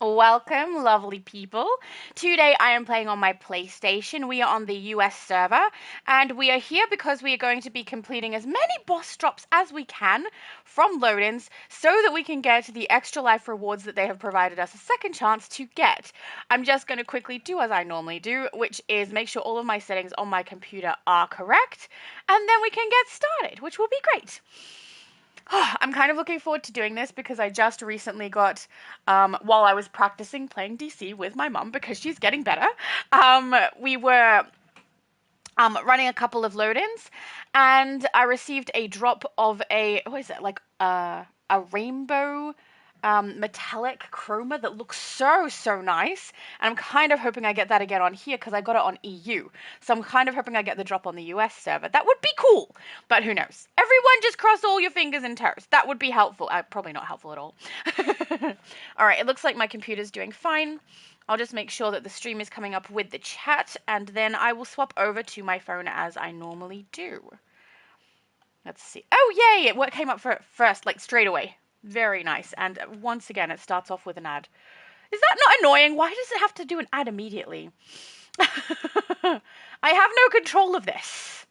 Welcome, lovely people. Today I am playing on my PlayStation. We are on the US server, and we are here because we are going to be completing as many boss drops as we can from load-ins so that we can get the extra life rewards that they have provided us a second chance to get. I'm just going to quickly do as I normally do, which is make sure all of my settings on my computer are correct, and then we can get started, which will be great. I'm kind of looking forward to doing this because I just recently got, while I was practicing playing DC with my mum because she's getting better, we were running a couple of load-ins, and I received a drop of what is it, like a rainbow metallic chroma that looks so nice, and I'm kind of hoping I get that again on here because I got it on EU, so I'm kind of hoping I get the drop on the US server. That would be cool, but who knows. Everyone just cross all your fingers and toes. That would be helpful. Probably not helpful at all. Alright, it looks like my computer's doing fine. I'll just make sure that the stream is coming up with the chat, and then I will swap over to my phone as I normally do. Let's see. Oh, yay! What came up first, like straight away. Very nice. And once again, it starts off with an ad. Is that not annoying? Why does it have to do an ad immediately? I have no control of this.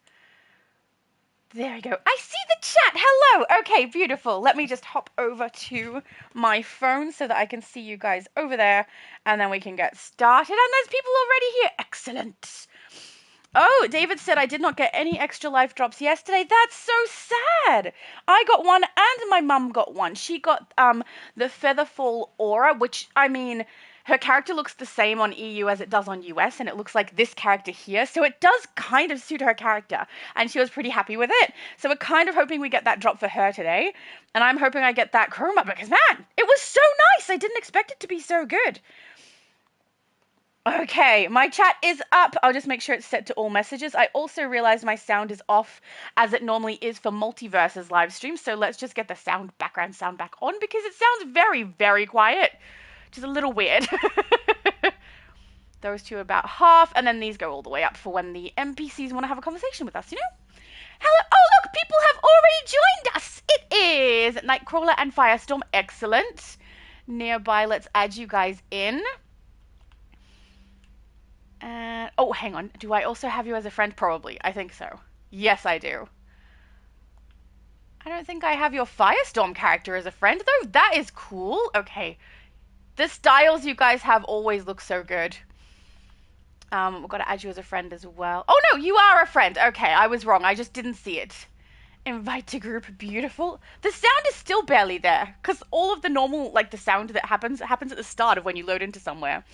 There we go. I see the chat. Hello. Okay, beautiful. Let me just hop over to my phone so that I can see you guys over there, and then we can get started. And there's people already here. Excellent. Oh, David said I did not get any extra life drops yesterday. That's so sad. I got one and my mum got one. She got the Featherfall Aura, which, I mean, her character looks the same on EU as it does on US, and it looks like this character here. So it does kind of suit her character, and she was pretty happy with it. So we're kind of hoping we get that drop for her today. And I'm hoping I get that chroma because, man, it was so nice. I didn't expect it to be so good. Okay, my chat is up. I'll just make sure it's set to all messages. I also realized my sound is off as it normally is for Multiverse's live stream. So let's just get the background sound back on because it sounds very quiet, which is a little weird. Those two are about half, and then these go all the way up for when the NPCs want to have a conversation with us, you know? Hello. Oh, look, people have already joined us. It is Nightcrawler and Firestorm. Excellent. Nearby, let's add you guys in. Oh, hang on. Do I also have you as a friend? Probably. I think so. Yes, I do. I don't think I have your Firestorm character as a friend, though. That is cool. Okay. The styles you guys have always look so good. We've got to add you as a friend as well. Oh, no, you are a friend. Okay, I was wrong. I just didn't see it. Invite to group, beautiful. The sound is still barely there, because all of the normal, like the sound that happens at the start of when you load into somewhere.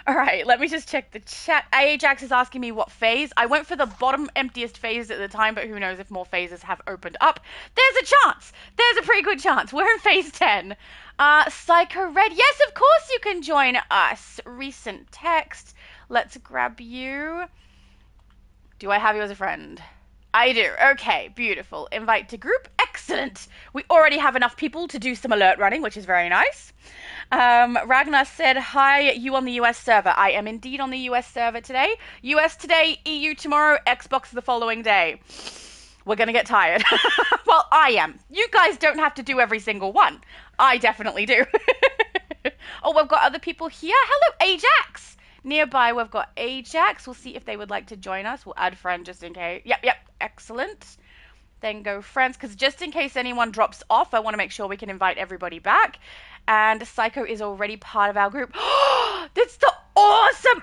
All right, let me just check the chat. Ajax is asking me what phase. I went for the bottom emptiest phase at the time, but who knows if more phases have opened up. There's a chance. There's a pretty good chance. We're in phase 10. Psycho Red, yes, of course you can join us. Recent text. Let's grab you. Do I have you as a friend? I do. Okay, beautiful. Invite to group. Excellent. We already have enough people to do some alert running, which is very nice. Ragnar said, hi, you on the US server. I am indeed on the US server today. US today, EU tomorrow, Xbox the following day. We're going to get tired. Well, I am. You guys don't have to do every single one. I definitely do. Oh, we've got other people here. Hello, Ajax. Nearby, we've got Ajax. We'll see if they would like to join us. We'll add friend just in case. Yep. Excellent. Then go friends, because just in case anyone drops off, I want to make sure we can invite everybody back. And Psycho is already part of our group. That's the awesome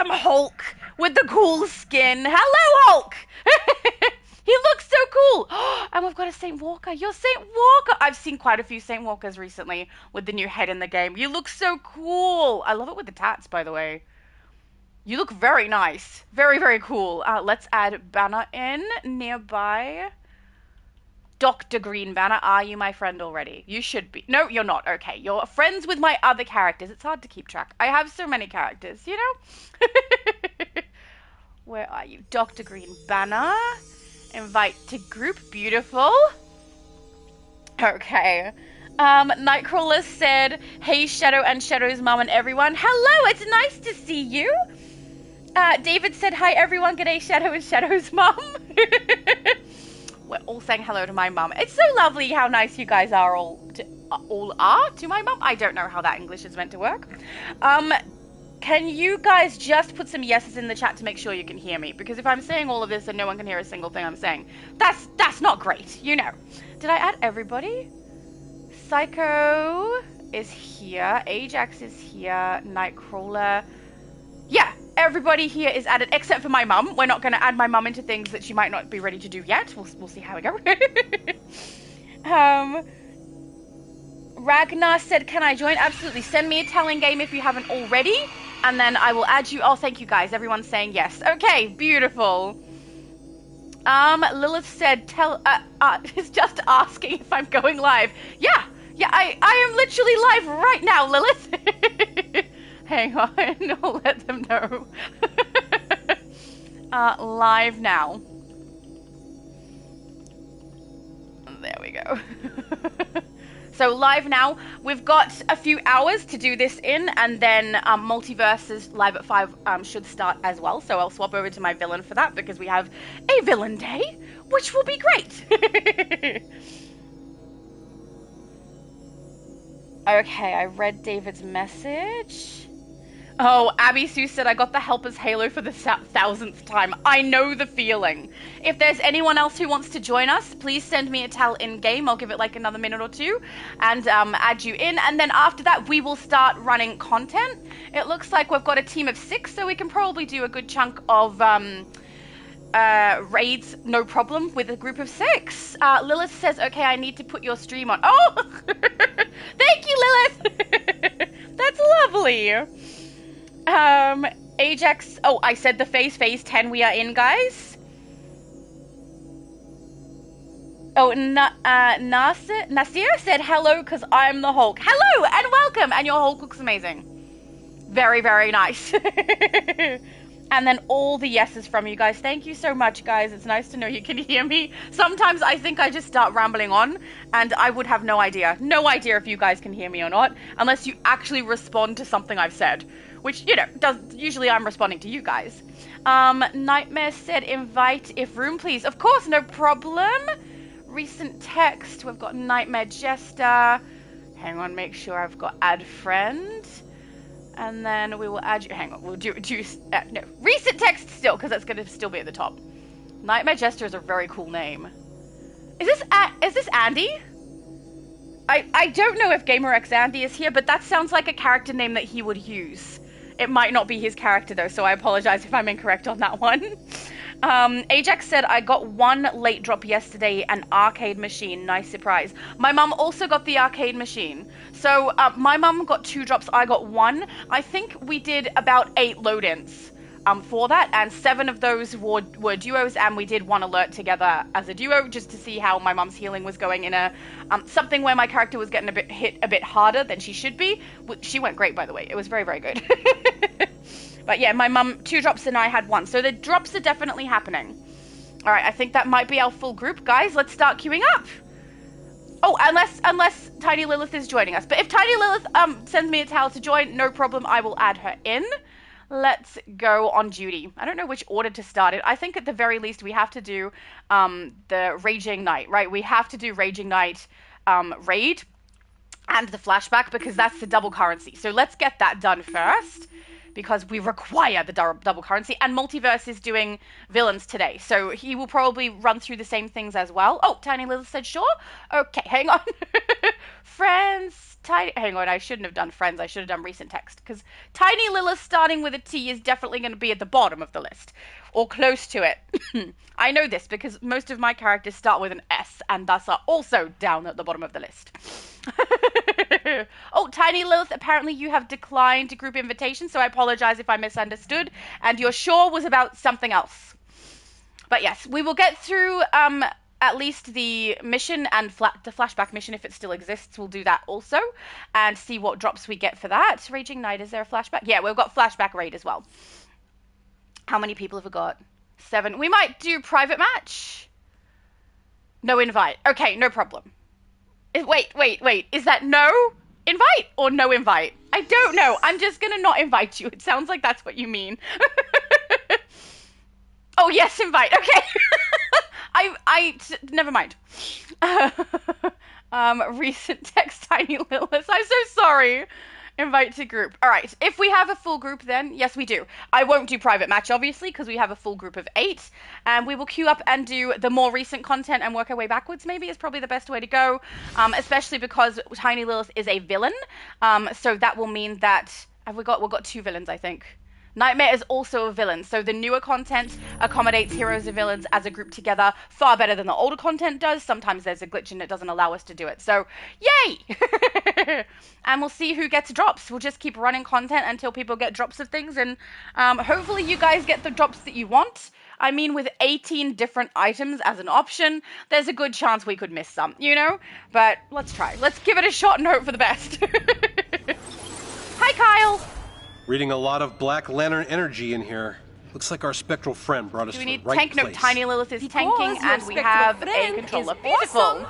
Hulk with the cool skin. Hello, Hulk. He looks so cool. And we've got a Saint Walker. You're Saint Walker. I've seen quite a few Saint Walkers recently with the new head in the game. You look so cool. I love it with the tats, by the way. You look very nice. Very cool. Let's add Banner in nearby. Dr. Green Banner, are you my friend already? You should be. No, you're not. Okay, you're friends with my other characters. It's hard to keep track. I have so many characters, you know? Where are you? Dr. Green Banner. Invite to group. Beautiful. Okay. Nightcrawler said, hey, Shadow and Shadow's mom and everyone. Hello, it's nice to see you. David said, hi, everyone. G'day, Shadow and Shadow's mom. We're all saying hello to my mum. It's so lovely how nice you guys are all all are to my mum. I don't know how that English is meant to work. Can you guys just put some yeses in the chat to make sure you can hear me? Because if I'm saying all of this and no one can hear a single thing I'm saying, that's not great, you know. Did I add everybody? Psycho is here. Ajax is here. Nightcrawler. Yeah, everybody here is added except for my mum. We're not going to add my mum into things that she might not be ready to do yet. We'll see how we go. Ragnar said, can I join? Absolutely. Send me a telling game if you haven't already, and then I will add you. Oh, thank you guys. Everyone's saying yes. Okay, beautiful. Lilith said, is just asking if I'm going live. Yeah, I am literally live right now, Lilith. Hang on, I'll let them know. Live now. There we go. So live now, we've got a few hours to do this in, and then Multiverses live at 5 should start as well. So I'll swap over to my villain for that because we have a villain day, which will be great. Okay, I read David's message. Oh, Abby Sue said, I got the Helper's Halo for the 1000th time. I know the feeling. If there's anyone else who wants to join us, please send me a tell in-game. I'll give it like another minute or two and add you in. And then after that, we will start running content. It looks like we've got a team of 6, so we can probably do a good chunk of raids, no problem, with a group of 6. Lilith says, okay, I need to put your stream on. Oh, thank you, Lilith. That's lovely. Ajax, oh, I said the phase 10 we are in, guys. Oh, Nasir said hello because I'm the Hulk. Hello and welcome, and your Hulk looks amazing. Very, very nice. And then all the yeses from you guys. Thank you so much, guys. It's nice to know you can hear me. Sometimes I think I just start rambling on, and I would have no idea. No idea if you guys can hear me or not, unless you actually respond to something I've said. Which, you know, usually I'm responding to you guys. Nightmare said, invite if room, please. Of course, no problem. Recent text. We've got Nightmare Jester. Hang on, make sure I've got add friend. And then we will add you. Hang on, we'll do no, recent text still, because that's going to still be at the top. Nightmare Jester is a very cool name. Is this Andy? I don't know if GamerX Andy is here, but that sounds like a character name that he would use. It might not be his character though, so I apologize if I'm incorrect on that one. Ajax said, I got 1 late drop yesterday, an arcade machine. Nice surprise. My mum also got the arcade machine. So my mum got 2 drops, I got 1. I think we did about 8 load-ins for that, and 7 of those were duos, and we did 1 alert together as a duo just to see how my mum's healing was going in a something where my character was getting hit a bit harder than she should be. She went great, by the way. It was very, very good. But yeah, my mum 2 drops and I had 1. So the drops are definitely happening. All right, I think that might be our full group. Guys, let's start queuing up. Oh, unless Tiny Lilith is joining us. But if Tiny Lilith sends me a towel to join, no problem. I will add her in. Let's go on duty. I don't know which order to start it. I think at the very least we have to do the Raging Knight, right? We have to do Raging Knight raid and the flashback because that's the double currency. So let's get that done first because we require the double currency. And Multiverse is doing villains today, so he will probably run through the same things as well. Oh, Tiny Lilith said sure. Okay, hang on. Friends. Hang on, I shouldn't have done friends. I should have done recent text because Tiny Lilith starting with a T is definitely going to be at the bottom of the list or close to it. I know this because most of my characters start with an S and thus are also down at the bottom of the list. Oh, Tiny Lilith, apparently you have declined group invitation, so I apologize if I misunderstood and your sure was about something else. But yes, we will get through at least the mission and the flashback mission, if it still exists, we'll do that also and see what drops we get for that. Raging Knight, is there a flashback? Yeah, we've got flashback raid as well. How many people have we got? 7. We might do private match. No invite. Okay, no problem. Wait. Is that no invite or no invite? I don't know. I'm just going to not invite you. It sounds like that's what you mean. Oh, yes, invite. Okay. Never mind. Recent text Tiny Lilith. I'm so sorry. Invite to group. All right. If we have a full group, then yes, we do. I won't do private match, obviously, because we have a full group of 8. And we will queue up and do the more recent content and work our way backwards, maybe, is probably the best way to go. Especially because Tiny Lilith is a villain. So that will mean that... We've got 2 villains, I think. Nightmare is also a villain, so the newer content accommodates heroes and villains as a group together far better than the older content does. Sometimes there's a glitch and it doesn't allow us to do it, so yay! And we'll see who gets drops. We'll just keep running content until people get drops of things, and hopefully you guys get the drops that you want. I mean, with 18 different items as an option, there's a good chance we could miss some, you know? But let's try. Let's give it a shot and hope for the best. Hi, Kyle! Reading a lot of Black Lantern energy in here. Looks like our spectral friend brought us to the right tank place. Note, Tiny Lilith is tanking, and we have a controller. Beautiful. Awesome.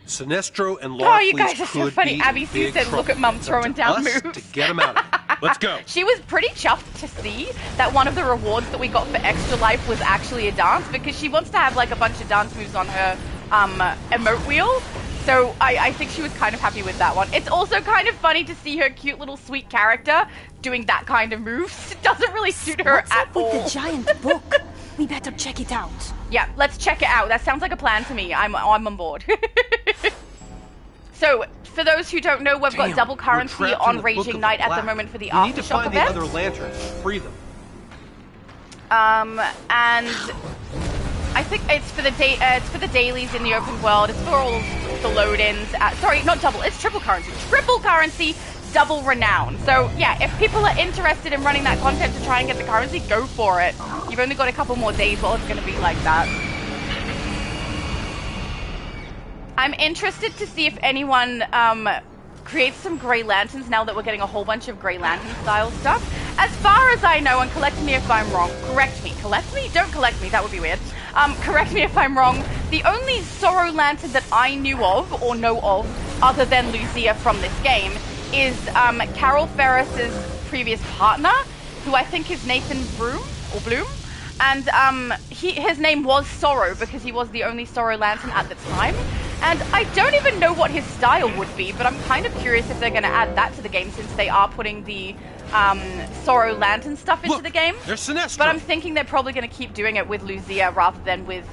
Sinestro and Laura Oh, you guys are so funny. Abby Sue said, look at Mum throwing down moves. To get him out of here. Let's go. She was pretty chuffed to see that one of the rewards that we got for Extra Life was actually a dance, because she wants to have like a bunch of dance moves on her emote wheel. So I think she was kind of happy with that one. It's also kind of funny to see her cute little sweet character doing that kind of moves. It doesn't really suit her at all. With the giant book? We better check it out. Yeah, let's check it out. That sounds like a plan to me. I'm on board. So, for those who don't know, we've got double currency on Raging Night at the moment for the Aftershock event. We need to find the other lanterns. Free them. And I think it's for the dailies in the open world. It's for all the load-ins. Sorry, not double. It's triple currency. Triple currency, double renown. So yeah, if people are interested in running that content to try and get the currency, go for it. You've only got a couple more days while it's going to be like that. I'm interested to see if anyone creates some Grey Lanterns now that we're getting a whole bunch of Grey Lantern style stuff. As far as I know, and correct me if I'm wrong. Correct me. Collect me? Don't collect me. That would be weird. Correct me if I'm wrong. The only Sorrow Lantern that I knew of, or know of, other than Lucia from this game, is Carol Ferris's previous partner, who I think is Nathan Bloom. And his name was Sorrow because he was the only Sorrow Lantern at the time. And I don't even know what his style would be, but I'm kind of curious if they're going to add that to the game, since they are putting the Sorrow Lantern stuff into the game. There's Sinestro. But I'm thinking they're probably going to keep doing it with Lucia rather than with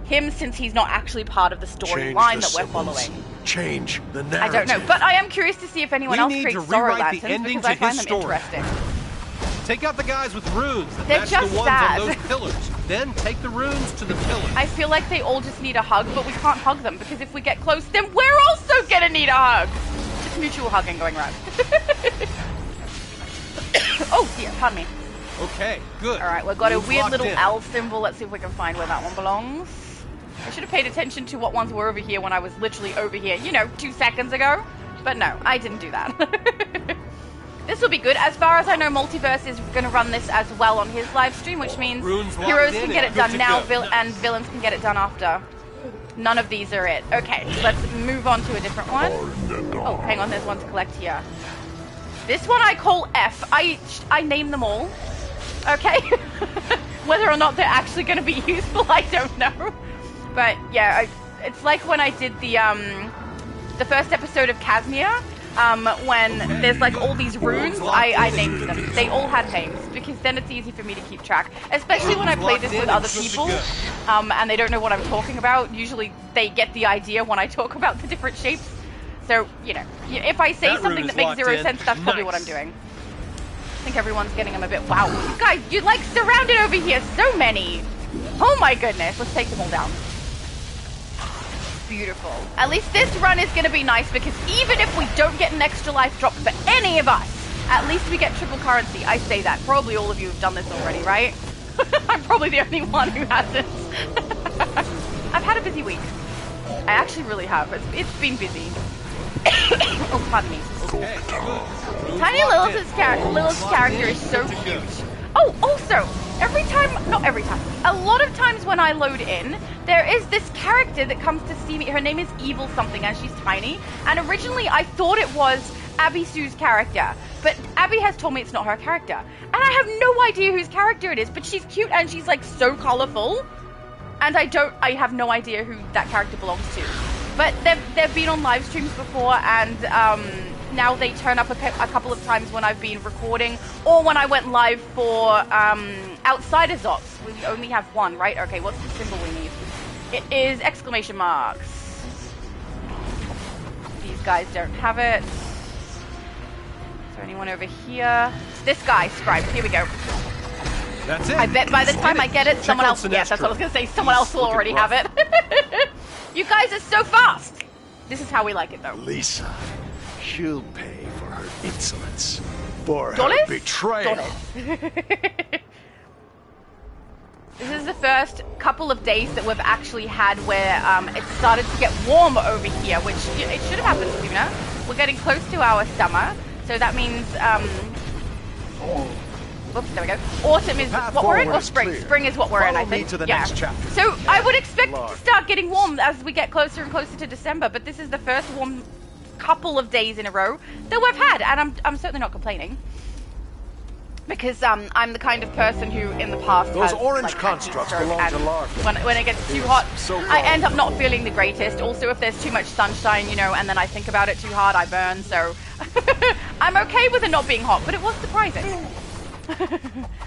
him, since he's not actually part of the storyline that we're following. Change the narrative. I don't know, but I am curious to see if anyone else creates Sorrow Lanterns, because I find them interesting. Take out the guys with runes that They're match just the ones sad. on those pillars. Then take the runes to the pillars. I feel like they all just need a hug, but we can't hug them, because if we get close, then we're also gonna need a hug. Just mutual hugging going around. Oh dear, pardon me. Okay, good. Alright, we've got a weird little in. L symbol. Let's see if we can find where that one belongs. I should have paid attention to what ones were over here when I was literally over here, 2 seconds ago. But no, I didn't do that. This will be good. As far as I know, Multiverse is going to run this as well on his live stream, which means heroes can get it done now and villains can get it done after. None of these are it. Okay, let's move on to a different one. Oh, hang on, there's one to collect here. This one I call F. I name them all. Okay? Whether or not they're actually going to be useful, I don't know. But yeah, it's like when I did the first episode of Casmia. When there's like all these runes, I named them. They all had names, because then it's easy for me to keep track. Especially when I play this with other people, and they don't know what I'm talking about. Usually they get the idea when I talk about the different shapes. So, if I say something that makes zero sense, that's probably what I'm doing. I think everyone's getting them a bit... Wow, you guys, you're like surrounded over here. So many. Oh my goodness. Let's take them all down. Beautiful. At least this run is going to be nice, because even if we don't get an extra life drop for any of us, at least we get triple currency. I say that. Probably all of you have done this already, right? I'm probably the only one who hasn't. I've had a busy week. I actually really have. It's been busy. Oh, pardon me. Okay, good. Tiny Lilith's character is so cute. Oh, also, not every time, a lot of times when I load in, there is this character that comes to see me. Her name is Evil something, and she's tiny. And originally I thought it was Abby Sue's character, but Abby has told me it's not her character. And I have no idea whose character it is, but she's cute and she's like so colorful. And I have no idea who that character belongs to. but they've been on live streams before, and now they turn up a couple of times when I've been recording, or when I went live for Outsiders Ops. We only have one, right? Okay, what's the symbol we need? It is exclamation marks. These guys don't have it. Is there anyone over here? This guy, Scribe. Here we go. That's it. I bet by the time I get it, someone else... Yeah, that's what I was going to say. Someone else will already have it. You guys are so fast. This is how we like it, though. Lisa, she'll pay for her insolence. For Dollars? her betrayal. This is the first couple of days that we've actually had where it started to get warm over here, which it should have happened sooner. We're getting close to our summer, so that means... Whoops, there we go. Autumn is what we're in, or spring? Clear. Spring is what we're in, I think. To the yeah. next chapter. So I would expect it to start getting warm as we get closer and closer to December, but this is the first warm couple of days in a row that we've had, and I'm certainly not complaining. Because I'm the kind of person who, in the past, those has, orange like, constructs belong to Lark. When it gets too hot, I end up not feeling the greatest. Also, if there's too much sunshine, you know, and then I think about it too hard, I burn. So I'm okay with it not being hot, but it was surprising.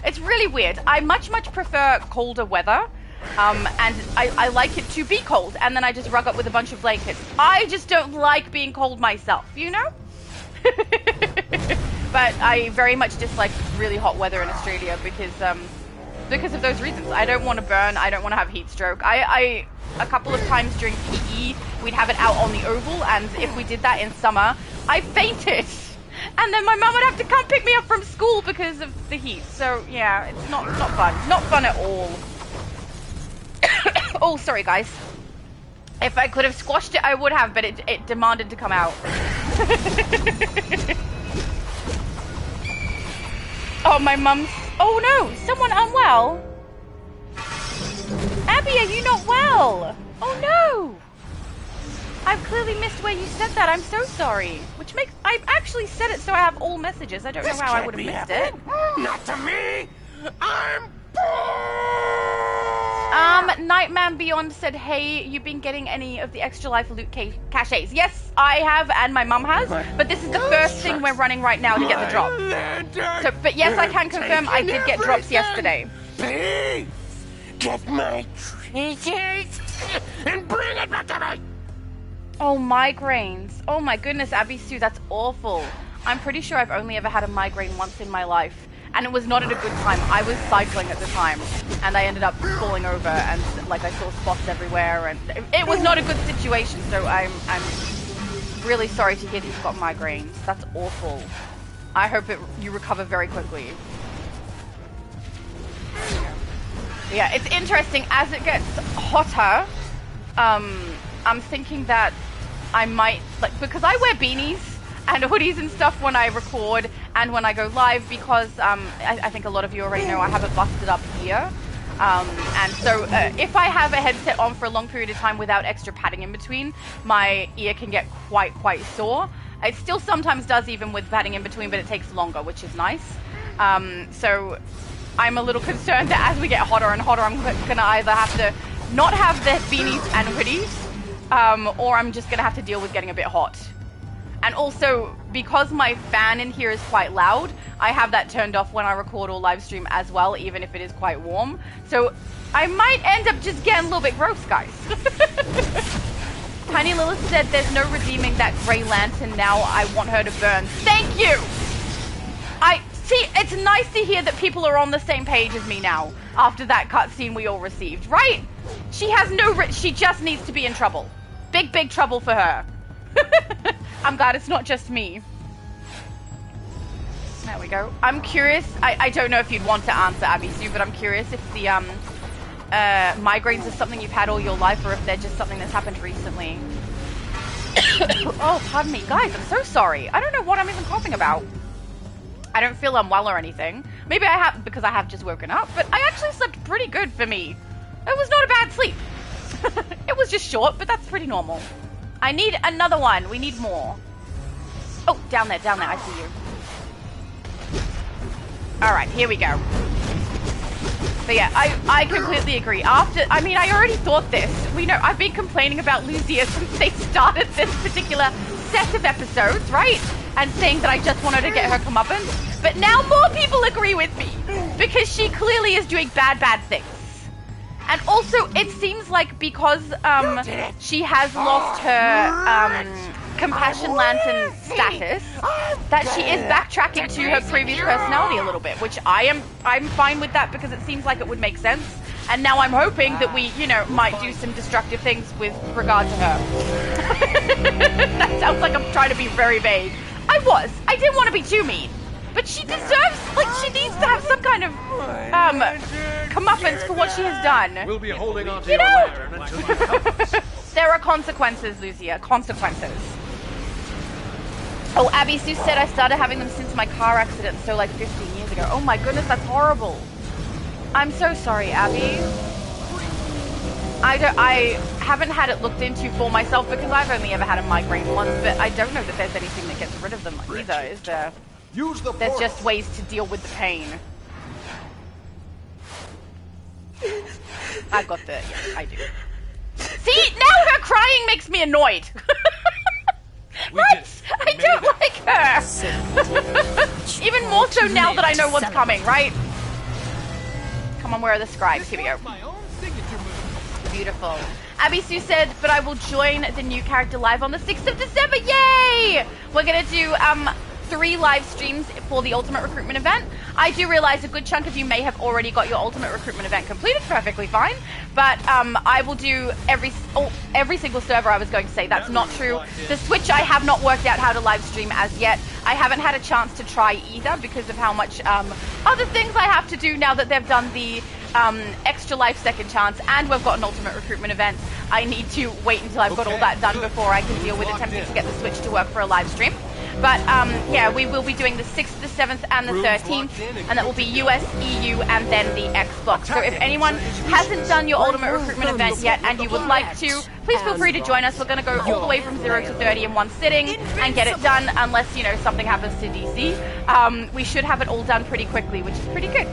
It's really weird. I much prefer colder weather, and I like it to be cold, and then I just rug up with a bunch of blankets. I just don't like being cold myself, you know? But I very much dislike really hot weather in Australia because of those reasons. I don't want to burn. I don't want to have heat stroke. A couple of times during PE, we'd have it out on the oval, and if we did that in summer, I fainted. And then my mum would have to come pick me up from school because of the heat. So, yeah, it's not fun. Not fun at all. Oh, sorry, guys. If I could have squashed it, I would have, but it demanded to come out. Oh, my mum's... Oh, no! Someone unwell! Abby, are you not well? Oh, no! I've clearly missed where you said that. I'm so sorry. Which makes... I've actually said it so I have all messages. I don't know how I would have missed it. Not to me! I'm Nightman Beyond said, hey, you been getting any of the Extra Life loot caches? Yes, I have, and my mum has, but this is the first thing we're running right now to get the drop. So, but yes, I can confirm I did get drops yesterday. Please, get my treasures and bring it back to me! Oh, migraines. Oh my goodness, Abby Sue, that's awful. I'm pretty sure I've only ever had a migraine once in my life. And it was not at a good time. I was cycling at the time, and I ended up falling over, and like I saw spots everywhere, and it was not a good situation. So I'm really sorry to hear that you've got migraines. That's awful. I hope you recover very quickly. Yeah, it's interesting as it gets hotter. I'm thinking that I might because I wear beanies and hoodies and stuff when I record and when I go live because I think a lot of you already know I have a busted up ear. And so if I have a headset on for a long period of time without extra padding in between, my ear can get quite sore. It still sometimes does even with padding in between, but it takes longer, which is nice. So I'm a little concerned that as we get hotter and hotter, I'm going to either have to not have the beanies and hoodies, or I'm just going to have to deal with getting a bit hot. And also, because my fan in here is quite loud, I have that turned off when I record or live stream as well, even if it is quite warm. So I might end up just getting a little bit gross, guys. Tiny Lilith said there's no redeeming that Grey Lantern now. I want her to burn. Thank you! See, it's nice to hear that people are on the same page as me now, after that cutscene we all received, right? She has she just needs to be in trouble. Big trouble for her. I'm glad it's not just me. There we go. I'm curious. I don't know if you'd want to answer, Abby Sue, but I'm curious if the migraines are something you've had all your life or if they're just something that's happened recently. Oh, pardon me. Guys, I'm so sorry. I don't know what I'm even coughing about. I don't feel unwell or anything. Maybe I have because I have just woken up, but I actually slept pretty good for me. It was not a bad sleep. It was just short, but that's pretty normal. I need another one. We need more. Oh, down there. I see you. All right, here we go. But yeah, I completely agree. I mean, I already thought this. I've been complaining about Lucia since they started this particular set of episodes, right? And saying that I just wanted to get her comeuppance. But now more people agree with me. Because she clearly is doing bad things. And also, it seems like because she has lost her Compassion Lantern status, that she is backtracking to her previous personality a little bit, which I'm fine with that because it seems like it would make sense. And now I'm hoping that we, might do some destructive things with regard to her. That sounds like I'm trying to be very vague. I didn't want to be too mean. But she deserves, she needs to have some kind of, comeuppance for what she has done. We'll be holding on to your lantern until he comes. There are consequences, Lucia. Consequences. Oh, Abby Sue said I started having them since my car accident, so 15 years ago. Oh my goodness, that's horrible. I'm so sorry, Abby. I haven't had it looked into for myself because I've only ever had a migraine once, but I don't know that there's anything that gets rid of them either, is there? There's just ways to deal with the pain. I've got yeah, I do. See, now her crying makes me annoyed. Right? I don't like her. Even more so now that I know what's coming, right? Come on, where are the scribes? Here we go. Beautiful. Abby Sue said, but I will join the new character live on the 6th of December. Yay! We're going to do 3 live streams for the Ultimate Recruitment event. I do realize a good chunk of you may have already got your Ultimate Recruitment event completed, perfectly fine. But I will do every single server. I was going to say that's not true. The Switch, I have not worked out how to live stream as yet. I haven't had a chance to try either because of how much other things I have to do now that they've done the Extra Life Second Chance and we've got an Ultimate Recruitment event. I need to wait until I've got all that done before I can deal with attempting to get the Switch to work for a live stream. But yeah, we will be doing the 6th, the 7th, and the 13th, and that will be US, EU, and then the Xbox. So if anyone hasn't done your Ultimate Recruitment event yet and you would like to, please feel free to join us. We're going to go all the way from 0 to 30 in one sitting and get it done, unless, something happens to DC. We should have it all done pretty quickly, which is pretty good.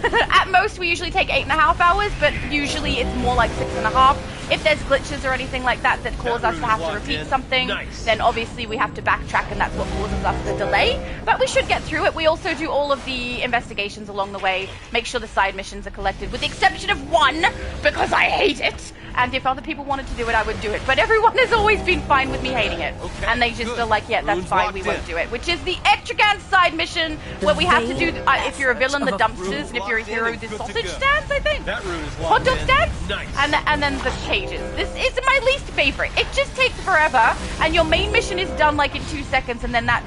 At most, we usually take 8.5 hours, but usually it's more like 6.5. If there's glitches or anything like that that cause us to have to repeat something, then obviously we have to backtrack, and that's what causes us the delay. But we should get through it. We also do all of the investigations along the way, make sure the side missions are collected, with the exception of one, because I hate it. And if other people wanted to do it, I would do it. But everyone has always been fine with me hating it. Okay, and they just are like, yeah, that's fine, we won't do it. Which is the Extragans side mission, where we have to do, if you're a villain, the dumpsters, and if you're a hero, the sausage stands, I think. That room is hot dog stands? Nice. And then the cages. This is my least favorite. It just takes forever, and your main mission is done in 2 seconds, and then that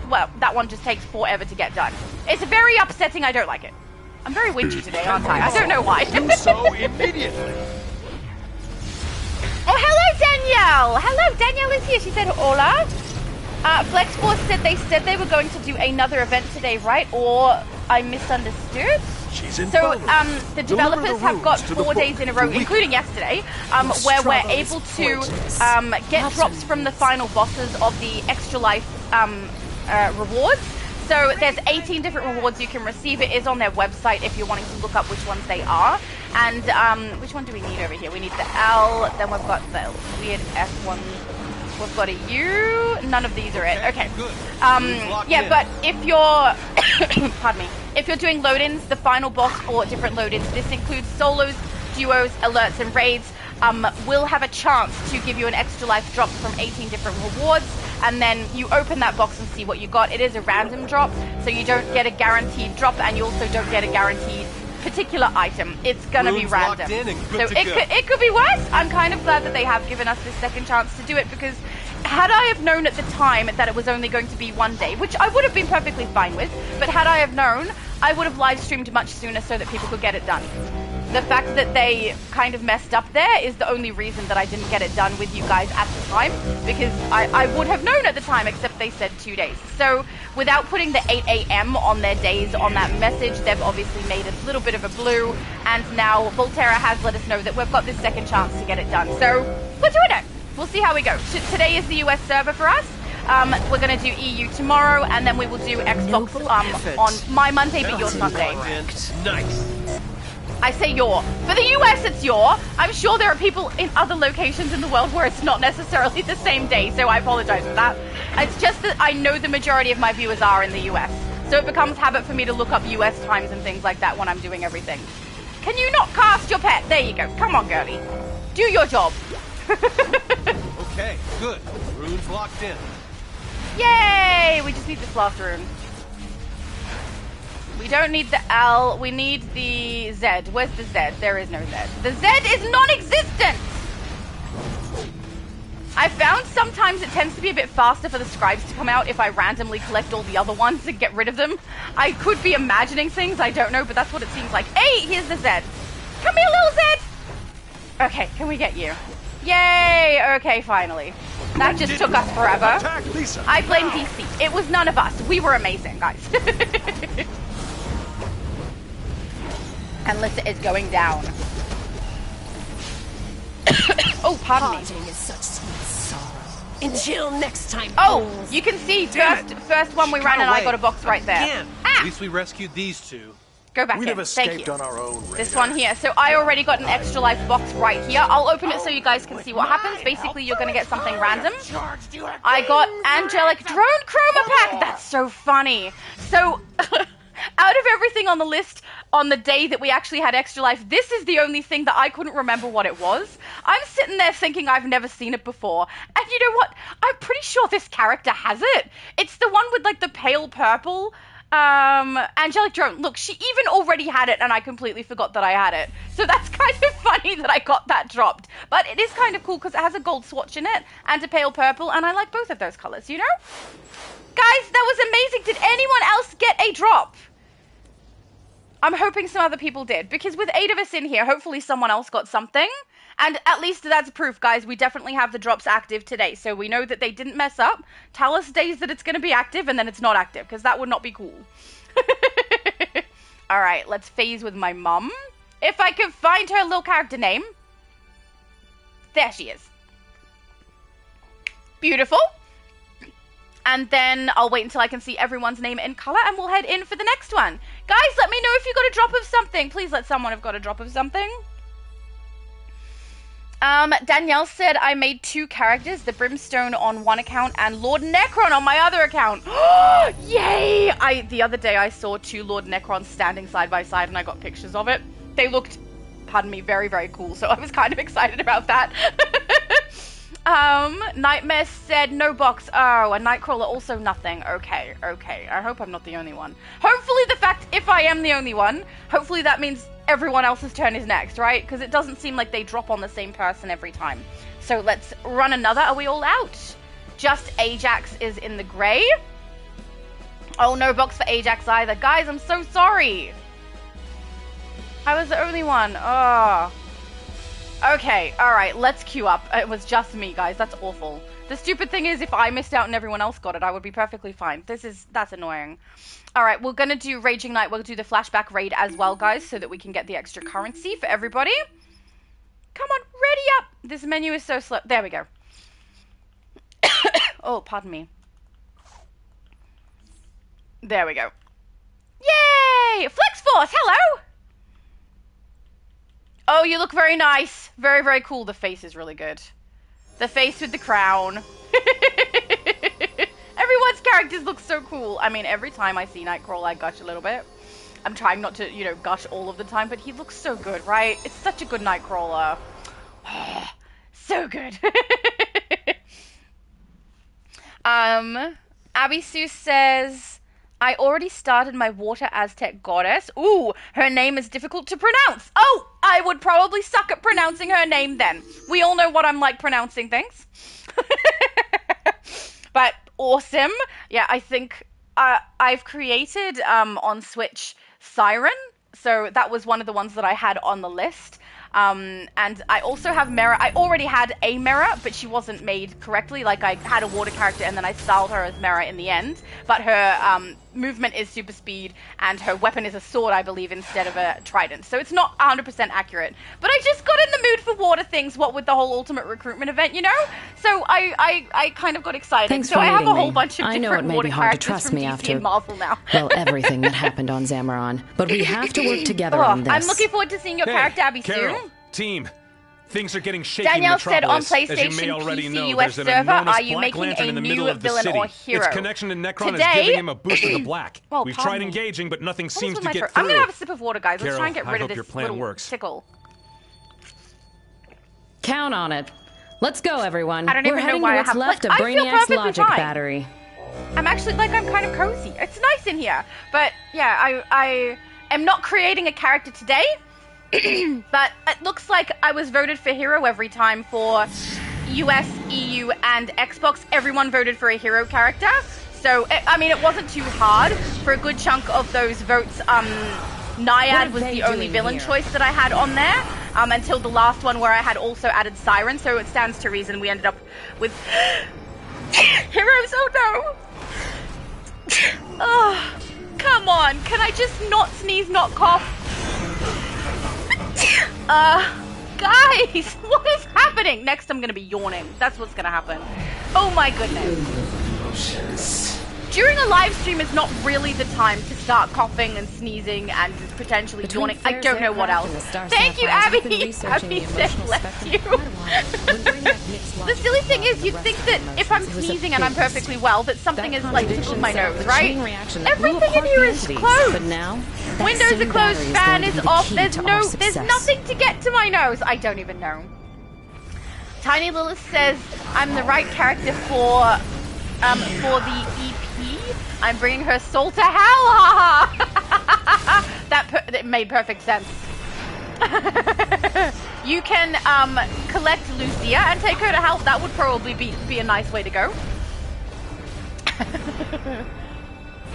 one just takes forever to get done. It's very upsetting. I don't like it. I'm very whingy today, aren't I? I don't know why. Do so immediately. Oh, hello, Danielle. Hello, Danielle is here. She said, hola. Flexforce said they were going to do another event today, right? Or I misunderstood? So the developers have got 4 days in a row, including yesterday, where we're able to get drops from the final bosses of the Extra Life rewards. So there's 18 different rewards you can receive. It is on their website if you're wanting to look up which ones they are. And which one do we need over here? We need the L, then we've got the weird F one. We've got a U. None of these are it. Okay. Yeah, but if you're, pardon me, if you're doing load-ins, the final boss or different load-ins, this includes solos, duos, alerts, and raids, will have a chance to give you an Extra Life drop from 18 different rewards, and then you open that box and see what you got. It is a random drop, so you don't get a guaranteed drop, and you also don't get a guaranteed particular item. It's gonna be random. So it could be worse. I'm kind of glad that they have given us this second chance to do it, because had I have known at the time that it was only going to be 1 day, which I would have been perfectly fine with, but had I have known, I would have live streamed much sooner so that people could get it done. The fact that they kind of messed up there is the only reason that I didn't get it done with you guys at the time, because I would have known at the time, except they said 2 days. So without putting the 8 a.m. on their days on that message, they've obviously made a little bit of a blue, and now Volterra has let us know that we've got this second chance to get it done. So we're doing it. We'll see how we go. Today is the US server for us. We're going to do EU tomorrow, and then we will do Xbox on my Monday, but your Sunday. Nice. I say your. For the US, it's your. I'm sure there are people in other locations in the world where it's not necessarily the same day, so I apologize for that. It's just that I know the majority of my viewers are in the US, so it becomes habit for me to look up US times and things like that when I'm doing everything. Can you not cast your pet? There you go. Come on, girlie. Do your job. Okay, good. Rune's locked in. Yay! We just need this last rune. We don't need the L, we need the Z. Where's the Z? There is no Z. The Z is non-existent! I found sometimes it tends to be a bit faster for the scribes to come out if I randomly collect all the other ones and get rid of them. I could be imagining things, I don't know, but that's what it seems like. Hey, here's the Z. Come here, little Z! Okay, can we get you? Yay! Okay, finally. That just took us forever. I blame DC. It was none of us. We were amazing, guys. And Lissa is going down. Oh, pardon me. Parting is such sweet sorrow. Until next time. Oh, fools. you can see first one we ran and I got a box right there. At Ah, least we rescued these two. go back We'd in. have Thank escaped you. on our own. This Raider. one here. So I already got an extra life box right here. I'll open it so you guys can see what happens. Basically, you're going to get something random. I got Angelic Drone Chroma Pack. That's so funny. So, out of everything on the list on the day that we actually had extra life, this is the only thing that I couldn't remember what it was. I'm sitting there thinking I've never seen it before. And you know what? I'm pretty sure this character has it. It's the one with like the pale purple Angelic Drone. Look, she even already had it and I completely forgot that I had it. So that's kind of funny that I got that dropped. But it is kind of cool because it has a gold swatch in it and a pale purple, and I like both of those colors, you know? Guys, that was amazing. Did anyone else get a drop? I'm hoping some other people did, because with 8 of us in here, hopefully someone else got something. And at least that's proof, guys. We definitely have the drops active today, so we know that they didn't mess up. Tell us days that it's going to be active, and then it's not active, because that would not be cool. All right, let's phase with my mum. If I can find her little character name. There she is. Beautiful. And then I'll wait until I can see everyone's name in color, and we'll head in for the next one. Guys, let me know if you got a drop of something. Please let someone have got a drop of something. Danielle said I made 2 characters, the Brimstone on one account and Lord Necron on my other account. Yay! The other day I saw 2 Lord Necrons standing side by side and I got pictures of it. They looked, pardon me, very, very cool, so I was kind of excited about that. Nightmare said no box. Oh, a Nightcrawler also nothing. Okay. I hope I'm not the only one. Hopefully the fact, if I am the only one, hopefully that means everyone else's turn is next, right? Because it doesn't seem like they drop on the same person every time. So let's run another. Are we all out? Just Ajax is in the gray. Oh, no box for Ajax either. Guys, I'm so sorry. I was the only one. Oh. Okay, alright, let's queue up. It was just me, guys. That's awful. The stupid thing is, if I missed out and everyone else got it, I would be perfectly fine. That's annoying. Alright, we're gonna do Raging Knight. We'll do the flashback raid as well, guys, so that we can get the extra currency for everybody. Come on, ready up! This menu is so slow. There we go. Oh, pardon me. There we go. Yay! Flex Force, hello! Oh, you look very nice. Very, very cool. The face is really good. The face with the crown. Everyone's characters look so cool. I mean, every time I see Nightcrawler, I gush a little bit. I'm trying not to, you know, gush all of the time, but he looks so good, right? It's such a good Nightcrawler. So good. Abby Sue says, I already started my Water Aztec goddess. Ooh, her name is difficult to pronounce. Oh, I would probably suck at pronouncing her name then. We all know what I'm like pronouncing things. But awesome. Yeah, I think I've created on Switch Siren. So that was one of the ones that I had on the list. And I also have Mera. I already had a Mera, but she wasn't made correctly. Like, I had a water character and then I styled her as Mera in the end. But her movement is super speed, and her weapon is a sword, I believe, instead of a trident. So it's not 100% accurate. But I just got in the mood for water things, what with the whole Ultimate Recruitment event, you know? So I kind of got excited. Thanks so for I have a meeting whole me. bunch of I know different it may water be hard to characters trust from me DC after, and Marvel now. well, everything that happened on Zamaron. But we have to work together on this. I'm looking forward to seeing your character, Abby, Carol, soon. team. Things are getting shaky Danielle in said on Metropolis. As you may PlayStation already PC know, US there's an server, enormous are you Black making Lantern a in the new middle of the villain city. or hero? Its connection to Necron Today- is giving him a boost of the black. Well, We've pardon tried me. engaging, but nothing What seems was to my get first? through. I'm gonna have a sip of water, guys. Let's Carol, try and get I rid of hope your this plan little works. tickle. Count on it. Let's go, everyone. I don't We're even know heading why to I what's have- left like, of I feel Brainiac's perfectly logic fine. battery. I'm actually like I'm kind of cozy. It's nice in here, but yeah, I am not creating a character today. But it looks like I was voted for hero every time for US, EU, and Xbox. Everyone voted for a hero character. So, I mean, it wasn't too hard. For a good chunk of those votes, Naiad was the only villain choice that I had on there. Until the last one where I had also added Siren. So it stands to reason we ended up with heroes. Oh no! Oh, come on. Can I just not sneeze, not cough? Guys, what is happening? Next, I'm gonna be yawning. That's what's gonna happen. Oh my goodness. During a live stream is not really the time to start coughing and sneezing and potentially yawning. I don't know what else. Thank you, Abby. Abby said bless you. The silly thing is, you'd think that if I'm sneezing and I'm perfectly well, that something is like tickled my nose, right? Everything in here is closed. But now, Windows are closed, fan is off, there's nothing to get to my nose. I don't even know. Tiny Lilith says, I'm the right character for the EP. I'm bringing her soul to hell. That made perfect sense. You can collect Lucia and take her to hell. That would probably be a nice way to go.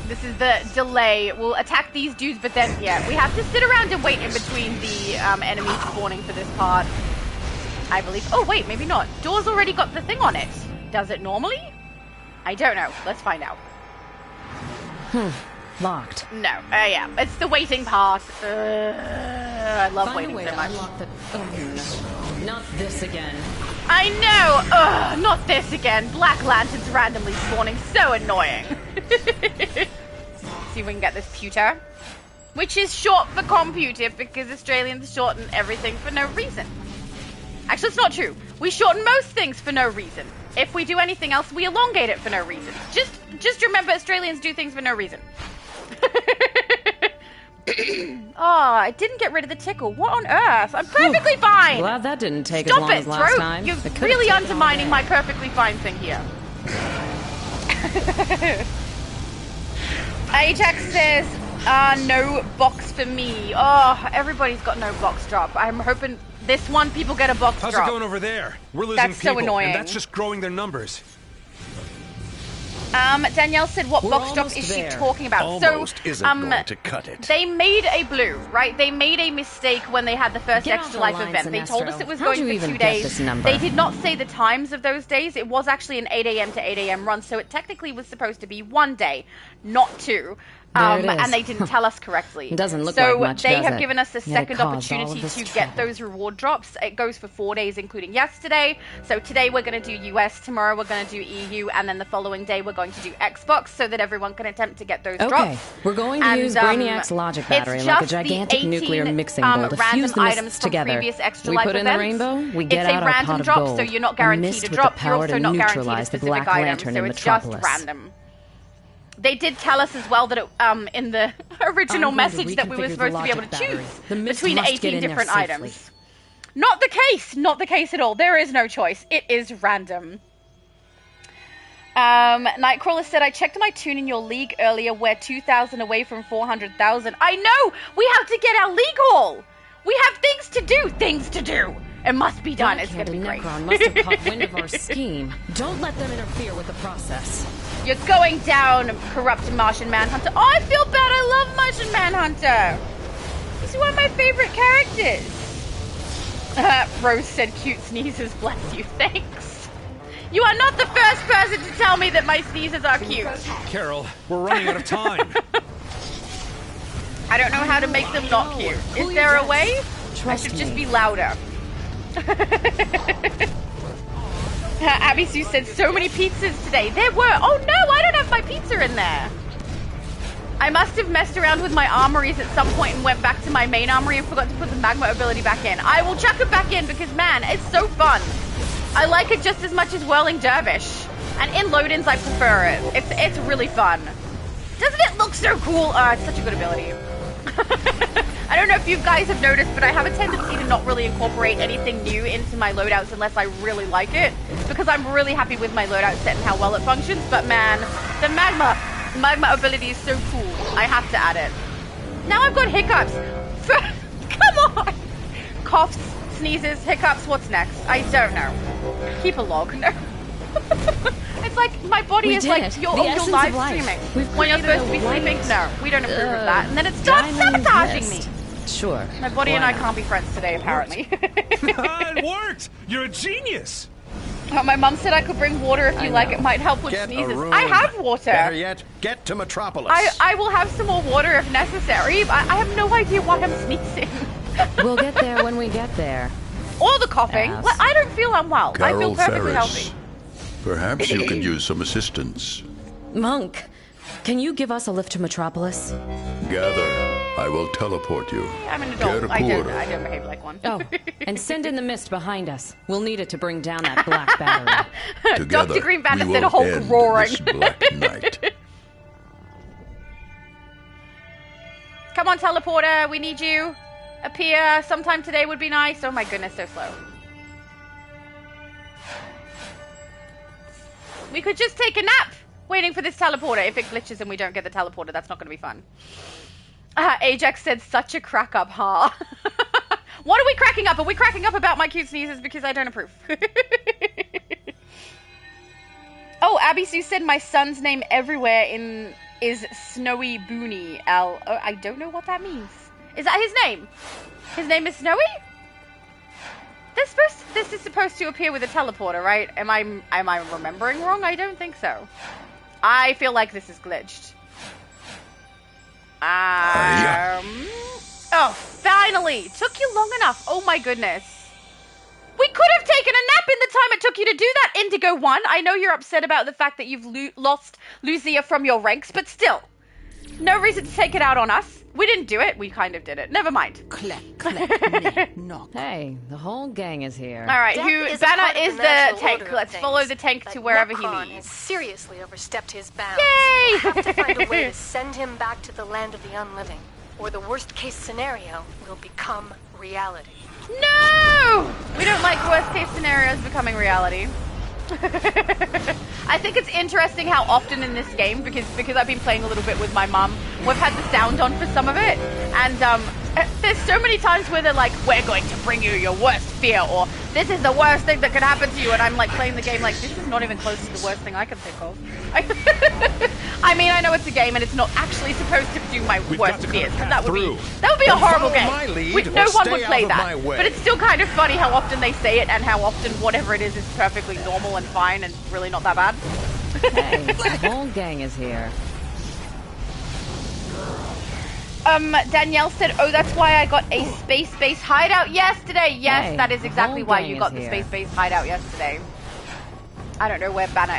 This is the delay. We'll attack these dudes, but then, yeah, we have to sit around and wait in between the enemies spawning for this part, I believe. Oh, wait, maybe not. Door's already got the thing on it. Does it normally? I don't know. Let's find out. Locked. No. Yeah. It's the waiting part. I love waiting so much. Oh, no. Not this again. I know! Not this again. Black Lanterns randomly spawning. So annoying. See if we can get this pewter. Which is short for computer because Australians shorten everything for no reason. Actually, it's not true. We shorten most things for no reason. If we do anything else, we elongate it for no reason. Just remember, Australians do things for no reason. Oh, I didn't get rid of the tickle. What on earth? I'm perfectly fine. Glad that didn't take Stop as long it, as last throat. time. You're really undermining my perfectly fine thing here. Ajax says, no box for me. Oh, everybody's got no box drop. I'm hoping this one people get a box drop. How's it going over there? We're losing That's so people, annoying. and that's just growing their numbers. Danielle said, what box drop is she talking about? Almost so, isn't going to cut it. They made a blue, right? They made a mistake when they had the first Get Extra off the Life line, event. They told us Sinestro. it was How'd going you for even 2 get days. this number? They did not say the times of those days. It was actually an 8 a.m. to 8 a.m. run, so it technically was supposed to be 1 day, not 2. There it is. And they didn't tell us correctly. It doesn't look so like much, they does have it? given us a Yet it second caused all of opportunity this to trouble. get those reward drops. It goes for 4 days, including yesterday. So today we're going to do US, tomorrow we're going to do EU, and then the following day we're going to do Xbox, so that everyone can attempt to get those drops. Okay, we're going to use Brainiac's logic battery it's like a just the gigantic 18, nuclear mixing bowl to random fuse the items mists from together. previous Extra We Life put in the events. rainbow, we get It's out a our random pot of drop, gold. so you're not A guaranteed mist a with drop. the You're power also to not guaranteed a neutralize the specific Black item, Lantern so in it's just Metropolis. random. They did tell us as well that it, in the original I'm going to message that we were reconfigure the supposed to be able logic to battery. choose The mist between must 18 get in there different safely. items. Not the case. Not the case at all. There is no choice. It is random. Nightcrawler said, I checked my tune in your league earlier. We're 2,000 away from 400,000. I know! We have to get our league haul! We have things to do! Things to do! It must be done. It's going to be great. Necron must have caught wind of our scheme. Don't let them interfere with the process. You're going down, corrupt Martian Manhunter. Oh, I feel bad. I love Martian Manhunter. He's one of my favorite characters. Rose said, cute sneezes, bless you. Thanks. You are not the first person to tell me that my sneezes are cute. Carol, we're running out of time. I don't know how to make them not cute. Is there a way? I should just be louder. Abby Sue said so many pizzas today. There were. Oh no, I don't have my pizza in there. I must have messed around with my armories at some point and went back to my main armory and forgot to put the magma ability back in. I will chuck it back in because, man, it's so fun. I like it just as much as Whirling Dervish. And in load-ins, I prefer it. It's really fun. Doesn't it look so cool? It's such a good ability. I don't know if you guys have noticed, but I have a tendency to not really incorporate anything new into my loadouts unless I really like it, because I'm really happy with my loadout set and how well it functions. But man, the magma ability is so cool. I have to add it. Now I've got hiccups. Come on. Coughs, sneezes, hiccups. What's next? I don't know. Keep a log. No. It's like my body is like you're live streaming when you're supposed to be sleeping. No, we don't approve of that. And then it starts sabotaging me. Sure. My body and I can't be friends today, apparently. It worked! You're a genius! My mum said I could bring water if you like. It might help with sneezes. I have water. Better yet, get to Metropolis. I will have some more water if necessary. I have no idea why I'm sneezing. We'll get there when we get there. Or the coughing. Well, I don't feel unwell. Carol I feel perfectly Ferris. healthy. Perhaps you can use some assistance. Monk, can you give us a lift to Metropolis? Gather. I will teleport you. I'm an adult. I don't behave like one. Oh, and send in the mist behind us. We'll need it to bring down that black battery. Together, Dr. Green Bandit we said will Hulk end roaring. this black night. Come on, teleporter. We need you. Appear sometime today would be nice. Oh my goodness, so slow. We could just take a nap waiting for this teleporter. If it glitches and we don't get the teleporter, that's not going to be fun. Ajax said, such a crack up, huh? What are we cracking up? Are we cracking up about my cute sneezes? Because I don't approve. Oh, Abby Sue said my son's name everywhere is Snowy Booney. Oh, I don't know what that means. Is that his name? His name is Snowy? This is supposed to appear with a teleporter, right? Am I remembering wrong? I don't think so. I feel like this is glitched. Oh, finally! Took you long enough. Oh my goodness. We could have taken a nap in the time it took you to do that, Indigo 1. I know you're upset about the fact that you've lost Lucia from your ranks, but still. No reason to take it out on us. We didn't do it. We kind of did it. Never mind. Click, click, knock. Hey, the whole gang is here. All right, Banner is the tank. Let's follow the tank to wherever he Necron leads. has seriously overstepped his bounds. Yay! We'll have to find a way to send him back to the land of the unliving, or the worst case scenario will become reality. No! We don't like worst case scenarios becoming reality. I think it's interesting how often in this game, because I've been playing a little bit with my mum, we've had the sound on for some of it, and there's so many times where they're like, we're going to bring you your worst fear, or this is the worst thing that could happen to you, and I'm like playing the game like, this is not even close to the worst thing I can think of. I mean, I know it's a game and it's not actually supposed to do my worst fears, because that would be a horrible game. No one would play that. But it's still kind of funny how often they say it and how often whatever it is perfectly normal and fine and really not that bad. Hey, the whole gang is here. Danielle said, oh, that's why I got a space-based hideout yesterday. Yes, Hey, that is exactly the why whole you gang got is the here. space-based hideout yesterday. I don't know where Banner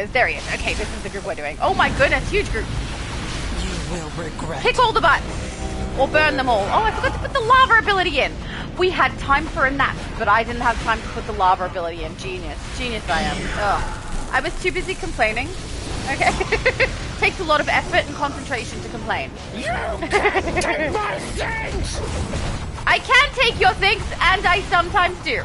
is. There he is. Okay, this is the group we're doing. Oh my goodness, huge group. You will regret. Kick all the butts. Or burn them all. Oh, I forgot to put the lava ability in. We had time for a nap, but I didn't have time to put the lava ability in. Genius. Genius I am. Ugh. I was too busy complaining. Okay. Takes a lot of effort and concentration to complain. You can't take my things! I can take your things, and I sometimes do.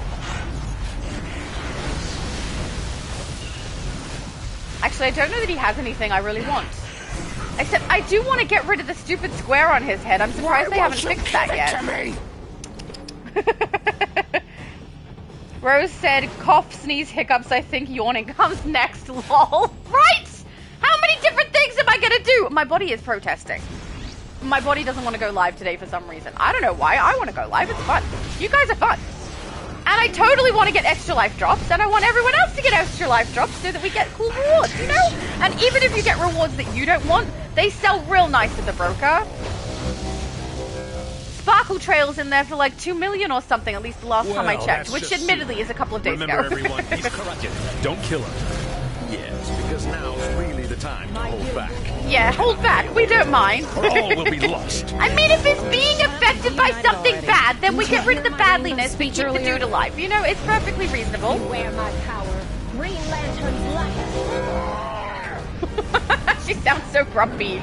Actually, I don't know that he has anything I really want. Except I do want to get rid of the stupid square on his head. I'm surprised they haven't fixed that yet. Rose said, cough, sneeze, hiccups, I think yawning comes next, lol. Right? How many different things am I gonna do? My body is protesting. My body doesn't want to go live today for some reason. I don't know why. I want to go live. It's fun. You guys are fun. And I totally want to get extra life drops, and I want everyone else to get extra life drops so that we get cool rewards, you know? And even if you get rewards that you don't want, they sell real nice at the broker. Sparkle Trail's in there for like 2 million or something, at least the last time I checked, which admittedly is a couple of days Remember, ago. everyone, he's corrupted. Don't kill him. Yes, because now's really the time to hold back. Yeah, hold back. We don't mind. Or all will be lost. I mean, if it's being affected by something bad, then we get rid of the badliness, we keep the dude alive. You know, it's perfectly reasonable. Beware my power. Green Lantern's light. She sounds so grumpy.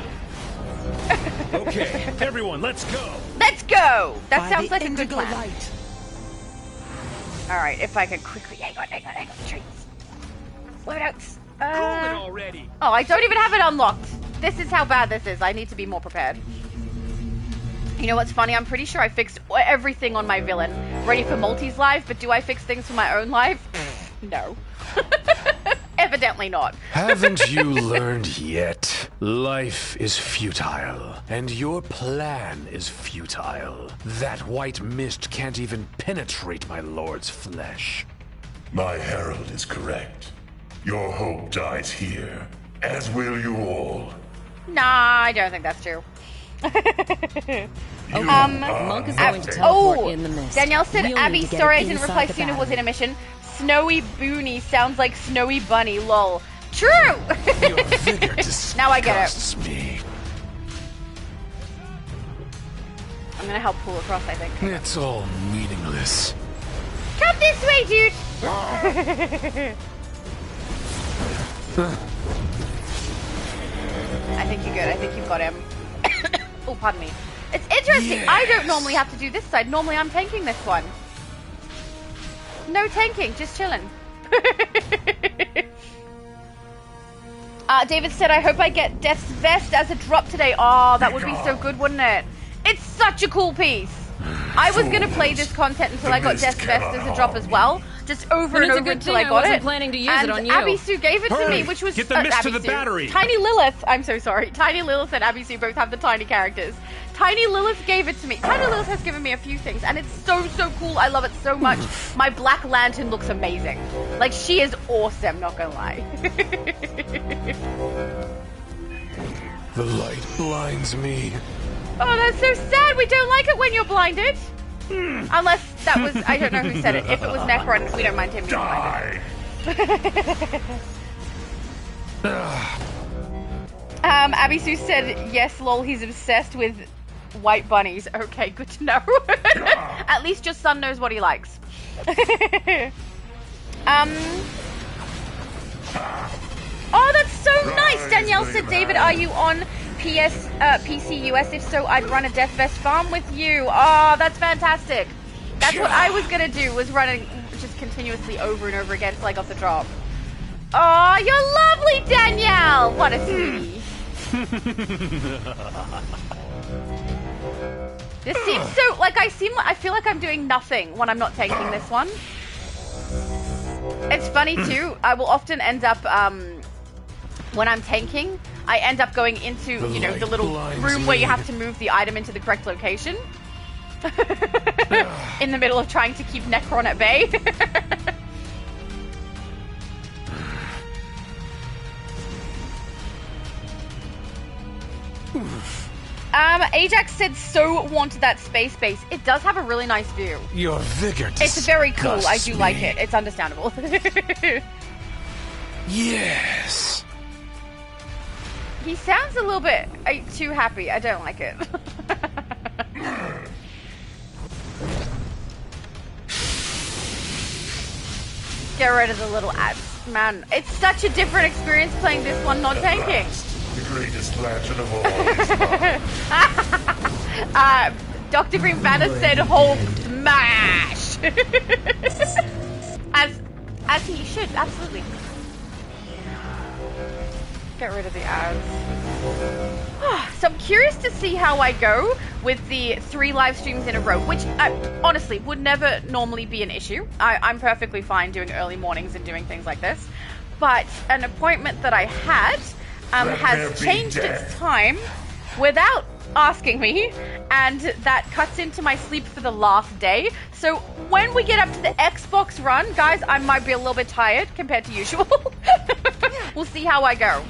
Okay, everyone, let's go. Let's go! That sounds like a good plan. Alright, if I can quickly... Hang on. Treats. Loadouts. Cool it already. Oh, I don't even have it unlocked. This is how bad this is. I need to be more prepared. You know what's funny? I'm pretty sure I fixed everything on my villain. Ready for Multi's life, but do I fix things for my own life? No. Evidently not. Haven't you learned yet? Life is futile, and your plan is futile. That white mist can't even penetrate my lord's flesh. My herald is correct. Your hope dies here, as will you all. Nah, I don't think that's true. Monk is going to teleport in the mist. Danielle said, We'll Abby, need to get sorry I it didn't inside reply the sooner, was battery. in a mission. Snowy Boony sounds like Snowy Bunny, lol. True! Your vigor Now I get it. disgusts me. I'm gonna help pull across, I think. It's all meaningless. Come this way, dude! I think you're good. I think you've got him. Oh, pardon me. It's interesting. I don't normally have to do this side. Normally I'm tanking this one. No tanking, just chilling. David said, I hope I get Death's Vest as a drop today. Oh, that would be so good, wouldn't it? It's such a cool piece. I was going to play this content until I got Death's Vest as a drop as well. Just over and over until I got it. Planning to use And it on you. Abby Sue gave it to me, which was... Get the mist to Abby the Sue. battery. Tiny Lilith. I'm so sorry. Tiny Lilith and Abby Sue both have the tiny characters. Tiny Lilith gave it to me. Tiny Lilith has given me a few things, and it's so cool. I love it so much. My Black Lantern looks amazing. Like, she is awesome, not gonna lie. The light blinds me. Oh, that's so sad. We don't like it when you're blinded. Unless that was... I don't know who said it. If it was Necron, we don't mind him being blinded. Abby Sue said, yes, lol, he's obsessed with white bunnies. Okay, good to know. At least your son knows what he likes. Oh, that's so nice! Danielle said, David, are you on PC US? If so, I'd run a Death Vest farm with you. Oh, that's fantastic. That's what I was gonna do, was running just continuously over and over again until I got the drop. Oh, you're lovely, Danielle! What a sweetie. This seems so, like, I feel like I'm doing nothing when I'm not tanking this one. It's funny too, I will often end up, when I'm tanking, I end up going into, you know, the little room where you have to move the item into the correct location. In the middle of trying to keep Necron at bay. Ajax said, so wanted that space base. It does have a really nice view. Your vigor It's very cool. I do me. like it. It's understandable. Yes. He sounds a little bit too happy. I don't like it. Get rid of the little ads. Man, it's such a different experience playing this one not tanking. The greatest lantern of all is mine. Dr. Green Banner said Hulk smash. As he should, absolutely. Get rid of the ads. So I'm curious to see how I go with the 3 live streams in a row, which honestly would never normally be an issue. I'm perfectly fine doing early mornings and doing things like this. But an appointment that I had has changed its time without asking me, and that cuts into my sleep for the last day. So when we get up to the Xbox run, guys, I might be a little bit tired compared to usual. We'll see how I go,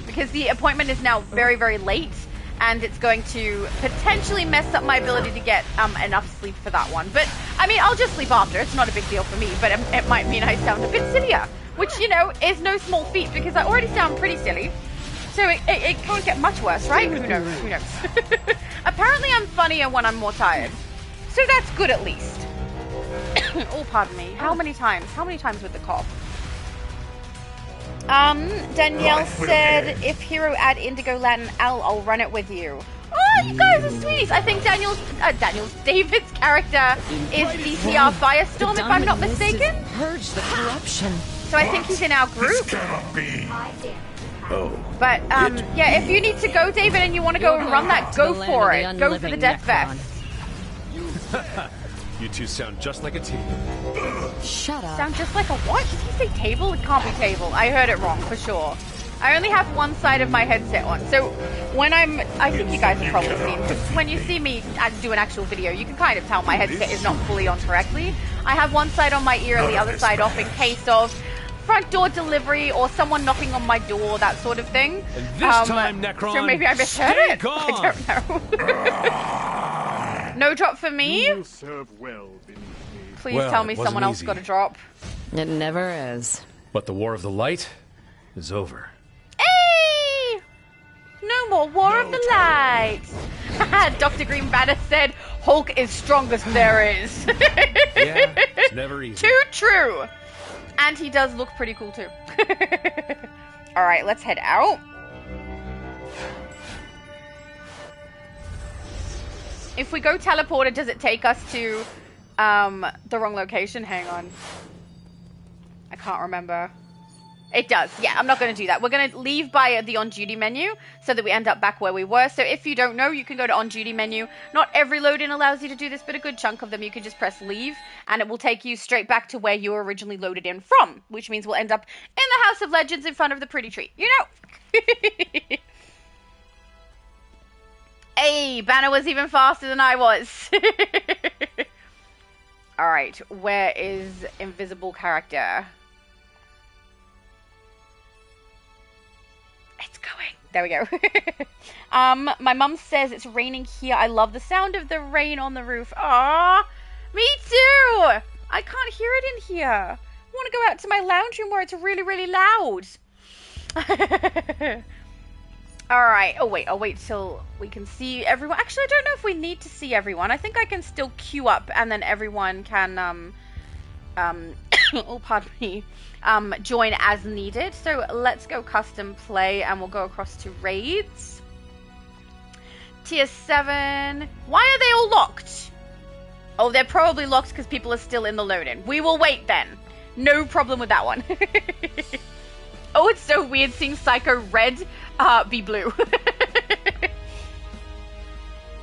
because the appointment is now very, very late, and it's going to potentially mess up my ability to get enough sleep for that one. But I mean, I'll just sleep after. It's not a big deal for me, but it might mean I sound a bit sillier, which, you know, is no small feat, because I already sound pretty silly. So it can't get much worse, right? Who knows? Who knows? Apparently I'm funnier when I'm more tired. So that's good at least. Oh, pardon me. How many times? How many times with the cough? Danielle said, if Hero add Indigo Latin L, I'll run it with you. Oh, you guys are sweet. I think David's character is DCR Firestorm, if I'm not mistaken. Purge the corruption. So I think he's in our group. This cannot be. Oh. But, yeah, if you need to go, David, and you want to go and run that, go for it. Go for the Death Vest. You two sound just like a team. Shut up. Sound just like a what? Did he say table? It can't be table. I heard it wrong, for sure. I only have one side of my headset on. So when I think you guys have probably seen, when you see me do an actual video, you can kind of tell my headset is not fully on correctly. I have one side on my ear and the other side off in case of front door delivery or someone knocking on my door, that sort of thing. And this time, Necron, so maybe I misheard it. I don't know. No drop for me? You will serve well beneath me. Please tell me someone else got a drop. It never is. But the War of the Light is over. Hey! No more War of the Light. Dr. Green Banner said, Hulk is strongest there is. Yeah, it's never easy. Too true. And he does look pretty cool too. Alright, let's head out. If we go teleported, does it take us to the wrong location? Hang on. I can't remember. It does. Yeah, I'm not going to do that. We're going to leave by the on-duty menu so that we end up back where we were. So if you don't know, you can go to on-duty menu. Not every load-in allows you to do this, but a good chunk of them you can just press leave, and it will take you straight back to where you were originally loaded in from, which means we'll end up in the House of Legends in front of the pretty tree. You know? Hey, Banner was even faster than I was. Alright, where is invisible character? It's going. There we go. My mum says it's raining here. I love the sound of the rain on the roof. Aww, me too. I can't hear it in here. I want to go out to my lounge room where it's really, really loud. Alright, I'll wait till we can see everyone. Actually, I don't know if we need to see everyone. I think I can still queue up and then everyone can, oh, pardon me, join as needed. So let's go custom play and we'll go across to raids. Tier 7. Why are they all locked? Oh, they're probably locked because people are still in the load-in. We will wait then. No problem with that one. Oh, it's so weird seeing Psycho Red be blue.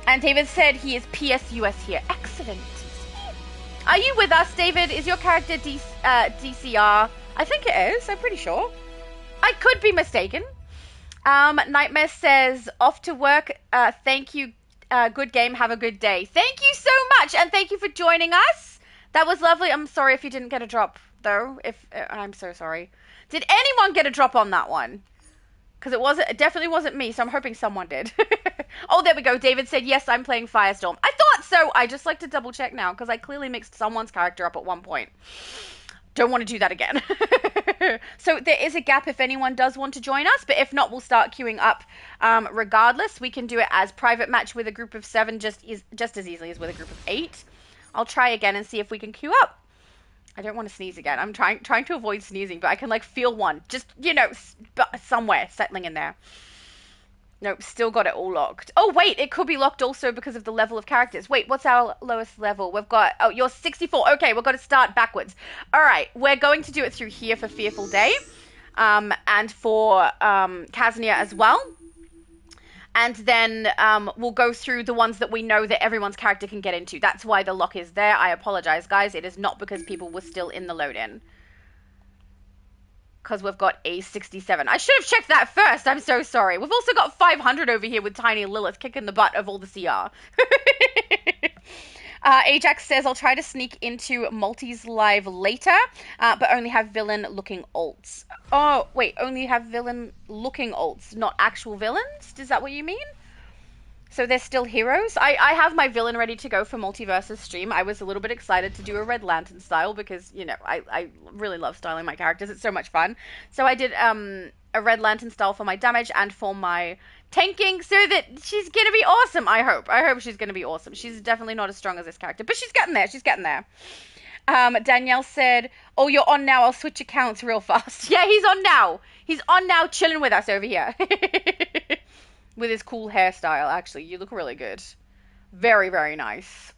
And David said he is PSUS here. Excellent. Are you with us, David? Is your character DCR? I think it is. I'm pretty sure. I could be mistaken. Nightmare says, off to work. Thank you. Good game. Have a good day. Thank you so much. And thank you for joining us. That was lovely. I'm sorry if you didn't get a drop, though. I'm so sorry. Did anyone get a drop on that one? Because it definitely wasn't me, so I'm hoping someone did. Oh, there we go. David said, yes, I'm playing Firestorm. I thought so. I just like to double check now, because I clearly mixed someone's character up at one point. Don't want to do that again. So there is a gap if anyone does want to join us, but if not, we'll start queuing up regardless. We can do it as private match with a group of 7 just as easily as with a group of 8. I'll try again and see if we can queue up. I don't want to sneeze again. I'm trying to avoid sneezing, but I can, like, feel one. Just, you know, somewhere settling in there. Nope, still got it all locked. Oh, wait, it could be locked also because of the level of characters. Wait, what's our lowest level? We've got, oh, you're 64. Okay, we've got to start backwards. All right, we're going to do it through here for Fearful Day. And for Kaznia as well. And then we'll go through the ones that we know that everyone's character can get into. That's why the lock is there. I apologize, guys. It is not because people were still in the load-in. because we've got a 67. I should have checked that first. I'm so sorry. We've also got 500 over here with Tiny Lilith kicking the butt of all the CR. Ajax says, I'll try to sneak into Multi's live later, but only have villain-looking alts. Oh, wait, only have villain-looking alts, not actual villains? Is that what you mean? So they're still heroes? I have my villain ready to go for Multiverse's stream. I was a little bit excited to do a Red Lantern style because, you know, I really love styling my characters. It's so much fun. So I did a Red Lantern style for my damage and for my tanking so that she's going to be awesome, I hope. I hope she's going to be awesome. She's definitely not as strong as this character, but she's getting there. She's getting there. Danielle said, oh, you're on now. I'll switch accounts real fast. Yeah, he's on now. He's on now chilling with us over here. With his cool hairstyle, actually. You look really good. Very, very nice.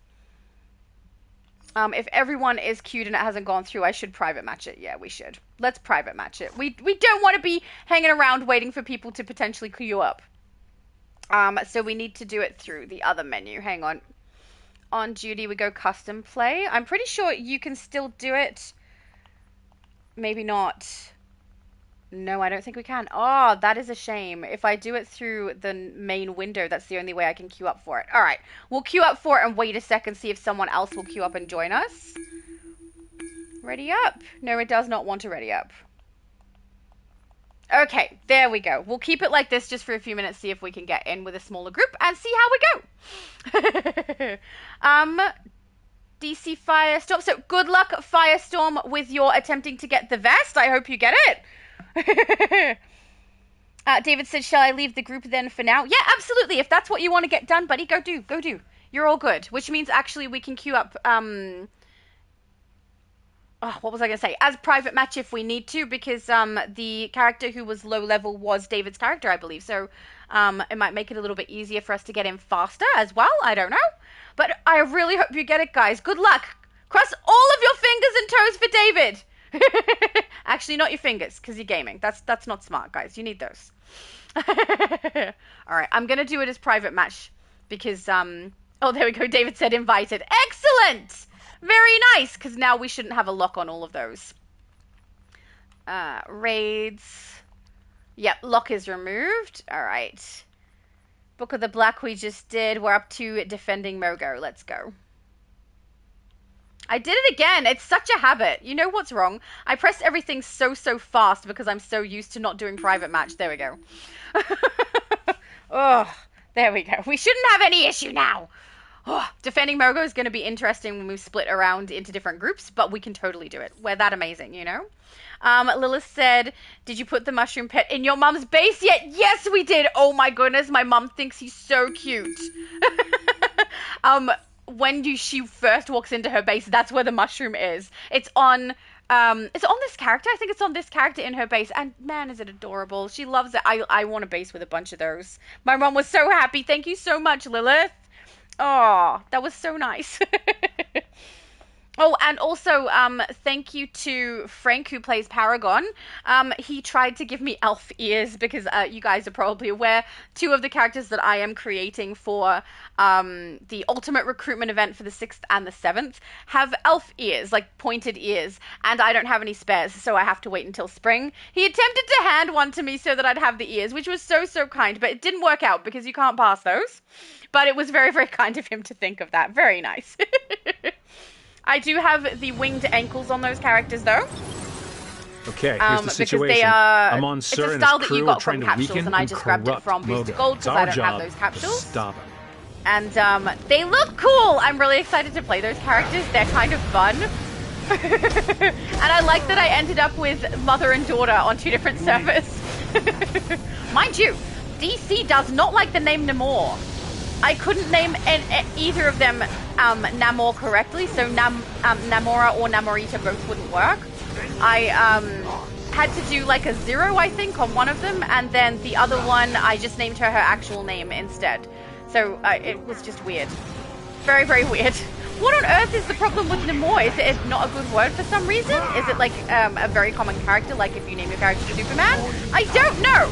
If everyone is queued and it hasn't gone through, I should private match it. Yeah, we should. Let's private match it. We don't want to be hanging around waiting for people to potentially queue up. So we need to do it through the other menu. Hang on. On duty, we go custom play. I'm pretty sure you can still do it. Maybe not. No, I don't think we can. Oh, that is a shame. If I do it through the main window, that's the only way I can queue up for it. All right, we'll queue up for it and wait a second, see if someone else will queue up and join us. Ready up. No, it does not want to ready up. Okay, there we go. We'll keep it like this just for a few minutes, see if we can get in with a smaller group and see how we go. DC Firestorm. So good luck, Firestorm, with your attempting to get the vest. I hope you get it. David said, shall I leave the group then for now? Yeah, absolutely. If that's what you want to get done, buddy, go do. You're all good. Which means actually we can queue up, what was I going to say? As private match if we need to, because the character who was low level was David's character, I believe. So it might make it a little bit easier for us to get in faster as well. I don't know. But I really hope you get it, guys. Good luck. Cross all of your fingers and toes for David. Actually, not your fingers, because you're gaming. That's not smart, guys. You need those. All right, I'm going to do it as private match because, oh, there we go. David said invited. Excellent! Very nice, because now we shouldn't have a lock on all of those. Raids. Yep, lock is removed. All right. Book of the Black we just did. We're up to defending Mogo. Let's go. I did it again. It's such a habit. You know what's wrong? I press everything so fast because I'm so used to not doing private match. There we go. Oh, there we go. We shouldn't have any issue now. Oh, defending Mogo is going to be interesting when we split around into different groups, but we can totally do it. We're that amazing, you know? Lilith said, did you put the mushroom pet in your mum's base yet? Yes, we did. Oh my goodness, my mum thinks he's so cute. When she first walks into her base, that's where the mushroom is. It's on this character. I think it's on this character in her base. And man, is it adorable. She loves it. I want a base with a bunch of those. My mom was so happy. Thank you so much, Lilith. Oh, that was so nice. Oh, and also, thank you to Frank, who plays Paragon. He tried to give me elf ears because you guys are probably aware, 2 of the characters that I am creating for the Ultimate Recruitment event for the 6th and the 7th have elf ears, like pointed ears, and I don't have any spares, so I have to wait until spring. He attempted to hand one to me so that I'd have the ears, which was so kind, but it didn't work out because you can't pass those. But it was very kind of him to think of that. Very nice. I do have the winged ankles on those characters, though. Okay, here's the situation. Because they are, I'm on Sir it's a and style his that you crew got are trying from to capsules, weaken and I just grabbed it from Booster Mogo. Gold It's because I our don't have job those to capsules. stop him. And they look cool. I'm really excited to play those characters. They're kind of fun. And I like that I ended up with mother and daughter on 2 different servers. Mind you, DC does not like the name Namor. I couldn't name either of them Namor correctly, so Namora or Namorita both wouldn't work. I had to do like a 0, I think, on one of them, and then the other one, I just named her actual name instead. So it was just weird. Very weird. What on earth is the problem with Namor? Is it not a good word for some reason? Is it like a very common character, like if you name your character Superman? I don't know!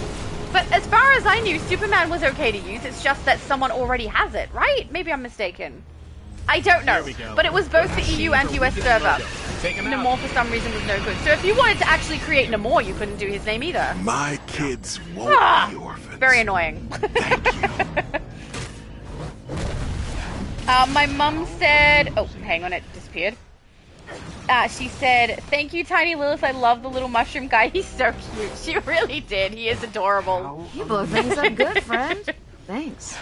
But as far as I knew, Superman was okay to use. It's just that someone already has it, right? Maybe I'm mistaken. I don't know, Here we go. but it was both the EU and US server. Take him Namor out. for some reason was no good. So if you wanted to actually create Namor, you couldn't do his name either. My kids won't be orphans. Very annoying. My mum said, oh, hang on, it disappeared. She said, thank you, Tiny Lilith. I love the little mushroom guy. He's so cute. She really did. He is adorable. You blow things up good, friend. Thanks.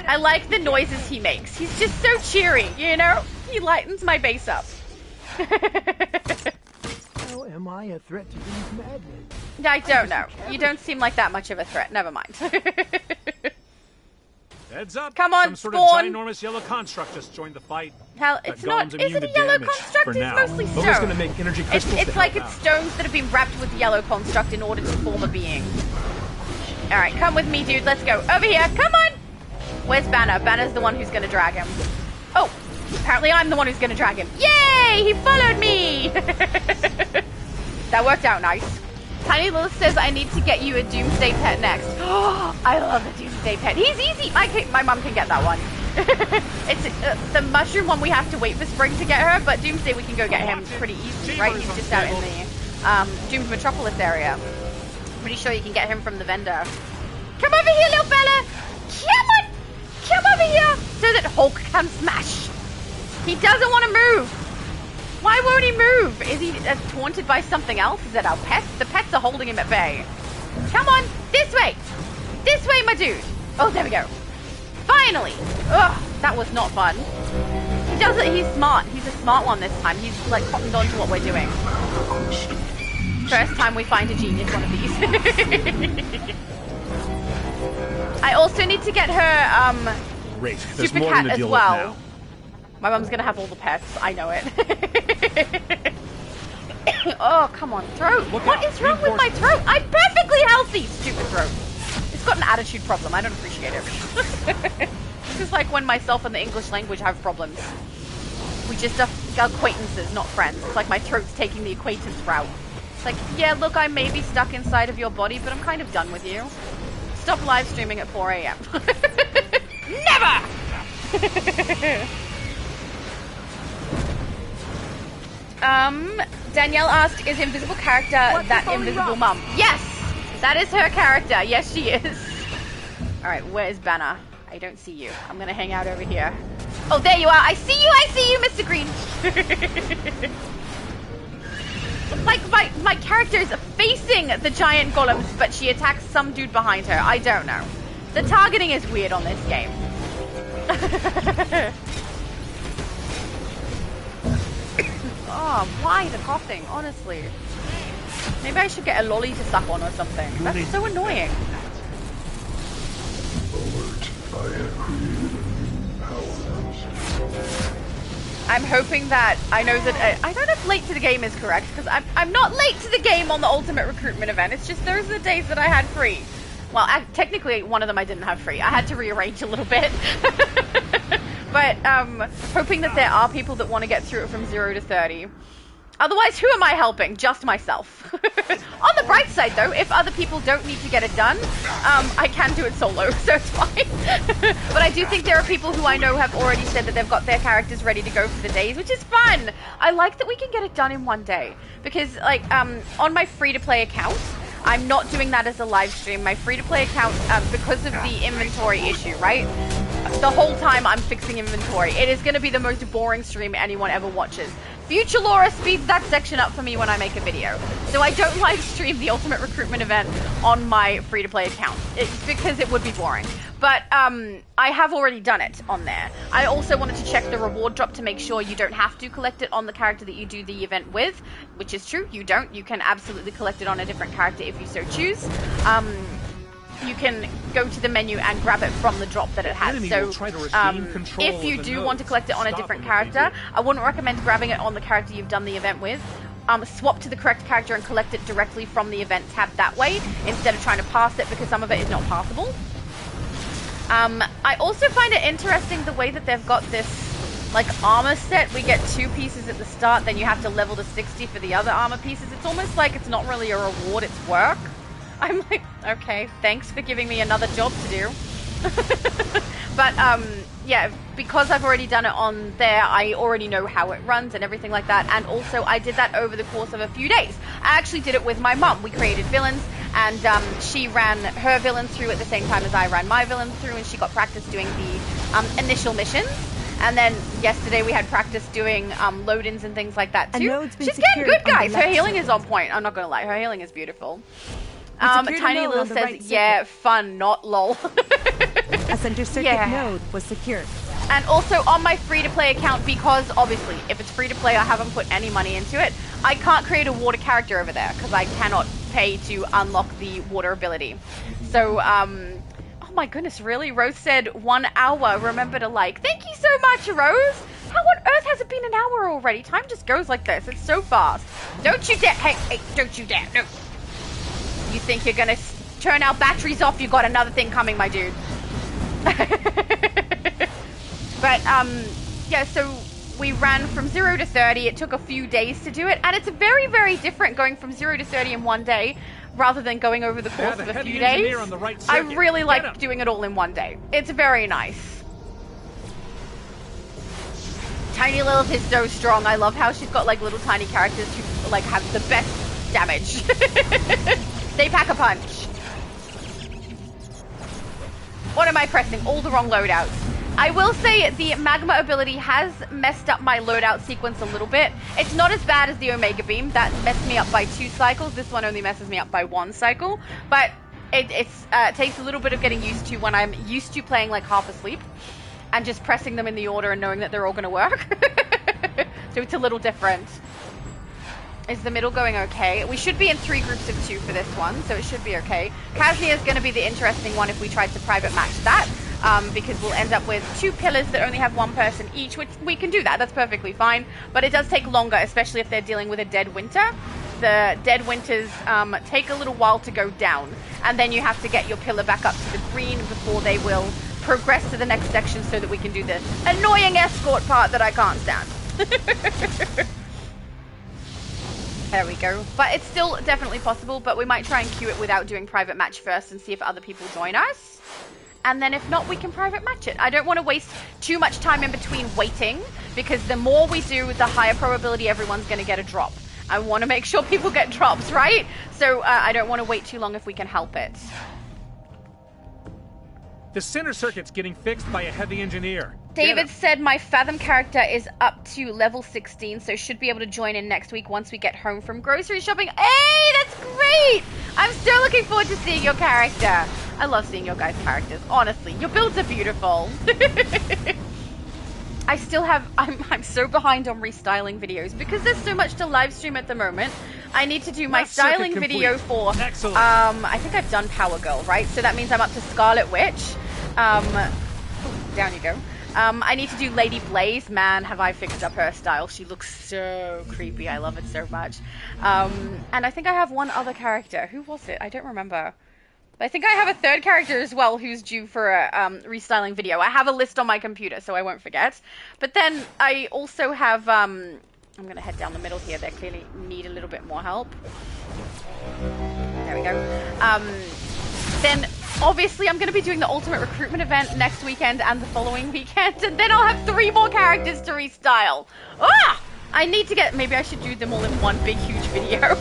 I like the noises he makes. He's just so cheery, you know? He lightens my base up. How am I a threat to these madmen? I don't know. You don't seem like that much of a threat. Never mind. Heads up! Come on, Some sort Spawn. of ginormous yellow construct just joined the fight. Hell, That it's not. golem's Is immune it a to yellow damage construct? for It's now. mostly But we're just stone. gonna make energy crystals It's to like help it's out. stones that have been wrapped with yellow construct in order to form a being. All right, come with me, dude. Let's go over here. Come on. Where's Banner? Banner's the one who's gonna drag him. Oh, apparently I'm the one who's gonna drag him. Yay! He followed me. That worked out nice. Tiny Lilith says I need to get you a Doomsday pet next. Oh, I love the Doomsday pet. He's easy. My mum can get that one. It's the mushroom one we have to wait for spring to get her, but Doomsday we can go get him pretty easily, right? He's just out in the Doom's Metropolis area. Pretty sure you can get him from the vendor. Come over here, little fella. Come on. Come over here so that Hulk can smash. He doesn't want to move. Why won't he move? Is he taunted by something else? Is it our pets? The pets are holding him at bay. Come on, this way. This way, my dude. Oh, there we go. Finally. Ugh, that was not fun. He does it. He's smart. He's a smart one this time. He's like cottoned on to what we're doing. First time we find a genius one of these. I also need to get her Great. There's super more cat to as deal well. with now. My mum's gonna have all the pets. I know it. Oh, come on, throat. What is wrong with my throat? I'm perfectly healthy, stupid throat. It's got an attitude problem. I don't appreciate it. This is like when myself and the English language have problems. We just are acquaintances, not friends. It's like my throat's taking the acquaintance route. It's like, yeah, look, I may be stuck inside of your body, but I'm kind of done with you. Stop live streaming at 4 a.m. Never! Danielle asked, is Invisible character that Invisible Mum? Yes! That is her character. Yes, she is. Alright, where's Banner? I don't see you. I'm gonna hang out over here. Oh, there you are. I see you, Mr. Green. Like, my character is facing the giant golems, but she attacks some dude behind her. I don't know. The targeting is weird on this game. Oh, why the coughing, honestly? Maybe I should get a lolly to suck on or something. That's so annoying. I'm hoping that, I know that, I don't know if late to the game is correct, because I'm not late to the game on the Ultimate Recruitment event. It's just those are the days that I had free. Well, technically, one of them I didn't have free. I had to rearrange a little bit. But hoping that there are people that want to get through it from 0 to 30. Otherwise, who am I helping? Just myself. On the bright side, though, if other people don't need to get it done, I can do it solo, so it's fine. But I do think there are people who I know have already said that they've got their characters ready to go for the days, which is fun. I like that we can get it done in one day. Because, like, on my free-to-play account, I'm not doing that as a live stream. My free-to-play account, because of the inventory issue, right? The whole time I'm fixing inventory. It is going to be the most boring stream anyone ever watches. Future Laura speeds that section up for me when I make a video. So I don't live stream the Ultimate Recruitment event on my free-to-play account. It's because it would be boring. But I have already done it on there. I also wanted to check the reward drop to make sure you don't have to collect it on the character that you do the event with, which is true. You don't. You can absolutely collect it on a different character if you so choose. You can go to the menu and grab it from the drop that it has. So if you do want to collect it on a different character, I wouldn't recommend grabbing it on the character you've done the event with. Swap to the correct character and collect it directly from the event tab that way, instead of trying to pass it, because some of it is not passable. I also find it interesting the way that they've got this like armor set. We get 2 pieces at the start, then you have to level to 60 for the other armor pieces. It's almost like it's not really a reward, it's work. I'm like, okay, thanks for giving me another job to do. But yeah, because I've already done it on there, I already know how it runs and everything like that. And also, I did that over the course of a few days. I actually did it with my mum. We created villains, and she ran her villains through at the same time as I ran my villains through, and she got practice doing the initial missions. And then yesterday we had practice doing load-ins and things like that too. She's getting good, guys. Her healing is on point. I'm not gonna lie, her healing is beautiful. Tiny Lil says, yeah, fun, not lol. A center circuit node was secured. And also on my free-to-play account, because obviously if it's free-to-play, I haven't put any money into it, I can't create a water character over there because I cannot pay to unlock the water ability. So, oh my goodness, really? Rose said 1 hour, remember to like. Thank you so much, Rose. How on earth has it been an hour already? Time just goes like this. It's so fast. Don't you dare. Hey, don't you dare. No. You think you're gonna turn our batteries off? You got another thing coming, my dude. But yeah, so we ran from 0 to 30. It took a few days to do it, and it's very, very different going from 0 to 30 in one day rather than going over the course of a few days. I really like doing it all in one day. It's very nice. Tiny Lilith is so strong. I love how she's got like little tiny characters who like have the best damage. They pack a punch. What am I pressing? All the wrong loadouts. I will say the magma ability has messed up my loadout sequence a little bit. It's not as bad as the Omega Beam. That messed me up by 2 cycles. This one only messes me up by 1 cycle. But it takes a little bit of getting used to when I'm used to playing like half asleep and just pressing them in the order and knowing that they're all going to work. So it's a little different. Is the middle going okay? We should be in 3 groups of 2 for this one, so it should be okay. Kashmir is going to be the interesting one if we tried to private match that, because we'll end up with 2 pillars that only have 1 person each, which we can do that. That's perfectly fine, but it does take longer, especially if they're dealing with a dead winter. The dead winters take a little while to go down, and then you have to get your pillar back up to the green before they will progress to the next section so that we can do the annoying escort part that I can't stand. There we go. But it's still definitely possible, but we might try and queue it without doing private match first and see if other people join us. And then if not, we can private match it. I don't want to waste too much time in between waiting, because the more we do, the higher probability everyone's going to get a drop. I want to make sure people get drops, right? So I don't want to wait too long if we can help it. The center circuit's getting fixed by a heavy engineer. David said my Fathom character is up to level 16, so should be able to join in next week once we get home from grocery shopping. Hey, that's great! I'm so looking forward to seeing your character. I love seeing your guys' characters, honestly. Your builds are beautiful. I still have, I'm so behind on restyling videos because there's so much to live stream at the moment. I need to do my styling video for, I think I've done Power Girl, right? So that means I'm up to Scarlet Witch. Down you go. I need to do Lady Blaze. Man, have I fixed up her style. She looks so creepy. I love it so much. And I think I have one other character. Who was it? I don't remember. I think I have a 3rd character as well who's due for a restyling video. I have a list on my computer, so I won't forget. But then I also have... I'm going to head down the middle here. They clearly need a little bit more help. There we go. Then, obviously, I'm going to be doing the Ultimate Recruitment event next weekend and the following weekend. And then I'll have 3 more characters to restyle. Ah! I need to get... Maybe I should do them all in one big, huge video.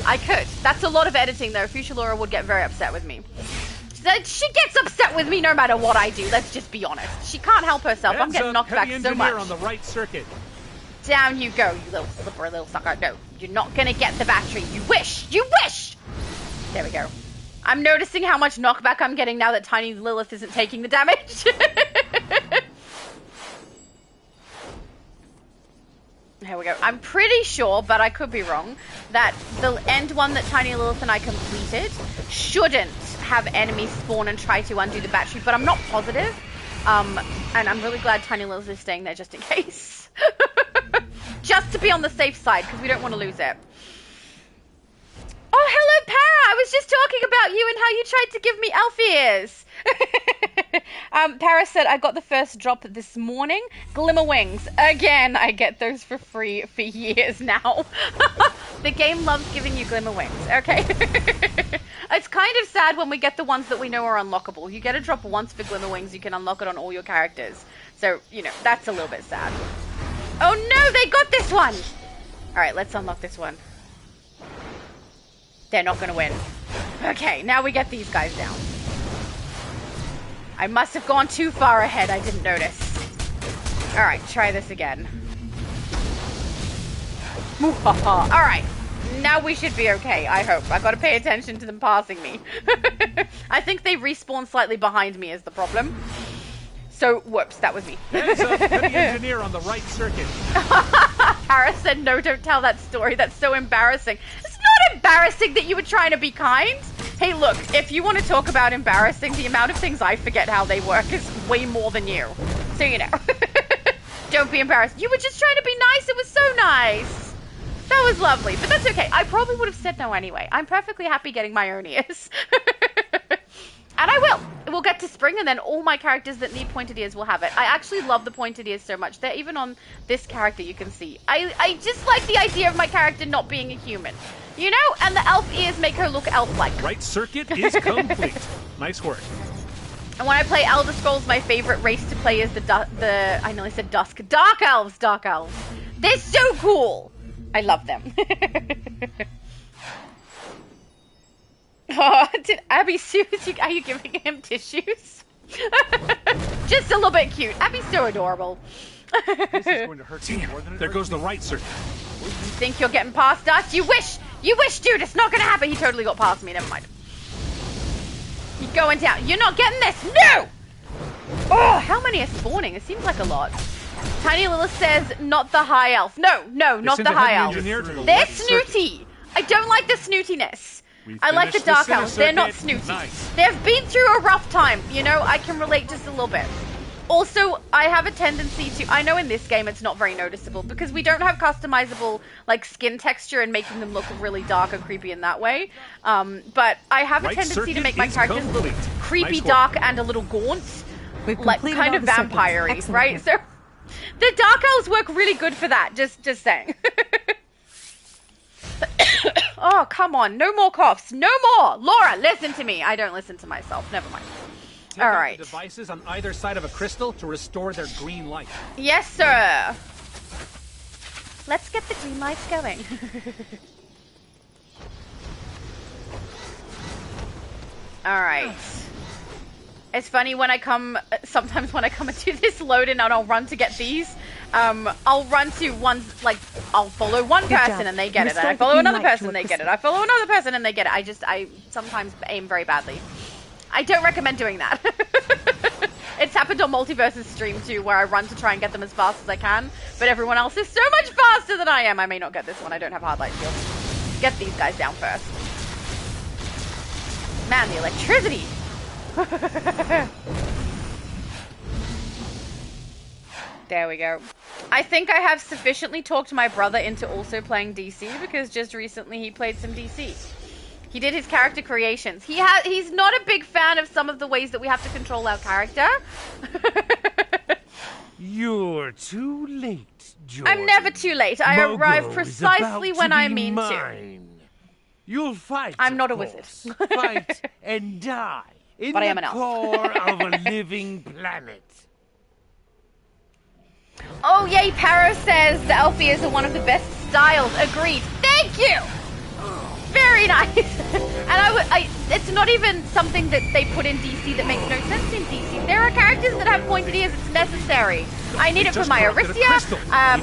I could. That's a lot of editing, though. Future Laura would get very upset with me. She gets upset with me no matter what I do. Let's just be honest. She can't help herself. I'm getting knocked back so much. On the right circuit. Down you go, you little slippery little sucker. No, you're not going to get the battery. You wish. You wish. There we go. I'm noticing how much knockback I'm getting now that Tiny Lilith isn't taking the damage. Here we go. I'm pretty sure, but I could be wrong, that the end one that Tiny Lilith and I completed shouldn't have enemies spawn and try to undo the battery, but I'm not positive. And I'm really glad Tiny Lilith is staying there just in case. Just to be on the safe side, because we don't want to lose it. Oh, hello, Para! I was just talking about you and how you tried to give me elf ears. Para said, I got the first drop this morning. Glimmer Wings. Again, I get those for free for years now. The game loves giving you Glimmer Wings, okay? It's kind of sad when we get the ones that we know are unlockable. You get a drop once for Glimmerwings, you can unlock it on all your characters. So, you know, that's a little bit sad. Oh no, they got this one! Alright, let's unlock this one. They're not gonna win. Okay, now we get these guys down. I must have gone too far ahead, I didn't notice. Alright, try this again. Alright, now we should be okay, I hope. I've got to pay attention to them passing me. I think they respawn slightly behind me is the problem. So, whoops, that was me. Heads up, heavy engineer on the right circuit. Harris said, no, don't tell that story. That's so embarrassing. It's not embarrassing that you were trying to be kind. Hey, look, if you want to talk about embarrassing, the amount of things I forget how they work is way more than you. So, you know. Don't be embarrassed. You were just trying to be nice. It was so nice. That was lovely. But that's okay. I probably would have said no anyway. I'm perfectly happy getting my own ears. And I will. We'll get to spring, and then all my characters that need pointed ears will have it. I actually love the pointed ears so much. They're even on this character, you can see. I just like the idea of my character not being a human. You know? And the elf ears make her look elf-like. Right circuit is complete. Nice work. And when I play Elder Scrolls, my favorite race to play is I nearly said dusk. Dark Elves. Dark Elves. They're so cool. I love them. Oh, did Abby Sue, are you giving him tissues? Just a little bit cute. Abby's so adorable. This is going to hurt you more than it. There goes the right circuit. You think you're getting past us? You wish, dude. It's not going to happen. He totally got past me. Never mind. He's going down. You're not getting this. No! Oh, how many are spawning? It seems like a lot. Tiny Lilith says, not the high elf. No, not the high elf. They're snooty. I don't like the snootiness. I like the dark elves. They're not snooty. Nice. They've been through a rough time. You know, I can relate just a little bit. Also, I have a tendency to... I know in this game it's not very noticeable because we don't have customizable like skin texture and making them look really dark and creepy in that way. But I have a tendency to make my characters look creepy, dark, and a little gaunt. Like kind of vampire-y, right? So the dark elves work really good for that. Just saying. Oh, come on. No more coughs. No more. Laura, listen to me. I don't listen to myself. Never mind. Take all right. Devices on either side of a crystal to restore their green light. Yes, sir. Let's get the green lights going. All right. It's funny when I come, sometimes when I come into this load-in and I'll run to get these, I'll run to ones, like, I'll follow one person and they get it, and I follow another person and they get it, I follow another person and they get it. I sometimes aim very badly. I don't recommend doing that. It's happened on Multiverse's stream too, where I run to try and get them as fast as I can, but everyone else is so much faster than I am. I may not get this one, I don't have hard light shield. Get these guys down first. Man, the electricity! There we go. I think I have sufficiently talked my brother into also playing DC because just recently he played some DC. He did his character creations. He's not a big fan of some of the ways that we have to control our character. You're too late, Jordan. I'm never too late. I arrive precisely when I mean to. You'll fight. I'm not a wizard. Fight and die. But I am an elf. Core of a living planet. Oh, yay, Paro says the elf ears are one of the best styles. Agreed. Thank you! Very nice. And it's not even something that they put in DC that makes no sense in DC. There are characters that have pointed ears. It's necessary. I need it for my Aristia.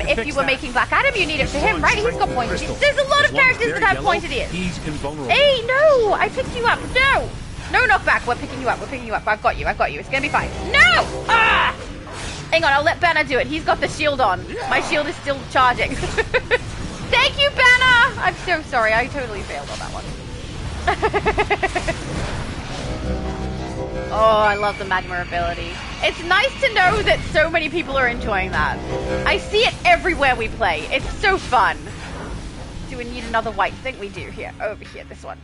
If you were making Black Adam, you need it for him, right? He's got pointed ears. There's a lot of characters that have pointed ears. He's invulnerable. Hey, no! I picked you up. No! No knockback. We're picking you up. We're picking you up. I've got you. It's gonna be fine. No! Ah! Hang on, I'll let Banner do it. He's got the shield on. My shield is still charging. Thank you, Banner! I'm so sorry. I totally failed on that one. Oh, I love the magma ability. It's nice to know that so many people are enjoying that. I see it everywhere we play. It's so fun. Do we need another white thing? We do. Here. Over here. This one.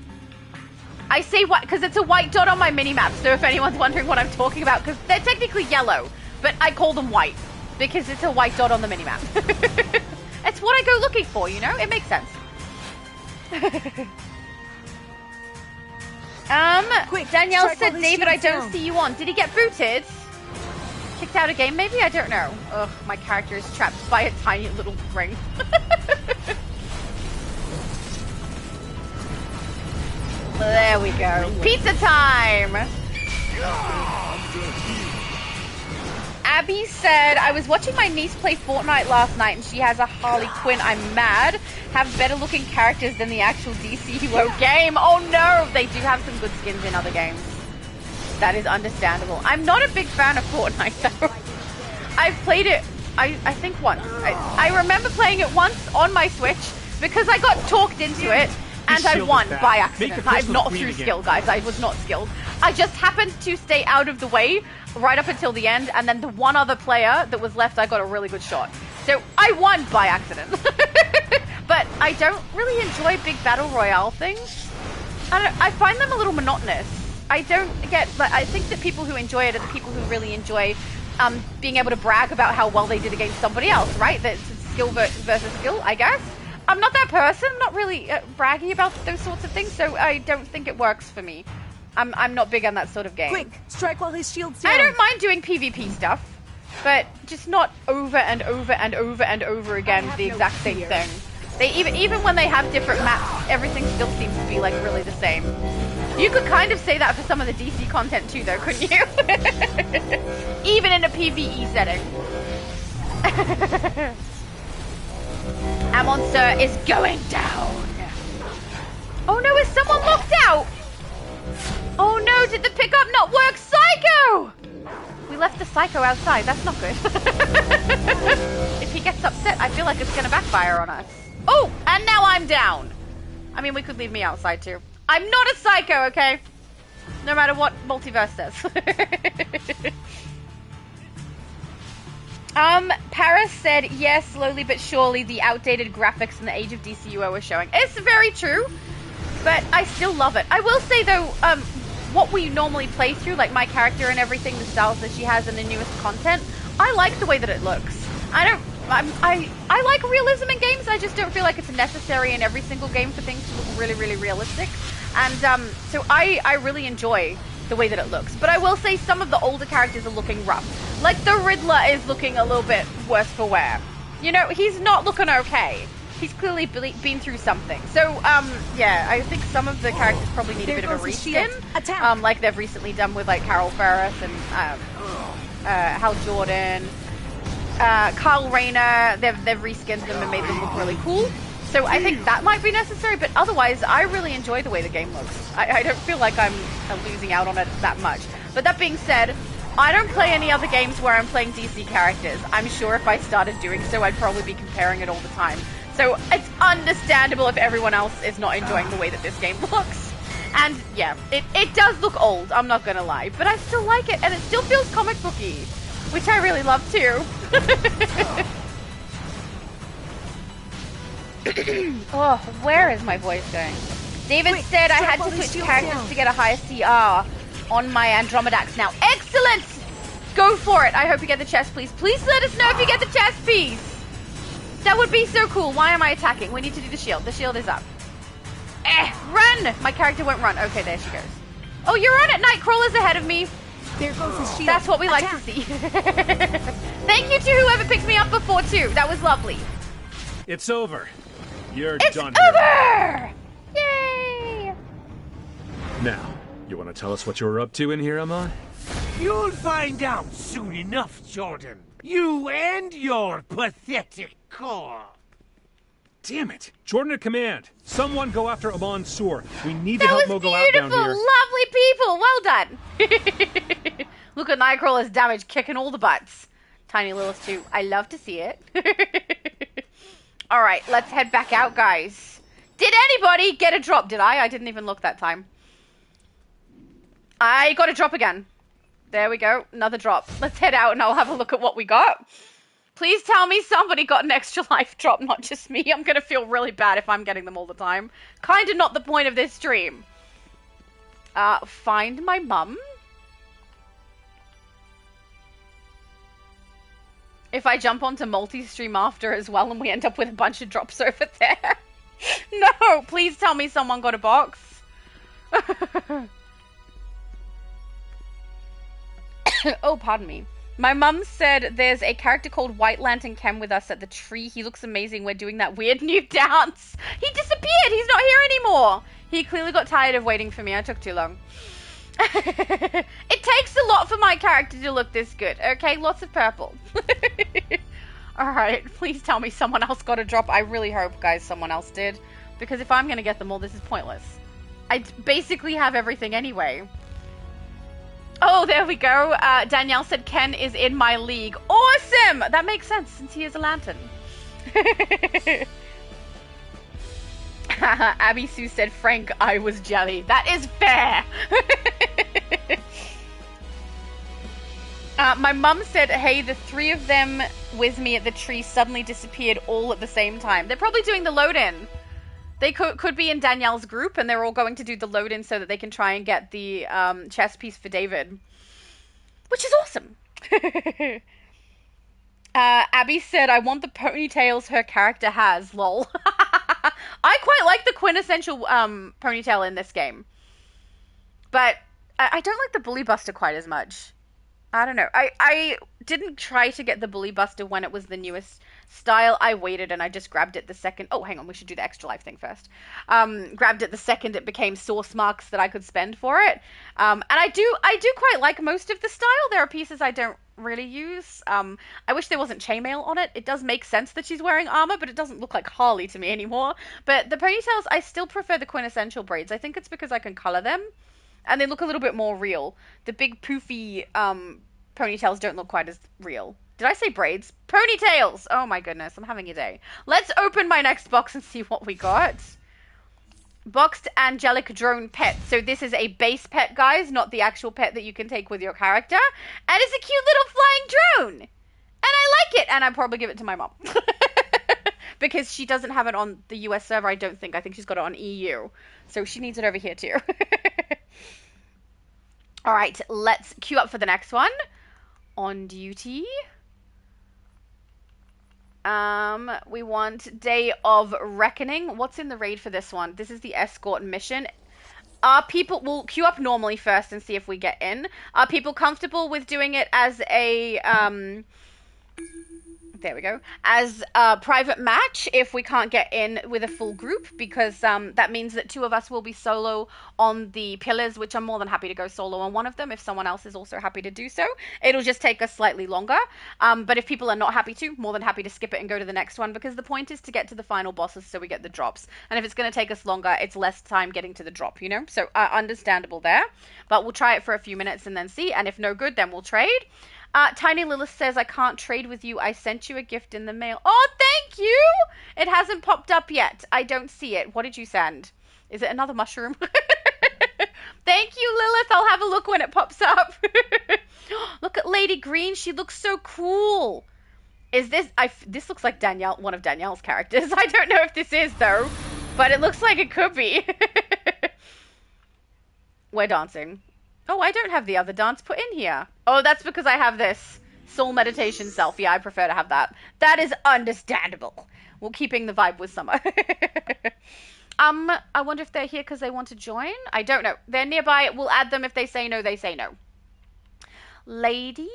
I say white because it's a white dot on my mini-map, so if anyone's wondering what I'm talking about, because they're technically yellow, but I call them white because it's a white dot on the mini-map. It's what I go looking for, you know? It makes sense. Quick, Danielle strike said, while his David, I shield's don't down. see you on. Did he get booted? Kicked out of game, maybe? I don't know. Ugh, my character is trapped by a tiny little ring. There we go. Pizza time! Abby said, I was watching my niece play Fortnite last night and she has a Harley Quinn. I'm mad. Have better looking characters than the actual DCUO game. Oh no! They do have some good skins in other games. That is understandable. I'm not a big fan of Fortnite though. I've played it, I think once. I remember playing it once on my Switch because I got talked into it and I won by accident. I'm not through skill, guys. I was not skilled. I just happened to stay out of the way right up until the end, and then the one other player that was left, I got a really good shot. So I won by accident. But I don't really enjoy big battle royale things. I find them a little monotonous. I don't get, but I think that people who enjoy it are the people who really enjoy being able to brag about how well they did against somebody else, right? That's skill versus skill, I guess. I'm not that person. I'm not really bragging about those sorts of things, so I don't think it works for me. I'm not big on that sort of game. Quick, strike while his shield's down. I don't mind doing PvP stuff, but just not over and over and over and over again the exact same thing. They even when they have different maps, everything still seems to be like really the same. You could kind of say that for some of the DC content too, though, couldn't you? Even in a PvE setting. Our monster is going down. Oh no, is someone locked out? Oh no, did the pickup not work? Psycho! We left the Psycho outside, that's not good. If he gets upset, I feel like it's gonna backfire on us. Oh, and now I'm down. I mean, we could leave me outside too. I'm not a Psycho, okay? No matter what multiverse says. Paris said, yes, slowly but surely the outdated graphics in the age of DCUO are showing. It's very true, but I still love it. I will say though, what we normally play through, like my character and everything, the styles that she has and the newest content, I like the way that it looks. I like realism in games. I just don't feel like it's necessary in every single game for things to look really, really realistic. And so I really enjoy the way that it looks. But I will say some of the older characters are looking rough. Like the Riddler is looking a little bit worse for wear. You know, he's not looking okay. He's clearly been through something. So, yeah, I think some of the characters probably need a bit of a reskin. Like they've recently done with like Carol Ferris and Hal Jordan. Kyle Rayner, they've reskinned them and made them look really cool. So I think that might be necessary, but otherwise, I really enjoy the way the game looks. I don't feel like I'm losing out on it that much. But that being said, I don't play any other games where I'm playing DC characters. I'm sure if I started doing so, I'd probably be comparing it all the time. So it's understandable if everyone else is not enjoying the way that this game looks. And yeah, it does look old, I'm not gonna lie, but I still like it, and it still feels comic booky, which I really love too. Oh, where is my voice going? David said I had to switch characters to get a higher CR on my Andromedax now. Excellent! Go for it. I hope you get the chest, please. Please let us know if you get the chest piece. That would be so cool. Why am I attacking? We need to do the shield. The shield is up. Run! My character won't run. Okay, there she goes. Oh, you're on it. Nightcrawler's ahead of me. There goes his shield. That's what we like to see. Thank you to whoever picked me up before, too. That was lovely. It's over. You're it's done. It's over! Yay! Now, you want to tell us what you're up to in here, Emma? You'll find out soon enough, Jordan. You and your pathetic corps. Damn it! Jordan at command. Someone go after Amon Sur. We need to help Mo go out down here. Lovely people. Well done. Look at Nightcrawler's damage kicking all the butts. Tiny Lilith too. I love to see it. All right, let's head back out, guys. Did anybody get a drop? Did I? I didn't even look that time. I got a drop again. There we go. Another drop. Let's head out and I'll have a look at what we got. Please tell me somebody got an extra life drop, not just me. I'm going to feel really bad if I'm getting them all the time. Kind of not the point of this stream. Find my mum. If I jump onto multi-stream after as well and we end up with a bunch of drops over there. No, please tell me someone got a box. Oh, pardon me. My mum said there's a character called White Lantern Ken with us at the tree. He looks amazing. We're doing that weird new dance. He disappeared. He's not here anymore. He clearly got tired of waiting for me. I took too long. It takes a lot for my character to look this good. Okay, lots of purple. Alright, please tell me someone else got a drop. I really hope, guys, someone else did. Because if I'm going to get them all, this is pointless. I basically have everything anyway. Oh, there we go. Danielle said Ken is in my league. Awesome! That makes sense since he is a lantern. Abby Sue said, Frank, I was jelly. That is fair. My mum said, hey, the three of them with me at the tree suddenly disappeared all at the same time. They're probably doing the load-in. They could be in Danielle's group, and they're all going to do the load-in so that they can try and get the chess piece for David. Which is awesome. Abby said, I want the ponytails her character has, lol. I quite like the quintessential ponytail in this game. But I don't like the Bully Buster quite as much. I don't know. I didn't try to get the Bully Buster when it was the newest style. I waited and I just grabbed it the second. Oh, hang on. We should do the extra life thing first. Grabbed it the second it became source marks that I could spend for it. And I do quite like most of the style. There are pieces I don't really use. I wish there wasn't chainmail on it. It does make sense that she's wearing armor, but it doesn't look like Harley to me anymore. But the ponytails, I still prefer the quintessential braids. I think it's because I can color them. And they look a little bit more real. The big poofy ponytails don't look quite as real. Did I say braids? Ponytails! Oh my goodness, I'm having a day. Let's open my next box and see what we got. Boxed angelic drone pet. So this is a base pet, guys, not the actual pet that you can take with your character. And it's a cute little flying drone. And I like it. And I'd probably give it to my mom. Because she doesn't have it on the US server, I don't think. I think she's got it on EU. So she needs it over here too. All right, let's queue up for the next one. On duty. We want Day of Reckoning. What's in the raid for this one? This is the escort mission. Are people... We'll queue up normally first and see if we get in. Are people comfortable with doing it as a... There we go. As a private match if we can't get in with a full group, because that means that two of us will be solo on the pillars, which I'm more than happy to go solo on one of them if someone else is also happy to do so. It'll just take us slightly longer. But if people are not happy to, more than happy to skip it and go to the next one, because the point is to get to the final bosses so we get the drops. And if it's going to take us longer, it's less time getting to the drop, you know? So understandable there. But we'll try it for a few minutes and then see. And if no good, then we'll trade. Tiny Lilith says, I can't trade with you. I sent you a gift in the mail. Oh, thank you! It hasn't popped up yet. I don't see it. What did you send? Is it another mushroom? Thank you, Lilith. I'll have a look when it pops up. Look at Lady Green. She looks so cool. Is this... this looks like Danielle, one of Danielle's characters. I don't know if this is, though. But it looks like it could be. We're dancing. Oh, I don't have the other dance put in here. Oh, that's because I have this soul meditation self. Yeah, I prefer to have that. That is understandable. We're keeping the vibe with summer. I wonder if they're here because they want to join. I don't know. They're nearby. We'll add them. If they say no, they say no. Lady,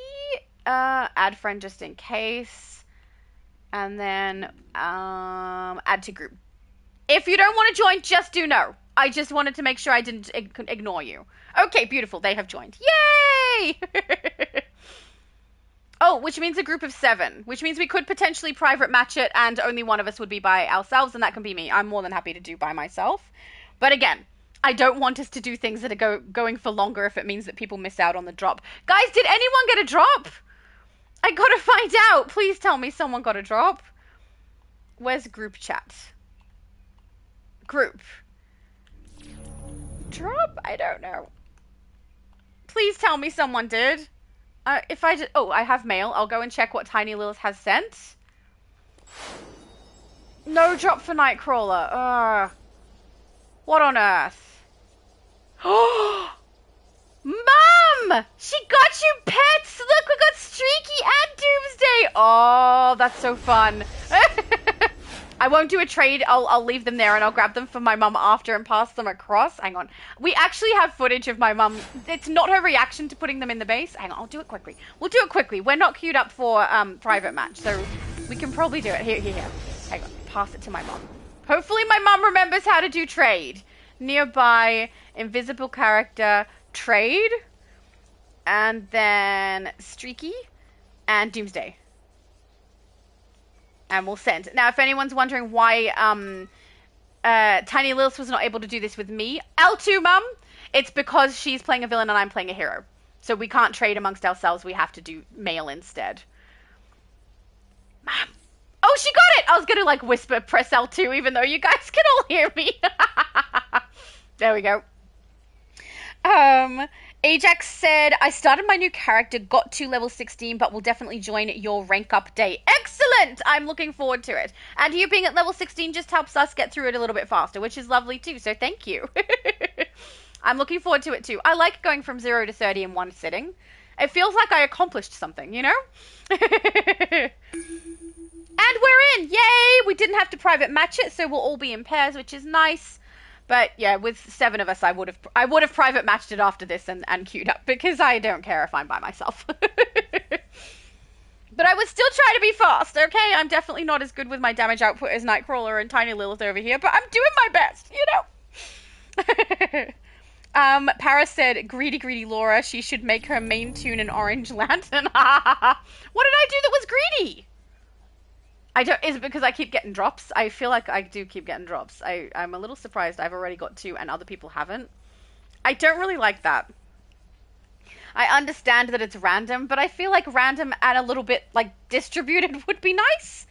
add friend just in case. And then add to group. If you don't want to join, just do no. I just wanted to make sure I didn't ignore you. Okay, beautiful. They have joined. Yay! Oh, which means a group of 7. Which means we could potentially private match it and only one of us would be by ourselves, and that can be me. I'm more than happy to do by myself. But again, I don't want us to do things that are going for longer if it means that people miss out on the drop. Guys, did anyone get a drop? I gotta find out. Please tell me someone got a drop. Where's group chat? Group. Drop? I don't know. Please tell me someone did. If I just... Oh, I have mail. I'll go and check what Tiny Lilith has sent. No drop for Nightcrawler. What on earth? Oh! Mum! She got you pets! Look, we got Streaky and Doomsday! Oh, that's so fun. I won't do a trade. I'll leave them there and I'll grab them for my mum after and pass them across. Hang on. We actually have footage of my mum. It's not her reaction to putting them in the base. Hang on, I'll do it quickly. We'll do it quickly. We're not queued up for private match, so we can probably do it. Here. Hang on. Pass it to my mum. Hopefully my mum remembers how to do trade. Nearby, invisible character, trade, and then Streaky, and Doomsday. And we'll send. Now, if anyone's wondering why Tiny Lilith was not able to do this with me, L2, Mum, it's because she's playing a villain and I'm playing a hero. So we can't trade amongst ourselves. We have to do male instead. Mom. Oh, she got it! I was going to, like, whisper press L2 even though you guys can all hear me. There we go. Ajax said, I started my new character, got to level 16, but will definitely join your rank up day. Excellent! I'm looking forward to it. And you being at level 16 just helps us get through it a little bit faster, which is lovely too, so thank you. I'm looking forward to it too. I like going from 0 to 30 in one sitting. It feels like I accomplished something, you know? And we're in! Yay! We didn't have to private match it, so we'll all be in pairs, which is nice. But yeah, with 7 of us, I would have private matched it after this and queued up because I don't care if I'm by myself. But I would still try to be fast, okay? I'm definitely not as good with my damage output as Nightcrawler and Tiny Lilith over here, but I'm doing my best, you know? Paris said, greedy Laura, she should make her main tune an Orange Lantern. What did I do that was greedy? Is it because I keep getting drops? I feel like I do keep getting drops. I'm a little surprised I've already got 2 and other people haven't. I don't really like that. I understand that it's random, but I feel like random and a little bit, like, distributed would be nice.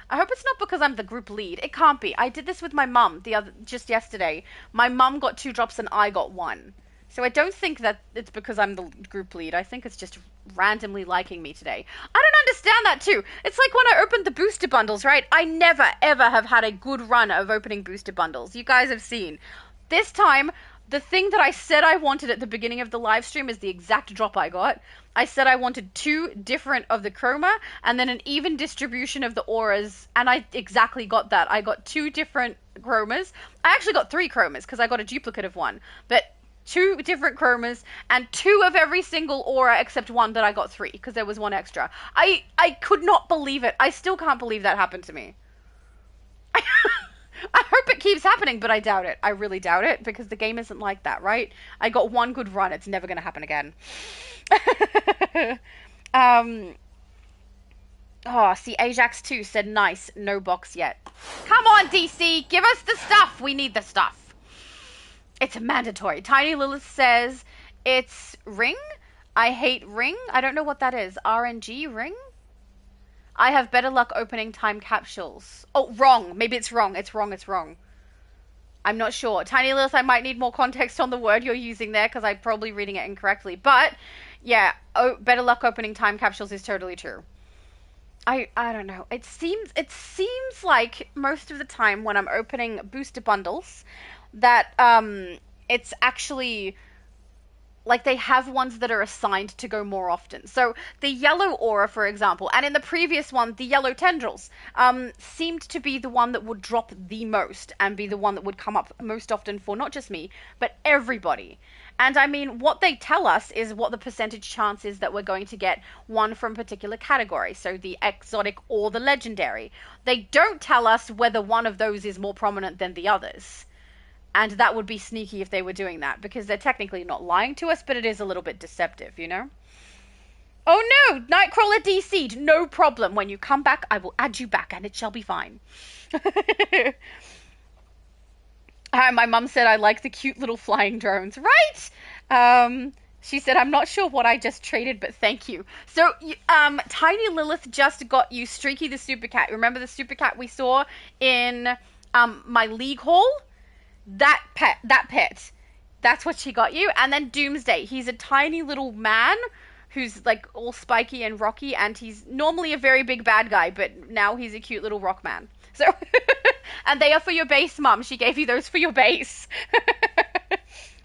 I hope it's not because I'm the group lead. It can't be. I did this with my mum just yesterday. My mum got 2 drops and I got 1. So I don't think that it's because I'm the group lead. I think it's just randomly liking me today. I don't understand that too. It's like when I opened the booster bundles, right? I never ever have had a good run of opening booster bundles. You guys have seen. This time, the thing that I said I wanted at the beginning of the live stream is the exact drop I got. I said I wanted 2 different of the chroma and then an even distribution of the auras, and I exactly got that. I got 2 different chromas. I actually got 3 chromas because I got a duplicate of one. But 2 different chromas, and 2 of every single aura except 1 that I got 3, because there was 1 extra. I could not believe it. I still can't believe that happened to me. I hope it keeps happening, but I doubt it. I really doubt it, because the game isn't like that, right? I got 1 good run. It's never going to happen again. Oh, see, Ajax 2 said, nice, no box yet. Come on, DC, give us the stuff. We need the stuff. It's mandatory. Tiny Lilith says, it's ring? I hate ring? I don't know what that is. RNG ring? I have better luck opening time capsules. Oh, wrong. Maybe it's wrong. It's wrong. I'm not sure. Tiny Lilith, I might need more context on the word you're using there because I'm probably reading it incorrectly. But, yeah, better luck opening time capsules is totally true. I don't know. It seems like most of the time when I'm opening booster bundles that it's actually like they have ones that are assigned to go more often. So the yellow aura, for example, and in the previous one, the yellow tendrils, seemed to be the one that would drop the most and be the one that would come up most often for not just me, but everybody. And I mean, what they tell us is what the percentage chance is that we're going to get one from a particular category. So the exotic or the legendary. They don't tell us whether one of those is more prominent than the others. And that would be sneaky if they were doing that, because they're technically not lying to us, but it is a little bit deceptive, you know? Oh no! Nightcrawler DC'd! No problem. When you come back, I will add you back, and it shall be fine. My mum said I like the cute little flying drones. Right? She said, I'm not sure what I just traded, but thank you. So, Tiny Lilith just got you Streaky the Super Cat. Remember the Super Cat we saw in my League Hall? That pet. That's what she got you. And then Doomsday. He's a tiny little man who's like all spiky and rocky, and he's normally a very big bad guy, but now he's a cute little rock man. So, and they are for your base, Mum. She gave you those for your base.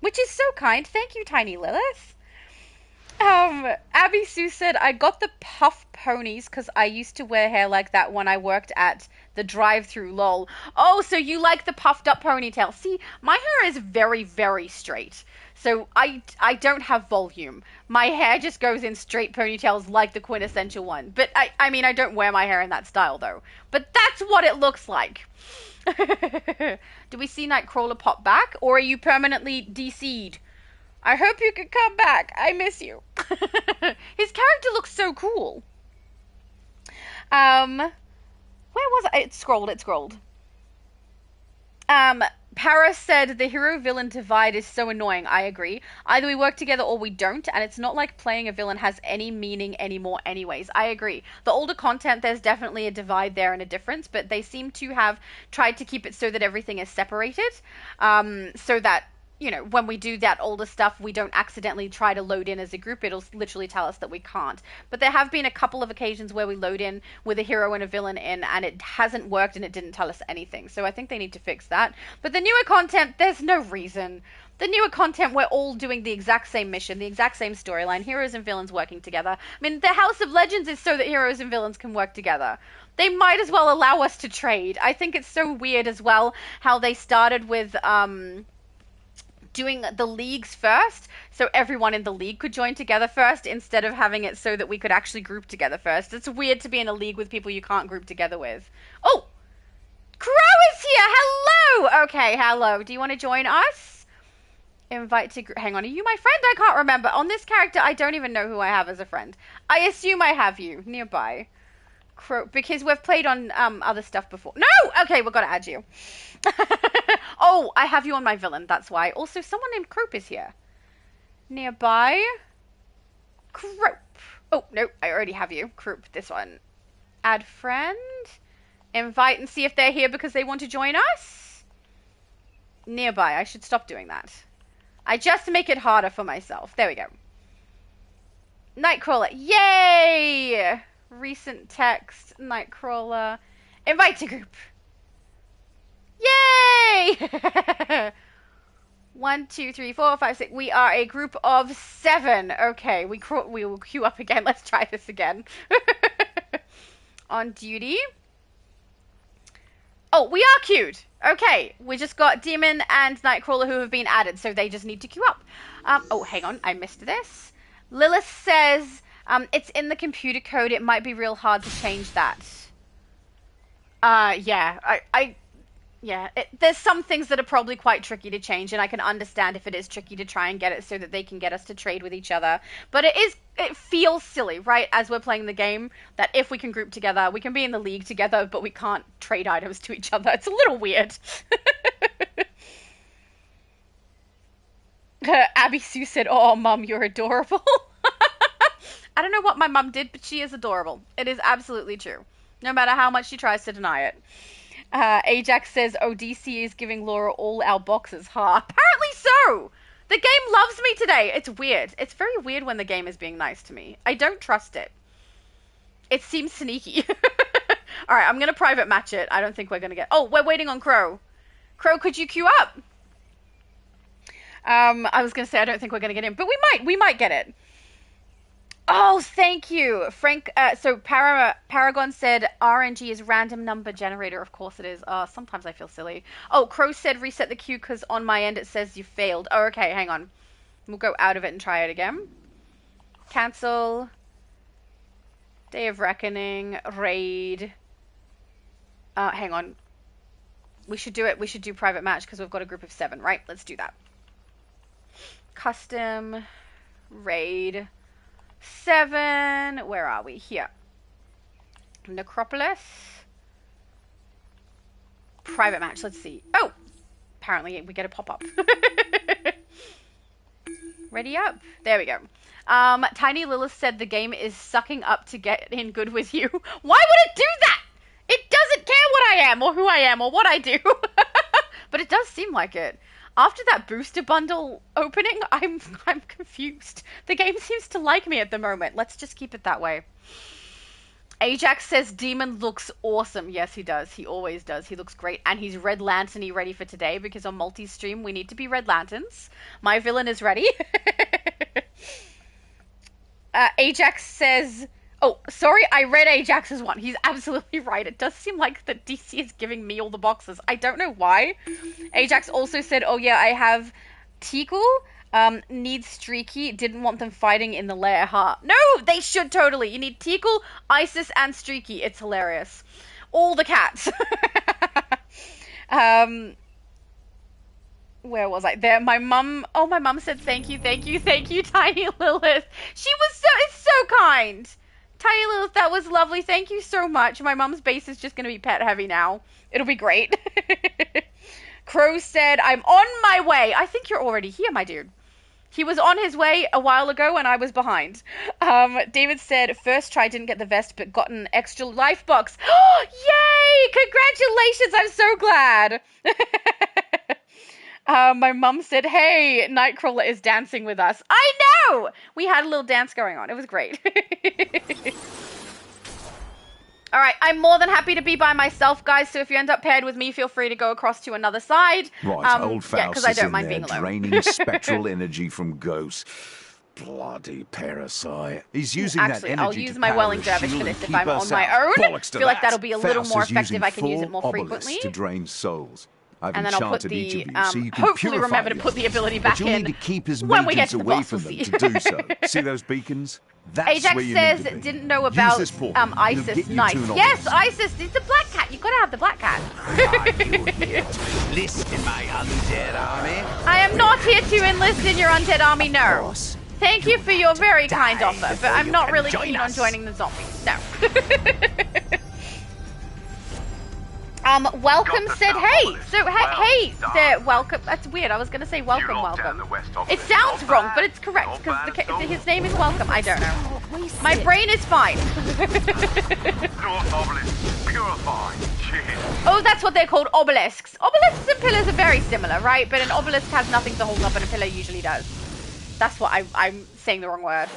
Which is so kind. Thank you, Tiny Lilith. Abby Sue said, I got the puff ponies because I used to wear hair like that when I worked at the drive-through, lol. Oh, so you like the puffed up ponytail. See, my hair is very, very straight. So I don't have volume. My hair just goes in straight ponytails like the quintessential one. But I mean, I don't wear my hair in that style though. But that's what it looks like. Do we see Nightcrawler pop back, or are you permanently DC'd? I hope you can come back. I miss you. His character looks so cool. Where was it? It scrolled. Paris said the hero-villain divide is so annoying. I agree. Either we work together or we don't, and it's not like playing a villain has any meaning anymore anyways. I agree. The older content, there's definitely a divide there and a difference, but they seem to have tried to keep it so that everything is separated, so that, you know, when we do that older stuff, we don't accidentally try to load in as a group. It'll literally tell us that we can't. But there have been a couple of occasions where we load in with a hero and a villain in, and it hasn't worked and it didn't tell us anything. So I think they need to fix that. But the newer content, there's no reason. The newer content, we're all doing the exact same mission, the exact same storyline, heroes and villains working together. I mean, the House of Legends is so that heroes and villains can work together. They might as well allow us to trade. I think it's so weird as well how they started with, doing the leagues first, so everyone in the league could join together first, instead of having it so that we could actually group together first. It's weird to be in a league with people you can't group together with. Oh! Crow is here! Hello! Okay, hello. Do you want to join us? Invite to... Hang on, are you my friend? I can't remember. On this character, I don't even know who I have as a friend. I assume I have you nearby. Crow, because we've played on other stuff before. No! Okay, we've got to add you. Oh, I have you on my villain, that's why. Also, someone named Crope is here. Nearby. Crope. Oh, no, I already have you. Crope, this one. Add friend. Invite and see if they're here because they want to join us. Nearby, I should stop doing that. I just make it harder for myself. There we go. Nightcrawler, yay! Recent text, Nightcrawler. Invite to group. Yay! 1, 2, 3, 4, 5, 6. We are a group of 7. Okay, we will queue up again. Let's try this again. On duty. Oh, we are queued. Okay, we just got Demon and Nightcrawler who have been added, so they just need to queue up. Oh, hang on, I missed this. Lilith says it's in the computer code. It might be real hard to change that. Yeah, yeah, there's some things that are probably quite tricky to change, and I can understand if it is tricky to try and get it so that they can get us to trade with each other. But it feels silly, right, as we're playing the game, that if we can group together, we can be in the league together, but we can't trade items to each other. It's a little weird. Abby Sue said, oh, Mum, you're adorable. I don't know what my mum did, but she is adorable. It is absolutely true, no matter how much she tries to deny it. Ajax says, oh, DC is giving Laura all our boxes. Ha! Apparently so! The game loves me today. It's weird. It's very weird when the game is being nice to me. I don't trust it. It seems sneaky. Alright, I'm gonna private match it. I don't think we're gonna get... Oh, we're waiting on Crow. Crow, could you queue up? I was gonna say I don't think we're gonna get in, but we might get it. Oh, thank you, Frank. So Paragon said RNG is random number generator. Of course it is. Sometimes I feel silly. Oh, Crow said reset the queue because on my end it says you failed. Oh, okay, hang on. We'll go out of it and try it again. Cancel. Day of Reckoning. Raid. Hang on. We should do it. We should do private match because we've got a group of 7, right? Let's do that. Custom. Raid. 7. Where are we? Here. Necropolis. Private match. Let's see. Oh! Apparently we get a pop-up. Ready up? There we go. Tiny Lilith said the game is sucking up to get in good with you. Why would it do that? It doesn't care what I am or who I am or what I do. But it does seem like it. After that booster bundle opening, I'm confused. The game seems to like me at the moment. Let's just keep it that way. Ajax says Demon looks awesome. Yes, he does. He always does. He looks great. And he's Red Lantern-y ready for today because on multi-stream we need to be Red Lanterns. My villain is ready. Ajax says, oh, sorry, I read Ajax's one. He's absolutely right. It does seem like the DC is giving me all the boxes. I don't know why. Ajax also said, oh yeah, I have Tikal, needs Streaky, didn't want them fighting in the lair, huh? No, they should totally. You need Tikal, Isis, and Streaky. It's hilarious. All the cats. Where was I? There, my mum said thank you, Tiny Lilith. It's so kind. Tiny Lilith, that was lovely. Thank you so much. My mum's base is just going to be pet heavy now. It'll be great. Crow said, I'm on my way. I think you're already here, my dude. He was on his way a while ago and I was behind. David said, first try, didn't get the vest, but got an extra life box. Oh, yay! Congratulations, I'm so glad. My mum said, hey, Nightcrawler is dancing with us. I know! We had a little dance going on. It was great. All right, I'm more than happy to be by myself, guys. So if you end up paired with me, feel free to go across to another side. Right, old Faust because I don't is mind in being there alone. draining spectral energy from ghosts. Bloody parasite. He's using that Actually, energy I'll use to my power Welling his Dervish for shield this and if keep I'm us on my out. own. Bollocks to I feel like that. that'll be a little Faust more is effective. using I can use it 4 more obelisks frequently. to drain souls. I've And then I'll put enchanted each the, of you, so you can hopefully purify remember to the put the others. ability But back you'll in need to keep his when we get mages to the away boss, from we'll them see. to do so. See those beacons? That's Ajax where you says, need to be. didn't know Use about this portal. It'll Isis. get you Nice. to an Yes, obelisk. Isis. It's a black cat. You've got to have the black cat. Listen, my undead army. I am not here to enlist in your undead army, no. Thank you for your very kind offer, but I'm not really keen on joining the zombies. No. Welcome said, hey. So, hey, welcome. That's weird. I was going to say welcome. It sounds wrong, but it's correct, because his name is Welcome. I don't know. My brain is fine. Oh, that's what they're called, obelisks. Obelisks and pillars are very similar, right? But an obelisk has nothing to hold up, and a pillar usually does. That's what I'm saying the wrong word.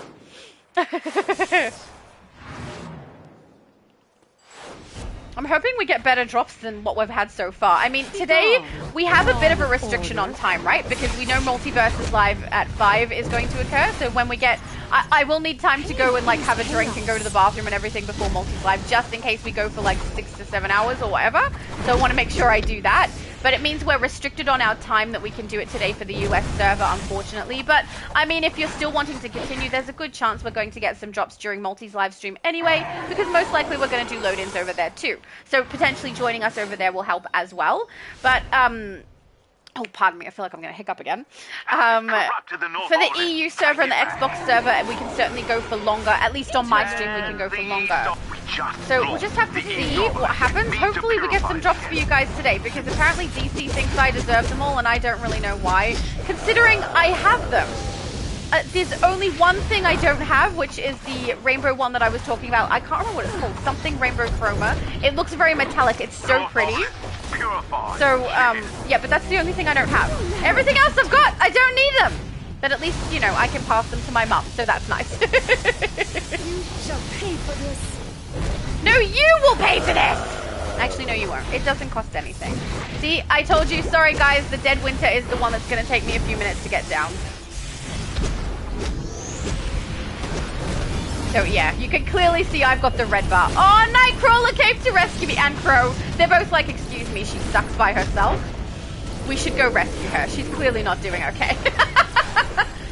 I'm hoping we get better drops than what we've had so far. I mean, today we have a bit of a restriction on time, right? Because we know Multiverse is live at 5 is going to occur. So when we get... I will need time to go and like have a drink and go to the bathroom and everything before Multi's live, just in case we go for like 6 to 7 hours or whatever. So I want to make sure I do that. But it means we're restricted on our time that we can do it today for the US server, unfortunately. But, I mean, if you're still wanting to continue, there's a good chance we're going to get some drops during Multi's live stream anyway, because most likely we're going to do load-ins over there too. So potentially joining us over there will help as well. But, oh, pardon me, I feel like I'm going to hiccup again. For the EU server and the Xbox server, we can certainly go for longer. At least on my stream, we can go for longer. So we'll just have to see what happens. Hopefully we get some drops for you guys today, because apparently DC thinks I deserve them all, and I don't really know why, considering I have them. There's only one thing I don't have, which is the rainbow one that I was talking about. I can't remember what it's called. Something rainbow chroma. It looks very metallic. It's so pretty. So, yeah, but that's the only thing I don't have. Everything else I've got. I don't need them. But at least, you know, I can pass them to my mum, so that's nice. You shall pay for this. No, you will pay for this! Actually, no, you won't. It doesn't cost anything. See, I told you. Sorry, guys. The Dead Winter is the one that's going to take me a few minutes to get down. So yeah, you can clearly see I've got the red bar. Oh, Nightcrawler came to rescue me, and Crow. They're both like, excuse me, she sucks by herself. We should go rescue her. She's clearly not doing okay.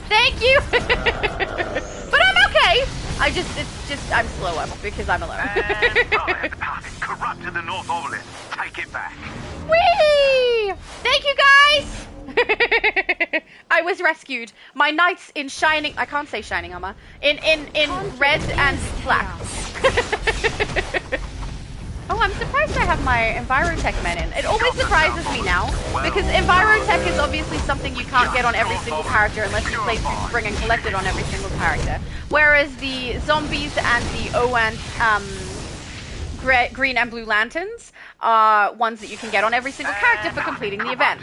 Thank you. But I'm okay. I'm slower because I'm alone. Corrupted the North Obelisk. Take it back. Whee! Thank you, guys. I was rescued. My knights in shining... I can't say shining armor. In red and black. Oh, I'm surprised I have my Envirotech men in. It always surprises me now, because Envirotech is obviously something you can't get on every single character unless you play through Spring and collect it on every single character. Whereas the zombies and the OAN green and blue lanterns are ones that you can get on every single character for completing the event.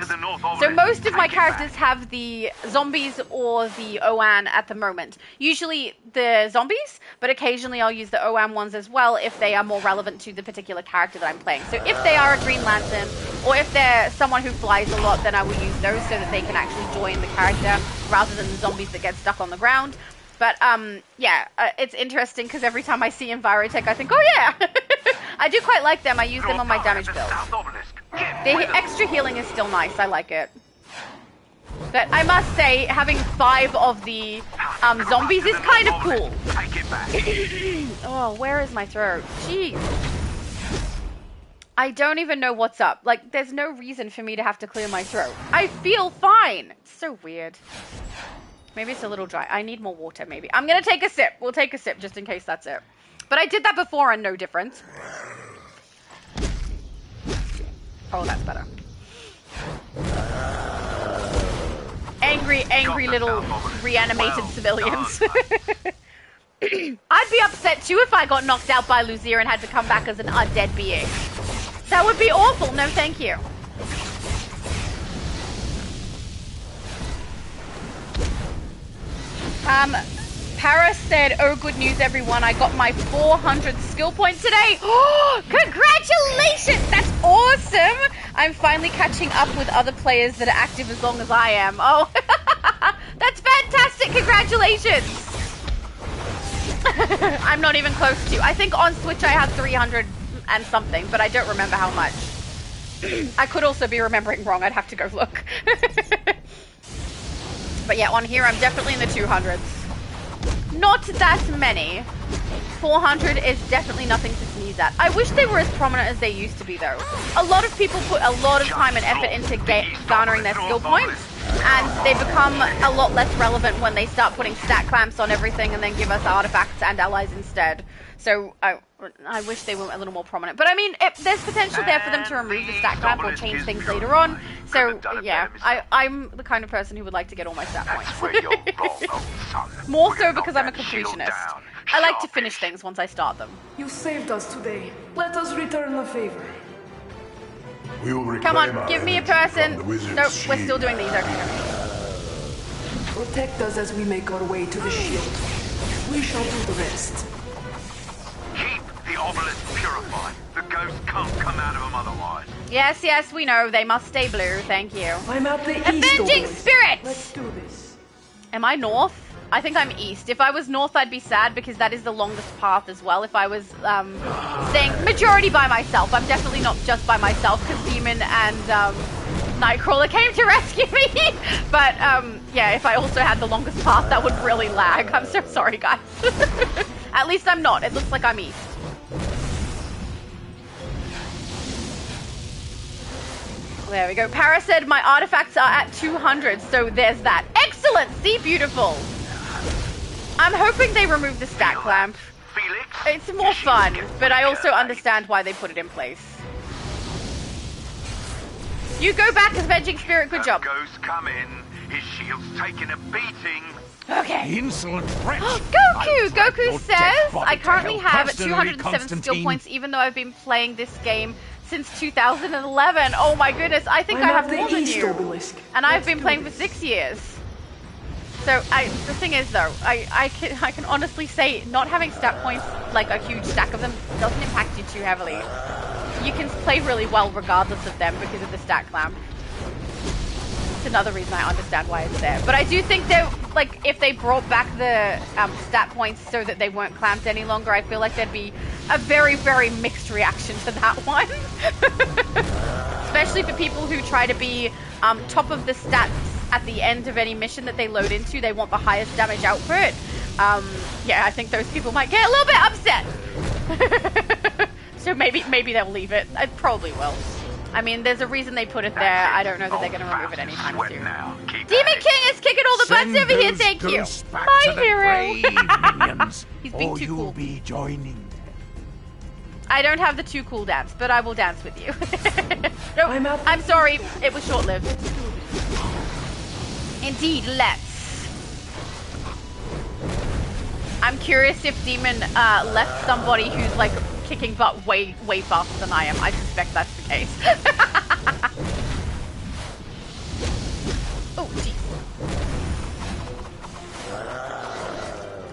So most of my characters have the zombies or the OAN at the moment. Usually the zombies, but occasionally I'll use the OAN ones as well if they are more relevant to the particular character that I'm playing. So if they are a green lantern, or if they're someone who flies a lot, then I will use those so that they can actually join the character rather than the zombies that get stuck on the ground. But, yeah, it's interesting because every time I see Envirotech, I think, oh yeah! I do quite like them. I use them on my damage build. The extra healing is still nice. I like it. But I must say, having 5 of the zombies is kind of cool. Oh, where is my throat? Jeez. I don't even know what's up. Like, there's no reason for me to have to clear my throat. I feel fine. It's so weird. Maybe it's a little dry. I need more water, maybe. I'm going to take a sip. We'll take a sip just in case that's it. But I did that before and no difference. Oh, that's better. Angry little reanimated civilians. I'd be upset too if I got knocked out by Luzier and had to come back as an undead being. That would be awful. No, thank you. Paris said, oh, good news, everyone. I got my 400th skill point today. Oh, congratulations. That's awesome. I'm finally catching up with other players that are active as long as I am. Oh, that's fantastic. Congratulations. I'm not even close to. I think on Switch I had 300 and something, but I don't remember how much. I could also be remembering wrong. I'd have to go look. But yeah, on here I'm definitely in the 200s. Not that many. 400 is definitely nothing to sneeze at. I wish they were as prominent as they used to be, though. A lot of people put a lot of time and effort into garnering their skill points, and they become a lot less relevant when they start putting stat clamps on everything and then give us artifacts and allies instead. So I wish they were a little more prominent. But I mean, there's potential there for them to remove the stat clamp or change things later on. So yeah, I'm the kind of person who would like to get all my stat points. More so because I'm a completionist. I like to finish things once I start them. You saved us today. Let us return the favor. We will Come on, give me a person. Nope, we're still doing these. Okay. Protect us as we make our way to the shield. We shall do the rest. Keep the obelisk purified. The ghosts can't come out of them otherwise. Yes, yes, we know. They must stay blue. Thank you. I'm at the Avenging Spirits! Let's do this. Am I north? I think I'm east. If I was north, I'd be sad because that is the longest path as well. If I was staying majority by myself. I'm definitely not just by myself because Demon and Nightcrawler came to rescue me. But yeah, if I also had the longest path, that would really lag. I'm so sorry, guys. At least I'm not. It looks like I'm east. There we go. Para said my artifacts are at 200, so there's that. Excellent! See, beautiful. I'm hoping they remove the stat clamp. It's more fun, but I also understand why they put it in place. You go back, Avenging Spirit. Good job. Ghost come in. His shield's taking a beating. Okay. Insolent wretch. Goku says, I currently have 207 skill points, even though I've been playing this game since 2011. Oh my goodness, I think I have more than you. And I've been playing for 6 years. So the thing is though, I can honestly say not having stat points, like a huge stack of them, doesn't impact you too heavily. You can play really well regardless of them because of the stat clamp. It's another reason I understand why it's there. But I do think that, like, if they brought back the stat points so that they weren't clamped any longer, I feel like there'd be a very, very mixed reaction to that one. Especially for people who try to be top of the stats at the end of any mission that they load into. They want the highest damage output. Yeah, I think those people might get a little bit upset. So maybe they'll leave it. I probably will. I mean, there's a reason they put it there. I don't know that they're going to remove it anytime soon. Demon King is kicking all the butts over here. Thank you. My hero. He's being too cool. Be joining. I don't have the too cool dance, but I will dance with you. No, I'm sorry. It was short-lived. Indeed, let's. I'm curious if Demon left somebody who's like kicking butt way faster than I am. I suspect that's the case. Oh, jeez.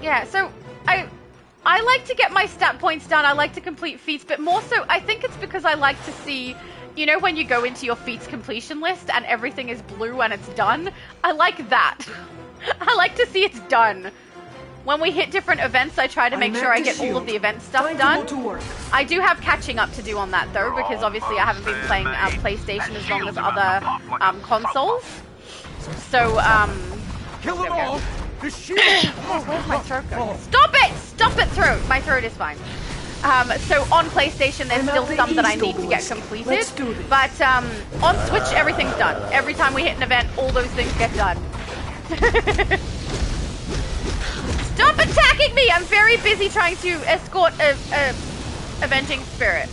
Yeah, so I like to get my stat points down. I like to complete feats, but more so, I think it's because I like to see, you know, when you go into your feats completion list and everything is blue and it's done. I like that. I like to see it's done. when we hit different events, I try to make sure I get all of the event stuff done. I do have catching up to do on that though, because obviously I haven't been playing PlayStation as long as other consoles. So, Kill them all! The shield! Where's my throat going? Stop it! Stop it, throat! My throat is fine. So on PlayStation, there's still some that I need to get completed. But on Switch, everything's done. Every time we hit an event, all those things get done. Stop attacking me! I'm very busy trying to escort a avenging spirit.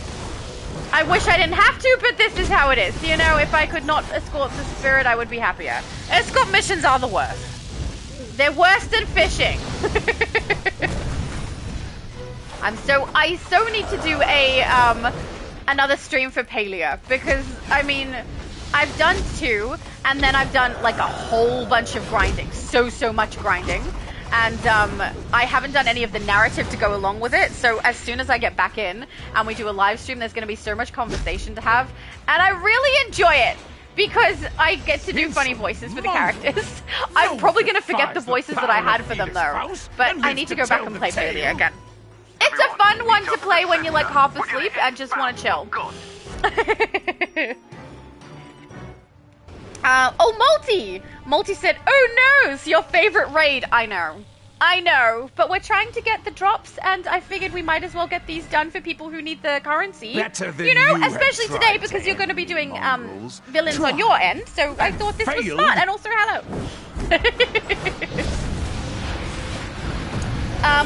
I wish I didn't have to, but this is how it is. You know, if I could not escort the spirit, I would be happier. Escort missions are the worst. They're worse than fishing. I so need to do a another stream for Palia, because I mean, I've done 2, and then I've done like a whole bunch of grinding, so much grinding, and I haven't done any of the narrative to go along with it. So as soon as I get back in and we do a live stream, there's going to be so much conversation to have, and I really enjoy it. Because I get to do funny voices for the characters. I'm probably going to forget the voices that I had for them though. But I need to go back and play Palia again. It's a fun one to play when you're like half asleep and just want to chill. Oh, Multi! Multi said, oh no, it's your favorite raid. I know, but we're trying to get the drops, and I figured we might as well get these done for people who need the currency. Better than you know, you especially today because you're going to be doing villains on your end. So I thought this was smart, and also hello.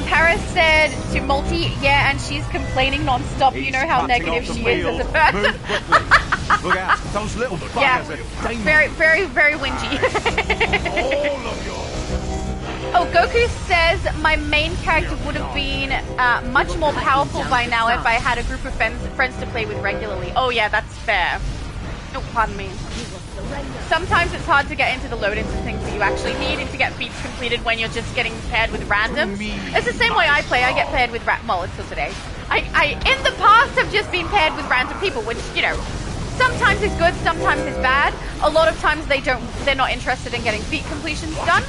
Paris said to Multi, yeah, and she's complaining non-stop. You know how negative she is as a person. Look out, those little buggers are very, very, very whingy. all of yours. Oh, Goku says my main character would have been much more powerful by now if I had a group of friends to play with regularly. Oh yeah, that's fair. Oh, pardon me. Sometimes it's hard to get into the load-ins and things that you actually need and to get feats completed when you're just getting paired with randoms. It's the same way I play. I get paired with well, until today. I in the past have just been paired with random people, which, you know, sometimes is good, sometimes is bad. A lot of times they're not interested in getting feat completions done.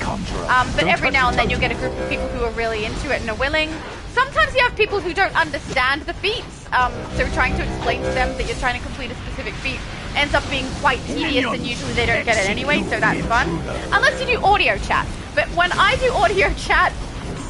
But every now and then you'll get a group of people who are really into it and are willing. Sometimes you have people who don't understand the feats. So trying to explain to them that you're trying to complete a specific feat ends up being quite tedious, and usually they don't get it anyway, so that's fun. Unless you do audio chat. But when I do audio chat,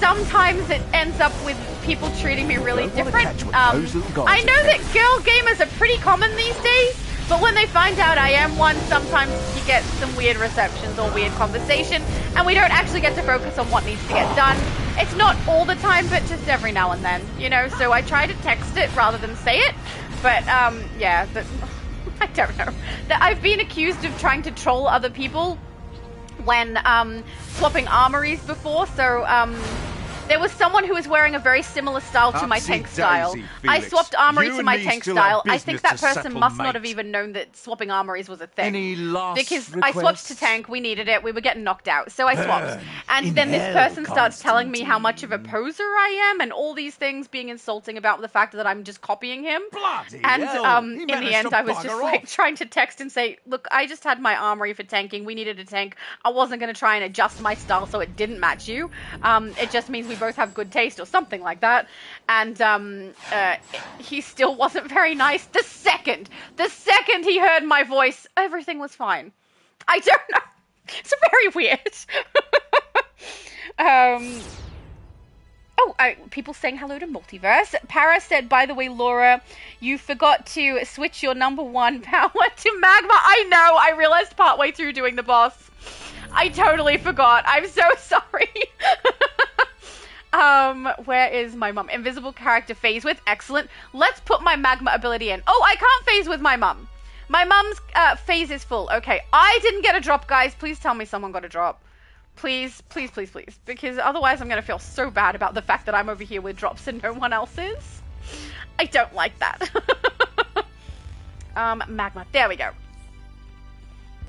sometimes it ends up with people treating me really different. I know that girl gamers are pretty common these days, but when they find out I am one, sometimes you get some weird receptions or weird conversation, and we don't actually get to focus on what needs to get done. It's not all the time, but just every now and then, you know, so I try to text it rather than say it, but yeah, I don't know. I've been accused of trying to troll other people when swapping armories before, so there was someone who was wearing a very similar style to my tank style. I swapped armory to my tank style. I think that person must not have even known that swapping armories was a thing. Because I swapped to tank, we needed it, we were getting knocked out, so I swapped. And then this person starts telling me how much of a poser I am and all these things, being insulting about the fact that I'm just copying him. And in the end, I was just like trying to text and say, look, I just had my armory for tanking, we needed a tank. I wasn't going to try and adjust my style so it didn't match you. It just means we both have good taste or something like that. And he still wasn't very nice. The second he heard my voice, everything was fine. I don't know. It's very weird. People saying hello to Multiverse. Para said, by the way, Laura, you forgot to switch your #1 power to Magma. I know, I realized partway through doing the boss. I totally forgot. I'm so sorry. Where is my mum? Invisible character phase with. Excellent. Let's put my Magma ability in. Oh, I can't phase with my mum. My mum's phase is full. Okay, I didn't get a drop, guys. Please tell me someone got a drop. Please, please, please, please. Because otherwise I'm going to feel so bad about the fact that I'm over here with drops and no one else is. I don't like that. Magma. There we go.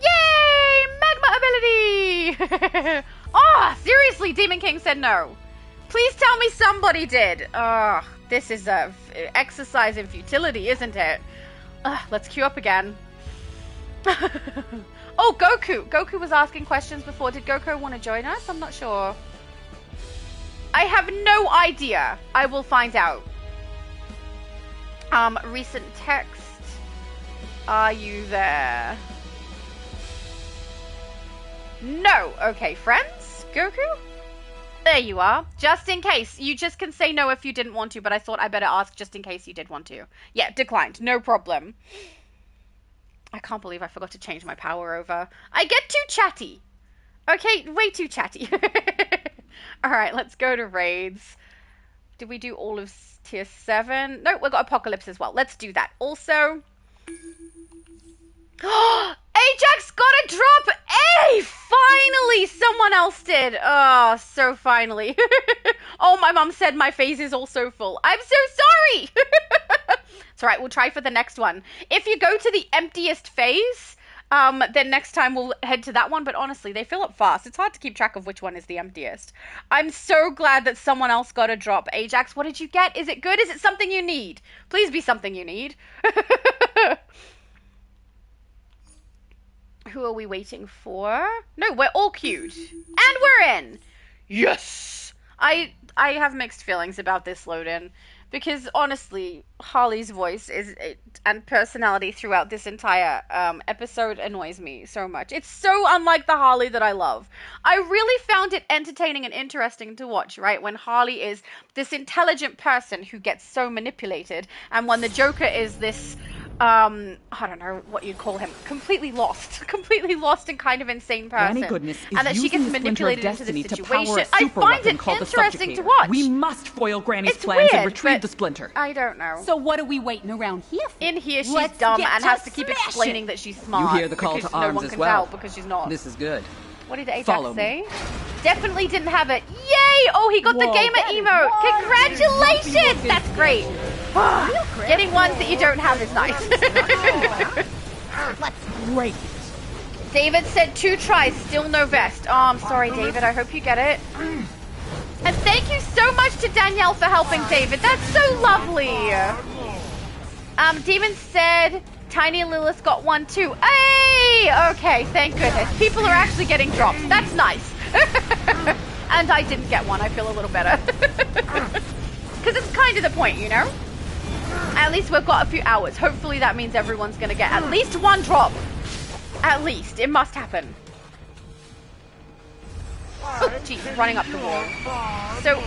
Yay! Magma ability! Oh, seriously, Demon King said no. Please tell me somebody did. This is a exercise in futility, isn't it? Let's queue up again. Oh, Goku. Goku was asking questions before. Did Goku want to join us? I'm not sure. I have no idea. I will find out. Recent text. Are you there? No. Okay, friends? Goku? There you are. Just in case. You just can say no if you didn't want to, but I thought I better ask just in case you did want to. Yeah, declined. No problem. I can't believe I forgot to change my power over. I get too chatty. Okay, way too chatty. Alright, let's go to raids. Did we do all of tier 7? No, we've got Apocalypse as well. Let's do that. Also... Ajax got a drop! Hey! Finally! Someone else did. Oh, so finally. Oh, my mum said my face is also full. I'm so sorry! It's alright, we'll try for the next one. If you go to the emptiest phase, then next time we'll head to that one. But honestly, they fill up fast. It's hard to keep track of which one is the emptiest. I'm so glad that someone else got a drop. Ajax, what did you get? Is it good? Is it something you need? Please be something you need. Who are we waiting for? No, we're all queued. And we're in! Yes! I have mixed feelings about this load-in. Because, honestly, Harley's voice and personality throughout this entire episode annoys me so much. It's so unlike the Harley that I love. I really found it entertaining and interesting to watch, right? When Harley is this intelligent person who gets so manipulated, and when the Joker is this... I don't know what you'd call him, completely lost and kind of insane person. Granny Goodness is and that she gets using the manipulated splinter of into this destiny to power situation. a I super find weapon it called the interesting to Subjugator. watch. We must foil Granny's It's plans weird, and retrieve but the splinter. I don't know. So what are we waiting around here for? In here, she's Let's dumb get and to has to keep explaining smashing. that she's smart. You hear the call because to no arms one as can well. tell because she's not. This is good. What did Ajax Follow say? me. Definitely didn't have it. Yay! Oh, he got the gamer emote. Congratulations! That's great. Getting ones that you don't have is nice. Let's break it. David said 2 tries, still no vest. Oh, I'm sorry, David. I hope you get it. And thank you so much to Danielle for helping David. That's so lovely. Demon said Tiny Lilith got 1 too. Hey! Okay, thank goodness. People are actually getting drops. That's nice. And I didn't get one. I feel a little better. Because it's kind of the point, you know? At least we've got a few hours. Hopefully that means everyone's going to get at least 1 drop. At least. It must happen. Oh, geez, running up the wall. So,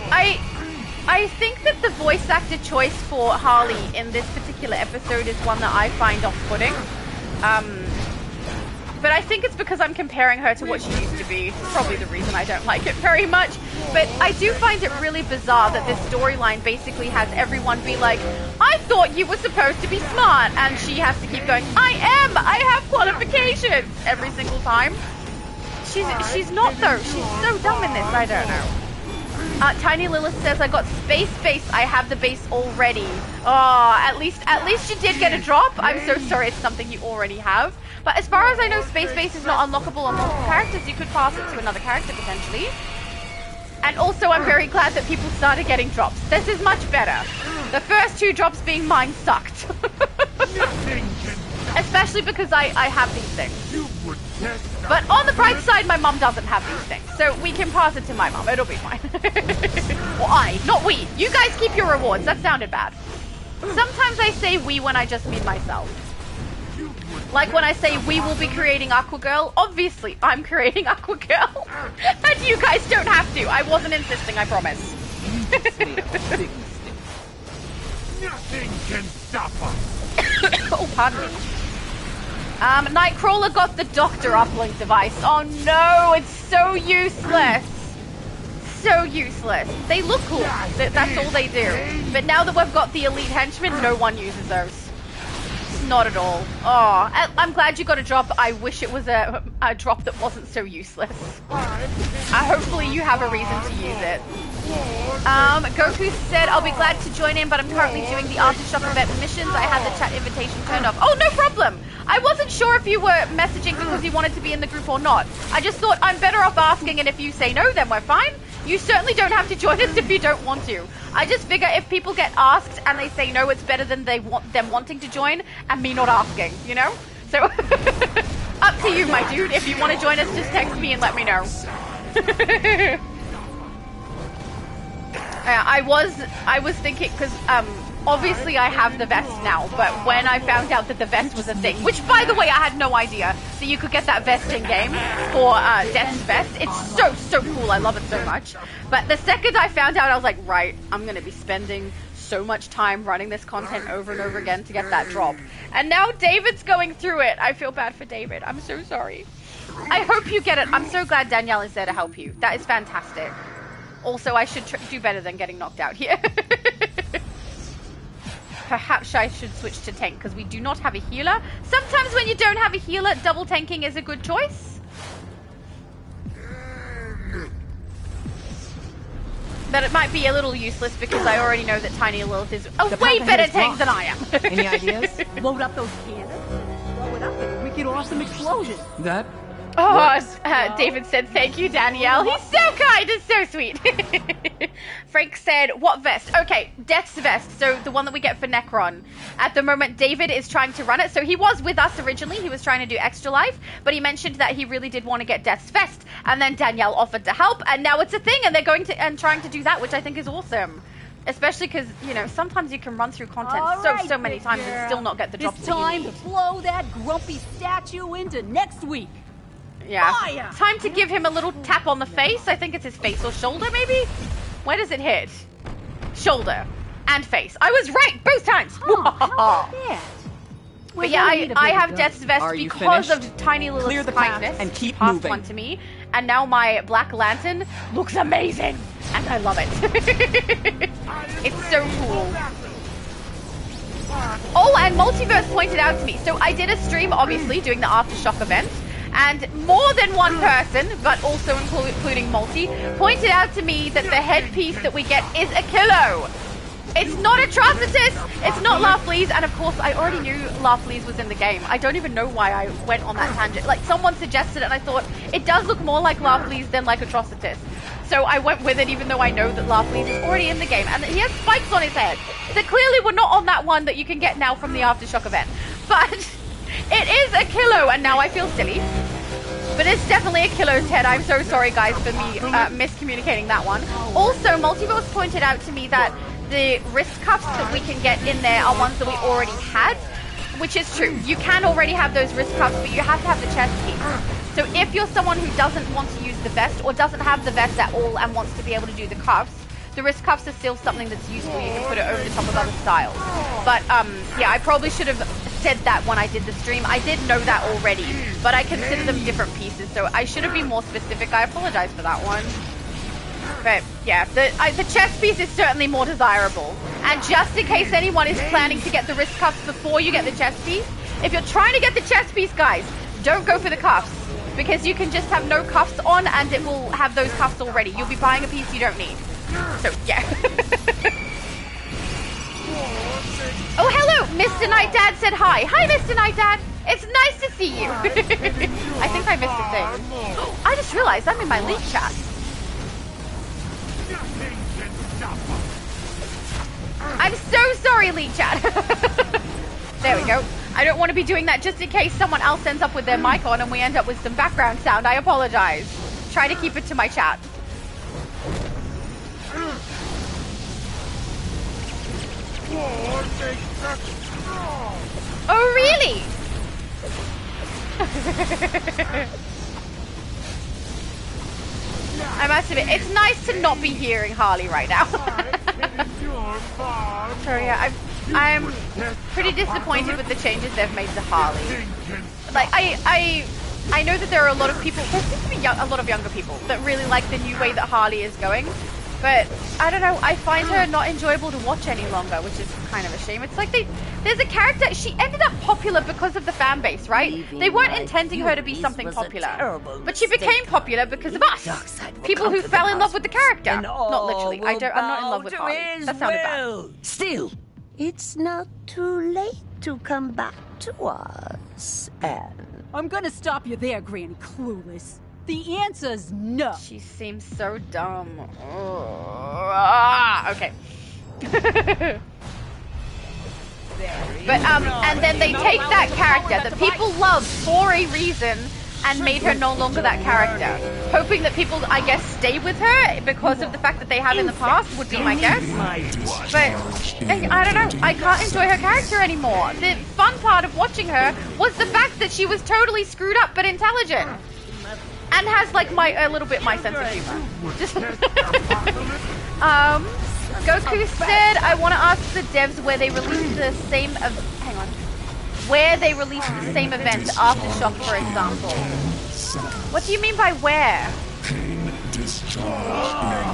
I think that the voice actor choice for Harley in this particular episode is one that I find off-putting. But I think it's because I'm comparing her to what she used to be. It's probably the reason I don't like it very much. But I do find it really bizarre that this storyline basically has everyone be like, I thought you were supposed to be smart. And she has to keep going, I am! I have qualifications! Every single time. She's not though. She's so dumb in this. I don't know. Tiny Lilith says, I got space base. I have the base already. Oh, at least you did get a drop. I'm so sorry it's something you already have. But as far as I know, space base is not unlockable on multiple characters. You could pass it to another character potentially. And also, I'm very glad that people started getting drops. This is much better. The first 2 drops being mine sucked. Especially because I have these things. But on the bright side, my mum doesn't have these things. So we can pass it to my mum. It'll be fine. Or I, not we. You guys keep your rewards. That sounded bad. Sometimes I say we when I just mean myself. Like when I say we will be creating Aqua Girl, obviously I'm creating Aqua Girl. And you guys don't have to. I wasn't insisting, I promise. Nothing can stop us. Oh, pardon me. Nightcrawler got the Doctor uplink device. Oh no, it's so useless. So useless. They look cool. That's all they do. But now that we've got the elite henchmen, no one uses those. Not at all. Oh, I'm glad you got a drop. I wish it was a drop that wasn't so useless. Hopefully you have a reason to use it. Goku said, I'll be glad to join in, but I'm currently doing the Aftershock event missions. I had the chat invitation turned off. Oh, no problem. I wasn't sure if you were messaging because you wanted to be in the group or not. I just thought I'm better off asking, and if you say no, then we're fine. You certainly don't have to join us if you don't want to. I just figure if people get asked and they say no, it's better than them wanting to join and me not asking, you know? So, up to you, my dude. If you want to join us, just text me and let me know. I was thinking, because obviously I have the vest now, but when I found out that the vest was a thing, which by the way I had no idea that you could get that vest in game for Death's vest. It's so cool. I love it so much. But the second I found out, I was like, right, I'm gonna be spending so much time running this content over and over again to get that drop. And now David's going through it. I feel bad for David. I'm so sorry. I hope you get it. I'm so glad Danielle is there to help you. That is fantastic. Also, I should do better than getting knocked out here. Perhaps I should switch to tank, because we do not have a healer. Sometimes when you don't have a healer, double tanking is a good choice. But it might be a little useless, because I already know that Tiny Lilith is a way better tank than I am. Any ideas? Load up those cannons. Blow it up with a wicked awesome explosion. That? Oh, David said, thank you, Danielle. He's so kind and so sweet. Frank said, what vest? Okay, Death's vest. So the one that we get for Necron. At the moment, David is trying to run it. So he was with us originally. He was trying to do Extra Life. But he mentioned that he really did want to get Death's vest. And then Danielle offered to help. And now it's a thing. And they're going to and trying to do that, which I think is awesome. Especially because, you know, sometimes you can run through content so many times and still not get the drops It's that you time need. to blow that grumpy statue into next week. Yeah. Fire! Time to give him a little tap on the face. I think it's his face or shoulder, maybe? Where does it hit? Shoulder and face. I was right both times. But yeah, I have Death's vest because of Tiny Lilith's kindness. And keep passed moving. one to me, and now my Black Lantern looks amazing, and I love it. It's so cool. Oh, and Multiverse pointed out to me. So I did a stream, obviously, doing the Aftershock event. And more than one person, but also including Multi, pointed out to me that the headpiece that we get is a kilo. It's not Atrocitus, it's not Larfleeze, and of course I already knew Larfleeze was in the game. I don't even know why I went on that tangent. Like, someone suggested it and I thought, it does look more like Larfleeze than like Atrocitus. So I went with it even though I know that Larfleeze is already in the game. And he has spikes on his head that clearly were not on that one that you can get now from the Aftershock event. But it is a kilo, and now I feel silly. But it's definitely a kilo's head. I'm so sorry, guys, for me miscommunicating that one. Also, Multiverse pointed out to me that the wrist cuffs that we can get in there are ones that we already had, which is true. You can already have those wrist cuffs, but you have to have the chest piece. So if you're someone who doesn't want to use the vest or doesn't have the vest at all and wants to be able to do the cuffs, the wrist cuffs are still something that's useful. You can put it over the top of other styles. But yeah, I probably should have said that when I did the stream. I did know that already, but I consider them different pieces, so I should have been more specific. I apologize for that one. But yeah, the chest piece is certainly more desirable. And just in case anyone is planning to get the wrist cuffs before you get the chest piece, if you're trying to get the chest piece, guys, don't go for the cuffs, because you can just have no cuffs on and it will have those cuffs already. You'll be buying a piece you don't need. So, yeah. Oh, hello! Mr. Night Dad said hi. Hi, Mr. Night Dad. It's nice to see you. I think I missed a thing. I just realized I'm in my league chat. I'm so sorry, league chat. There we go. I don't want to be doing that just in case someone else ends up with their mic on and we end up with some background sound. I apologize. Try to keep it to my chat. Oh, really? I must admit, it's nice to not be hearing Harley right now. So yeah, I'm pretty disappointed with the changes they've made to Harley. Like, I know that there are a lot of people, there seems to be a lot of younger people that really like the new way that Harley is going. But, I don't know, I find her not enjoyable to watch any longer, which is kind of a shame. It's like there's a character, she ended up popular because of the fan base, right? They weren't intending her to be something popular. But she became popular because of us. People who fell in love with the character. Not literally. I'm not in love with Harley. That sounded bad. Still, it's not too late to come back to us, Anne. I'm gonna stop you there, Granny Clueless. The answer's no. She seems so dumb. Okay. But and then they take that character that people love for a reason and made her no longer that character. Hoping that people, I guess, stay with her because of the fact that they have in the past would be my guess. But I don't know. I can't enjoy her character anymore. The fun part of watching her was the fact that she was totally screwed up but intelligent. And has like a little bit my sense of humor. Goku said, I want to ask the devs where they released the same where they released the same event, Aftershock, for example. What do you mean by where?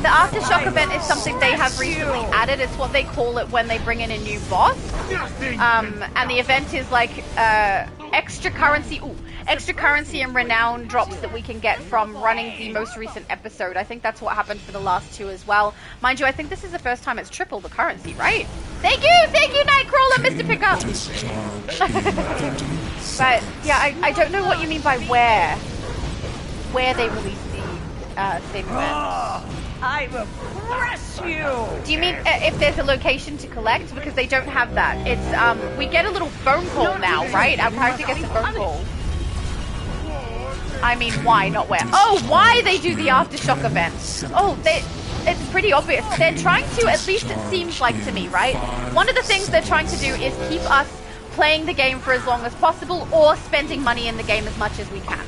The Aftershock event is something they have recently added. It's what they call it when they bring in a new boss. And the event is like extra currency and renown drops that we can get from running the most recent episode. I think that's what happened for the last two as well. Mind you, I think this is the first time it's triple the currency, right? Thank you, Nightcrawler, Mr. Pickup. But yeah, I don't know what you mean by where they released the same event. I will press you. Do you mean if there's a location to collect? Because they don't have that. It's we get a little phone call now, right? Our character gets a phone call. I mean, why, not where? Oh, why they do the Aftershock event? Oh, it's pretty obvious. They're trying to, at least it seems like to me, right? One of the things they're trying to do is keep us playing the game for as long as possible or spending money in the game as much as we can.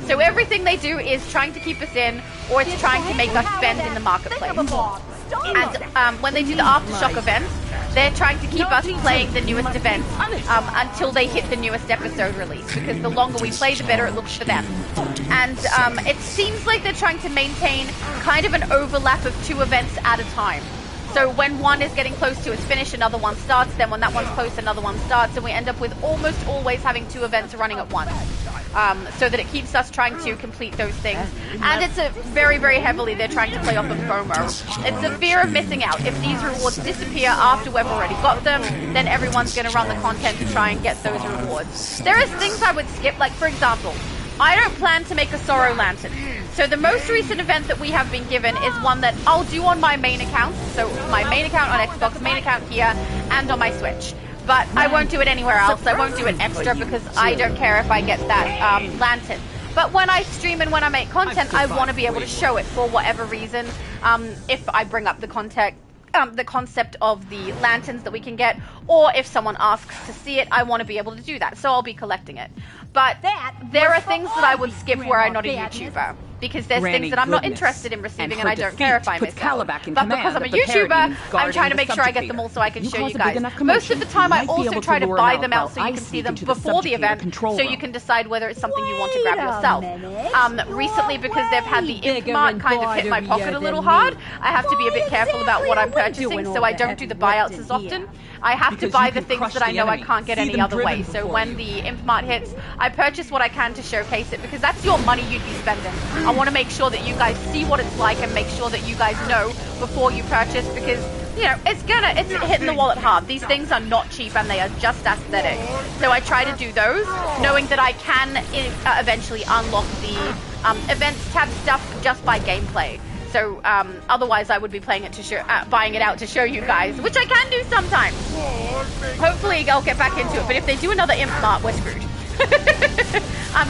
So everything they do is trying to keep us in, or it's trying to make us spend in the marketplace. And when they do the Aftershock event, they're trying to keep us playing the newest events until they hit the newest episode release, because the longer we play, the better it looks for them. And it seems like they're trying to maintain kind of an overlap of two events at a time. So when one is getting close to its finish, another one starts. Then when that one's close, another one starts. And we end up with almost always having two events running at once. So that it keeps us trying to complete those things. And it's a very, very heavily they're trying to play off of FOMO. It's the fear of missing out. If these rewards disappear after we've already got them, then everyone's going to run the content to try and get those rewards. There are things I would skip, like for example, I don't plan to make a Sorrow Lantern. So the most recent event that we have been given is one that I'll do on my main account. So my main account on Xbox, main account here, and on my Switch. But I won't do it anywhere else. I won't do it extra because I don't care if I get that lantern. But when I stream and when I make content, I want to be able to show it for whatever reason. If I bring up the concept of the lanterns that we can get, or if someone asks to see it, I want to be able to do that. So I'll be collecting it. But there are things that I would skip where I'm not a YouTuber. Because there's things that I'm not interested in receiving and I don't care if I miss out. But because I'm a YouTuber, I'm trying to make sure I get them all so I can show you guys. Most of the time I also try to buy them out so you can see them before the event, so you can decide whether it's something you want to grab yourself. Recently, because they've had the Imp Mart kind of hit my pocket a little hard, I have to be a bit careful about what I'm purchasing, so I don't do the buyouts as often. I have to buy the things that I know I can't get any other way. So when the Imp Mart hits, I purchase what I can to showcase it, because that's your money you'd be spending. I want to make sure that you guys see what it's like and make sure that you guys know before you purchase, because, you know, it's hitting the wallet hard. These things are not cheap and they are just aesthetic. So I try to do those, knowing that I can eventually unlock the events tab stuff just by gameplay. So otherwise I would be playing it to show, buying it out to show you guys, which I can do sometimes. Hopefully I'll get back into it, but if they do another Imp Mart, we're screwed.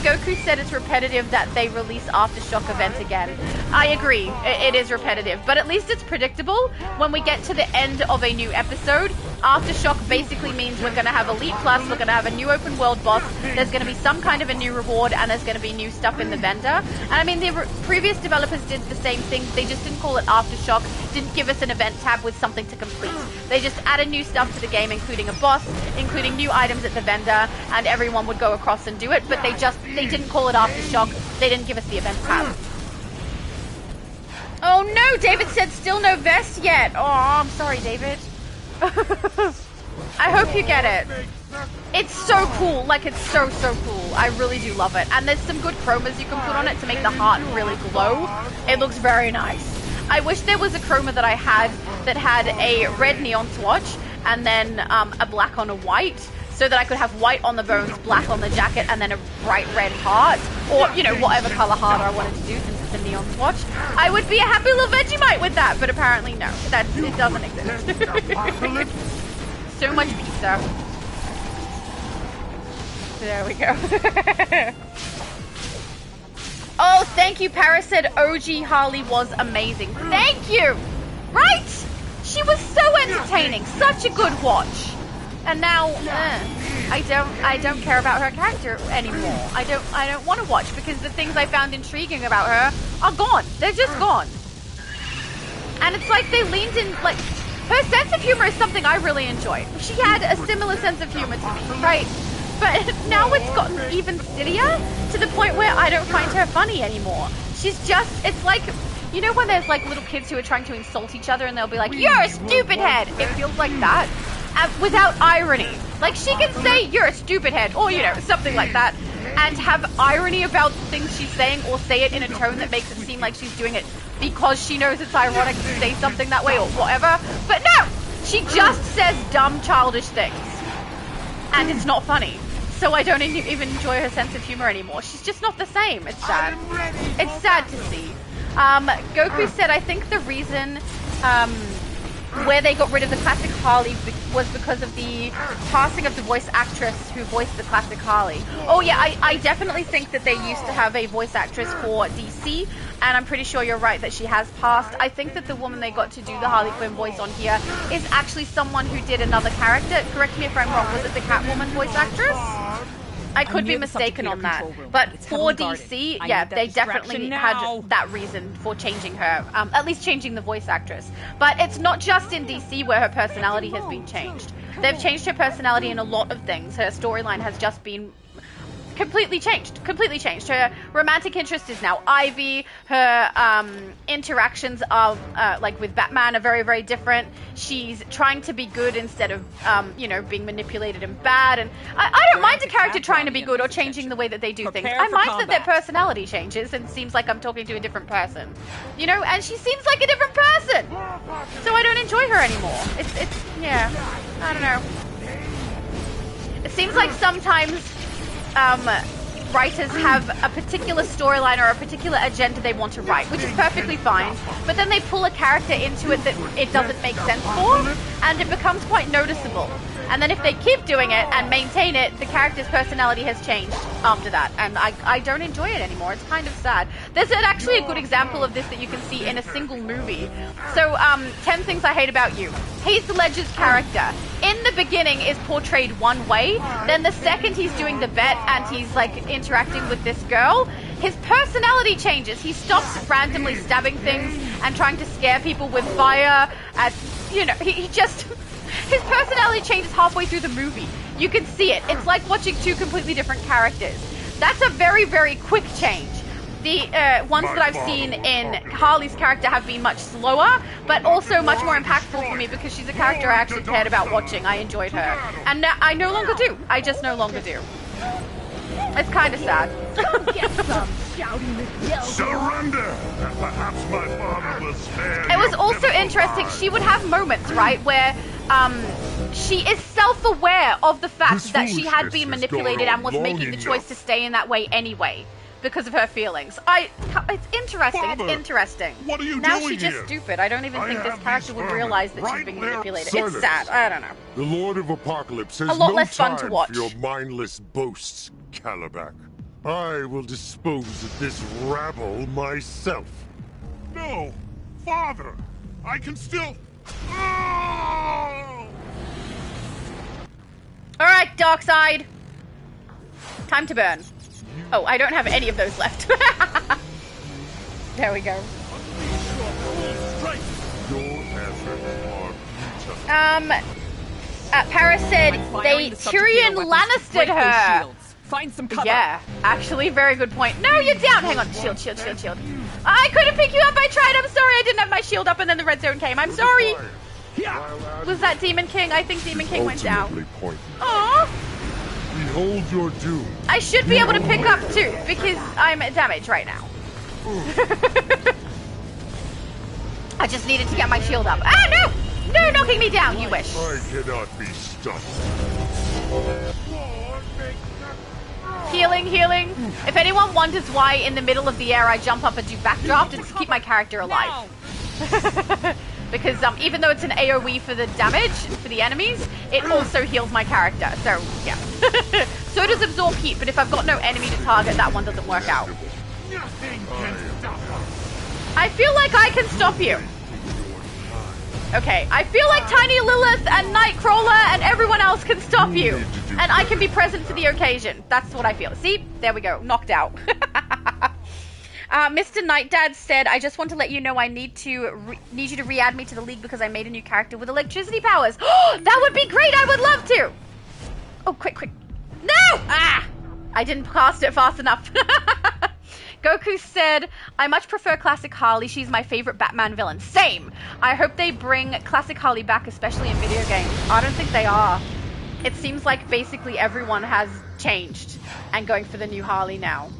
Goku said it's repetitive that they release Aftershock event again. I agree, it is repetitive, but at least it's predictable. When we get to the end of a new episode, Aftershock basically means we're going to have Elite Plus, we're going to have a new open world boss, there's going to be some kind of a new reward, and there's going to be new stuff in the vendor. And I mean, the previous developers did the same thing. They just didn't call it Aftershock, didn't give us an event tab with something to complete. They just added new stuff to the game, including a boss, including new items at the vendor, and everyone would go across and do it, but they didn't call it Aftershock. They didn't give us the event tab. Oh no, David said still no vest yet. Oh, I'm sorry, David. I hope you get it. It's so cool. Like, it's so cool. I really do love it. And there's some good chromas you can put on it to make the heart really glow. It looks very nice. I wish there was a chroma that I had that had a red neon swatch and then a black on a white, so that I could have white on the bones, black on the jacket, and then a bright red heart, or, you know, whatever color heart I wanted to do since it's a neon swatch. I would be a happy little Vegemite with that, but apparently no, it doesn't exist. So much pizza. There we go. Oh, thank you. Paris said OG Harley was amazing. Thank you. Right? She was so entertaining. Such a good watch. And now, I don't care about her character anymore. I don't want to watch because the things I found intriguing about her are gone. They're just gone. And it's like they leaned in, like, her sense of humor is something I really enjoy. She had a similar sense of humor to me, right? But now it's gotten even sillier to the point where I don't find her funny anymore. She's just, it's like, you know when there's like little kids who are trying to insult each other and they'll be like, you're a stupid head. It feels like that. Without irony. Like she can say, you're a stupid head, or you know, something like that, and have irony about the things she's saying, or say it in a tone that makes it seem like she's doing it because she knows it's ironic to say something that way or whatever. But no! She just says dumb, childish things. And it's not funny. So I don't even enjoy her sense of humor anymore. She's just not the same. It's sad. It's sad to see. Goku said, I think the reason where they got rid of the classic Harley was because of the passing of the voice actress who voiced the classic Harley. Oh yeah, I definitely think that they used to have a voice actress for DC, and I'm pretty sure you're right that she has passed. I think that the woman they got to do the Harley Quinn voice on here is actually someone who did another character. Correct me if I'm wrong, was it the Catwoman voice actress? I could be mistaken on that, but for DC, yeah, they definitely had that reason for changing her, at least changing the voice actress. But it's not just in DC where her personality has been changed. They've changed her personality in a lot of things. Her storyline has just been completely changed. Her romantic interest is now Ivy. Her interactions of like with Batman are very, very different. She's trying to be good instead of you know, being manipulated and bad. And I don't mind a character trying to be good or changing the way that they do things. I mind that their personality changes and seems like I'm talking to a different person, you know. And she seems like a different person, so I don't enjoy her anymore. It's yeah, I don't know. It seems like sometimes writers have a particular storyline or a particular agenda they want to write, which is perfectly fine, but then they pull a character into it that it doesn't make sense for, and it becomes quite noticeable. And then if they keep doing it and maintain it, the character's personality has changed after that, and I don't enjoy it anymore. It's kind of sad. There's actually a good example of this that you can see in a single movie. So, 10 Things I Hate About You. Heath Ledger's character, in the beginning, is portrayed one way, then the second he's doing the bet and he's, like, interacting with this girl, his personality changes. He stops randomly stabbing things and trying to scare people with fire, and, you know, he just... His personality changes halfway through the movie. You can see it. It's like watching two completely different characters. That's a very, very quick change. The ones that I've seen in Harley's character have been much slower, but also much more impactful for me because she's a character I actually cared about watching. I enjoyed her. And now I no longer do. I just no longer do. It's kind of sad. Get some shouting. Surrender, and perhaps my father will spare. It was also interesting. She would have moments, right, where she is self-aware of the fact that she had been manipulated and was making the choice to stay in that way anyway because of her feelings. It's interesting. Father, it's interesting. What are you now doing she's just here? stupid. I don't even think this character would realize that she's being manipulated. Silence. It's sad. I don't know. The Lord of Apocalypse has a lot no less fun time to watch. for your mindless boasts, Calabac. I will dispose of this rabble myself. No, Father, I can still... Oh! All right, Darkseid. Time to burn. Oh, I don't have any of those left. There we go. Paris said they Tyrion Lannistered her. Find some cover. Yeah, actually, very good point. No, you're down. Hang on. Shield. I couldn't pick you up. I tried. I'm sorry. I didn't have my shield up and then the red zone came. I'm sorry. Was that Demon King? I think Demon King went down. Aww. Behold your doom. I should be able to pick up too, because I'm damaged right now. I just needed to get my shield up. Ah, no! No, knocking me down, you wish. I cannot be stopped. Healing. If anyone wonders why in the middle of the air I jump up and do backdraft, it's to keep my character alive. Because even though it's an AoE for the damage, for the enemies, it also heals my character. So, yeah. So does absorb heat, but if I've got no enemy to target, that one doesn't work out. Nothing can stop us. I feel like I can stop you. Okay, I feel like Tiny Lilith and Nightcrawler and everyone else can stop you. And I can be present for the occasion. That's what I feel. See? There we go. Knocked out. Mr. Nightdad said, I just want to let you know I need you to re-add me to the league because I made a new character with electricity powers. Oh, that would be great. I would love to. Oh, quick. No! Ah! I didn't cast it fast enough. Goku said, I much prefer Classic Harley. She's my favorite Batman villain. Same. I hope they bring Classic Harley back, especially in video games. I don't think they are. It seems like basically everyone has changed and going for the new Harley now.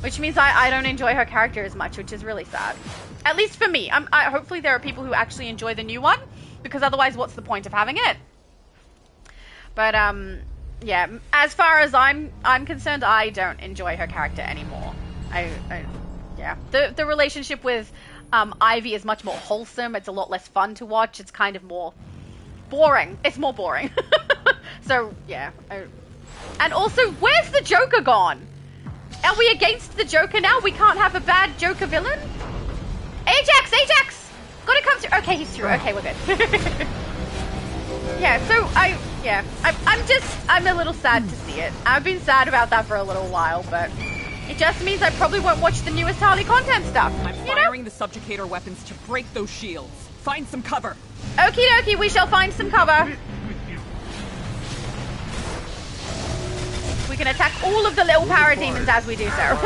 Which means I don't enjoy her character as much, which is really sad. At least for me. Hopefully there are people who actually enjoy the new one, because otherwise what's the point of having it? But, yeah, as far as I'm concerned, I don't enjoy her character anymore. Yeah. The relationship with Ivy is much more wholesome. It's a lot less fun to watch. It's kind of more boring. It's more boring. So, yeah. And also, where's the Joker gone? Are we against the Joker now? We can't have a bad Joker villain? Ajax! Gotta come through. Okay, he's through. Okay, we're good. Yeah, so I'm a little sad to see it. I've been sad about that for a little while, but it just means I probably won't watch the newest Harley content stuff. I'm firing the subjugator weapons to break those shields. Find some cover. Okie dokie, we shall find some cover. We can attack all of the little parademons as we do so.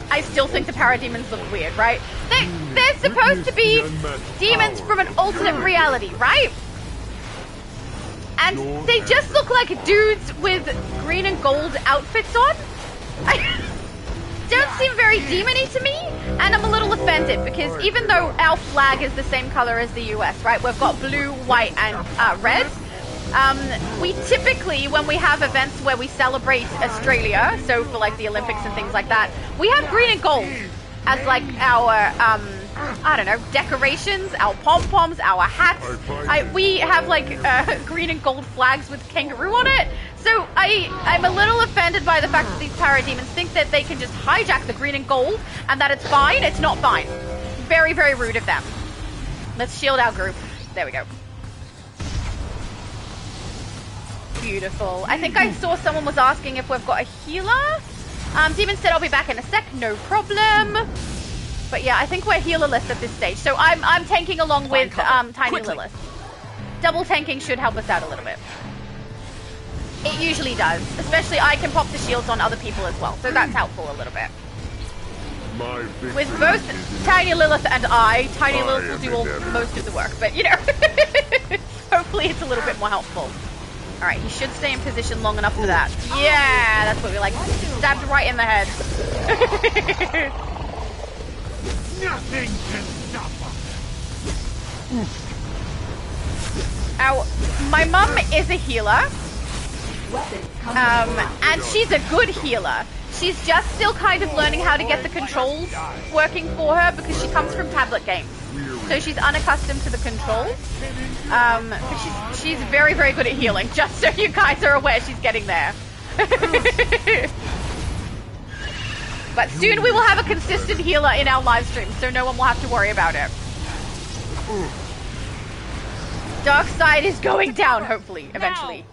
I still think the parademons look weird, right? They're supposed to be demons from an alternate reality, right? And they just look like dudes with green and gold outfits on. Don't seem very demony to me, and I'm a little offended because even though our flag is the same color as the US, right? We've got blue, white, and red. We typically, when we have events where we celebrate Australia, so for like the Olympics and things like that, we have green and gold as like our, I don't know, decorations, our pom-poms, our hats. We have like green and gold flags with kangaroo on it. So I'm a little offended by the fact that these parademons think that they can just hijack the green and gold and that it's fine. It's not fine. Very, very rude of them. Let's shield our group. There we go. Beautiful. I think I saw someone was asking if we've got a healer. Demon said I'll be back in a sec, no problem. But yeah, I think we're healerless at this stage. So I'm tanking along with Tiny Lilith. Double tanking should help us out a little bit. It usually does. Especially I can pop the shields on other people as well. So that's helpful a little bit. With both Tiny Lilith and Tiny Lilith will do most of the work. But you know, hopefully it's a little bit more helpful. Alright, he should stay in position long enough for that. Yeah, that's what we like. Stabbed right in the head. Nothing can stop us. Ow. My mum is a healer. And she's a good healer. She's just still kind of learning how to get the controls working for her because she comes from tablet games. So she's unaccustomed to the controls. But she's very, very good at healing, just so you guys are aware she's getting there. But soon we will have a consistent healer in our live stream, so no one will have to worry about it. Dark side is going down, hopefully, eventually.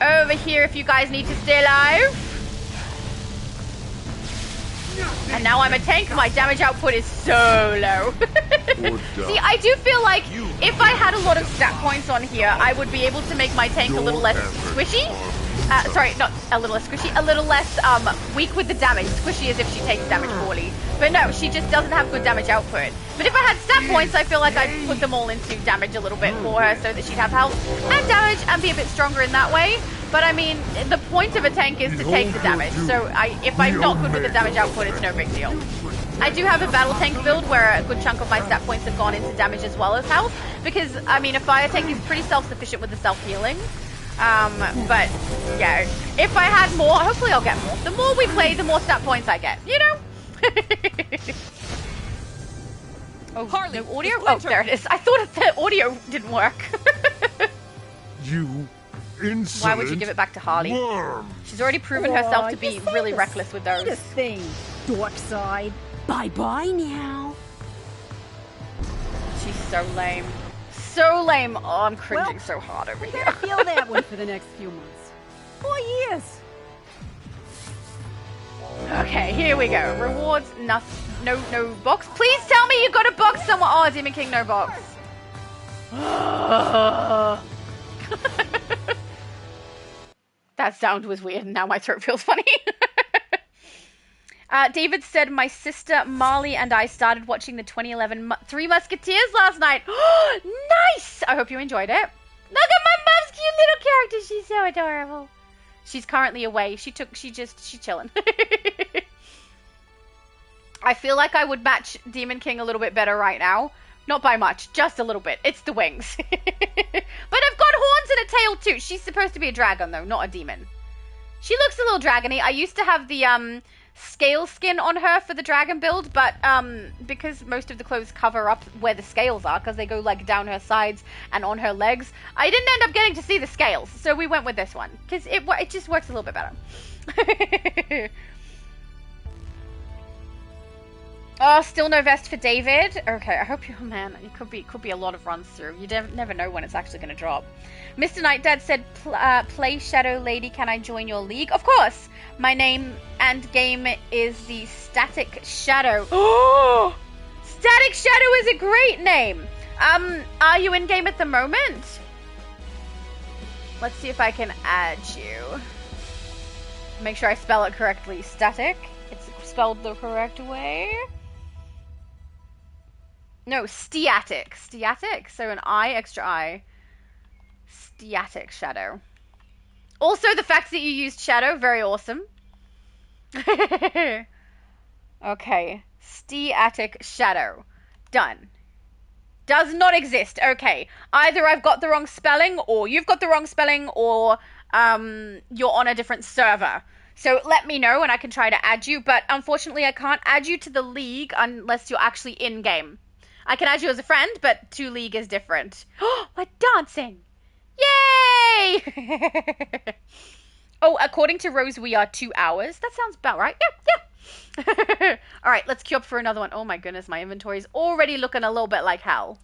Over here if you guys need to stay alive. And now I'm a tank, my damage output is so low. See, I do feel like if I had a lot of stat points on here, I would be able to make my tank a little less squishy. Sorry, not a little less squishy, a little less weak with the damage. Squishy as if she takes damage poorly. But no, she just doesn't have good damage output. But if I had stat points, I feel like I'd put them all into damage a little bit for her so that she'd have health and damage and be a bit stronger in that way. But I mean, the point of a tank is to take the damage. So if I'm not good with the damage output, it's no big deal. I do have a battle tank build where a good chunk of my stat points have gone into damage as well as health. Because, I mean, a fire tank is pretty self-sufficient with the self-healing. But, yeah, if I had more, hopefully I'll get more. The more we play, the more stat points I get, you know? Oh, Harley, no audio? Oh, there it is. I thought the audio didn't work. You insolent Why would you give it back to Harley? worm. She's already proven herself to be really reckless with those. This thing, dork side. Bye-bye now. She's so lame. So lame. Oh, I'm cringing so hard over here. I feel that way for the next few months. 4 years. Okay, here we go. Rewards, nothing. No box. Please tell me you got a box somewhere. Oh, Demon King, no box. That sound was weird, and now my throat feels funny. David said, my sister Marley and I started watching the 2011 Three Musketeers last night. Nice! I hope you enjoyed it. Look at my mom's cute little character. She's so adorable. She's currently away. She's chilling. I feel like I would match Demon King a little bit better right now. Not by much, just a little bit. It's the wings. But I've got horns and a tail too. She's supposed to be a dragon though, not a demon. She looks a little dragony. I used to have the scale skin on her for the dragon build, but because most of the clothes cover up where the scales are, because they go like down her sides and on her legs, I didn't end up getting to see the scales. So we went with this one because it just works a little bit better. Oh, still no vest for David. Okay, I hope you. Oh man, it could be a lot of runs through. You never know when it's actually going to drop. Mr. Night Dad said, "Play Shadow Lady. Can I join your league?" Of course. My name and game is the Static Shadow. Oh, Static Shadow is a great name. Are you in game at the moment? Let's see if I can add you. Make sure I spell it correctly. Static. It's spelled the correct way. No, Stiatic. Stiatic. So an I, extra I. Stiatic Shadow. Also, the fact that you used Shadow, very awesome. Okay. Stiatic Shadow. Done. Does not exist. Okay. Either I've got the wrong spelling, or you've got the wrong spelling, or you're on a different server. So let me know and I can try to add you, but unfortunately I can't add you to the league unless you're actually in-game. I can add you as a friend, but to league is different. Oh, we're dancing! Yay! Oh, according to Rose, we are 2 hours. That sounds about right. Yeah. All right, let's queue up for another one. Oh my goodness, my inventory's already looking a little bit like hell.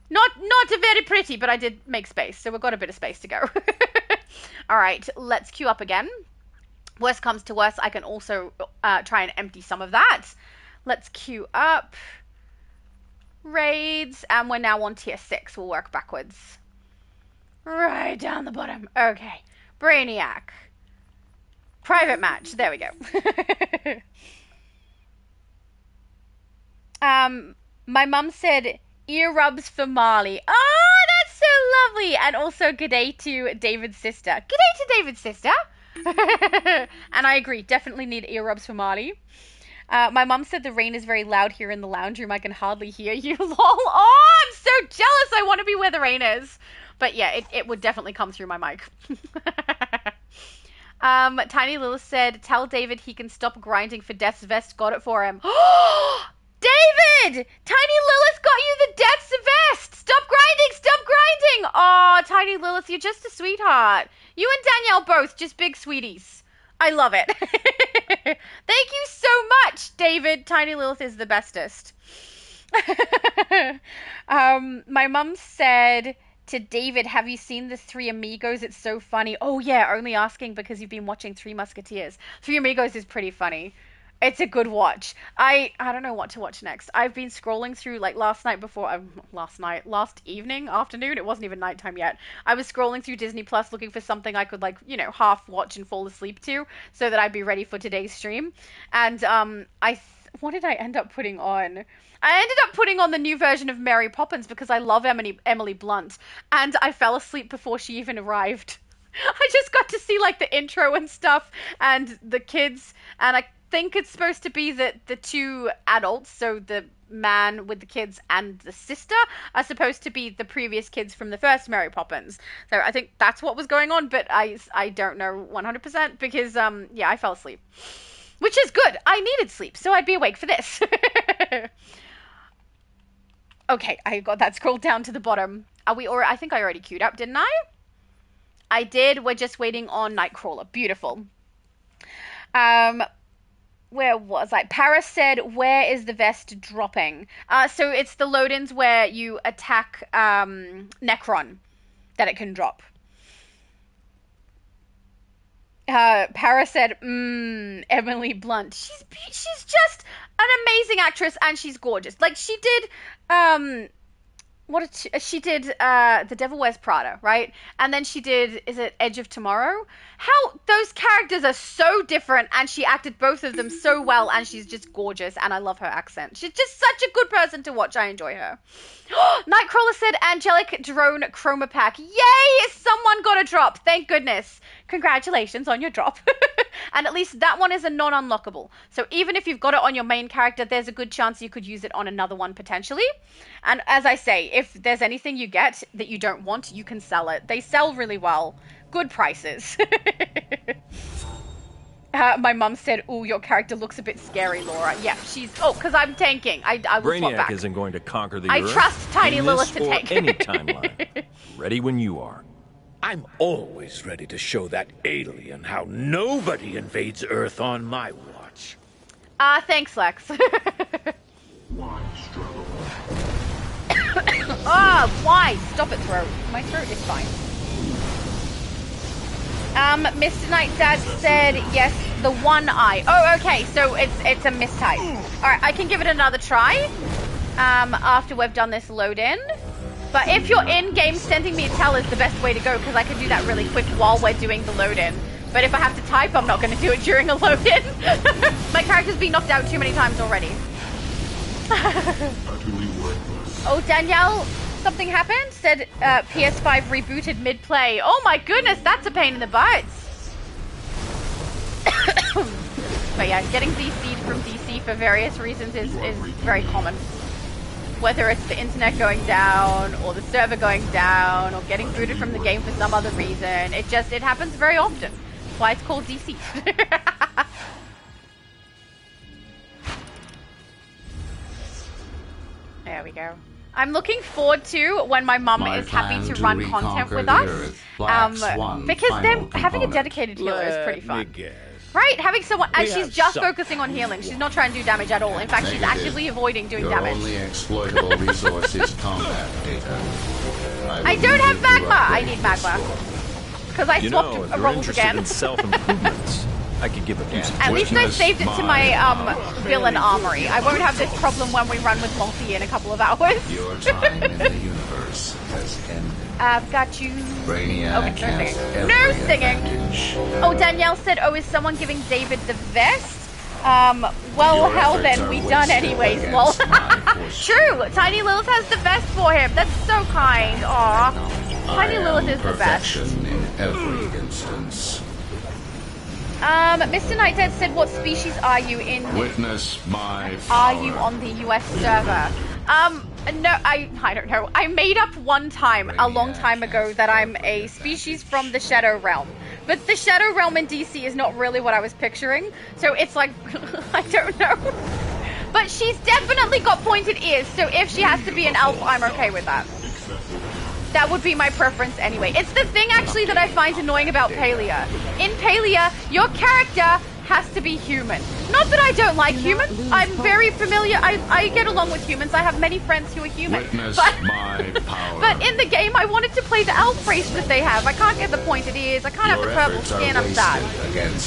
Not very pretty, but I did make space, so we've got a bit of space to go. All right, let's queue up again. Worst comes to worst, I can also try and empty some of that. Let's queue up. Raids, and we're now on tier 6. We'll work backwards. Right down the bottom. Okay. Brainiac. Private match. There we go. My mum said ear rubs for Marley. Oh, that's so lovely. And also good day to David's sister. Good day to David's sister. And I agree. Definitely need ear rubs for Marley. My mum said the rain is very loud here in the lounge room. I can hardly hear you. Lol. Oh, I'm so jealous. I want to be where the rain is. But yeah, it would definitely come through my mic. Tiny Lilith said, tell David he can stop grinding for Death's Vest. Got it for him. David! Tiny Lilith got you the Death's Vest! Stop grinding! Stop grinding! Oh, Tiny Lilith, you're just a sweetheart. You and Danielle both just big sweeties. I love it. Thank you so much, David. Tiny Lilith is the bestest. My mum said to David, have you seen the Three Amigos? It's so funny. Oh yeah, only asking because you've been watching Three Musketeers. Three Amigos is pretty funny. It's a good watch. I don't know what to watch next. I've been scrolling through like last afternoon. It wasn't even nighttime yet. I was scrolling through Disney Plus looking for something I could like, half watch and fall asleep to so that I'd be ready for today's stream. And what did I end up putting on? I ended up putting on the new version of Mary Poppins because I love Emily Blunt, and I fell asleep before she even arrived. I just got to see like the intro and stuff and the kids, and I think it's supposed to be that the two adults, so the man with the kids and the sister, are supposed to be the previous kids from the first Mary Poppins. So I think that's what was going on, but I don't know 100% because I fell asleep. Which is good. I needed sleep, so I'd be awake for this. Okay, I got that scrolled down to the bottom. I think I already queued up, didn't I? I did. We're just waiting on Nightcrawler. Beautiful. Where was I? Paris said, where is the vest dropping? So it's the load-ins where you attack Necron that it can drop. Paris said, Emily Blunt. She's just an amazing actress, and she's gorgeous. Like, she did, she did The Devil Wears Prada, right? And then she did, is it Edge of Tomorrow? How those characters are so different, and she acted both of them so well, and she's just gorgeous, and I love her accent. She's just such a good person to watch. I enjoy her. Nightcrawler said, Angelic Drone Chroma Pack. Yay! Someone got a drop. Thank goodness. Congratulations on your drop. And at least that one is a non-unlockable. So even if you've got it on your main character, there's a good chance you could use it on another one potentially. And as I say, if there's anything you get that you don't want, you can sell it. They sell really well. Good prices. My mum said, ooh, your character looks a bit scary, Laura. Yeah, she's... Oh, because I'm tanking. I will swap back. Brainiac isn't going to conquer the I Earth. trust Tiny Lilith to or tank. any timeline. Ready when you are. I'm always ready to show that alien how nobody invades Earth on my watch. Thanks, Lex. Why? Stop it, throat. My throat is fine. Mr. Knight Dad said, yes, the one eye. Oh, okay, so it's a mistype. Alright, I can give it another try, after we've done this load-in. But if you're in-game, sending me a tell is the best way to go, because I can do that really quick while we're doing the load-in. But if I have to type, I'm not going to do it during a load-in. My character's been knocked out too many times already. Oh, Danielle, something happened? Said PS5 rebooted mid-play. Oh my goodness, that's a pain in the butts. But yeah, getting DC'd from DC for various reasons is very common. Whether it's the internet going down, or the server going down, or getting booted from the game for some other reason. It happens very often. That's why it's called DC. There we go. I'm looking forward to when my mum is happy to run content with us. Because them having a dedicated healer is pretty fun. Right? Having someone, and she's just focusing on healing. She's not trying to do damage at all. In fact, she's actively avoiding doing damage. Only exploitable resource is combat data. I don't have magma. I need magma. Because I swapped roles again. In self-improvements, I could give a few At least I saved it to my villain armory. I won't have this problem when we run with multi in a couple of hours. Your time in the universe has ended. I've got you. Brainiac okay, no singing. Oh, Danielle said, oh, is someone giving David the vest? Well, hell then, we done anyways. Well, true. Tiny Lilith has the vest for him. That's so kind. Aw. Tiny Lilith is the best. In every instance. Mr. Nightdead said, what species are you in? Witness my power. Are you on the US server? No, I don't know. I made up one time, a long time ago, that I'm a species from the Shadow Realm. But the Shadow Realm in DC is not really what I was picturing. So it's like, I don't know. But she's definitely got pointed ears, so if she has to be an elf, I'm okay with that. That would be my preference anyway. It's the thing, actually, that I find annoying about Palia. In Palia, your character has to be human. Not that I don't like humans. I'm very familiar. I get along with humans. I have many friends who are human. But in the game, I wanted to play the elf race that they have. I can't get the pointed ears. I can't have the purple skin. I'm sad.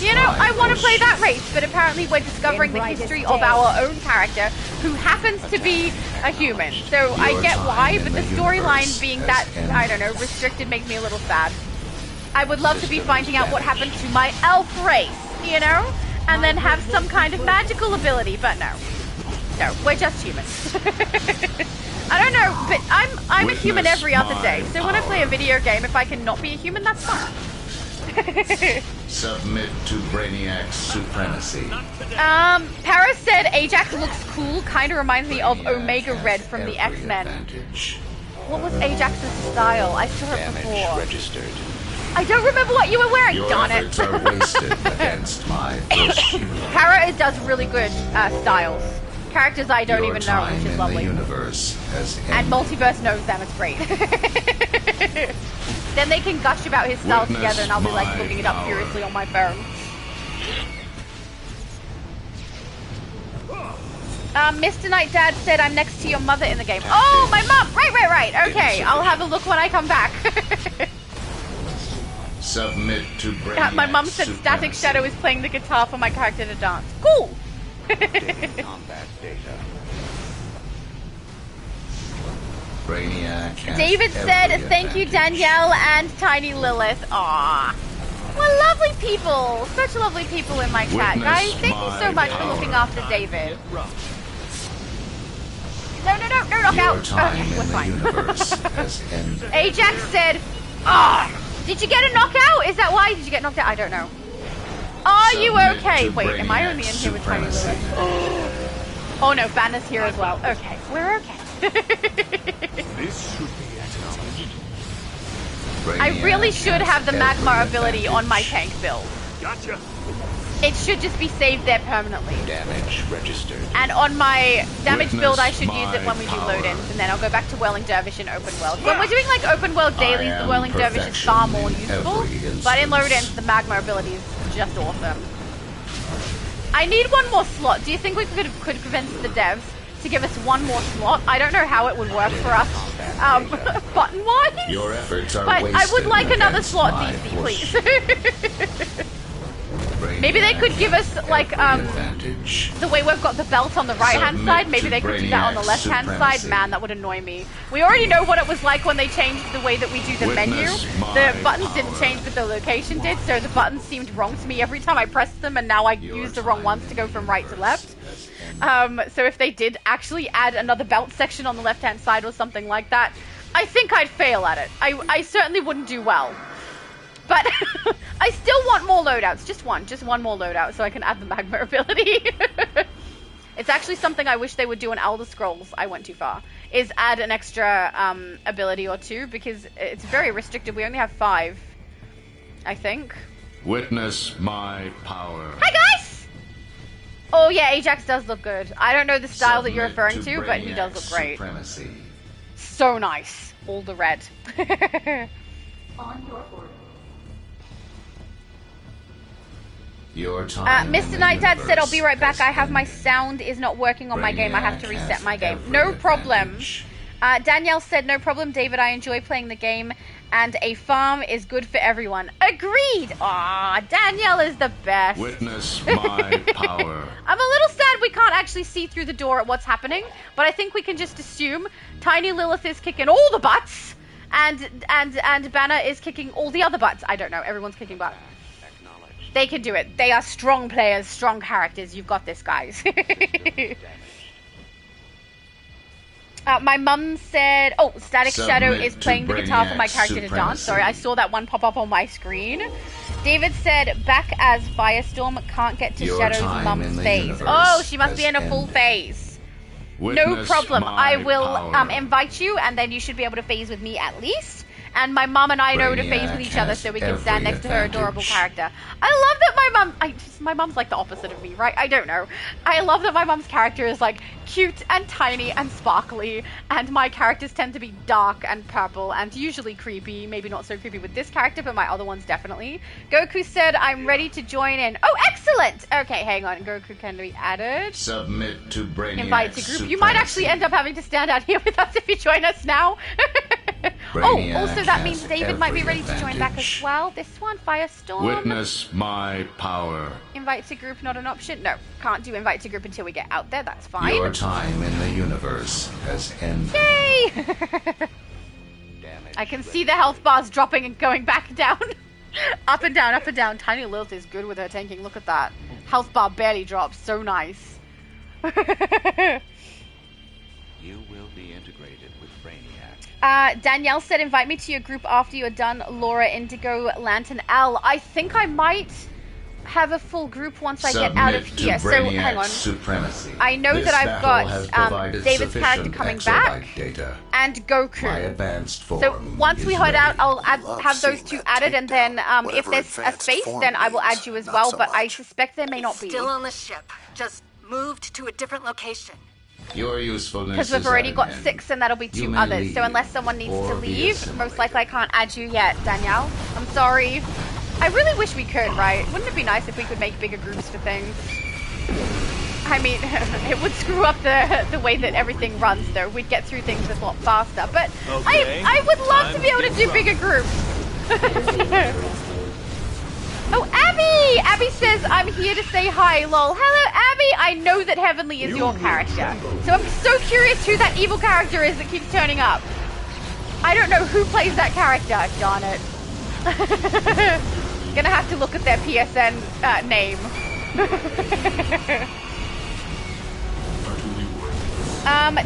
You know, I want to play that race, but apparently we're discovering the history of our own character, who happens to be a human. So I get why, but the storyline being that, I don't know, restricted makes me a little sad. I would love to be finding out what happened to my elf race, you know? And then have some kind of magical ability, but no. No, we're just humans. I don't know, but I'm a human every other day. So when I play a video game, if I can not be a human, that's fine. Submit to Brainiac's supremacy. Paris said Ajax looks cool, kind of reminds me of Omega Red from the X-Men. What was Ajax's style? I saw it before. Registered. I don't remember what you were wearing, darn it. Your efforts are wasted against my push. Para does really good styles. Characters I don't even know, which is lovely. Universe has and Multiverse knows them, it's great. Then they can gush about his style Witness together, and I'll be like my looking it up power. furiously on my phone. Mr. Knight Dad said I'm next to your mother in the game. Oh, my mom! Right. Okay, I'll have a look when I come back. Submit to Brainiac My mom said Static supremacy. Shadow is playing the guitar for my character to dance. Cool! Combat data. Brainiac has David said, every thank you, advantage. Danielle and Tiny Lilith. Aww. What lovely people. Such lovely people in my chat, Witness guys. Thank you so my much for power. looking after David. No, knockout. Your time Okay, in we're the fine. universe has ended. Ajax said, did you get a knockout? Is that why? Did you get knocked out? I don't know. Are you Submit okay? to Wait, am I only in Brainiac here with Tiny supremacy. Lilith? Oh no, Banner's here as well. Okay, we're okay. This should be I really should Brainiac have the has magma every ability on my advantage. tank build. Gotcha. It should just be saved there permanently. Damage registered. And on my damage Witness build, I should use it my when we do power. load-ins, and then I'll go back to Whirling Dervish in open world. When we're doing like open world dailies, the am Whirling Dervish is far perfection more in useful, every but in instance. load-ins, the magma ability is just awesome. I need one more slot. Do you think we could convince the devs to give us one more slot? I don't know how it would work for us, button-wise, Your efforts are but I would wasted like another against slot, my DC, force. please. Maybe they could give us, like, Advantage. the way we've got the belt on the right-hand Submit side, maybe to they could do that on the Brainiac left-hand side. supremacy. Man, that would annoy me. We already know what it was like when they changed the way that we do the menu. Witness The my buttons didn't power. change, but the location did, so the buttons seemed wrong to me every time I pressed them, and now I use the wrong ones to go from right to left. So if they did actually add another belt section on the left-hand side or something like that, I think I'd fail at it. I certainly wouldn't do well. But I still want more loadouts. Just one more loadout so I can add the magma ability. It's actually something I wish they would do in Elder Scrolls. I went too far. Is add an extra ability or two, because it's very restricted. We only have 5, I think. Witness my power. Hi guys! Oh yeah, Ajax does look good. I don't know the style that you're Submit referring to, but he does Brainiac look great. Supremacy. So nice. All the red. On your order. Your time in Mr. the Night Dad said, I'll be right universe back. I have my ended. sound is not working on my game. I have to Brainiac reset has my game. every No problem. advantage. Danielle said, no problem, David. I enjoy playing the game, and a farm is good for everyone. Agreed. Aw, Danielle is the best. Witness my power. I'm a little sad we can't actually see through the door at what's happening, but I think we can just assume Tiny Lilith is kicking all the butts, and Banner is kicking all the other butts. I don't know. Everyone's kicking butt. They can do it. They are strong players, strong characters. You've got this, guys. My mum said, oh, Static Shadow Submit is to playing the guitar for my Brainiac character to dance. supremacy. Sorry, I saw that one pop up on my screen. David said, back as Firestorm, can't get to Your Shadow's time in mum's the phase. universe Oh, she must be has in a full ended. phase. No Witness problem. my I will power. invite you, and then you should be able to phase with me at least. And my mum and I know to phase with Brainiac each other, has so we can stand every next to her adorable advantage. character. I love that my mum's like the opposite of me, right? I don't know. I love that my mum's character is like cute and tiny and sparkly, and my characters tend to be dark and purple and usually creepy. Maybe not so creepy with this character, but my other ones definitely. Goku said, I'm ready to join in. Oh, excellent! Okay, hang on. Goku can be added. Submit to Brainiac Invite to group. You might actually end up having to stand out here with us if you join us now. Oh, also that means David might be ready to join back as well. This one, Firestorm. Witness my power. Invite to group, not an option. No, can't do invite to group until we get out there. That's fine. Your time in the universe has ended. Yay! I can see the health bars dropping and going back down. Up and down, up and down. Tiny Lilith is good with her tanking. Look at that. Health bar barely drops. So nice. You will be integrated with Brainiac. Danielle said, invite me to your group after you're done. Laura, Indigo, Lantern, L. I think I might have a full group once I get out of here. So, hang on. Supremacy. I know This that I've battle has got provided David's character sufficient coming exobyte back data. and Goku. My advanced form So once we is head out, ready. I'll have those two added, and then if there's a space, then I will add you as well. But I suspect there may not be. Still on the ship, just moved to a different location. Your usefulness because we've is already at got an end. 6 and that'll be You 2 may others. leave So unless someone needs to or be leave, assimilated. most likely I can't add you yet, Danielle. I'm sorry. I really wish we could, right? Wouldn't it be nice if we could make bigger groups for things? I mean, it would screw up the way that everything runs, though. We'd get through things a lot faster. But Okay, I would love to be able to do get bigger groups. Oh, Abby! Abby says, I'm here to say hi, lol. Hello, Abby! I know that Heavenly is your character. So I'm so curious who that evil character is that keeps turning up. I don't know who plays that character. Darn it. Gonna have to look at their PSN name.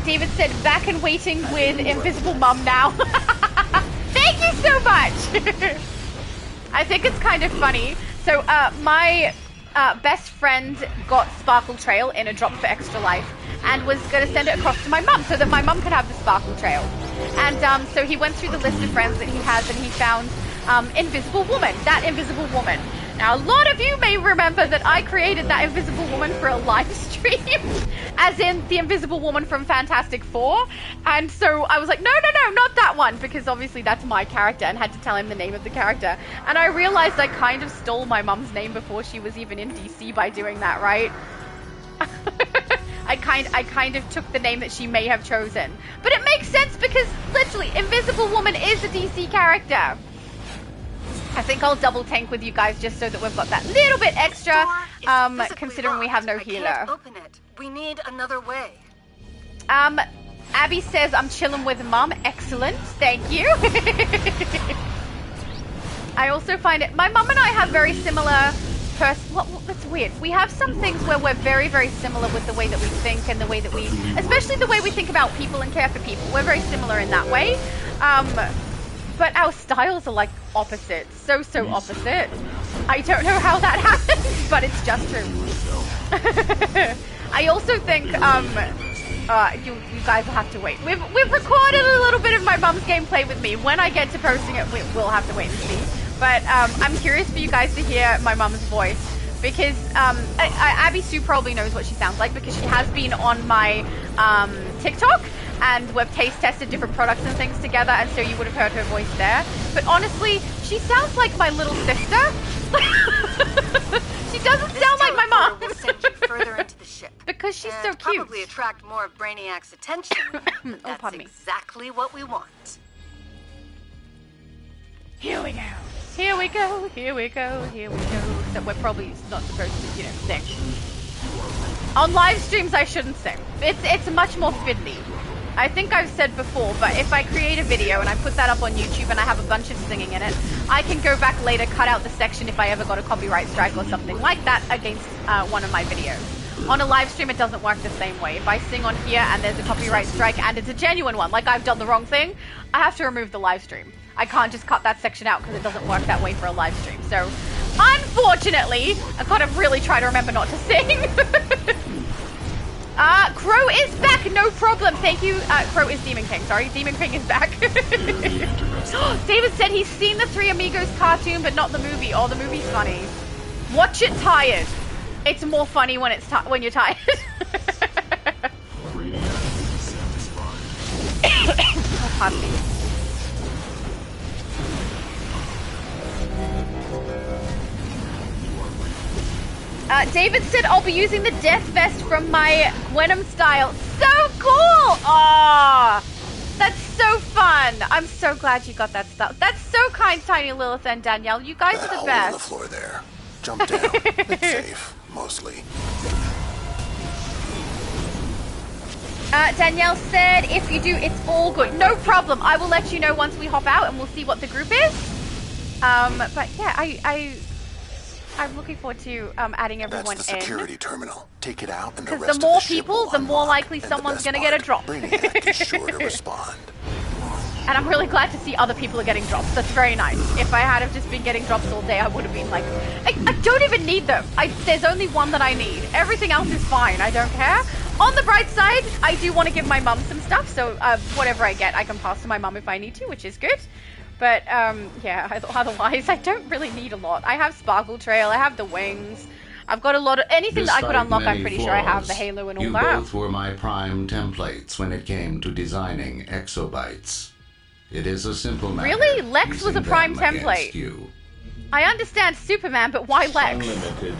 David said, back and waiting with Invisible Mum now. Thank you so much! I think it's kind of funny. So, my best friend got Sparkle Trail in a drop for Extra Life and was going to send it across to my mum so that my mum could have the Sparkle Trail. And so he went through the list of friends that he has and he found Invisible Woman, that Invisible Woman. Now, a lot of you may remember that I created that Invisible Woman for a live stream, as in the Invisible Woman from Fantastic Four. And so I was like, no, not that one, because obviously that's my character, and had to tell him the name of the character. And I realized I kind of stole my mum's name before she was even in DC by doing that, right? I kind of took the name that she may have chosen. But it makes sense because literally Invisible Woman is a DC character. I think I'll double tank with you guys just so that we've got that little bit extra, considering we have no healer. I can't open it. We need another way. Abby says I'm chilling with mum. Excellent, thank you. I also find it, my mum and I have very similar that's weird. We have some things where we're very, very similar with the way that we think and the way that we, especially the way we think about people and care for people. We're very similar in that way. But our styles are like opposite. So opposite. I don't know how that happens, but it's just true. I also think, you guys will have to wait. We've recorded a little bit of my mum's gameplay with me. When I get to posting it, we'll have to wait and see. But I'm curious for you guys to hear my mum's voice. Because Abby Sue probably knows what she sounds like because she has been on my TikTok. And we've taste tested different products and things together, and so you would have heard her voice there. But honestly, she sounds like my little sister. She doesn't sound like my mom. Will send you further into the ship. Because she's so cute. Probably attract more of Brainiac's attention. But that's exactly what we want. Here we go. Here we go. Here we go. Here we go. So we're probably not supposed to, sing. On live streams, I shouldn't sing. It's much more fiddly. I think I've said before, but if I create a video and I put that up on YouTube and I have a bunch of singing in it, I can go back later, cut out the section if I ever got a copyright strike or something like that against one of my videos. On a live stream, it doesn't work the same way. If I sing on here and there's a copyright strike and it's a genuine one, like I've done the wrong thing, I have to remove the live stream. I can't just cut that section out because it doesn't work that way for a live stream. So, unfortunately, I've got to really try to remember not to sing. Crow is back, no problem. Thank you. Crow is Demon King, sorry. Demon King is back. David said he's seen the Three Amigos cartoon, but not the movie. Oh, the movie's funny. Watch it tired. It's more funny when when you're tired. Oh, pardon me. David said I'll be using the death vest from my Gwenum style. So cool! Aww! That's so fun. I'm so glad you got that stuff. That's so kind, Tiny Lilith and Danielle. You guys are the best. On the floor there. Jump down. It's safe, mostly. Danielle said if you do, it's all good. No problem. I will let you know once we hop out and we'll see what the group is. But yeah, I'm looking forward to adding everyone That's the security terminal. Take it out and the because rest the more of the ship people, will the more unlock. likely And someone's the going to best get a drop. Brainiac is sure to respond. And I'm really glad to see other people are getting drops. That's very nice. If I had have just been getting drops all day, I would have been like, I don't even need them. There's only one that I need. Everything else is fine. I don't care. On the bright side, I do want to give my mum some stuff. So whatever I get, I can pass to my mum if I need to, which is good. But yeah, otherwise, I don't really need a lot. I have Sparkle Trail. I have the wings. I've got a lot of anything that I could Despite unlock. I'm many pretty sure I have the flaws, Halo and all you that. both were my prime templates when it came to designing exobytes. It is a simple matter. Really? Lex was a using prime them against template. You. I understand Superman, but why Lex? Unlimited.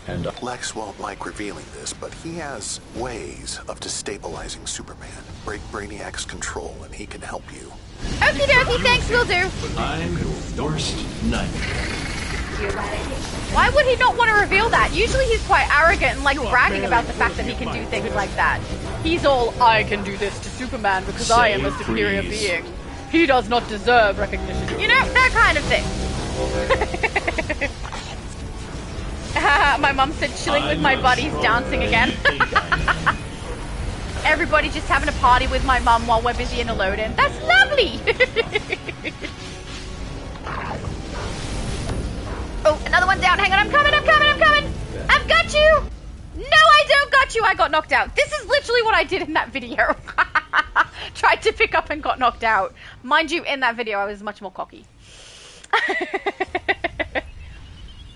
And Lex won't like revealing this, but he has ways of destabilizing Superman. Break Brainiac's control, and he can help you. Okie dokie, thanks, will do. I'm your worst nightmare. Why would he not want to reveal that? Usually he's quite arrogant and like bragging about the fact that he can do things like that. He's all, I can do this to Superman because I am a superior being. He does not deserve recognition. You know, that kind of thing. My mum said chilling with my buddies, dancing again. Everybody just having a party with my mum while we're busy in a load-in. That's lovely! Oh, another one down. Hang on, I'm coming! I've got you! No, I don't got you! I got knocked out. This is literally what I did in that video. Tried to pick up and got knocked out. Mind you, in that video, I was much more cocky.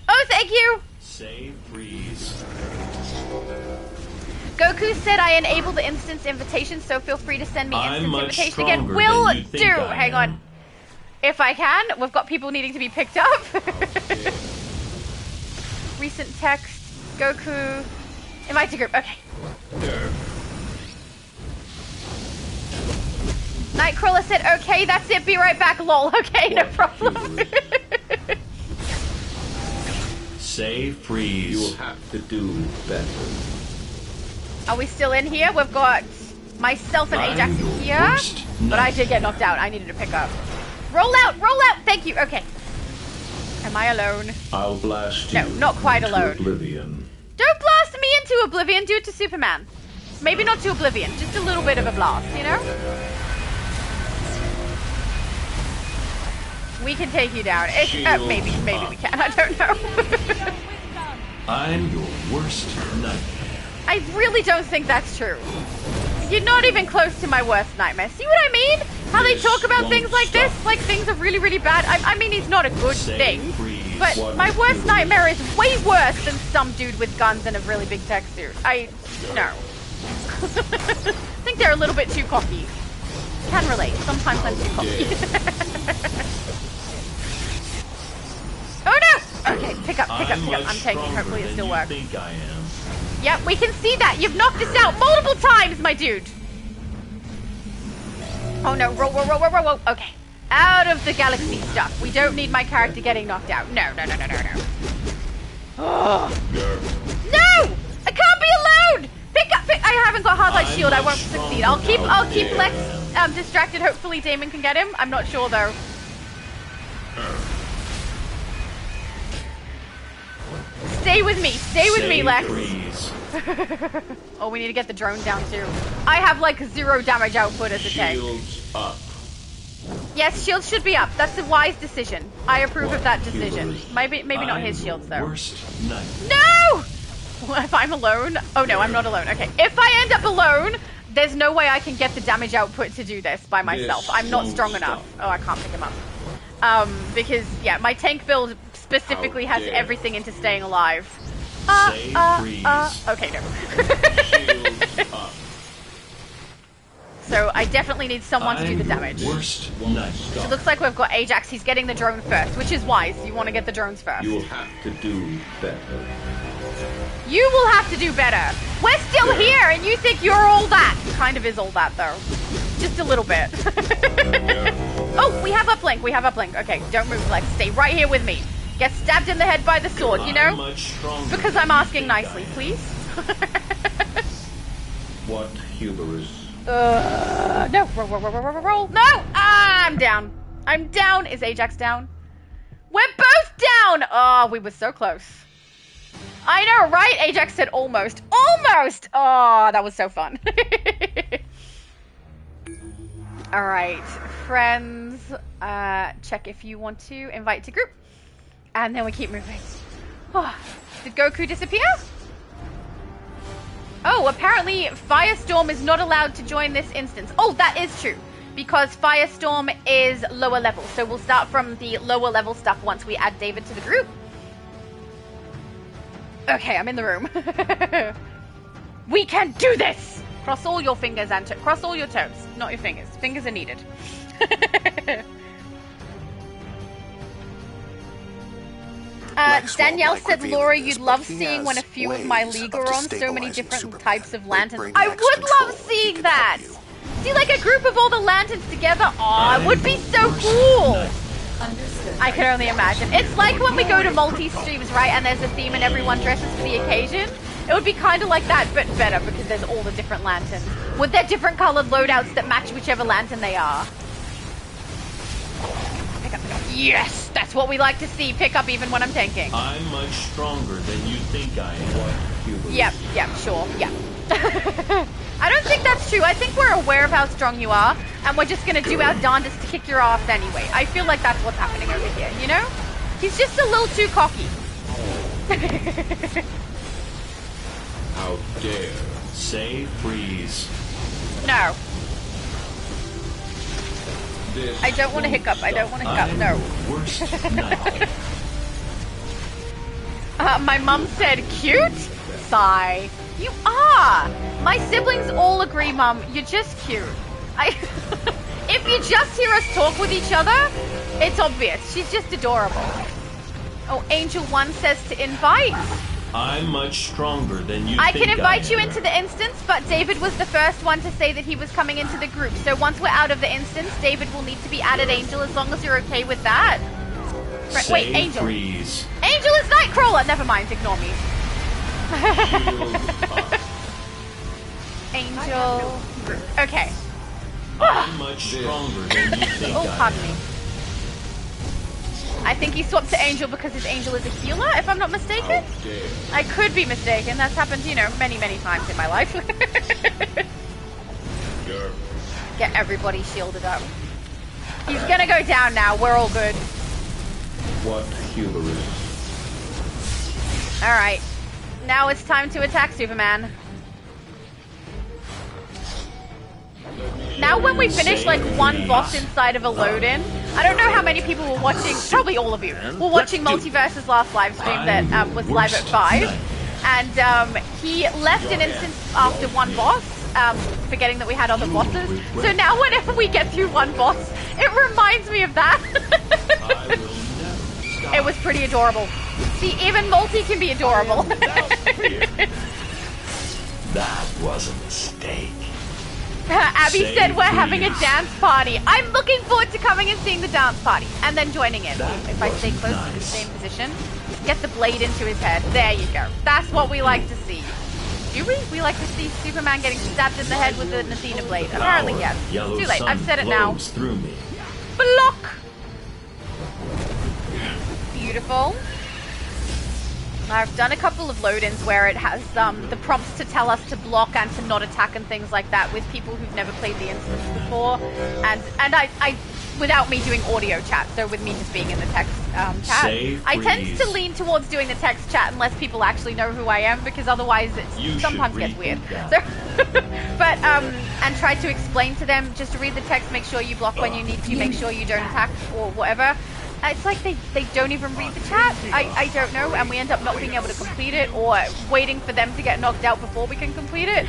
Oh, thank you! Save, freeze. Goku said I enable the instance invitation, so feel free to send me instance invitation again. stronger Will than you think do. I Hang am. on. If I can, we've got people needing to be picked up. Recent text, Goku, invite to group. Okay. Nightcrawler said, okay, that's it, be right back, lol. Okay, no problem. Save, freeze. You will have to do better. Are we still in here? We've got myself and Ajax in here. But I did get knocked out. I needed to pick up. Roll out! Roll out! Thank you. Okay. Am I alone? I'll blast you. No, not quite into alone. Oblivion. Don't blast me into oblivion. Do it to Superman. Maybe not to oblivion. Just a little bit of a blast, you know? We can take you down. Maybe we can. I don't know. I'm your worst nightmare. I really don't think that's true. You're not even close to my worst nightmare. See what I mean? How they talk about things like this? Like things are really, really bad. I mean, it's not a good thing. But my worst nightmare is way worse than some dude with guns and a really big tech suit. No. I think they're a little bit too cocky. Can relate. Sometimes I'm too cocky. Oh no! Okay, pick up. I'm taking. Hopefully it still works. Think I am. Yep, we can see that. You've knocked us out multiple times, my dude. Oh no, roll. Okay. Out of the galaxy stuff. We don't need my character getting knocked out. No. Oh. No! I can't be alone! Pick up! I haven't got hard light shield. I won't succeed. I'll keep Lex distracted. Hopefully Damon can get him. I'm not sure though. Stay with me, Lex. Oh, we need to get the drone down too. I have like 0 damage output as a tank. Shields up. Yes, shields should be up. That's a wise decision. I approve of that decision. Maybe not his shields though. Worst nightmare. No! If I'm alone? Oh no, I'm not alone. Okay, if I end up alone, there's no way I can get the damage output to do this by myself. I'm not strong enough. Oh, I can't pick him up. Because yeah, my tank build specifically has everything into staying alive. Okay, no. So I definitely need someone to do the damage. Worst So it looks like we've got Ajax. He's getting the drone first, which is wise. You want to get the drones first. You will have to do better. You will have to do better. We're still here, and you think you're all that. Kind of is all that, though. Just a little bit. Oh, we have uplink. Okay, don't move, Lex. Stay right here with me. Get stabbed in the head by the sword, you know? Because I'm asking nicely, please. What hubris. No. Roll. No! I'm down. Is Ajax down? We're both down! Oh, we were so close. I know, right? Ajax said almost. Almost! Oh, that was so fun. Alright, friends. Check if you want to invite to group. And then we keep moving. Oh, did Goku disappear? Oh, apparently Firestorm is not allowed to join this instance. Oh, that is true. Because Firestorm is lower level. So we'll start from the lower level stuff once we add David to the group. Okay, I'm in the room. We can do this! Cross all your fingers and cross all your toes. Not your fingers. Fingers are needed. Danielle said, Laura, you'd love seeing when a few of my league are on. So many different types of lanterns. I would love seeing that! See, like a group of all the lanterns together? Aw, it would be so cool! I can only imagine. It's like when we go to multi-streams, right, and there's a theme and everyone dresses for the occasion. It would be kind of like that, but better, because there's all the different lanterns. With their different colored loadouts that match whichever lantern they are. Pick up, pick up. Yes! That's what we like to see. Pick up even when I'm tanking. I'm much stronger than you think I am. Yep, sure, yeah. I don't think that's true. I think we're aware of how strong you are, and we're just gonna do our darndest to kick your ass anyway. I feel like that's what's happening over here, you know? He's just a little too cocky. How dare. Say freeze. No. I don't want to hiccup. I don't want to hiccup. No. Worst nightmare. My mum said, cute? Sigh. You are! My siblings all agree, Mum. You're just cute. If you just hear us talk with each other, it's obvious. She's just adorable. Oh, Angel 1 says to invite. I'm much stronger than you I think can invite you am. into the instance, but David was the first one to say that he was coming into the group. So once we're out of the instance, David will need to be added, Angel, as long as you're okay with that. Right, wait, Angel. Freeze. Angel is Nightcrawler! Never mind, ignore me. Angel. Okay. I'm much stronger than you think Oh, pardon me. I think he swapped to Angel because his Angel is a healer, if I'm not mistaken. I could be mistaken. That's happened, you know, many, many times in my life. Get everybody shielded up. He's gonna go down now. We're all good. What hubris. Alright. Now it's time to attack Superman. Now when we finish like one boss inside of a load-in, I don't know how many people were watching, probably all of you, were watching Multiverse's last live stream that was live at 5. And he left an instance after one boss, forgetting that we had other bosses. So now whenever we get through one boss, it reminds me of that. It was pretty adorable. See, even Multi can be adorable. That was a mistake. Abby said we're having a dance party. I'm looking forward to coming and seeing the dance party and then joining in. If I stay close to the same position, get the blade into his head. There you go. That's what we like to see. Do we? We like to see Superman getting stabbed in the head with an Athena blade. Apparently, yes. It's too late. I've said it now. Through me. Block! Beautiful. I've done a couple of load-ins where it has the prompts to tell us to block and to not attack and things like that with people who've never played the instance before, and I without me doing audio chat, so with me just being in the text chat. I tend to lean towards doing the text chat unless people actually know who I am, because otherwise it sometimes gets weird. So, but and try to explain to them just to read the text, make sure you block when you need to, make sure you don't attack or whatever. It's like they don't even read the chat. I don't know, and we end up not being able to complete it, or waiting for them to get knocked out before we can complete it.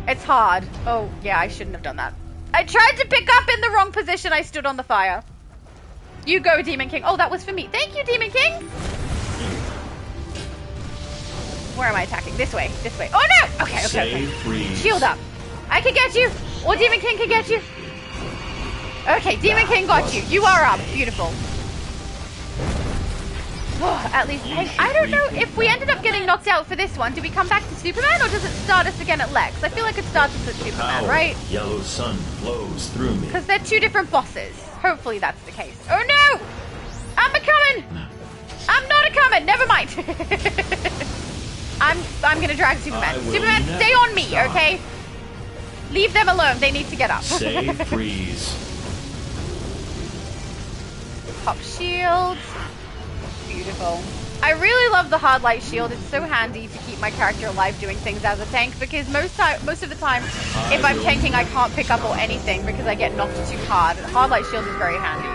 It's hard. Oh, yeah, I shouldn't have done that. I tried to pick up in the wrong position. I stood on the fire. You go, Demon King. Oh, that was for me. Thank you, Demon King. Where am I attacking? This way. This way. Oh, no! Okay, okay, okay. Shield up. I can get you. Or Demon King can get you. Okay, Demon King got you. You are up. Beautiful. Oh, at least, I don't know if we ended up getting knocked out for this one. Do we come back to Superman, or does it start us again at Lex? I feel like it starts us at Superman, right? Yellow sun flows through me. Because they're two different bosses. Hopefully that's the case. Oh no! I'm a-coming! I'm not a-coming! Never mind! I'm gonna drag Superman. Superman, stay on me, okay? Leave them alone. They need to get up. Say freeze. Pop shield. Beautiful. I really love the hard light shield. It's so handy to keep my character alive doing things as a tank, because most of the time, if I'm tanking, I can't pick up or anything because I get knocked too hard. Hard light shield is very handy.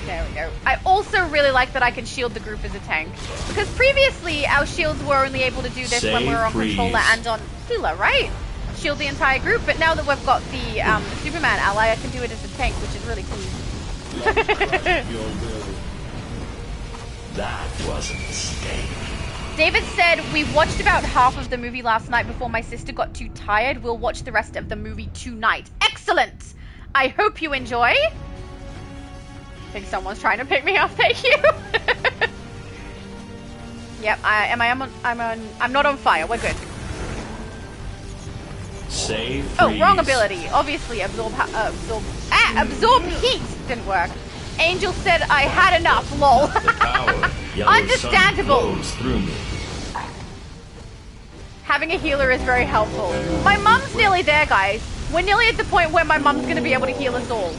There we go. I also really like that I can shield the group as a tank. Because previously, our shields were only able to do this when we were on controller and on healer, right? Shield the entire group, but now that we've got the Superman ally, I can do it as a tank, which is really cool. That was a mistake. David said, we watched about half of the movie last night before my sister got too tired. We'll watch the rest of the movie tonight. Excellent! I hope you enjoy. I think someone's trying to pick me up, thank you. Yep, I'm not on fire, we're good. Save freeze. Oh, wrong ability. Obviously, absorb heat didn't work. Angel said I had enough, lol. Understandable. Through me. Having a healer is very helpful. My mum's nearly there, guys. We're nearly at the point where my mum's going to be able to heal us all.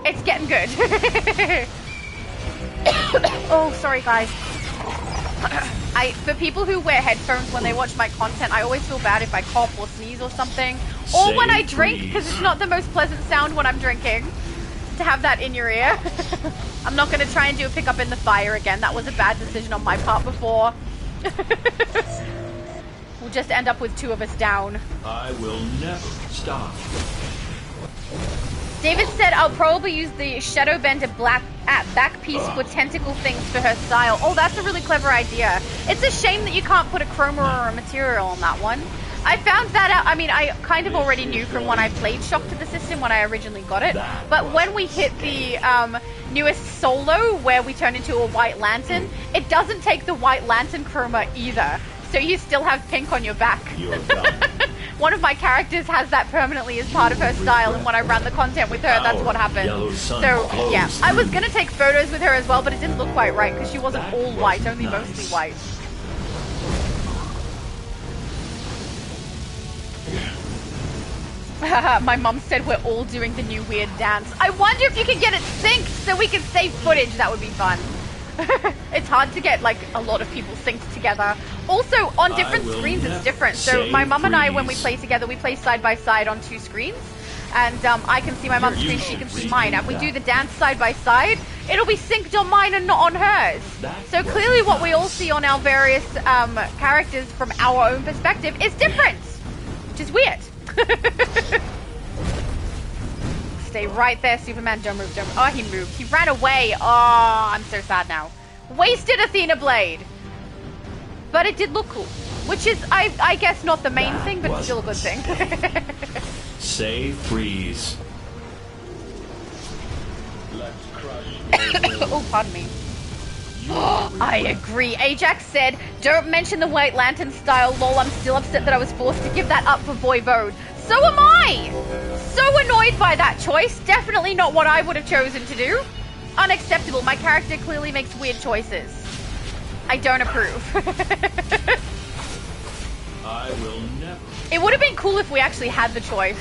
It's getting good. Oh, sorry, guys. For people who wear headphones when they watch my content, I always feel bad if I cough or sneeze or something. Or when I drink, because it's not the most pleasant sound when I'm drinking. To have that in your ear. I'm not going to try and do a pickup in the fire again. That was a bad decision on my part before. We'll just end up with 2 of us down. I will never stop. David said I'll probably use the Shadowbender back piece for tentacle things for her style. Oh, that's a really clever idea. It's a shame that you can't put a chroma or a material on that one. I found that out. I mean, I kind of already knew from when I played Shock to the System when I originally got it. But when we hit the newest solo where we turn into a White Lantern, it doesn't take the White Lantern chroma either. So you still have pink on your back. One of my characters has that permanently as part of her style, and when I ran the content with her, that's what happened. So, yeah. I was going to take photos with her as well, but it didn't look quite right because she wasn't all white, only mostly white. My mum said we're all doing the new weird dance. I wonder if you can get it synced so we can save footage. That would be fun. It's hard to get like a lot of people synced together. Also, on different screens it's different. So my mum and I, when we play together, we play side by side on 2 screens. And I can see my mum's screen, she can see mine. And we do the dance side by side, it'll be synced on mine and not on hers. So clearly what we all see on our various characters from our own perspective is different. Which is weird. Stay right there, Superman. Don't move, don't move. Oh, he moved. He ran away. Oh, I'm so sad now. Wasted Athena Blade. But it did look cool. Which is, I guess, not the main thing, but still a good thing. Say freeze. Let's crush. Oh, pardon me. I agree. Ajax said, don't mention the White Lantern style, lol. I'm still upset that I was forced to give that up for Voivode. So am I! So annoyed by that choice. Definitely not what I would have chosen to do. Unacceptable. My character clearly makes weird choices. I don't approve. I will never. It would have been cool if we actually had the choice.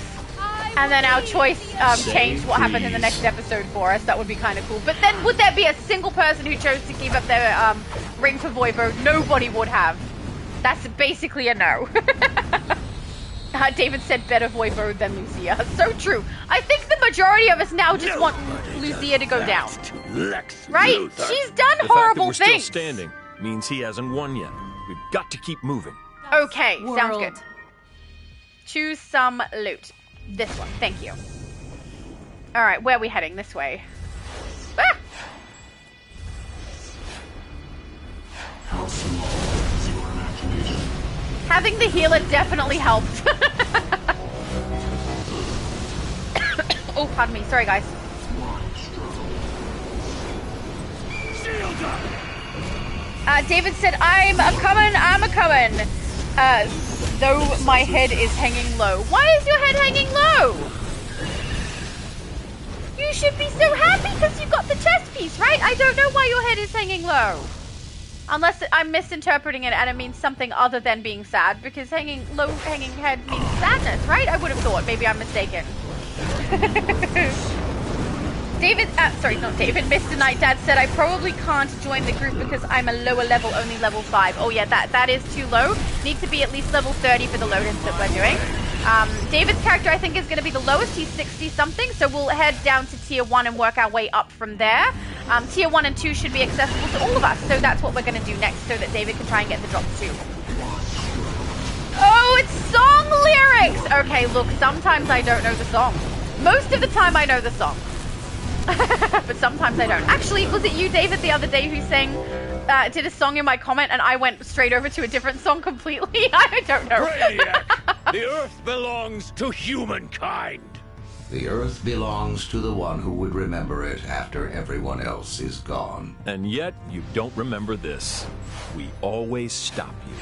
And then our choice changed what happened in the next episode for us. That would be kind of cool. But then would there be a single person who chose to give up their ring for Voivode? Nobody would have. That's basically a no. David said better Voivode than Lucia. So true. I think the majority of us now just want Lucia to go down. Right? She's done horrible we're things. Still standing means he hasn't won yet. We've got to keep moving. Okay, sounds good. Choose some loot. This one, thank you. Alright, where are we heading? This way. Ah! Having the healer definitely helped. Oh, pardon me. Sorry, guys. David said, I'm a coming. Though my head is hanging low. Why is your head hanging low? You should be so happy because you got the chest piece, right? I don't know why your head is hanging low. Unless I'm misinterpreting it and it means something other than being sad, because low hanging head means sadness, right? I would have thought. Maybe I'm mistaken. Mr. Night Dad said I probably can't join the group because I'm a lower level, only level 5. Oh yeah, that is too low. Need to be at least level 30 for the load-ins that we're doing. David's character I think is going to be the lowest. He's 60 something, so we'll head down to tier 1 and work our way up from there. Tier 1 and 2 should be accessible to all of us, so that's what we're going to do next, so that David can try and get the drops too. Oh, it's song lyrics! Okay, look, sometimes I don't know the song. Most of the time I know the song. But sometimes I don't. Actually, was it you, David, the other day who sang, did a song in my comment and I went straight over to a different song completely? I don't know. Brainiac, the Earth belongs to humankind. The Earth belongs to the one who would remember it after everyone else is gone. And yet, you don't remember this. We always stop you.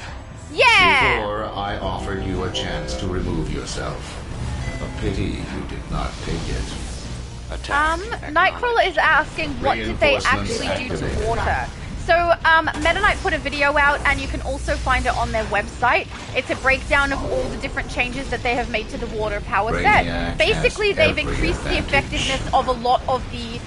Yeah! Before, I offered you a chance to remove yourself. A pity you did not take it. Nightcrawler is asking what did they actually do to water. So, Meta Knight put a video out, and you can also find it on their website. It's a breakdown of all the different changes that they have made to the water power set. Basically, they've increased the effectiveness of a lot of the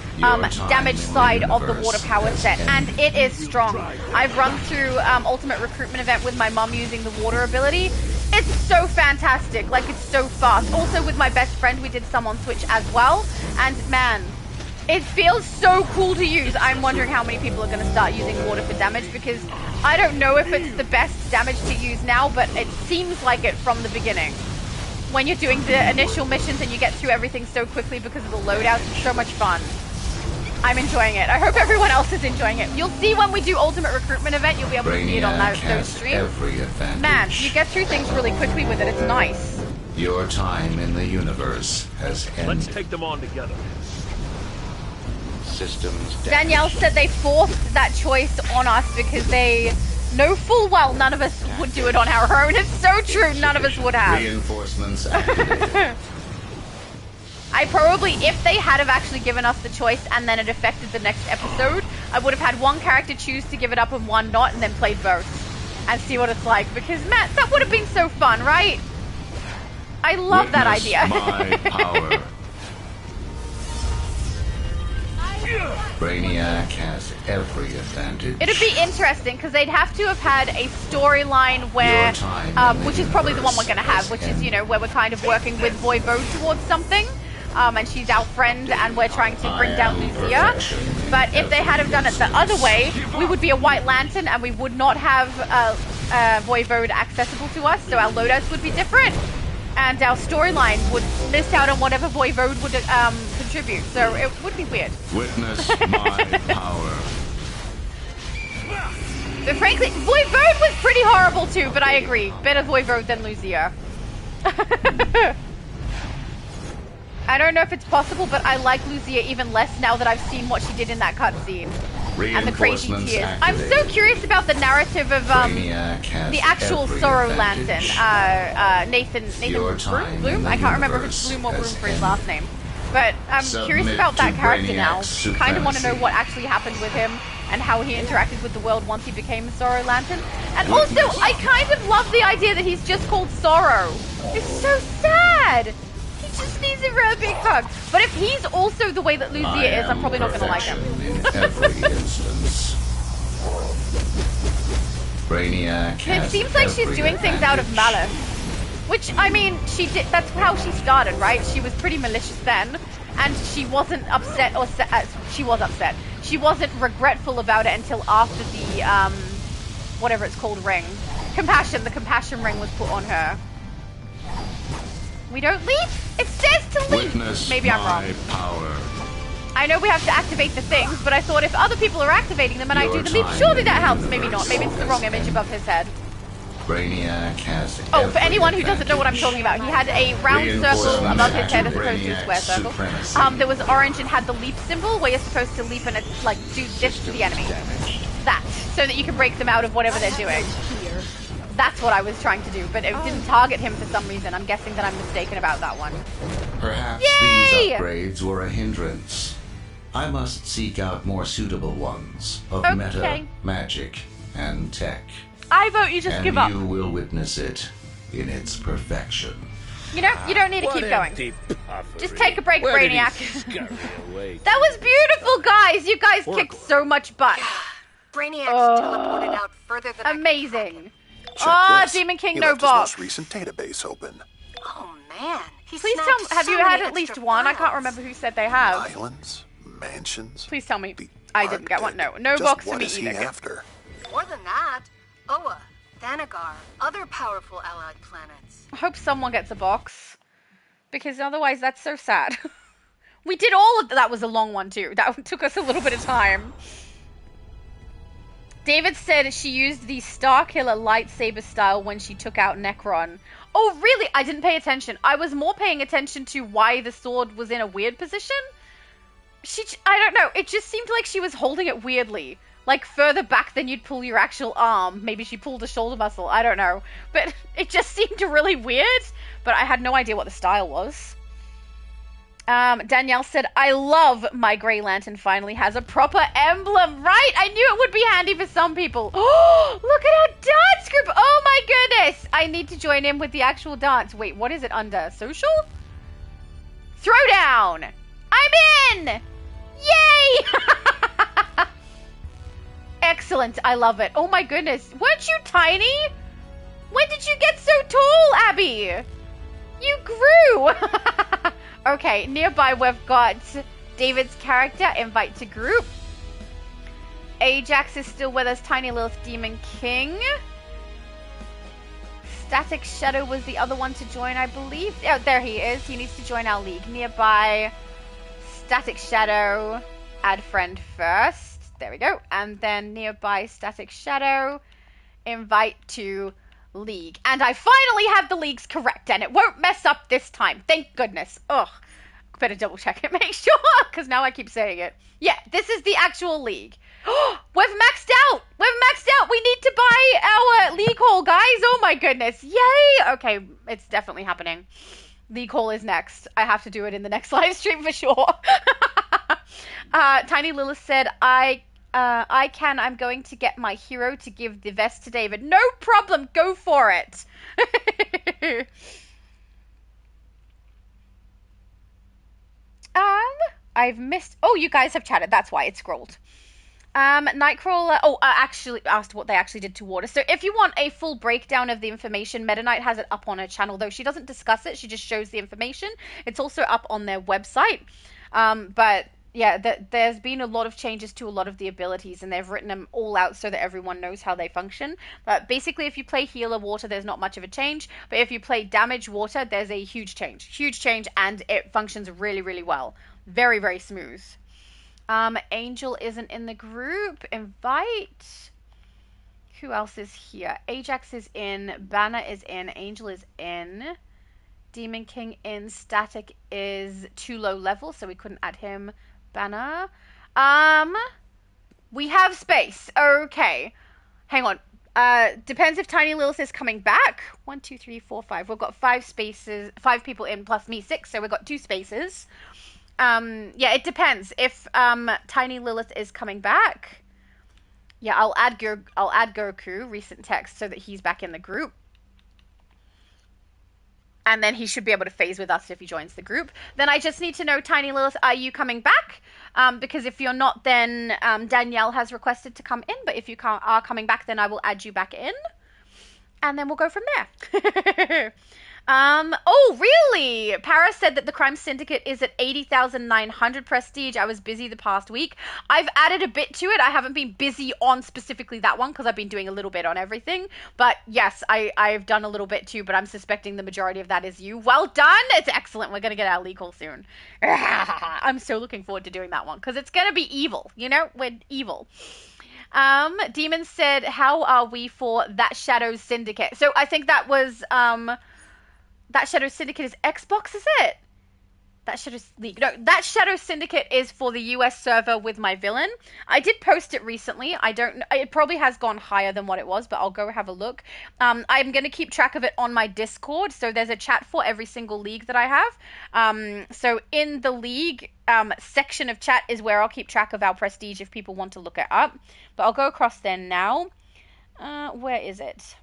damage side of the water power set, and it is strong. I've run through Ultimate Recruitment event with my mum using the water ability. It's so fantastic, like it's so fast. Also with my best friend, we did some on Switch as well, and man, it feels so cool to use. I'm wondering how many people are going to start using water for damage, because I don't know if it's the best damage to use now, but it seems like it from the beginning. When you're doing the initial missions and you get through everything so quickly because of the loadouts, it's so much fun. I'm enjoying it. I hope everyone else is enjoying it. You'll see when we do Ultimate Recruitment event, you'll be able to see it on those streams. Man, you get through things really quickly with it. It's nice. Your time in the universe has ended. Let's take them on together. Systems Danielle said they forced that choice on us because they know full well none of us would do it on our own. It's so true, none of us would have. Reinforcements activated. I probably, if they had have actually given us the choice and then it affected the next episode, I would have had one character choose to give it up and one not, and then played both and see what it's like. Because, Matt, that would have been so fun, right? I love that idea. My power. Brainiac has every advantage. It'd be interesting because they'd have to have had a storyline where, which is probably the one we're going to have, which is, you know, where we're kind of working with Voivode towards something. And she's our friend, and we're trying to bring down Lucia. But if they had have done it the other way, we would be a White Lantern, and we would not have Voivode accessible to us, so our loadouts would be different. And our storyline would miss out on whatever Voivode would contribute, so it would be weird. Witness my power. But frankly, Voivode was pretty horrible too, but I agree. Better Voivode than Lucia. I don't know if it's possible, but I like Lucia even less now that I've seen what she did in that cutscene. And the crazy tears. I'm so curious about the narrative of the actual Sorrow Lantern. Nathan Bloom? I can't remember if it's Bloom or Bloom for his last name. But I'm curious about that character now. Kind of want to know what actually happened with him and how he interacted with the world once he became a Sorrow Lantern. And also, I kind of love the idea that he's just called Sorrow. It's so sad. He just needs a real big hug. But if he's also the way that Lucia is, I'm probably not going to like him. In every instance. Brainiac It seems like she's doing things out of malice. Which, I mean, she did. That's how she started, right? She was pretty malicious then, and she wasn't upset, or she was upset. She wasn't regretful about it until after the whatever it's called, ring. The compassion ring was put on her. We don't leave? It says to leave! Witness Maybe I'm wrong. Power. I know we have to activate the things, but I thought if other people are activating them and I do the leap, surely that helps. Maybe not. Maybe it's the wrong image above his head. Brainiac has Oh, for anyone who doesn't know what I'm talking about, he had a round circle above his head as opposed to a square circle. There was orange and had the leap symbol where you're supposed to leap and it's like do this to the enemy. That, so that you can break them out of whatever they're doing. That's what I was trying to do, but it didn't target him for some reason. I'm guessing that I'm mistaken about that one. Perhaps Yay! these upgrades were a hindrance. I must seek out more suitable ones of meta, magic, and tech. I vote you just give up. And you will witness it in its perfection. You know, you don't need to keep going. Just take a break, Brainiac. That was beautiful, guys. You guys kicked so much butt. Brainiac's teleported out further than amazing. Check this. Demon King, He no left his box. most recent database open. Oh man, Please tell me, have you had at least one? I can't remember who said they have. Islands, mansions? Please tell me. I didn't get one. No. No box for me Just what is either. he after? More than that, Oa, Thanagar, other powerful allied planets. I hope someone gets a box. Because otherwise that's so sad. We did all of that. Was a long one too. That took us a little bit of time. David said she used the Starkiller lightsaber style when she took out Necron. Oh, really? I didn't pay attention. I was more paying attention to why the sword was in a weird position. I don't know. It just seemed like she was holding it weirdly. Like further back than you'd pull your actual arm. Maybe she pulled a shoulder muscle. I don't know. But it just seemed really weird. But I had no idea what the style was. Danielle said, I love my Grey Lantern finally has a proper emblem, right? I knew it would be handy for some people. Oh, look at our dance group. Oh my goodness. I need to join in with the actual dance. Wait, what is it under? Social? Throwdown. I'm in. Yay. Excellent. I love it. Oh my goodness. Weren't you tiny? When did you get so tall, Abby? You grew. Okay, nearby we've got David's character, invite to group. Ajax is still with us, Tiny Lilith Demon King. Static Shadow was the other one to join, I believe. Oh, there he is. He needs to join our league. Nearby, Static Shadow, add friend first. There we go. And then nearby Static Shadow, invite to league. And I finally have the leagues correct, and it won't mess up this time. Thank goodness. Ugh. Better double check it, make sure, because now I keep saying it. Yeah, this is the actual league. We've maxed out. We need to buy our league hall, guys. Oh my goodness. Yay. Okay, it's definitely happening. League hall is next. I have to do it in the next live stream for sure. Tiny Lilith said, I'm going to get my hero to give the vest to David. No problem. Go for it. I've missed. Oh, you guys have chatted. That's why it scrolled. Nightcrawler. Oh, actually asked what they actually did to water. So if you want a full breakdown of the information, Meta Knight has it up on her channel, though she doesn't discuss it. She just shows the information. It's also up on their website. But yeah, there's been a lot of changes to a lot of the abilities, and they've written them all out so that everyone knows how they function. But basically, if you play healer water, there's not much of a change. But if you play damage water, there's a huge change, and it functions really, really well. Very, very smooth. Angel isn't in the group. Invite. Who else is here? Ajax is in. Banner is in. Angel is in. Demon King in. Static is too low level, so we couldn't add him. Banner. We have space. Okay. Hang on. Depends if Tiny Lilith is coming back. 1, 2, 3, 4, 5. We've got 5 spaces. 5 people in plus me, 6. So we've got 2 spaces. Yeah, it depends. If Tiny Lilith is coming back, yeah, I'll add Goku, recent text, so that he's back in the group. And then he should be able to phase with us if he joins the group. Then I just need to know, Tiny Lilith, are you coming back? Because if you're not, then Danielle has requested to come in. But if you are coming back, then I will add you back in. And then we'll go from there. Oh, really? Paris said that the Crime Syndicate is at 80,900 prestige. I was busy the past week. I've added a bit to it. I haven't been busy on specifically that one because I've been doing a little bit on everything. But yes, I've done a little bit too, but I'm suspecting the majority of that is you. Well done. It's excellent. We're going to get our league hall soon. I'm so looking forward to doing that one because it's going to be evil. You know, we're evil. Demon said, how are we for that Shadow Syndicate? So I think that was, that Shadow Syndicate is Xbox, is it? That Shadow League. No, that Shadow Syndicate is for the US server with my villain. I did post it recently. I don't know. It probably has gone higher than what it was, but I'll go have a look. I'm going to keep track of it on my Discord. So there's a chat for every single league that I have. So in the league section of chat is where I'll keep track of our prestige if people want to look it up. But I'll go across there now. Where is it?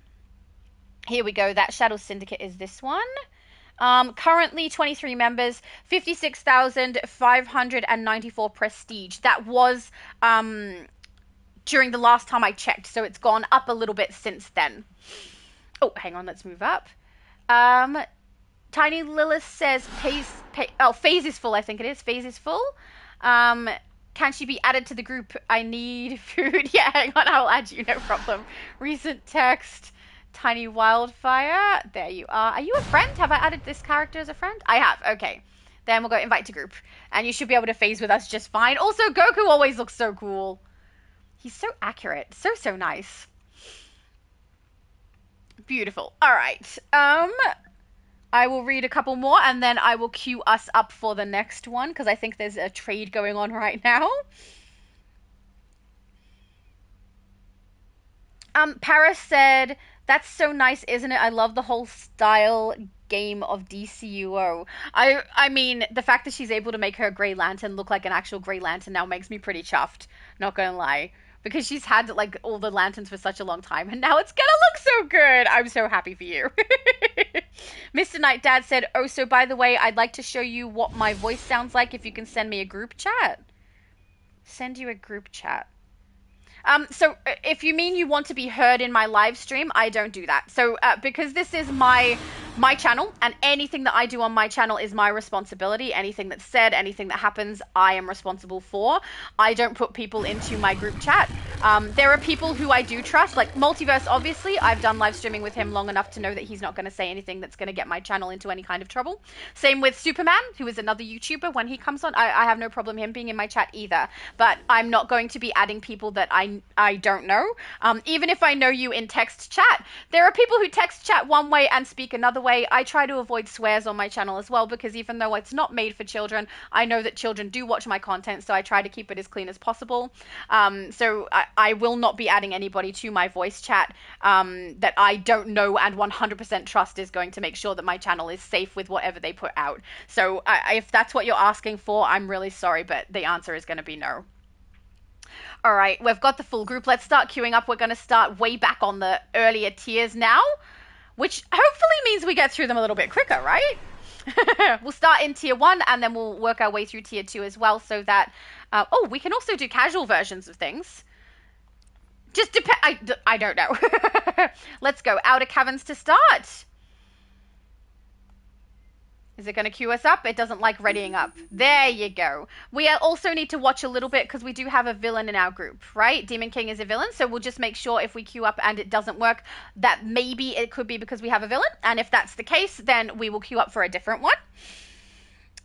Here we go. That Shadow Syndicate is this one. Currently 23 members, 56,594 prestige. That was during the last time I checked, so it's gone up a little bit since then. Oh, hang on, let's move up. Tiny Lilith says phase is full, I think it is. Phase is full. Can she be added to the group? I need food. Yeah, hang on, I'll add you, no problem. Recent text, Tiny Wildfire. There you are. Are you a friend? Have I added this character as a friend? I have, okay. Then we'll go invite to group. And you should be able to phase with us just fine. Also, Goku always looks so cool. He's so accurate. So nice. Beautiful. All right. I will read a couple more and then I will queue us up for the next one because I think there's a trade going on right now. Paris said, that's so nice, isn't it? I love the whole style game of DCUO. I mean, the fact that she's able to make her Grey Lantern look like an actual Grey Lantern now makes me pretty chuffed, not gonna lie. Because she's had, like, all the lanterns for such a long time, and now it's gonna look so good! I'm so happy for you. Mr. Night Dad said, oh, so by the way, I'd like to show you what my voice sounds like if you can send me a group chat. Send you a group chat. So if you mean you want to be heard in my live stream, I don't do that. So because this is my channel and anything that I do on my channel is my responsibility. Anything that's said, anything that happens, I am responsible for. I don't put people into my group chat. There are people who I do trust, like Multiverse, obviously. I've done live streaming with him long enough to know that he's not going to say anything that's going to get my channel into any kind of trouble. Same with Superman, who is another YouTuber. When he comes on, I have no problem him being in my chat either. But I'm not going to be adding people that I don't know. Even if I know you in text chat, there are people who text chat one way and speak another way. I try to avoid swears on my channel as well, because even though it's not made for children, I know that children do watch my content, so I try to keep it as clean as possible. So I will not be adding anybody to my voice chat that I don't know and 100% trust is going to make sure that my channel is safe with whatever they put out. So if that's what you're asking for, I'm really sorry, but the answer is going to be no. All right, we've got the full group. Let's start queuing up. We're going to start way back on the earlier tiers now, which hopefully means we get through them a little bit quicker, right? We'll start in tier 1 and then we'll work our way through tier 2 as well, so that... oh, we can also do casual versions of things. Just I don't know. Let's go. Outer Caverns to start. Is it going to queue us up? It doesn't like readying up. There you go. We also need to watch a little bit because we do have a villain in our group, right? Demon King is a villain, so we'll just make sure if we queue up and it doesn't work, that maybe it could be because we have a villain. And if that's the case, then we will queue up for a different one.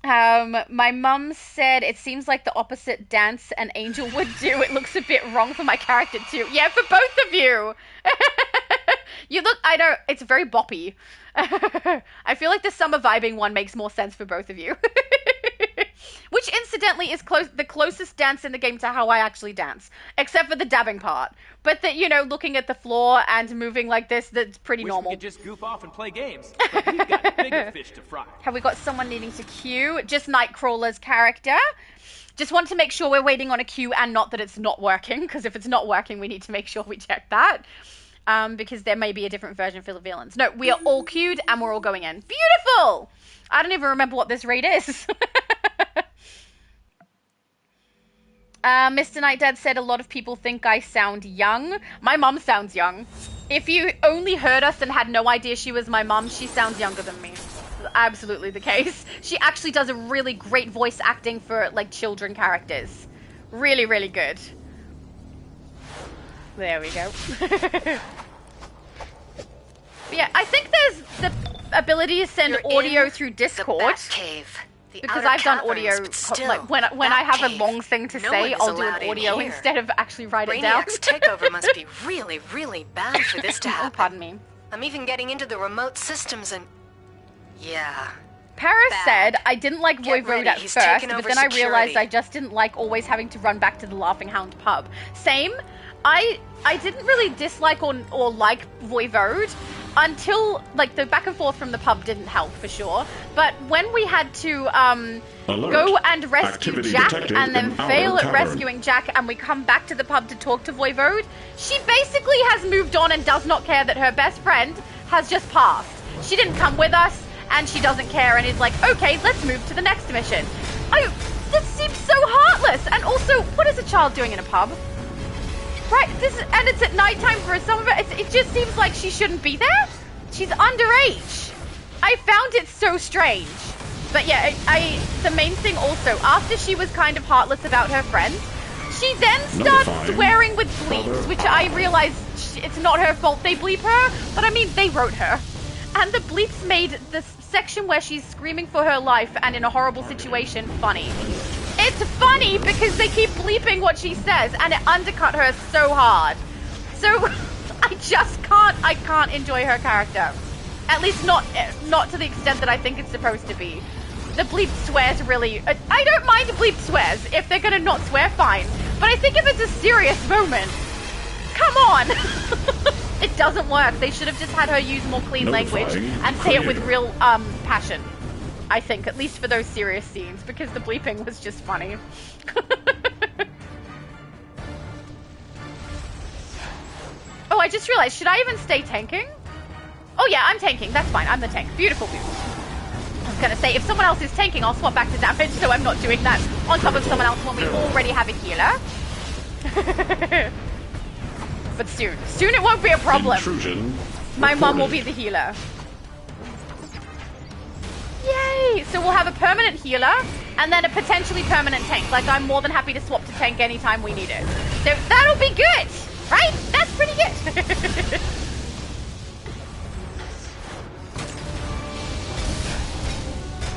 My mum said it seems like the opposite dance an angel would do. It looks a bit wrong for my character too. Yeah, for both of you. You look, I don't, it's very boppy. I feel like the summer vibing one makes more sense for both of you. Which incidentally is the closest dance in the game to how I actually dance, except for the dabbing part. But you know, looking at the floor and moving like this, that's pretty normal. We could just goof off and play games, but we've got bigger fish to fry. Have we got someone needing to queue? Just Nightcrawler's character. Just want to make sure we're waiting on a queue and not that it's not working, because if it's not working, we need to make sure we check that. Because there may be a different version for the villains. No, we are all queued and we're all going in. Beautiful! I don't even remember what this raid is. Mr. Night Dad said a lot of people think I sound young. My mum sounds young. If you only heard us and had no idea she was my mum, she sounds younger than me. Absolutely the case. She actually does a really great voice acting for, like, children characters. Really, really good. There we go. Yeah, I think there's the ability to send audio through Discord. Because I've done audio, like when I have a long thing to say, I'll do an audio instead of actually write it down. Brainiac's takeover must be really, really bad for this to happen. Oh, pardon me. I'm even getting into the remote systems and... yeah. Paris said, I didn't like Voivode at first, but then I realized I just didn't like always having to run back to the Laughing Hound pub. Same. I didn't really dislike or like Voivode until, like, the back and forth from the pub didn't help, for sure. But when we had to go and rescue Jack and then fail at rescuing Jack and we come back to the pub to talk to Voivode, she basically has moved on and does not care that her best friend has just passed. She didn't come with us and she doesn't care and is like, okay, let's move to the next mission. This seems so heartless. And also, what is a child doing in a pub? Right, and it's at nighttime for some of it. It just seems like she shouldn't be there. She's underage. I found it so strange. But yeah, the main thing also, after she was kind of heartless about her friends, she then starts swearing with bleeps, which I realize it's not her fault they bleep her, but I mean, they wrote her. And the bleeps made this section where she's screaming for her life and in a horrible situation funny. It's funny because they keep bleeping what she says, and it undercut her so hard. So I can't enjoy her character. At least not to the extent that I think it's supposed to be. The bleep swears really... I don't mind bleep swears. If they're gonna not swear, fine. But I think if it's a serious moment, come on! It doesn't work. They should have just had her use more clean language and say it with real passion. I think, at least for those serious scenes, because the bleeping was just funny. Oh, I just realized, should I even stay tanking? Oh yeah, I'm tanking. That's fine. I'm the tank. Beautiful, beautiful. I was gonna say, if someone else is tanking, I'll swap back to damage, so I'm not doing that on top of someone else when we already have a healer. But soon. Soon it won't be a problem. Intrusion My mum will be the healer. Yay! So we'll have a permanent healer, and then a potentially permanent tank. Like, I'm more than happy to swap to tank anytime we need it. So that'll be good! Right? That's pretty good!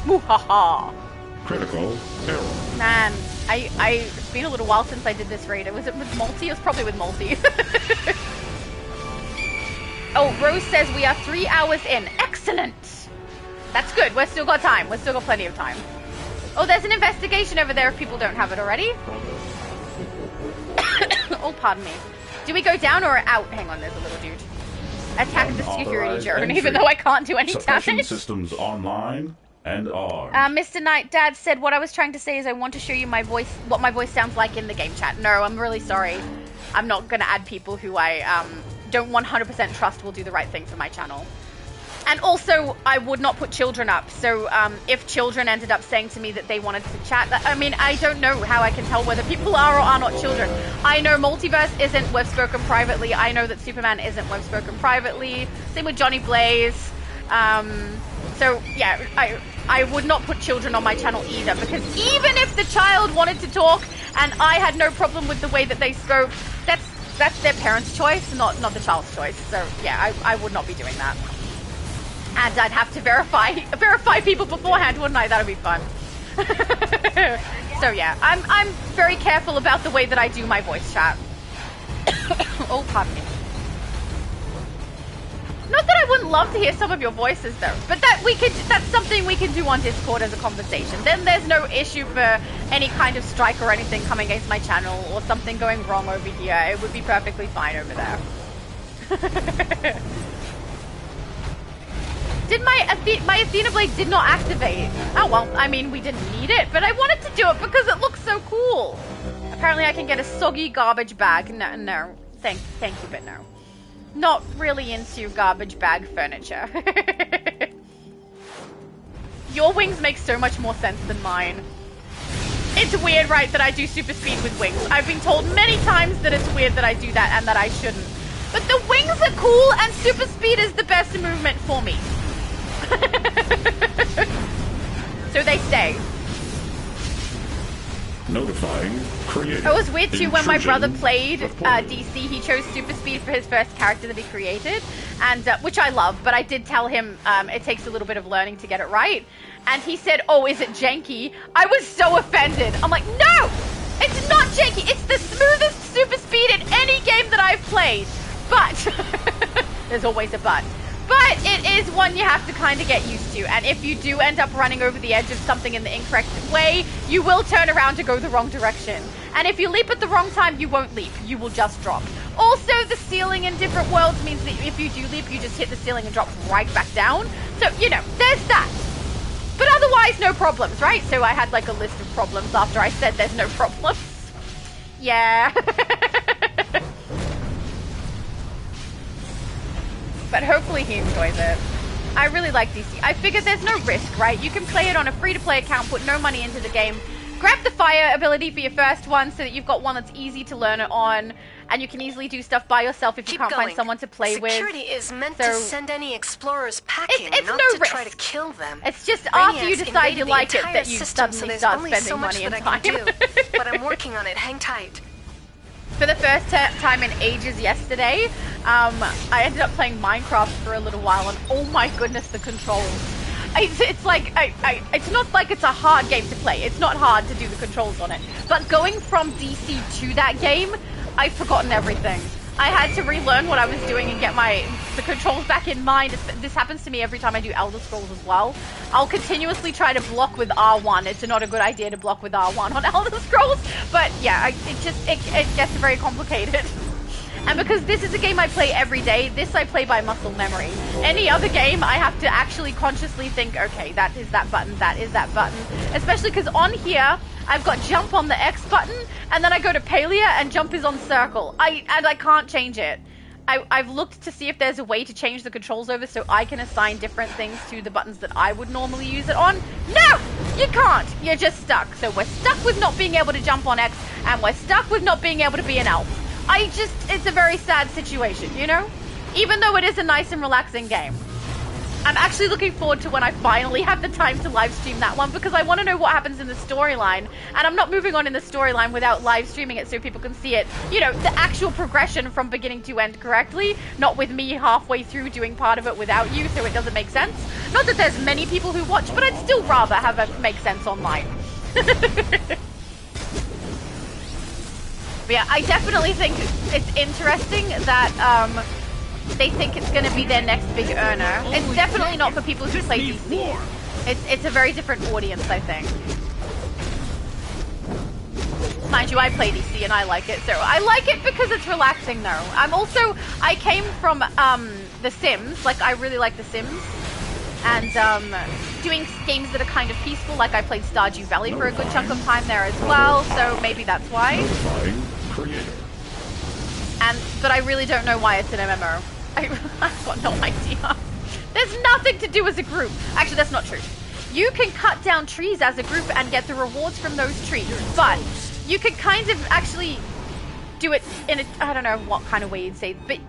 Muhaha! Critical error. Man, it's been a little while since I did this raid. Was it with multi? It was probably with multi. Oh, Rose says we are 3 hours in. Excellent! That's good. We've still got time. We've still got plenty of time. Oh, there's an investigation over there if people don't have it already. Oh, pardon me. Do we go down or out? Hang on, there's a little dude. Attack the security drone, even though I can't do any damage. Systems online and are. Mr. Knight Dad said what I was trying to say is I want to show you my voice, what my voice sounds like in the game chat. No, I'm really sorry. I'm not going to add people who I don't 100% trust will do the right thing for my channel. And also, I would not put children up. So if children ended up saying to me that they wanted to chat, I mean, I don't know how I can tell whether people are or are not children. I know Multiverse isn't We've Spoken Privately. I know that Superman isn't We've Spoken Privately. Same with Johnny Blaze. So yeah, I would not put children on my channel either, because even if the child wanted to talk and I had no problem with the way that they spoke, that's their parents' choice, not the child's choice. So yeah, I would not be doing that. And I'd have to verify people beforehand, wouldn't I? That would be fun. So yeah, I'm very careful about the way that I do my voice chat. Oh, pardon me. Not that I wouldn't love to hear some of your voices though, but that's something we can do on Discord as a conversation. Then there's no issue for any kind of strike or anything coming against my channel or something going wrong over here. It would be perfectly fine over there. Did my Athena Blade did not activate? Oh well, I mean we didn't need it, but I wanted to do it because it looks so cool. Apparently I can get a soggy garbage bag. No, thank you, but no. Not really into garbage bag furniture. Your wings make so much more sense than mine. It's weird, right, that I do super speed with wings. I've been told many times that it's weird that I do that and that I shouldn't. But the wings are cool and super speed is the best movement for me. So they stay. Notifying creator. It was weird too when my brother played DC. He chose super speed for his first character that he created, and which I love. But I did tell him it takes a little bit of learning to get it right. And he said, "Oh, is it janky?" I was so offended. I'm like, "No, it's not janky. It's the smoothest super speed in any game that I've played." But there's always a but. But it is one you have to kind of get used to. And if you do end up running over the edge of something in the incorrect way, you will turn around to go the wrong direction. And if you leap at the wrong time, you won't leap. You will just drop. Also, the ceiling in different worlds means that if you do leap, you just hit the ceiling and drop right back down. So, you know, there's that. But otherwise, no problems, right? So I had like a list of problems after I said there's no problems. Yeah. But hopefully he enjoys it. I really like DC. I figured there's no risk, right? You can play it on a free-to-play account, put no money into the game, grab the fire ability for your first one so that you've got one that's easy to learn it on, and you can easily do stuff by yourself if you can't find someone to play with. Security is meant to send any explorers packing, it's not no to risk. try to kill them. It's just after you Brainiac's decide you like it invaded the that you entire system, suddenly so start there's only spending so much money and that time. I can do, but I'm working on it. Hang tight. For the first time in ages yesterday, I ended up playing Minecraft for a little while, and oh my goodness, the controls. It's like, it's not like it's a hard game to play. It's not hard to do the controls on it. But going from DC to that game, I've forgotten everything. I had to relearn what I was doing and get the controls back in mind. This happens to me every time I do Elder Scrolls as well. I'll continuously try to block with R1. It's not a good idea to block with R1 on Elder Scrolls, but yeah, it gets very complicated. And because this is a game I play every day, this I play by muscle memory. Any other game, I have to actually consciously think, okay, that is that button, that is that button. Especially because on here, I've got jump on the X button, and then I go to Palia, and jump is on circle. And I can't change it. I've looked to see if there's a way to change the controls over so I can assign different things to the buttons that I would normally use it on. No! You can't! You're just stuck. So we're stuck with not being able to jump on X, and we're stuck with not being able to be an elf. It's a very sad situation, you know? Even though it is a nice and relaxing game. I'm actually looking forward to when I finally have the time to live stream that one, because I want to know what happens in the storyline, and I'm not moving on in the storyline without live streaming it so people can see it, you know, the actual progression from beginning to end correctly, not with me halfway through doing part of it without you, so it doesn't make sense. Not that there's many people who watch, but I'd still rather have it make sense online. But yeah, I definitely think it's interesting that they think it's going to be their next big earner. It's definitely not for people who play DC. It's a very different audience, I think. Mind you, I play DC and I like it, so I like it because it's relaxing though. I came from The Sims, like I really like The Sims. And doing games that are kind of peaceful, like I played Stardew Valley for a good chunk of time there as well, so maybe that's why. But I really don't know why it's an MMO. I've got no idea. There's nothing to do as a group. Actually, that's not true. You can cut down trees as a group and get the rewards from those trees, but you can kind of actually do it in I don't know what kind of way you'd say, but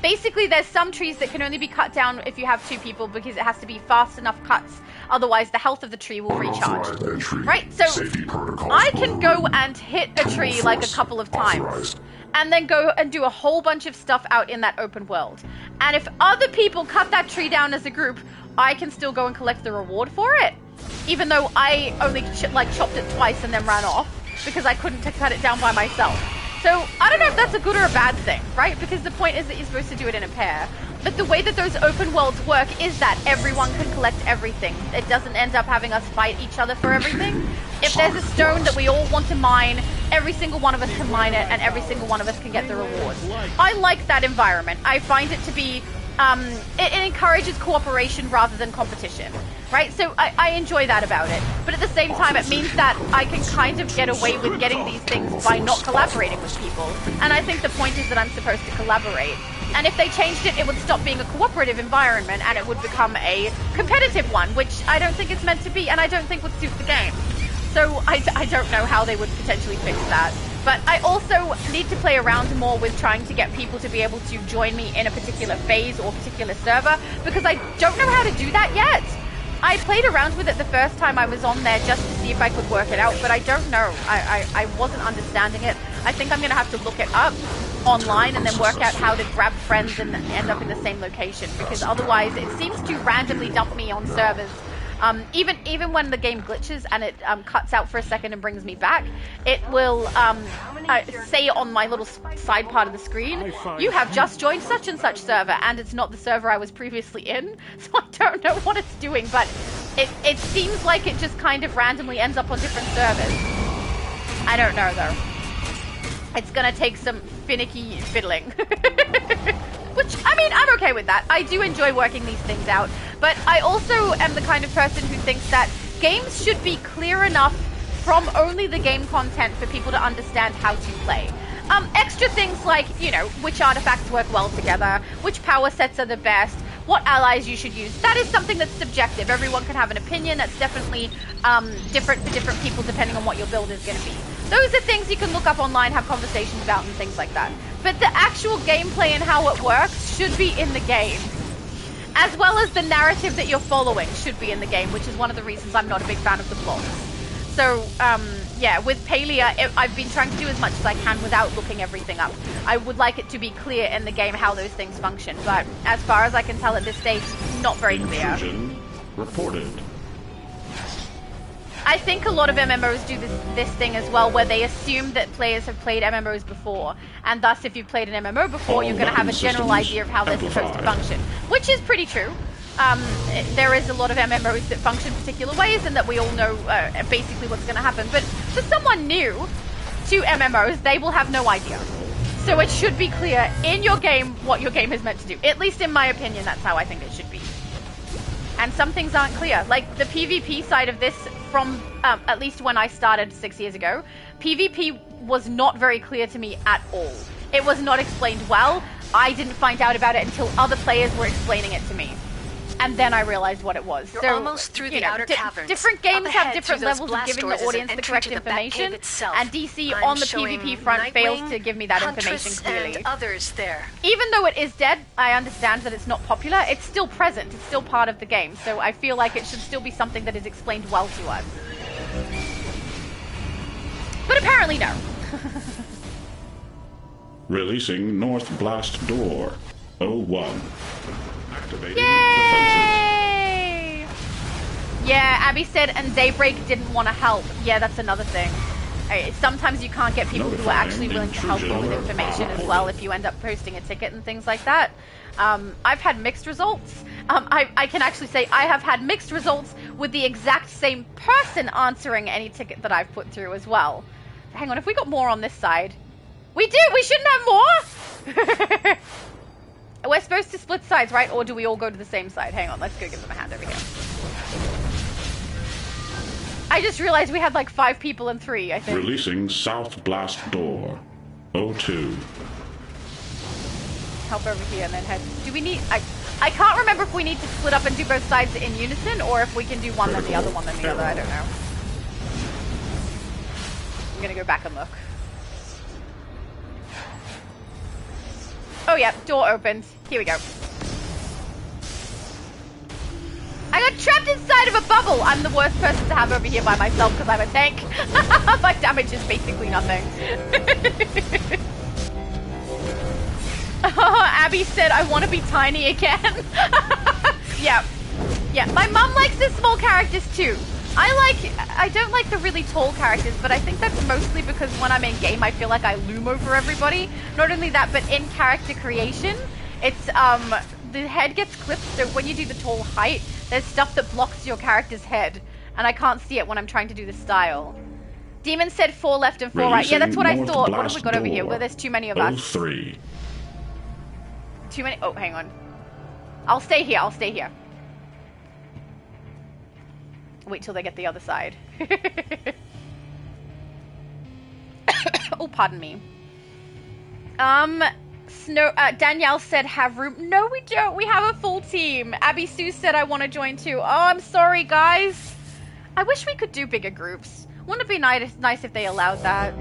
basically there's some trees that can only be cut down if you have two people because it has to be fast enough cuts, otherwise the health of the tree will recharge. Right, so I can go and hit a tree like a couple of times and then go and do a whole bunch of stuff out in that open world. And if other people cut that tree down as a group, I can still go and collect the reward for it, even though I only chopped it twice and then ran off because I couldn't cut it down by myself. So I don't know if that's a good or a bad thing, right? Because the point is that you're supposed to do it in a pair. But the way that those open worlds work is that everyone can collect everything. It doesn't end up having us fight each other for everything. If there's a stone that we all want to mine, every single one of us can mine it, and every single one of us can get the rewards. I like that environment. I find it to be, it encourages cooperation rather than competition, right? So I enjoy that about it. But at the same time, it means that I can kind of get away with getting these things by not collaborating with people. And I think the point is that I'm supposed to collaborate. And if they changed it, it would stop being a cooperative environment and it would become a competitive one, which I don't think it's meant to be and I don't think would suit the game. So I don't know how they would potentially fix that. But I also need to play around more with trying to get people to be able to join me in a particular phase or particular server, because I don't know how to do that yet. I played around with it the first time I was on there just to see if I could work it out, but I don't know. I wasn't understanding it. I think I'm going to have to look it up online and then work out how to grab friends and end up in the same location, because otherwise it seems to randomly dump me on servers. Even when the game glitches and it cuts out for a second and brings me back, it will say on my little side part of the screen, you have just joined such and such server, and it's not the server I was previously in, so I don't know what it's doing, but it seems like it just kind of randomly ends up on different servers. I don't know though. It's gonna take some finicky fiddling. Which, I mean, I'm okay with that. I do enjoy working these things out, but I also am the kind of person who thinks that games should be clear enough from only the game content for people to understand how to play. Extra things like, you know, which artifacts work well together, which power sets are the best, what allies you should use. That is something that's subjective. Everyone can have an opinion. That's definitely different for different people depending on what your build is going to be. Those are things you can look up online, have conversations about, and things like that. But the actual gameplay and how it works should be in the game. As well as the narrative that you're following should be in the game, which is one of the reasons I'm not a big fan of the plots. So, yeah, with Palia, I've been trying to do as much as I can without looking everything up. I would like it to be clear in the game how those things function, but as far as I can tell at this stage, not very clear. Intrusion reported. I think a lot of MMOs do this thing as well, where they assume that players have played MMOs before, and thus if you've played an MMO before, you're going to have a general idea of how they're supposed to function, which is pretty true. There is a lot of MMOs that function particular ways, and that we all know basically what's going to happen. But for someone new to MMOs, they will have no idea. So it should be clear in your game what your game is meant to do. At least in my opinion, that's how I think it should be. And some things aren't clear. Like the PvP side of this, from at least when I started 6 years ago, PvP was not very clear to me at all. It was not explained well. I didn't find out about it until other players were explaining it to me. And then I realized what it was. You're almost through the outer caverns. Different games have different levels of giving the audience the correct information, and DC on the PvP front fails to give me that information clearly. And others there. Even though it is dead, I understand that it's not popular. It's still present. It's still part of the game. So I feel like it should still be something that is explained well to us. But apparently no. Releasing North Blast Door 01. Activating Yay! Yeah, Abby said, and Daybreak didn't want to help. Yeah, that's another thing. Sometimes you can't get people who are actually willing to help you with information as well if you end up posting a ticket and things like that. I've had mixed results. I can actually say I have had mixed results with the exact same person answering any ticket that I've put through as well. Hang on, if we got more on this side? We do! We shouldn't have more! We're supposed to split sides, right? Or do we all go to the same side? Hang on, let's go give them a hand over here. I just realized we had like 5 people and 3, I think. Releasing South Blast Door 02. Help over here and then head. Do we need... I can't remember if we need to split up and do both sides in unison, or if we can do one then the other, one then the other. I don't know. I'm gonna go back and look. Oh yeah, door opened. Here we go. I got trapped inside of a bubble. I'm the worst person to have over here by myself because I'm a tank. My damage is basically nothing. Abby said, I want to be tiny again. Yeah. Yeah, my mom likes the small characters too. I don't like the really tall characters, but I think that's mostly because when I'm in game, I feel like I loom over everybody. Not only that, but in character creation, it's, the head gets clipped, so when you do the tall height, there's stuff that blocks your character's head, and I can't see it when I'm trying to do the style. Demon said 4 left and 4 right. Yeah, that's what I thought. What have we got over here? Well, there's too many of us. 03. Too many. Oh, hang on. I'll stay here. I'll stay here. Wait till they get the other side. Oh, pardon me. Danielle said have room. No, we don't. We have a full team. Abby Sue said I want to join too. Oh, I'm sorry, guys. I wish we could do bigger groups. Wouldn't it be nice if they allowed that?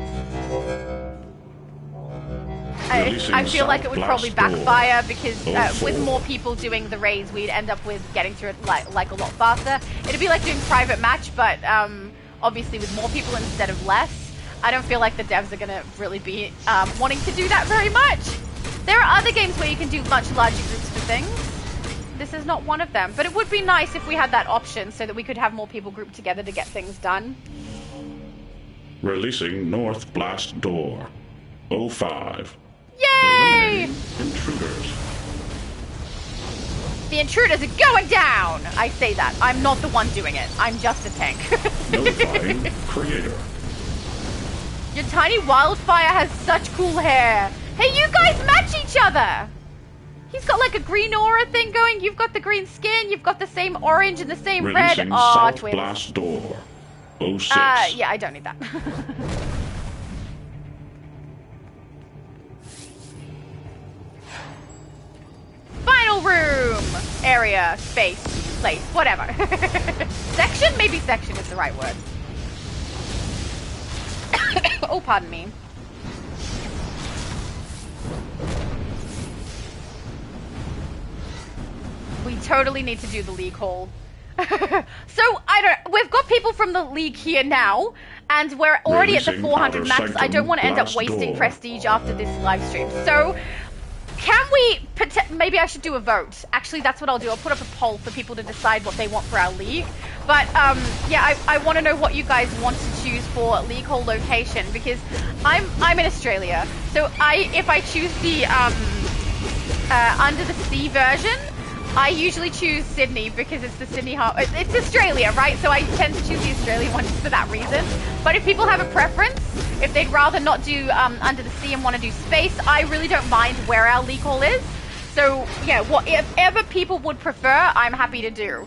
I feel like it would probably backfire because with more people doing the raids, we'd end up with getting through it like a lot faster. It'd be like doing private match, but obviously with more people instead of less. I don't feel like the devs are going to really be wanting to do that very much. There are other games where you can do much larger groups for things. This is not one of them, but it would be nice if we had that option so that we could have more people grouped together to get things done. Releasing North Blast Door 05. Yay! Intruders. The intruders are going down! I say that. I'm not the one doing it. I'm just a tank. Notifying creator. Your tiny wildfire has such cool hair. Hey, you guys match each other! He's got like a green aura thing going. You've got the green skin. You've got the same orange and the same Releasing red. Aw, South twins. Blast Door 06. Yeah, I don't need that. Final room! area, space, place, whatever. Section? Maybe section is the right word. Oh, pardon me. We totally need to do the league haul. So, we've got people from the league here now, and we're already at the 400 max. I don't want to end up wasting prestige after this live stream. So, can we, maybe I should do a vote. Actually, that's what I'll do. I'll put up a poll for people to decide what they want for our league. But, yeah, I want to know what you guys want to choose for league haul location, because I'm in Australia. So, if I choose the, Under the Sea version, I usually choose Sydney because it's the Sydney Harbour. It's Australia, right? So I tend to choose the Australian one for that reason. But if people have a preference, if they'd rather not do Under the Sea and want to do space, I really don't mind where our league hall is. So yeah, whatever people would prefer, I'm happy to do.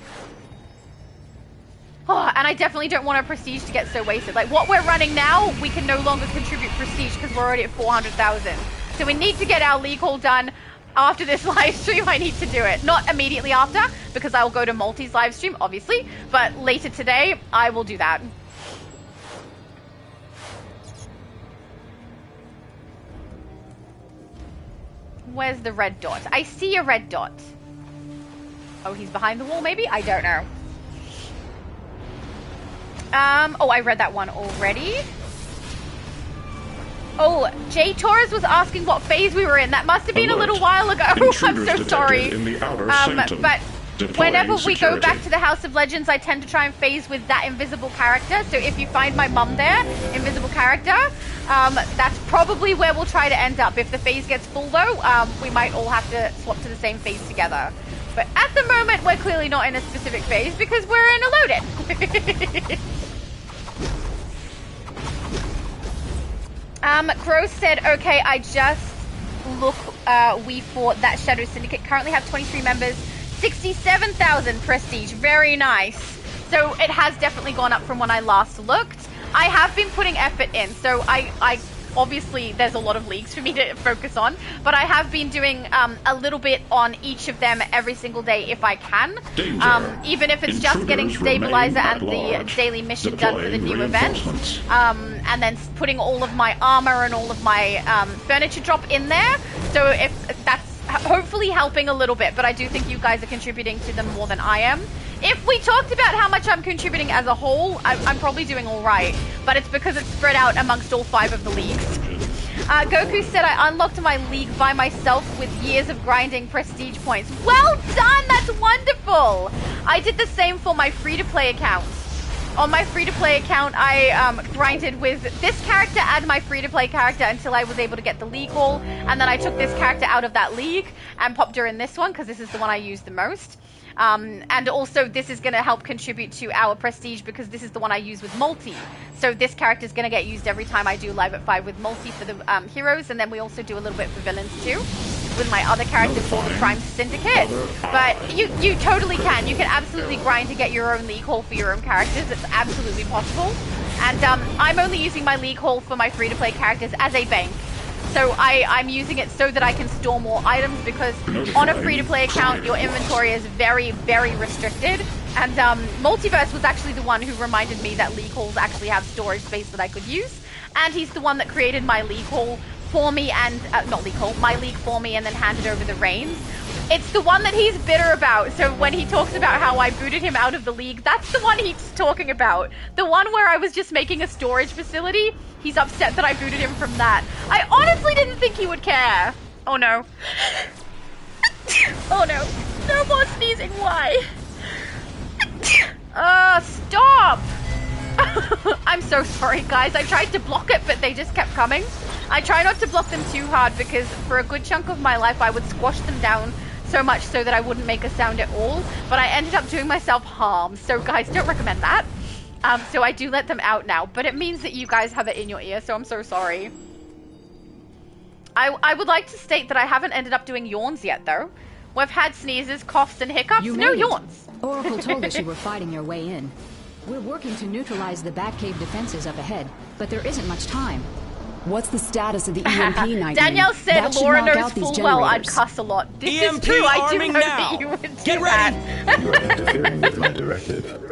Oh, and I definitely don't want our prestige to get so wasted. Like what we're running now, we can no longer contribute prestige because we're already at 400,000. So we need to get our league haul done. After this live stream, I need to do it. Not immediately after, because I will go to Multi's live stream, obviously. But later today, I will do that. Where's the red dot? I see a red dot. Oh, he's behind the wall, maybe? I don't know. Oh, I read that one already. Oh, Jay Torres was asking what phase we were in. That must have been a little while ago. I'm so sorry. But whenever we go back to the House of Legends, I tend to try and phase with that invisible character. So if you find my mum there, invisible character, that's probably where we'll try to end up. If the phase gets full though, we might all have to swap to the same phase together. But at the moment, we're clearly not in a specific phase because we're in a load-in. Crow said, okay, I just look, we fought that Shadow Syndicate. Currently have 23 members, 67,000 prestige. Very nice. So it has definitely gone up from when I last looked. I have been putting effort in, so I obviously there's a lot of leagues for me to focus on, but I have been doing a little bit on each of them every single day if I can. Even if it's just getting Stabilizer and the daily mission done for the new event. And then putting all of my armor and all of my furniture drop in there. So if that's hopefully helping a little bit, but I do think you guys are contributing to them more than I am. If we talked about how much I'm contributing as a whole, I'm probably doing all right, but it's because it's spread out amongst all 5 of the leagues. Goku said I unlocked my league by myself with years of grinding prestige points. Well done! That's wonderful! I did the same for my free-to-play account. On my free-to-play account, I grinded with this character and my free-to-play character until I was able to get the league haul, and then I took this character out of that league and popped her in this one because this is the one I use the most. And also this is going to help contribute to our prestige because this is the one I use with multi. So this character is going to get used every time I do live at 5 with multi for the heroes, and then we also do a little bit for villains too with my other character for the Crime Syndicate. But you totally can. You can absolutely grind to get your own league haul for your own characters. It's absolutely possible. And I'm only using my league haul for my free-to-play characters as a bank. So I'm using it so that I can store more items because on a free-to-play account, your inventory is very, very restricted. And Multiverse was actually the one who reminded me that league hauls actually have storage space that I could use. And he's the one that created my league haul for me and, not league haul, my league for me and then handed over the reins. It's the one that he's bitter about. So when he talks about how I booted him out of the league, that's the one he's talking about. The one where I was just making a storage facility, he's upset that I booted him from that. I honestly didn't think he would care. Oh no. Oh no. No more sneezing, why? Stop! I'm so sorry, guys. I tried to block it, but they just kept coming. I try not to block them too hard because for a good chunk of my life, I would squash them down so much so that I wouldn't make a sound at all. But I ended up doing myself harm. So guys, don't recommend that. So I do let them out now. But it means that you guys have it in your ear, so I'm so sorry. I would like to state that I haven't ended up doing yawns yet, though. We've had sneezes, coughs, and hiccups. No yawns. Oracle told us you were fighting your way in. We're working to neutralize the Batcave defenses up ahead, but there isn't much time. What's the status of the EMP night? Danielle said That should Laura knock knows out these full well I'd generators. cuss a lot. This EMP is true. I do arming know now. that you would do Get ready. that. You are interfering with my directive.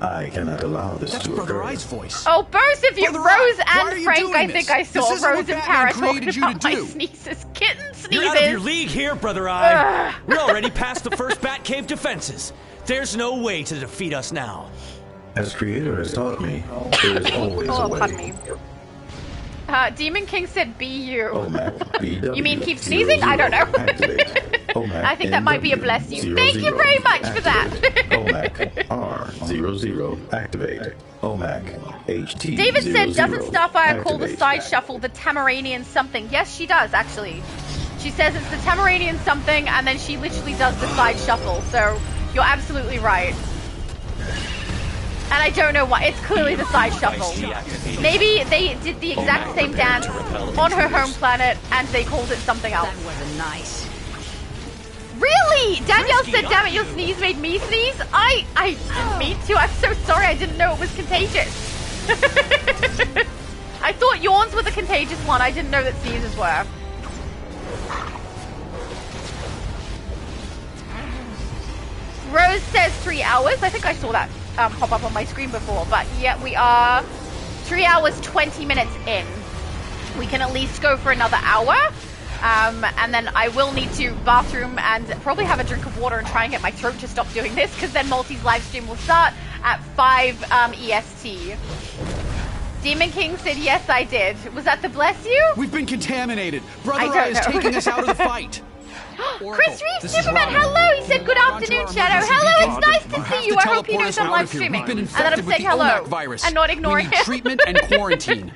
I cannot allow this That's to Brother occur. Eye's voice. Oh, both of you, Brother Rose Eye, why are and you Frank. doing I this? think I saw This isn't Rose what and Batman Tara talking created you to about my do. sneezes. Kitten sneezes. You're out of your league here, Brother Eye. We're already past the first Batcave defenses. There's no way to defeat us now. As Creator has taught me, there is always a way. Pardon me. Demon King said BU. BW, You mean keep sneezing? I don't know. I think that might be a bless you. Thank you very much for that. OMAC R00 activate. OMAC HT. David said, doesn't Starfire call the side shuffle the Tamaranian something? Yes, she does, actually. She says it's the Tamaranian something, and then she literally does the side shuffle. So you're absolutely right. And I don't know why. It's clearly the side shuffle. Maybe they did the exact same dance on her home planet and they called it something else. That wasn't nice. Really? Danielle said, damn it, your sneeze made me sneeze? I didn't mean to. I'm so sorry. I didn't know it was contagious. I thought yawns were the contagious one. I didn't know that sneezes were. Rose says 3 hours. I think I saw that pop up on my screen before, but yeah, we are 3 hours 20 minutes in. We can at least go for another hour, and then I will need to bathroom and probably have a drink of water and try and get my throat to stop doing this, because then Multi's live stream will start at 5 EST. Demon King said yes, I did. Was that the bless you? We've been contaminated. Brother Eye is taking us out of the fight. Chris Reeves, Superman, hello! He said good afternoon, Shadow. Hello, it's nice to see you. I hope he knows I'm live streaming. And that I'm saying hello and not ignoring him. Treatment and quarantine.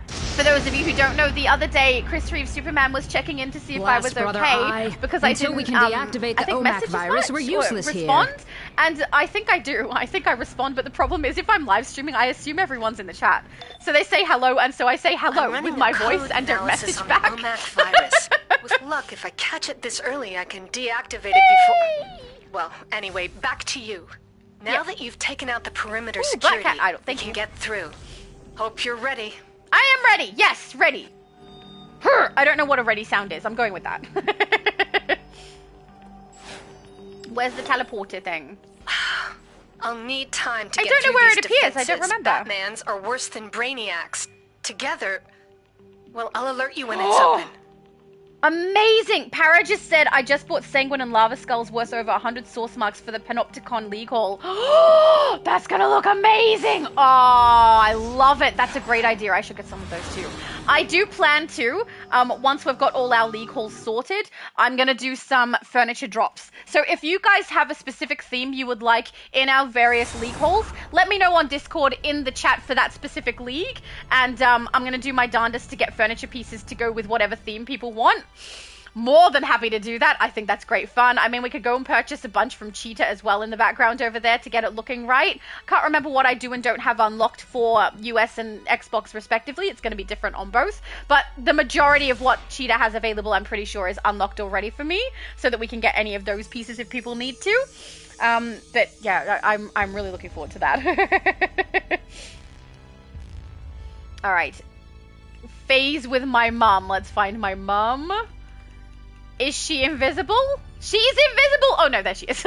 For those of you who don't know, the other day, Chris Reeves Superman was checking in to see if I was okay because I didn't. Until we can deactivate the OMAC virus, we're useless here. Respond, and I think I do. I think I respond, but the problem is if I'm live streaming, I assume everyone's in the chat. So they say hello, and so I say hello with my voice and don't message back. OMAC virus. With luck, if I catch it this early, I can deactivate it before. Well, anyway, back to you. Now that you've taken out the perimeter security, you can get through. Hope you're ready. I am ready. Yes, ready. I don't know what a ready sound is. I'm going with that. Where's the teleporter thing? I'll need time to I get don't know through where these it appears. defenses. I don't remember. Batmans are worse than Brainiacs. Together, well, I'll alert you when it's open. Amazing! Para just said, I just bought Sanguine and Lava Skulls worth over 100 source marks for the Panopticon League Hall. That's gonna look amazing! Oh, I love it. That's a great idea. I should get some of those too. I do plan to, once we've got all our League Halls sorted, I'm gonna do some furniture drops. So if you guys have a specific theme you would like in our various League Halls, let me know on Discord in the chat for that specific league, and I'm gonna do my darndest to get furniture pieces to go with whatever theme people want. More than happy to do that. I think that's great fun. I mean, we could go and purchase a bunch from Cheetah as well in the background over there to get it looking right. Can't remember what I do and don't have unlocked for US and Xbox respectively. It's going to be different on both. But the majority of what Cheetah has available, I'm pretty sure, is unlocked already for me, so that we can get any of those pieces if people need to. But yeah, I'm really looking forward to that. All right. Phase with my mom. Let's find my mom. Is she invisible? She's invisible! Oh no, there she is.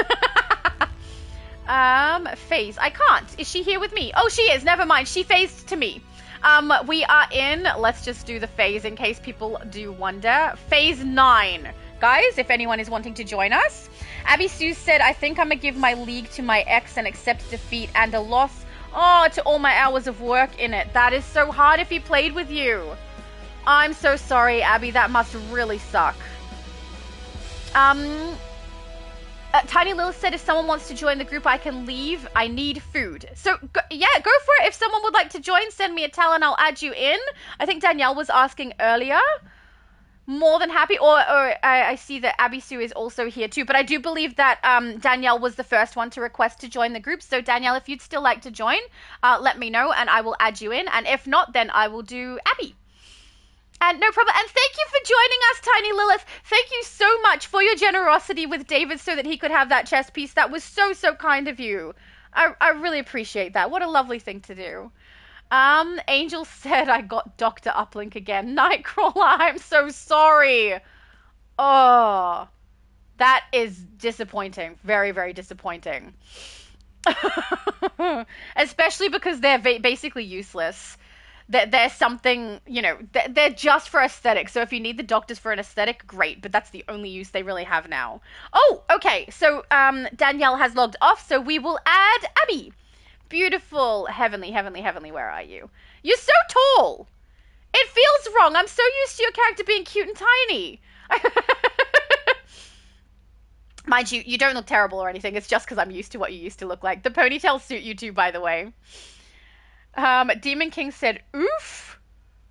Phase. I can't. Is she here with me? Oh, she is. Never mind. She phased to me. We are in. Let's just do the phase in case people do wonder. Phase 9. Guys, if anyone is wanting to join us. Abby Sue said, I think I'm gonna give my league to my ex and accept defeat and a loss. Oh, to all my hours of work in it. That is so hard if he played with you. I'm so sorry, Abby. That must really suck. Tiny Lil said if someone wants to join the group, I can leave. I need food. So, yeah, go for it. If someone would like to join, send me a tell and I'll add you in. I think Danielle was asking earlier. More than happy. Or I see that Abby Sue is also here too. But I do believe that Danielle was the first one to request to join the group. So, Danielle, if you'd still like to join, let me know and I will add you in. And if not, then I will do Abby. And no problem. And thank you for joining us, Tiny Lilith. Thank you so much for your generosity with David so that he could have that chess piece. That was so, so kind of you. I really appreciate that. What a lovely thing to do. Angel said I got Dr. Uplink again. Nightcrawler, I'm so sorry. Oh, that is disappointing. Very, very disappointing. Especially because they're basically useless. There's something, you know, they're just for aesthetic. So if you need the doctors for an aesthetic, great. But that's the only use they really have now. Oh, okay. So Danielle has logged off. So we will add Abby. Beautiful. Heavenly, heavenly, heavenly. Where are you? You're so tall. It feels wrong. I'm so used to your character being cute and tiny. Mind you, you don't look terrible or anything. It's just because I'm used to what you used to look like. The ponytails suit you too, by the way. Demon King said, oof.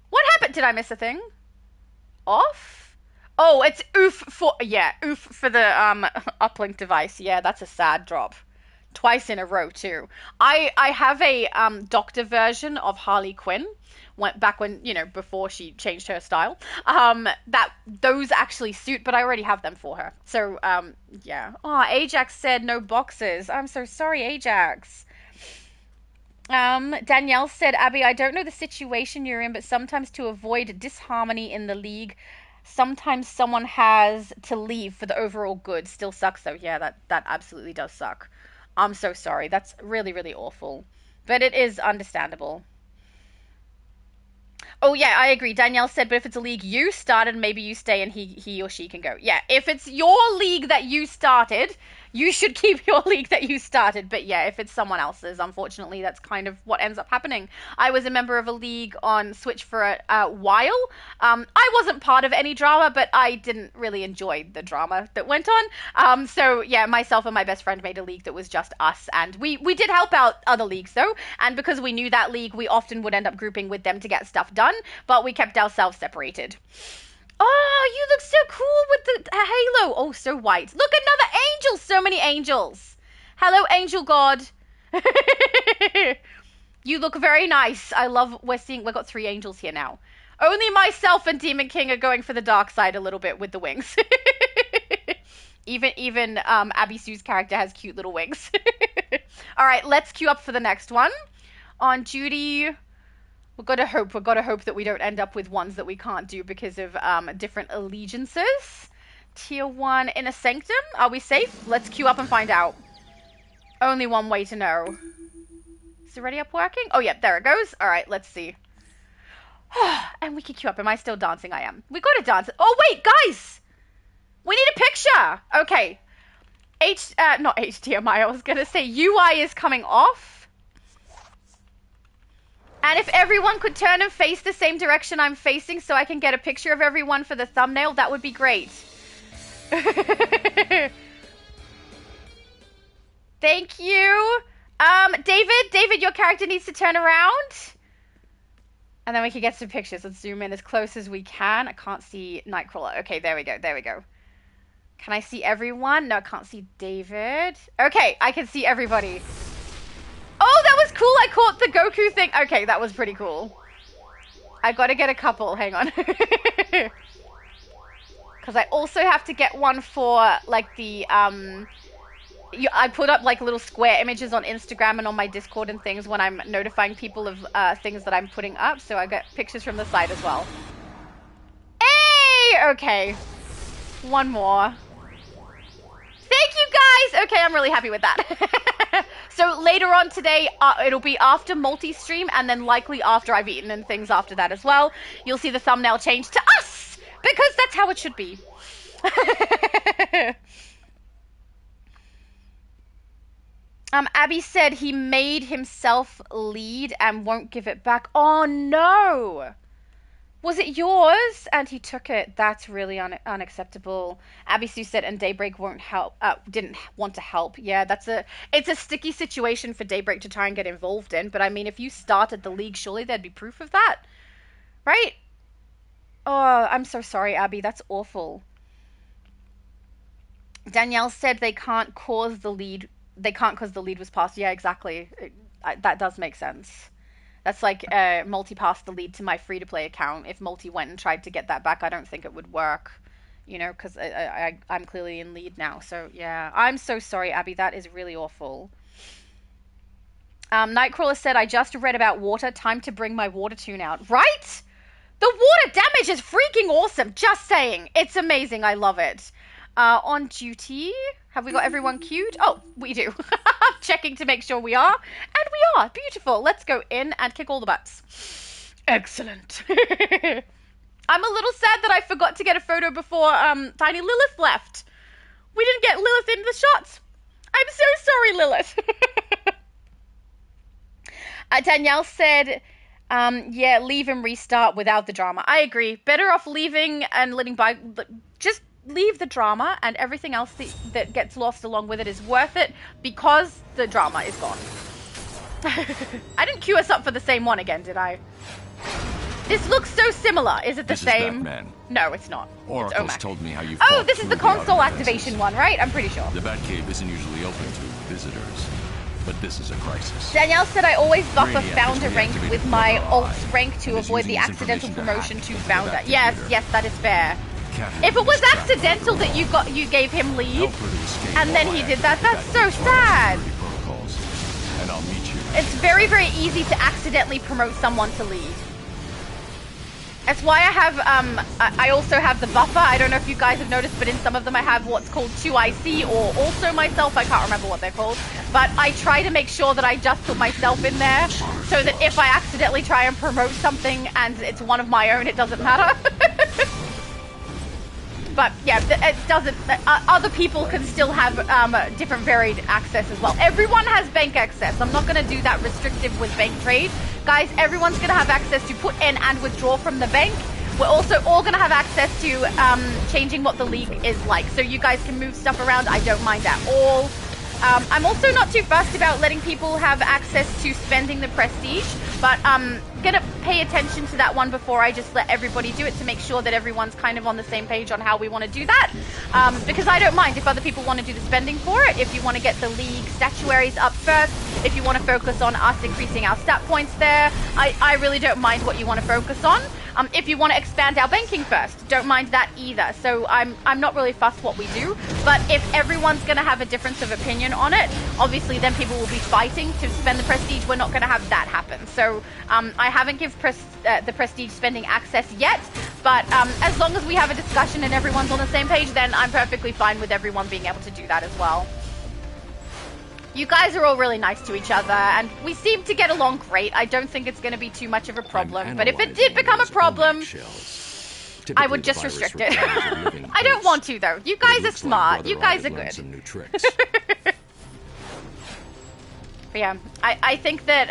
What happened? Did I miss a thing? Off? Oh, it's oof for the uplink device. Yeah, that's a sad drop. Twice in a row too. I have a doctor version of Harley Quinn. Back when, you know, before she changed her style, that those actually suit, but I already have them for her. So, yeah. Oh, Ajax said no boxes. I'm so sorry, Ajax. Danielle said, Abby, I don't know the situation you're in, but sometimes to avoid disharmony in the league, sometimes someone has to leave for the overall good. Still sucks though. Yeah, that absolutely does suck. I'm so sorry. That's really, really awful. But it is understandable. Oh, yeah, I agree. Danielle said, but if it's a league you started, maybe you stay and he or she can go. Yeah, if it's your league that you started, you should keep your league that you started. But yeah, if it's someone else's, unfortunately, that's kind of what ends up happening. I was a member of a league on Switch for a while. I wasn't part of any drama, but I didn't really enjoy the drama that went on. So yeah, myself and my best friend made a league that was just us. And we did help out other leagues, though. And because we knew that league, we often would end up grouping with them to get stuff done. But we kept ourselves separated. Oh, you look so cool with the halo. Oh, so white. Look, another angel. So many angels. Hello, angel god. You look very nice. I love we've got 3 angels here now. Only myself and Demon King are going for the dark side a little bit with the wings. Even Abby Sue's character has cute little wings. All right, let's queue up for the next one. On duty... We've got to hope that we don't end up with ones that we can't do because of different allegiances. Tier 1 Inner Sanctum. Are we safe? Let's queue up and find out. Only one way to know. Is it already up working? Oh, yeah, there it goes. All right, let's see. And we can queue up. Am I still dancing? I am. We got to dance. Oh, wait, guys. We need a picture. Okay. Not HDMI. I was going to say UI is coming off. And if everyone could turn and face the same direction I'm facing so I can get a picture of everyone for the thumbnail, that would be great. Thank you. David, your character needs to turn around. And then we can get some pictures. Let's zoom in as close as we can. I can't see Nightcrawler. Okay, there we go. Can I see everyone? No, I can't see David. Okay, I can see everybody. Oh, that was cool. I caught the Goku thing. Okay, that was pretty cool. I gotta get a couple. Hang on. Because I also have to get one for, like, the, I put up, like, little square images on Instagram and on my Discord and things when I'm notifying people of things that I'm putting up. So I get pictures from the site as well. Hey! Okay. One more. Thank you, guys! Okay, I'm really happy with that. So later on today, it'll be after multi-stream and then likely after I've eaten and things after that as well. You'll see the thumbnail change to us! Because that's how it should be. Abby said he made himself lead and won't give it back. Oh, no! Was it yours? And he took it. That's really unacceptable. Abby Sue said, and Daybreak won't help. Didn't want to help. Yeah, it's a sticky situation for Daybreak to try and get involved in. But I mean, if you started the league, surely there'd be proof of that, right? Oh, I'm so sorry, Abby. That's awful. Danielle said they can't cause the lead. They can't because the lead was passed. Yeah, exactly. That does make sense. That's like multi-pass the lead to my free-to-play account. If multi went and tried to get that back, I don't think it would work, you know, because I'm clearly in lead now. So, yeah, I'm so sorry, Abby. That is really awful. Nightcrawler said, I just read about water. Time to bring my water tune out. Right? The water damage is freaking awesome. Just saying. It's amazing. I love it. On duty. Have we got everyone queued? Oh, we do. Checking to make sure we are. And we are. Beautiful. Let's go in and kick all the butts. Excellent. I'm a little sad that I forgot to get a photo before Tiny Lilith left. We didn't get Lilith into the shots. I'm so sorry, Lilith. Danielle said, yeah, leave and restart without the drama. I agree. Better off leaving and letting by... Just leave the drama, and everything else that gets lost along with it is worth it because the drama is gone. I didn't queue us up for the same one again, did I? This looks so similar. Is it the same? Batman. No, it's not. Oracle's it's told me how you. Oh, this is the console activation one, right? I'm pretty sure. The Batcave isn't usually open to visitors, but this is a crisis. Danielle said I always buff a founder rank with my alt rank to avoid the accidental promotion to founder. Yes, that is fair. If it was accidental that you gave him leave, and then he did that, that's so sad. And I'll meet you. It's very, very easy to accidentally promote someone to lead. That's why I have, I also have the buffer. I don't know if you guys have noticed, but in some of them I have what's called 2IC or also myself. I can't remember what they're called. But I try to make sure that I just put myself in there so that if I accidentally try and promote something and it's one of my own, it doesn't matter. But yeah, it doesn't, other people can still have different varied access as well. Everyone has bank access. I'm not going to do that restrictive with bank trade. Guys, everyone's going to have access to put in and withdraw from the bank. We're also all going to have access to changing what the league is like. So you guys can move stuff around. I don't mind at all. I'm also not too fussed about letting people have access to spending the prestige, but I'm gonna pay attention to that one before I just let everybody do it to make sure that everyone's kind of on the same page on how we want to do that. Because I don't mind if other people want to do the spending for it, if you want to get the league statuaries up first, if you want to focus on us increasing our stat points there, I really don't mind what you want to focus on. If you want to expand our banking first, don't mind that either. So I'm not really fussed what we do, but if everyone's going to have a difference of opinion on it, obviously then people will be fighting to spend the prestige. We're not going to have that happen. So I haven't given the prestige spending access yet, but as long as we have a discussion and everyone's on the same page, then I'm perfectly fine with everyone being able to do that as well. You guys are all really nice to each other, and we seem to get along great. I don't think it's going to be too much of a problem, but if it did become a problem, I would just restrict it. I don't want to, though. You guys are smart. You guys are good. But yeah, I think that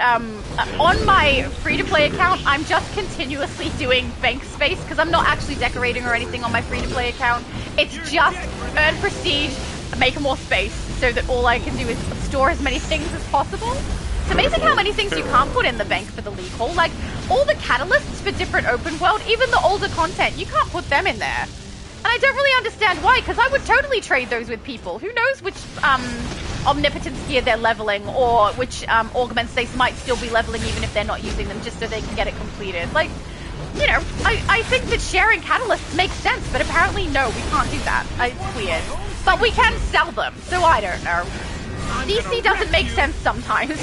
on my free-to-play account, I'm just continuously doing bank space, because I'm not actually decorating or anything on my free-to-play account. It's just earn prestige, make more space, so that all I can do is store as many things as possible. It's amazing how many things you can't put in the bank for the league hall. Like, all the catalysts for different open world, even the older content, you can't put them in there. And I don't really understand why, because I would totally trade those with people. Who knows which omnipotence gear they're leveling, or which augment states might still be leveling even if they're not using them, just so they can get it completed. Like, you know, I think that sharing catalysts makes sense, but apparently no, we can't do that. It's weird. But we can sell them, so I don't know. DC doesn't make sense sometimes.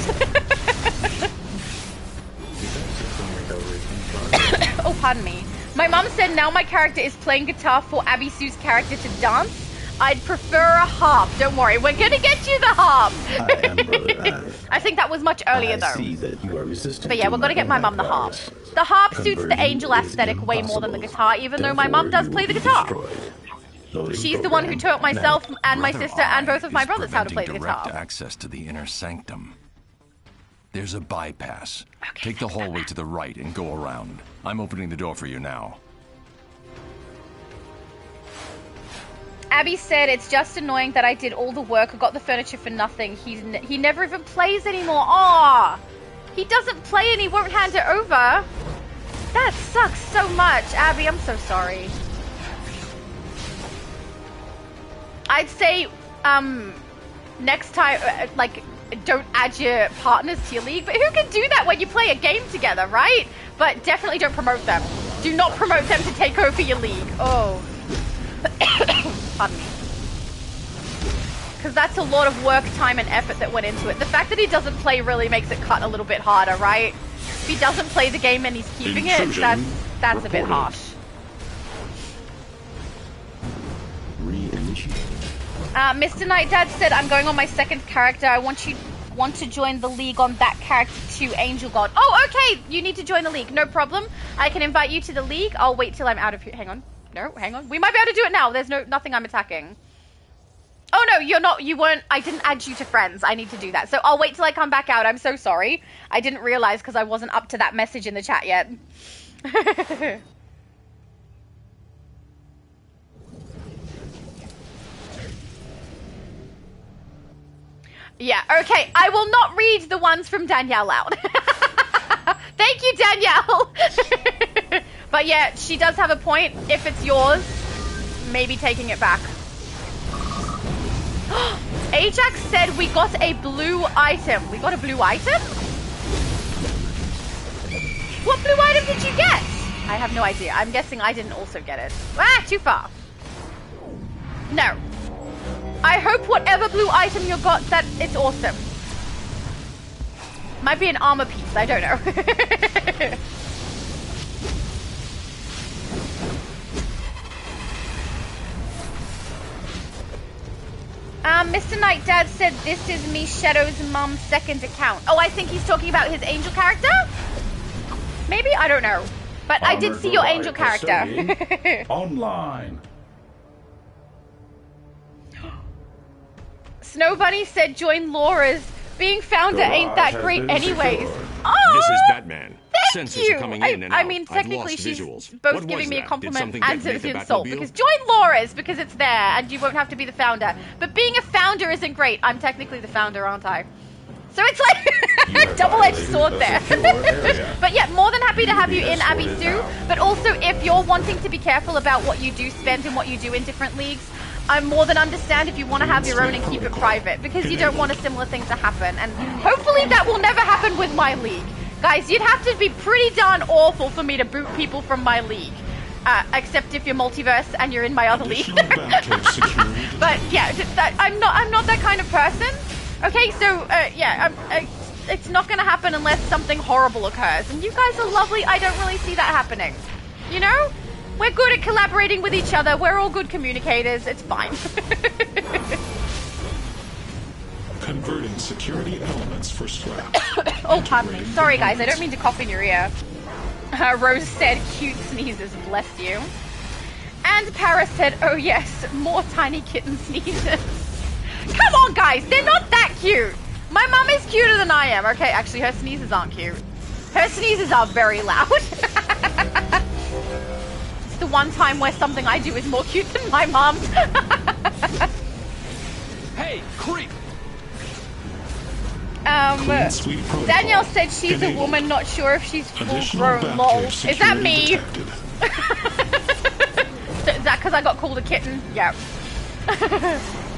Oh, pardon me. My mom said now my character is playing guitar for Abby Sue's character to dance. I'd prefer a harp. Don't worry, we're gonna get you the harp. I am Brother I think that was much earlier, though. I see that you are resistant. But yeah, we're gonna get my mum the harp. The harp suits the angel aesthetic way more than the guitar, even though my mum does play the guitar. She's the one who taught myself and my sister and both of my brothers how to play the guitar. Direct access to the inner sanctum. There's a bypass. Okay, take the hallway to the right and go around. I'm opening the door for you now. Abby said, it's just annoying that I did all the work, I got the furniture for nothing. He never even plays anymore. Aw! He doesn't play and he won't hand it over. That sucks so much. Abby, I'm so sorry. I'd say, next time, like, don't add your partners to your league, but who can do that when you play a game together, right? But definitely don't promote them. Do not promote them to take over your league. Oh. Pardon me. because that's a lot of work, time, and effort that went into it. The fact that he doesn't play really makes it cut a little bit harder, right? If he doesn't play the game and he's keeping it, that's a bit harsh. Mr. Night Dad said, I'm going on my second character. I want to join the league on that character too, Angel God. Oh, okay. You need to join the league. No problem. I can invite you to the league. I'll wait till I'm out of here. Hang on. No, hang on. We might be able to do it now. There's nothing I'm attacking. Oh, no, you're not. You weren't. I didn't add you to friends. I need to do that. So I'll wait till I come back out. I'm so sorry. I didn't realize because I wasn't up to that message in the chat yet. Yeah, okay. I will not read the ones from Danielle out. Thank you, Danielle. But yeah, she does have a point. If it's yours, maybe taking it back. Ajax said we got a blue item. We got a blue item? What blue item did you get? I have no idea. I'm guessing I didn't also get it. Ah, too far. No. I hope whatever blue item you got, that it's awesome. Might be an armor piece, I don't know. Mr. Night Dad said this is me, Shadow's mum's second account. Oh, I think he's talking about his angel character? Maybe? I don't know. But I did see your angel character. Online. Snow Bunny said join Laura's. Being founder ain't that great anyways. Oh, this is Batman. Thank Sensors you. Are coming in and I out. mean, technically she's visuals. both giving me a compliment and an insult. Because join Laura's because it's there and you won't have to be the founder. But being a founder isn't great. I'm technically the founder, aren't I? So it's like a double-edged sword there. But yeah, more than happy to have you in, Abby Sue. But also, if you're wanting to be careful about what you do spend and what you do in different leagues, I more than understand if you want to have your own and keep it private, because you don't want a similar thing to happen. And hopefully that will never happen with my league. Guys, you'd have to be pretty darn awful for me to boot people from my league. Except if you're multiverse and you're in my other league. But yeah, I'm not that kind of person. Okay, so yeah, it's not going to happen unless something horrible occurs. And you guys are lovely. I don't really see that happening. You know? We're good at collaborating with each other. We're all good communicators. It's fine. Converting security elements for scrap. Oh, pardon me. Sorry, guys. I don't mean to cough in your ear. Rose said, cute sneezes. Bless you. And Paris said, oh yes, more tiny kitten sneezes. Come on, guys. They're not that cute. My mum is cuter than I am. Okay, actually, her sneezes aren't cute. Her sneezes are very loud. The one time where something I do is more cute than my mom. Hey, creep! Danielle said she's a woman, not sure if she's full-grown. Lol. Is that me? Is that because I got called a kitten? Yeah.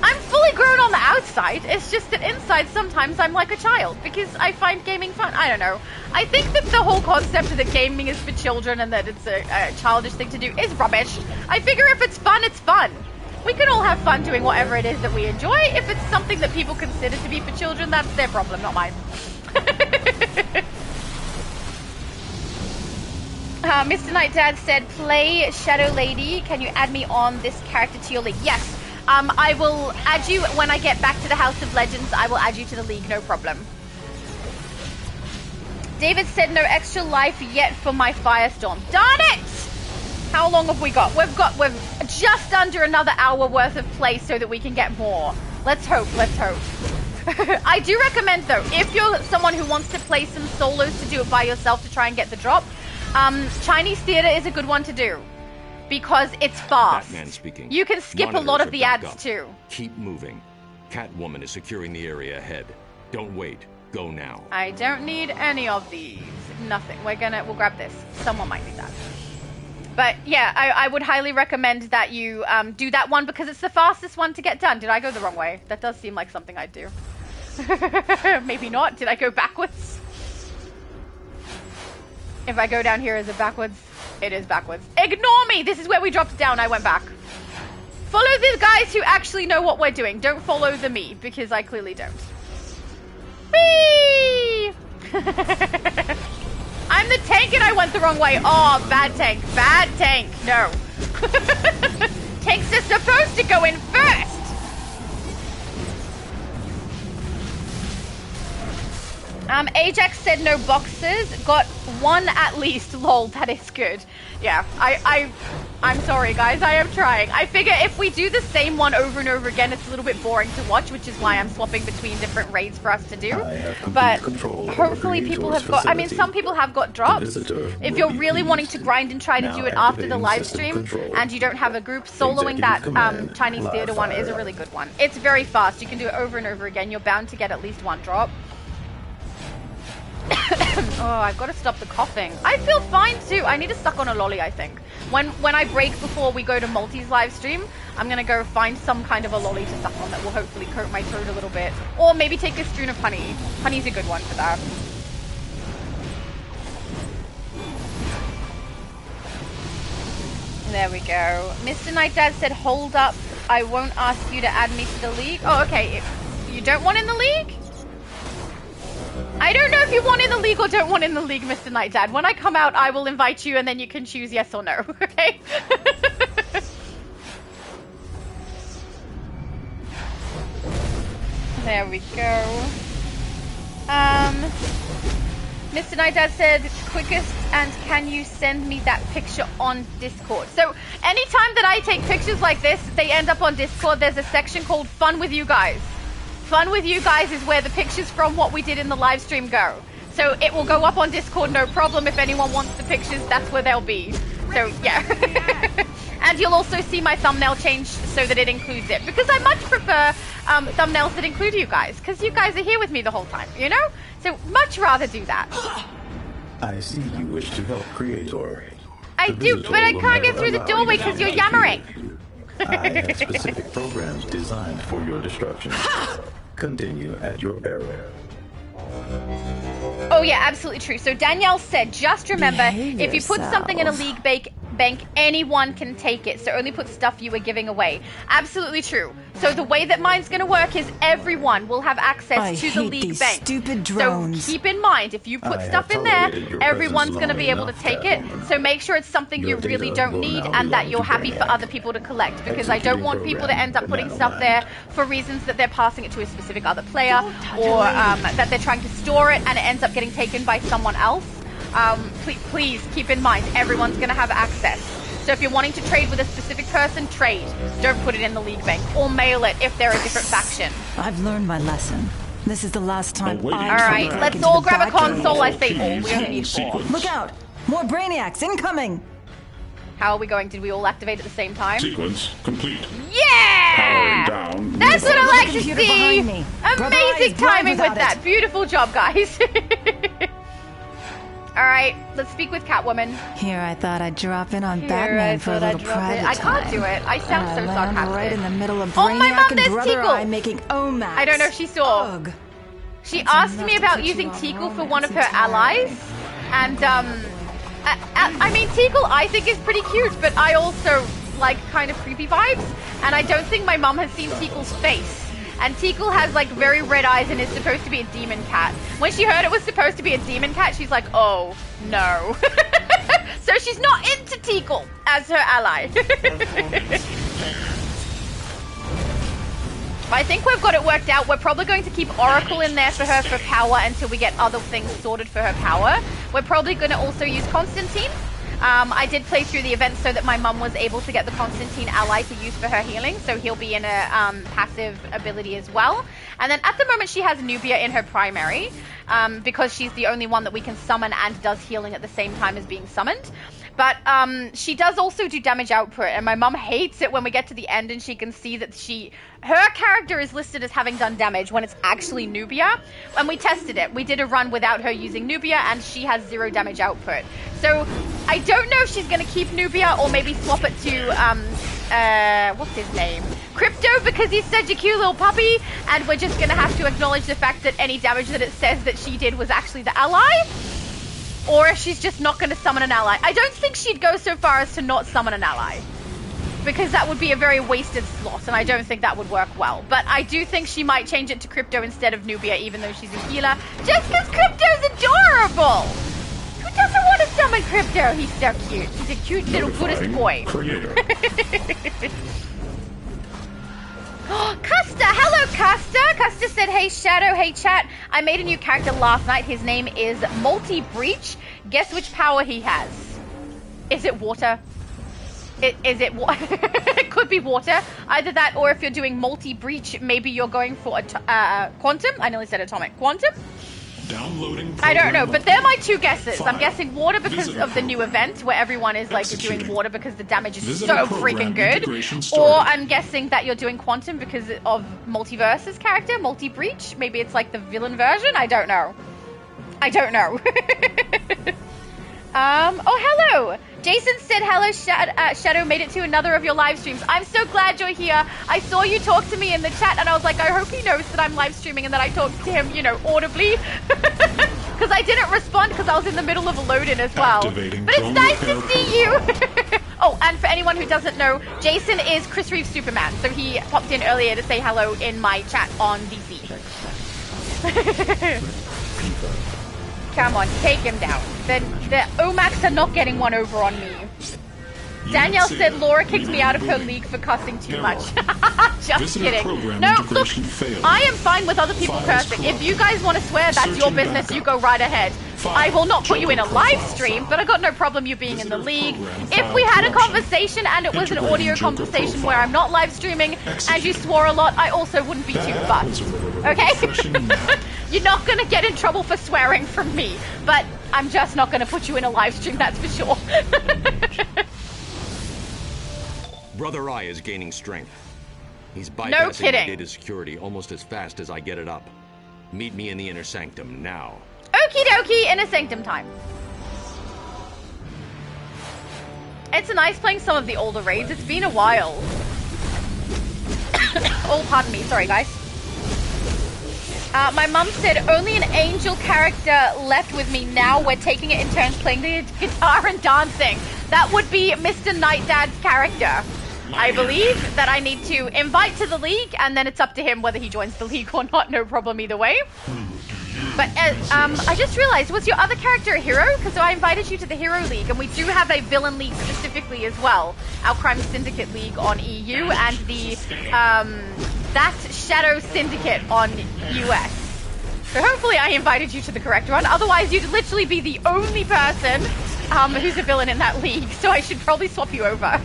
I'm fully grown on the outside. It's just that inside sometimes I'm like a child because I find gaming fun. I don't know. I think that the whole concept that gaming is for children and that it's a childish thing to do is rubbish. I figure if it's fun, it's fun. We can all have fun doing whatever it is that we enjoy. If it's something that people consider to be for children, that's their problem, not mine. Mr. Night Dad said, play Shadow Lady. Can you add me on this character to your league? Yes. I will add you when I get back to the House of Legends. I will add you to the league, no problem. David said no extra life yet for my Firestorm. Darn it! How long have we got? We've just under another hour worth of play so that we can get more. Let's hope, let's hope. I do recommend though, if you're someone who wants to play some solos to do it by yourself to try and get the drop, Chinese theater is a good one to do. Because it's fast. Batman speaking. You can skip a lot of the ads too. Keep moving. Catwoman is securing the area ahead. Don't wait. Go now. I don't need any of these. Nothing. We'll grab this. Someone might need that. But yeah, I would highly recommend that you do that one because it's the fastest one to get done. Did I go the wrong way? That does seem like something I'd do. Maybe not. Did I go backwards? If I go down here, is it backwards? It is backwards. Ignore me! This is where we dropped down. I went back. Follow the guys who actually know what we're doing. Don't follow the me, because I clearly don't. Whee! I'm the tank and I went the wrong way. Oh, bad tank. Bad tank. No. Tanks are supposed to go in first. Ajax said no boxes. Got one at least. Lol, that is good. Yeah, I'm sorry, guys. I am trying. I figure if we do the same one over and over again, it's a little bit boring to watch, which is why I'm swapping between different raids for us to do. But hopefully people have got... I mean, some people have got drops. If you're really wanting to grind and try to do it after the live stream and you don't have a group, soloing that Chinese theater one is a really good one. It's very fast. You can do it over and over again. You're bound to get at least one drop. Oh, I've got to stop the coughing. I feel fine too. I need to suck on a lolly, I think. When I break before we go to Multi's live stream, I'm going to go find some kind of a lolly to suck on that will hopefully coat my throat a little bit. Or maybe take a spoon of honey. Honey's a good one for that. There we go. Mr. Night Dad said, hold up. I won't ask you to add me to the league. Oh, okay. You don't want in the league? I don't know if you want in the league or don't want in the league, Mr. Night Dad. When I come out, I will invite you and then you can choose yes or no, okay? There we go. Mr. Night Dad said, quickest, and can you send me that picture on Discord? So anytime that I take pictures like this, they end up on Discord. There's a section called Fun With You Guys. Fun With You Guys is where the pictures from what we did in the live stream go. So it will go up on Discord, no problem. If anyone wants the pictures, that's where they'll be. So, yeah. And you'll also see my thumbnail change so that it includes it. Because I much prefer thumbnails that include you guys. Because you guys are here with me the whole time, you know? So much rather do that. I see you wish to help Creator. I do, but I can't get through the doorway because you're yammering. I have specific programs designed for your destruction. Continue at your peril. Oh yeah, absolutely true. So Danielle said, just remember, if you put something in a league bank, anyone can take it. So only put stuff you were giving away. Absolutely true. So the way that mine's going to work is everyone will have access to the league bank. Stupid drones. So keep in mind, if you put stuff in there, everyone's going to be able to take it. So make sure it's something you really don't need and that you're happy for other people to collect. Because I don't want people to end up putting stuff there for reasons that they're passing it to a specific other player or that they're trying to store it and it ends up getting taken by someone else. Please keep in mind, everyone's going to have access. So if you're wanting to trade with a specific person, trade. Don't put it in the league bank. Or mail it if they're a different faction. I've learned my lesson. This is the last time Alright, let's all grab a console. I say all. We only need 4. Look out! More brainiacs incoming! How are we going? Did we all activate at the same time? Sequence complete. Yeah! Powering down. That's what I like to see! Amazing timing with that. Beautiful job, guys. Alright, let's speak with Catwoman. Here, I thought I'd drop in on Batman for a little private time. I can't do it. I sound so sarcastic. Right in the middle of oh my Brainiac mom, there's and Brother Teakle. Eye making Omax. I don't know if she saw. Ugh. She asked me about using Teakle for one of her allies. And, I mean, Teakle I think is pretty cute, but I also like kind of creepy vibes. And I don't think my mom has seen Teakle's face. And Teakle has like very red eyes and is supposed to be a demon cat. When she heard it was supposed to be a demon cat, she's like, oh, no. So she's not into Teakle as her ally. I think we've got it worked out. We're probably going to keep Oracle in there for her for power until we get other things sorted for her power. We're probably going to also use Constantine. I did play through the event so that my mum was able to get the Constantine ally to use for her healing, so he'll be in a passive ability as well. And then at the moment she has Nubia in her primary, because she's the only one that we can summon and does healing at the same time as being summoned. But she does also do damage output, and my mum hates it when we get to the end and she can see that her character is listed as having done damage when it's actually Nubia. When we tested it, we did a run without her using Nubia and she has 0 damage output. So I don't know if she's going to keep Nubia or maybe swap it to, what's his name? Crypto, because he's such a cute little puppy, and we're just going to have to acknowledge the fact that any damage that it says that she did was actually the ally. Or if she's just not going to summon an ally. I don't think she'd go so far as to not summon an ally. because that would be a very wasted slot, and I don't think that would work well. But I do think she might change it to Crypto instead of Nubia, even though she's a healer, just because Crypto's adorable! Who doesn't want to summon Crypto? He's so cute. He's a cute little Buddhist boy. Custa! Hello, Custa! Custa said, hey, Shadow, hey, chat. I made a new character last night. His name is Multi-Breach. Guess which power he has. Is it water? Is it it could be water. Either that, or if you're doing multi-breach, maybe you're going for quantum. I nearly said atomic. Quantum? Downloading. I don't know, but they're my two guesses. I'm guessing water because of the new event where everyone is like doing water because the damage is so freaking good. Or I'm guessing that you're doing quantum because of Multiverse's character, multi-breach. Maybe it's like the villain version. I don't know. I don't know. Oh, hello! Jason said, hello, Shadow made it to another of your live streams. I'm so glad you're here. I saw you talk to me in the chat, and I was like, I hope he knows that I'm live streaming and that I talked to him, you know, audibly. Because I didn't respond because I was in the middle of a load-in as well. But it's nice to see you! Oh, and for anyone who doesn't know, Jason is Chris Reeve's Superman, so he popped in earlier to say hello in my chat on DC. Come on, take him down. The Omax are not getting one over on me. Danielle said Laura kicked me out of her league for cussing too much. Just kidding. No, look, I am fine with other people cursing. If you guys want to swear, that's your business. You go right ahead. I will not put you in a live stream, but I got no problem you being in the league. If we had a conversation and it was an audio conversation where I'm not live streaming and you swore a lot, I also wouldn't be too fussed. Okay? You're not going to get in trouble for swearing from me, but I'm just not going to put you in a live stream, that's for sure. Brother Eye is gaining strength. He's bypassing my data security almost as fast as I get it up. Meet me in the inner sanctum now. Okie dokie, inner sanctum time. It's nice playing some of the older raids. It's been a while. Oh, pardon me. Sorry, guys. My mum said, only an angel character left with me now. We're taking it in turns playing the guitar and dancing. That would be Mr. Night Dad's character. I believe that I need to invite to the league, and then it's up to him whether he joins the league or not. No problem either way. But I just realized, was your other character a hero? Because I invited you to the Hero League, and we do have a villain league specifically as well. Our Crime Syndicate League on EU, and the that Shadow Syndicate on US. So hopefully I invited you to the correct one. Otherwise, you'd literally be the only person who's a villain in that league. So I should probably swap you over.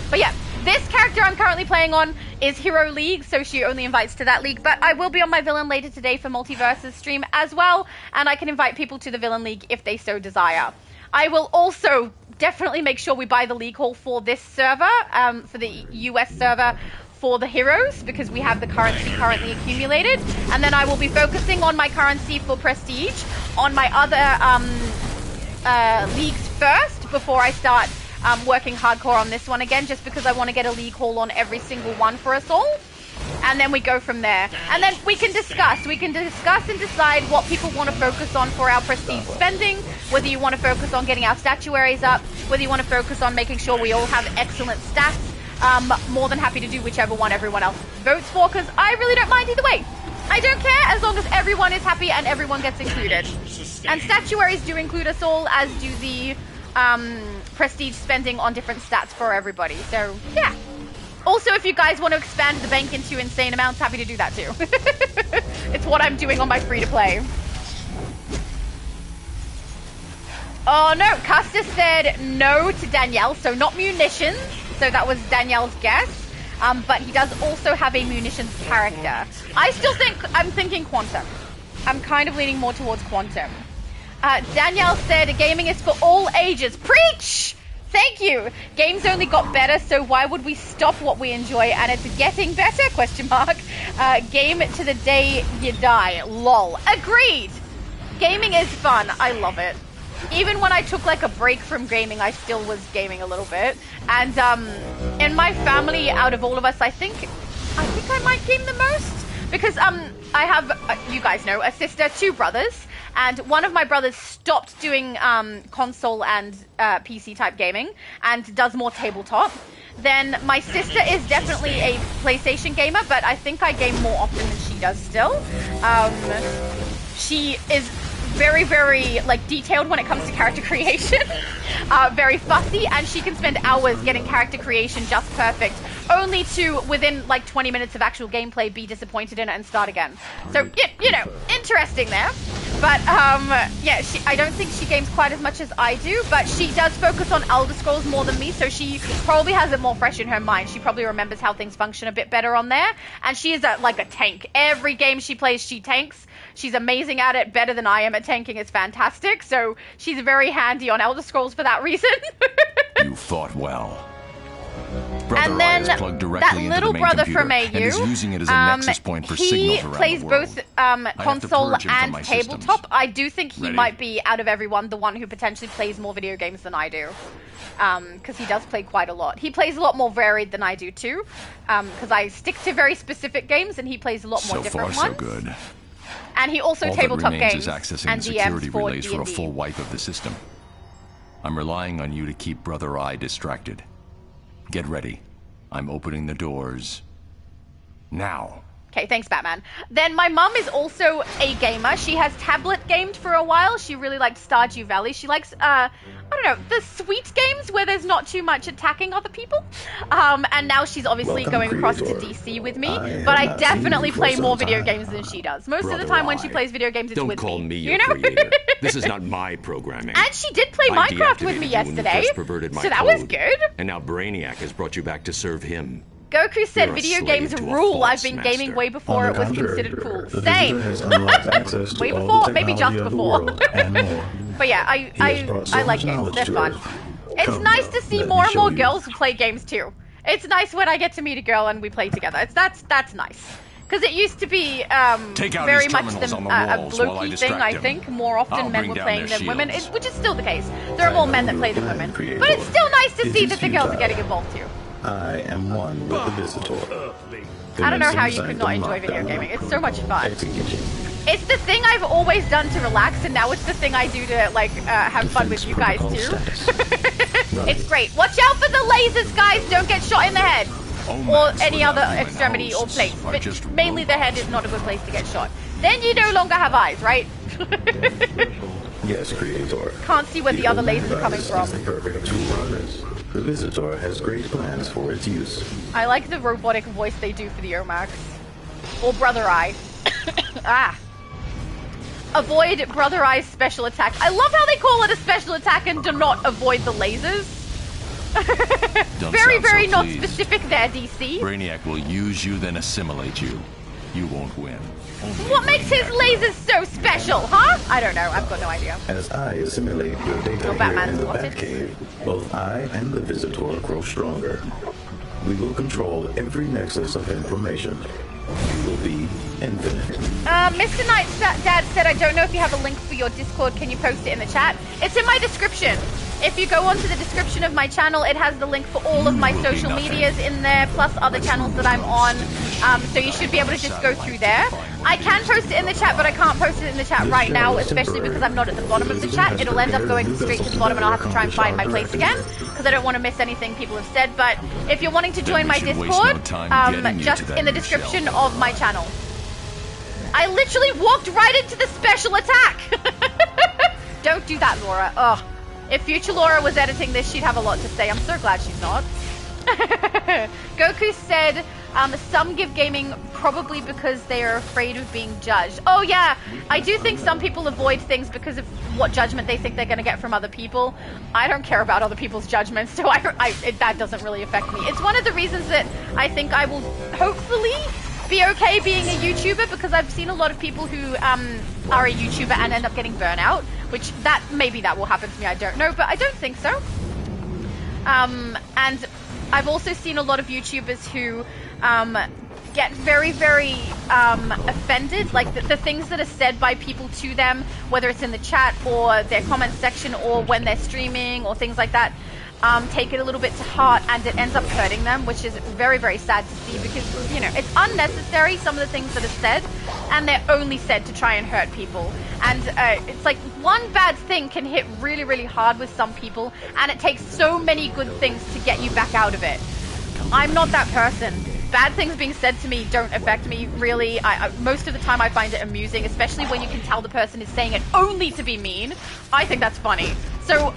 But yeah, this character I'm currently playing on is Hero League, so she only invites to that league. But I will be on my villain later today for Multiverse's stream as well, and I can invite people to the villain league if they so desire. I will also definitely make sure we buy the league hall for this server, for the US server for the heroes, because we have the currency currently accumulated. And then I will be focusing on my currency for prestige on my other leagues first before I start working hardcore on this one again, just because I want to get a league haul on every single one for us all. And then we go from there. And then we can discuss. We can discuss and decide what people want to focus on for our prestige spending, whether you want to focus on getting our statuaries up, whether you want to focus on making sure we all have excellent stats. More than happy to do whichever one everyone else votes for, because I really don't mind either way. I don't care as long as everyone is happy and everyone gets included. And statuaries do include us all, as do the prestige spending on different stats for everybody. So, yeah. Also, if you guys want to expand the bank into insane amounts, happy to do that too. It's what I'm doing on my free-to-play. Oh no, Custer said no to Danielle, so not munitions. So that was Danielle's guess. But he does also have a munitions character. I still think, I'm thinking quantum. I'm kind of leaning more towards quantum. Danielle said gaming is for all ages. Preach! Thank you. Games only got better, so why would we stop what we enjoy? And it's getting better, question mark. Game to the day you die. Lol. Agreed. Gaming is fun. I love it. Even when I took like a break from gaming, I still was gaming a little bit. And in my family, out of all of us, I think I might game the most. Because I have, you guys know, a sister, 2 brothers. And one of my brothers stopped doing console and PC type gaming and does more tabletop. Then my sister is definitely a PlayStation gamer, but I think I game more often than she does still. She is very, very like detailed when it comes to character creation, very fussy, and she can spend hours getting character creation just perfect, only to within like 20 minutes of actual gameplay be disappointed in it and start again. So you know, interesting there. But yeah, I don't think she games quite as much as I do, but she does focus on Elder Scrolls more than me, so she probably has it more fresh in her mind. She probably remembers how things function a bit better on there, and she is like a tank. Every game she plays, she tanks. She's amazing at it, better than I am at tanking. It's fantastic. So she's very handy on Elder Scrolls for that reason. You fought well. Brother and then Rai is plugged directly that little into the main brother computer from AU, and is using it as a nexus point for signals around plays the world. both console and my tabletop. systems. I do think he Ready? might be, out of everyone, the one who potentially plays more video games than I do. Because he does play quite a lot. He plays a lot more varied than I do too. Because I stick to very specific games and he plays a lot more different ones. So far, so good. And he also All tabletop that remains games is accessing and the security DMs for relays for a D&D. full wipe of the system. I'm relying on you to keep Brother Eye distracted. Get ready. I'm opening the doors now. Okay, thanks, Batman. Then my mum is also a gamer. She has tablet gamed for a while. She really liked Stardew Valley. She likes, I don't know, the sweet games where there's not too much attacking other people. And now she's obviously going across to DC with me. But I definitely play more video games than she does. Most of the time when she plays video games, it's with me. Don't call me you your know? creator. This is not my programming. And she did play Minecraft with me yesterday. So that was good. And now Brainiac has brought you back to serve him. Goku said You're a video slave games to a rule. I've false been master. gaming way before it was considered cool. The Same. visitor has unlocked access to Way all before, the maybe just technology of the before. world and more. But yeah, I like games. They're fun. It's nice to see more and more girls who play games too. It's nice when I get to meet a girl and we play together. That's nice. Because it used to be very much a blokey thing, I think. More often men were playing than women, which is still the case. There are more men that play than women. But it's still nice to see that the girls are getting involved too. I am one with the visitor. I don't know how you could not enjoy video gaming. It's so much fun. It's the thing I've always done to relax, and now it's the thing I do to like have fun with you guys too. It's great. Watch out for the lasers, guys! Don't get shot in the head. Or any other extremity or place. But mainly the head is not a good place to get shot. Then you no longer have eyes, right? Yes, Creator. Can't see where the other lasers are coming from. The visitor has great plans for its use. I like the robotic voice they do for the Omax. Or Brother Eye. Ah. Avoid Brother Eye's special attack. I love how they call it a special attack and do not avoid the lasers. Very, very not specific there, DC. Brainiac will use you, then assimilate you. You won't win. What makes his lasers so special, huh? I don't know. I've got no idea. As I assimilate your data here in the Batcave, both I and the visitor grow stronger. We will control every nexus of information. You will be infinite. Mr. Knight's dad said, I don't know if you have a link for your Discord. Can you post it in the chat? It's in my description. If you go onto the description of my channel, it has the link for all of my social medias in there, plus other channels that I'm on. So you should be able to just go through there. I can post it in the chat, but I can't post it in the chat right now, especially because I'm not at the bottom of the chat. It'll end up going straight to the bottom, and I'll have to try and find my place again, because I don't want to miss anything people have said. But if you're wanting to join my Discord, just in the description of my channel. I literally walked right into the special attack! Don't do that, Laura. Ugh. If future Laura was editing this, she'd have a lot to say. I'm so glad she's not. Goku said, some give gaming probably because they are afraid of being judged. Oh yeah, I do think some people avoid things because of what judgment they think they're going to get from other people. I don't care about other people's judgments, so that doesn't really affect me. It's one of the reasons that I think I will hopefully be okay being a YouTuber, because I've seen a lot of people who are a YouTuber and end up getting burnout, which maybe that will happen to me, I don't know, but I don't think so. And I've also seen a lot of YouTubers who get very, very offended, like the things that are said by people to them, whether it's in the chat or their comment section or when they're streaming or things like that, take it a little bit to heart, and it ends up hurting them, which is very, very sad to see, because, you know, it's unnecessary, some of the things that are said, and they're only said to try and hurt people. And it's like one bad thing can hit really, really hard with some people, and it takes so many good things to get you back out of it. I'm not that person. Bad things being said to me don't affect me, really. Most of the time I find it amusing, especially when you can tell the person is saying it only to be mean. I think that's funny. So,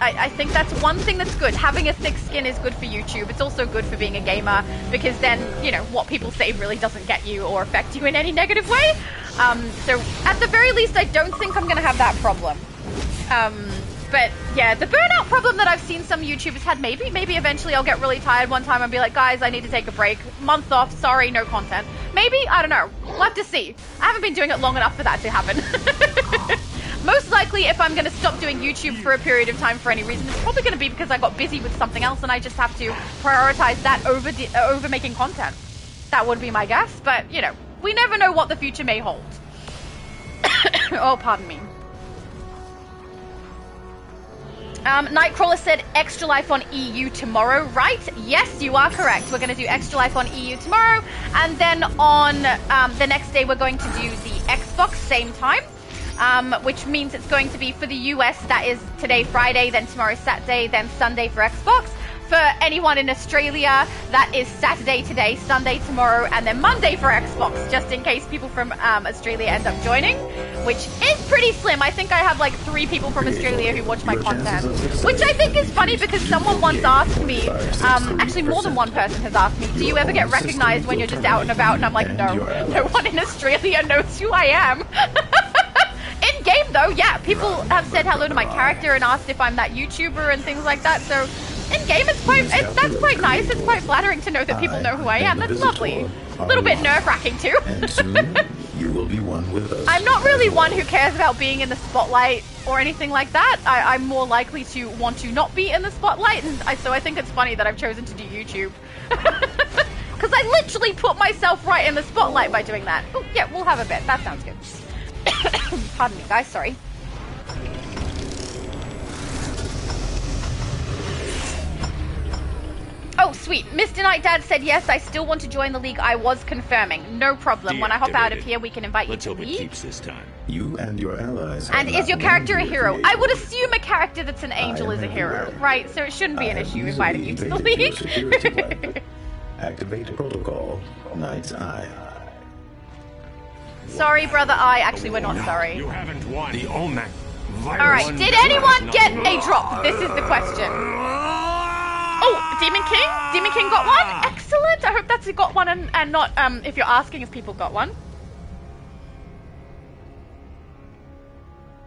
I think that's one thing that's good. Having a thick skin is good for YouTube. It's also good for being a gamer, because then, you know, what people say really doesn't get you or affect you in any negative way. So, at the very least, I don't think I'm gonna have that problem. But yeah, the burnout problem that I've seen some YouTubers had, maybe eventually I'll get really tired one time and be like, guys, I need to take a break. Month off, sorry, no content. Maybe, I don't know. We'll have to see. I haven't been doing it long enough for that to happen. Most likely, if I'm going to stop doing YouTube for a period of time for any reason, it's probably going to be because I got busy with something else and I just have to prioritize that over making content. That would be my guess, but, you know, we never know what the future may hold. Oh, pardon me. Nightcrawler said Extra Life on EU tomorrow, right? Yes, you are correct. We're going to do Extra Life on EU tomorrow, and then on the next day we're going to do the Xbox same time, which means it's going to be for the US, that is today Friday, then tomorrow Saturday, then Sunday for Xbox. For anyone in Australia, that is Saturday today, Sunday tomorrow, and then Monday for Xbox, just in case people from Australia end up joining, which is pretty slim. I think I have like 3 people from Australia who watch my content, which I think is funny because someone once asked me, actually more than one person has asked me, do you ever get recognized when you're just out and about? And I'm like, no, no one in Australia knows who I am. In game though, yeah, people have said hello to my character and asked if I'm that YouTuber and things like that, so in game that's quite nice. It's quite flattering to know that people know who I am. That's lovely. A little bit nerve-wracking too. And soon, you will be one with us. I'm not really one who cares about being in the spotlight or anything like that. I'm more likely to want to not be in the spotlight, and so I think it's funny that I've chosen to do YouTube. Because I literally put myself right in the spotlight by doing that. Oh, yeah, we'll have a bit. That sounds good. Pardon me, guys. Sorry. Oh, sweet. Mr. Night Dad said, yes, I still want to join the league. I was confirming. No problem. When I hop out of here, we can invite you to the league. Let's hope it keeps this time. You and your allies. And is your character a hero? I would assume a character that's an angel is a hero, right? So it shouldn't be an issue inviting you to the league. Activate protocol. Night's Eye. Sorry, Brother Eye. Actually, we're not sorry. You haven't won. The OMAC virus. Alright, did anyone get a drop? This is the question. Oh, Demon King? Demon King got one? Excellent. I hope that's he got one and not if you're asking if people got one.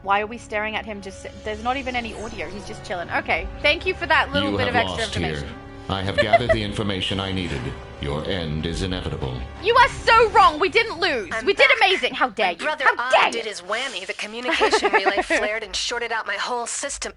Why are we staring at him? There's not even any audio. He's just chilling. Okay. Thank you for that little bit of extra information. Here. I have gathered the information I needed. Your end is inevitable. You are so wrong. We didn't lose. We did amazing. How dare you? Brother How dare I did his whammy. The communication relay flared and shorted out my whole system.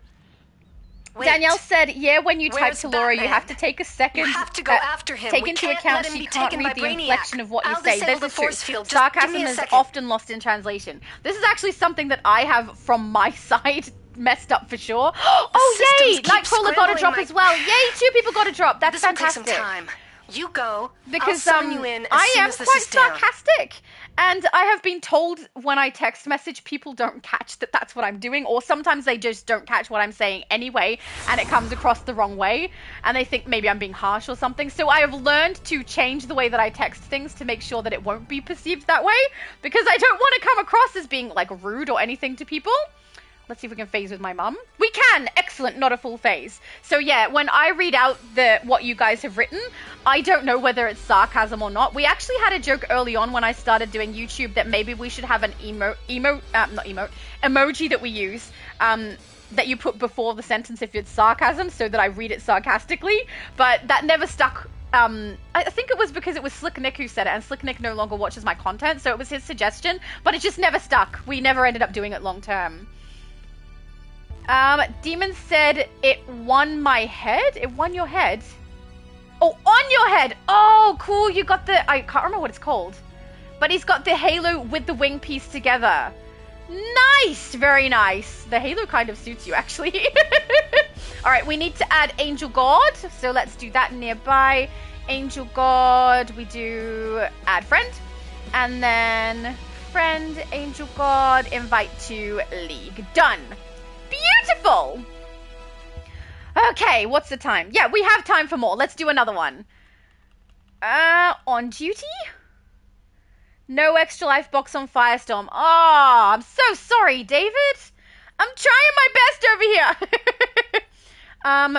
Wait. Danielle said, yeah, when you type to Laura, you have to take a second. You have to go after him. Take into account she can't read the inflection of what you say. This is true. Sarcasm is often lost in translation. This is actually something that I have from my side messed up for sure. Oh, yay! Nightcrawler got a drop as well. Yay, 2 people got a drop. That's fantastic. This will take some time. You go. Because I'll sign you in as I soon am as this quite is down. sarcastic. And I have been told when I text message, people don't catch that that's what I'm doing, or sometimes they just don't catch what I'm saying anyway, and it comes across the wrong way, and they think maybe I'm being harsh or something. So I have learned to change the way that I text things to make sure that it won't be perceived that way, because I don't want to come across as being like rude or anything to people. Let's see if we can phase with my mum. We can! Excellent, not a full phase. So yeah, when I read out what you guys have written, I don't know whether it's sarcasm or not. We actually had a joke early on when I started doing YouTube that maybe we should have an emoji that we use, that you put before the sentence if it's sarcasm, so that I read it sarcastically, but that never stuck. I think it was because it was Slick Nick who said it, and Slick Nick no longer watches my content, so it was his suggestion, but it just never stuck. We never ended up doing it long term. Demon said it won my head? It won your head? Oh, on your head! Oh, cool, you got the... I can't remember what it's called. But he's got the halo with the wing piece together. Nice! Very nice. The halo kind of suits you, actually. Alright, we need to add Angel God. So let's do that nearby. Angel God, we do add friend. And then friend, Angel God, invite to league. Done. Beautiful! Okay, what's the time? Yeah, we have time for more. Let's do another one. On duty? No extra life box on Firestorm. Oh, I'm so sorry, David. I'm trying my best over here.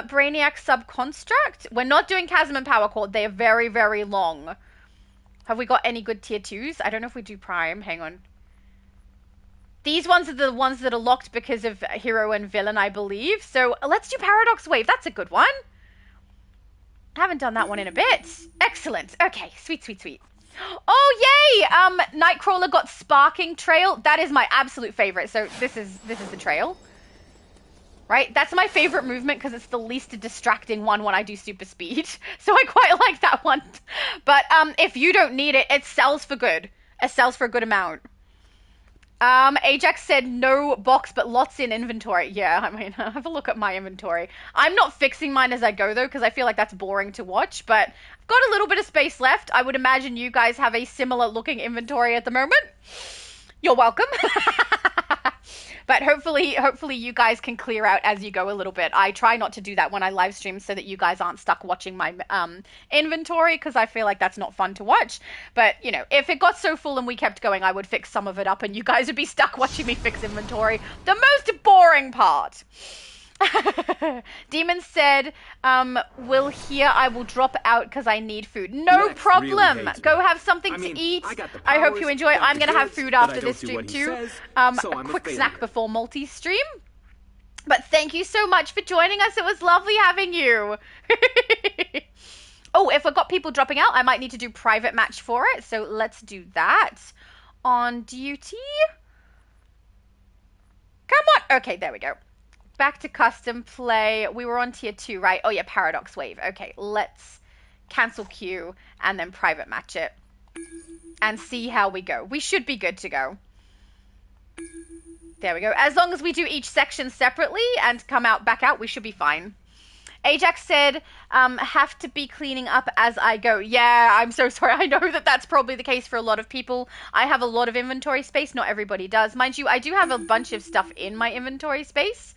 Brainiac Subconstruct. We're not doing Chasm and Power Chord. They are very, very long. Have we got any good tier 2s? I don't know if we do Prime. Hang on. These ones are the ones that are locked because of hero and villain, I believe. So let's do Paradox Wave. That's a good one. I haven't done that one in a bit. Excellent. Okay, sweet, sweet, sweet. Oh, yay! Nightcrawler got Sparking Trail. That is my absolute favorite. So this is the trail. Right? That's my favorite movement because it's the least distracting one when I do super speed. So I quite like that one. But if you don't need it, it sells for good. It sells for a good amount. Ajax said no box, but lots in inventory. Yeah, I mean, have a look at my inventory. I'm not fixing mine as I go, though, because I feel like that's boring to watch, but I've got a little bit of space left. I would imagine you guys have a similar looking inventory at the moment. You're welcome. But hopefully you guys can clear out as you go a little bit. I try not to do that when I live stream so that you guys aren't stuck watching my inventory, because I feel like that's not fun to watch. But, you know, if it got so full and we kept going, I would fix some of it up and you guys would be stuck watching me fix inventory. The most boring part. Demon said, Will here, I will drop out because I need food. No problem. Really go have something to eat. I hope you enjoy. I'm going to have food after this stream too. A quick snack before multi-stream. But thank you so much for joining us. It was lovely having you. Oh, if I've got people dropping out, I might need to do private match for it. So let's do that. On duty. Come on. Okay, there we go. Back to custom play. We were on tier 2, right? Oh yeah, Paradox Wave. Okay, let's cancel queue and then private match it and see how we go. We should be good to go. There we go. As long as we do each section separately and come out back out, we should be fine. Ajax said, have to be cleaning up as I go. Yeah, I'm so sorry. I know that that's probably the case for a lot of people. I have a lot of inventory space. Not everybody does. Mind you, I do have a bunch of stuff in my inventory space.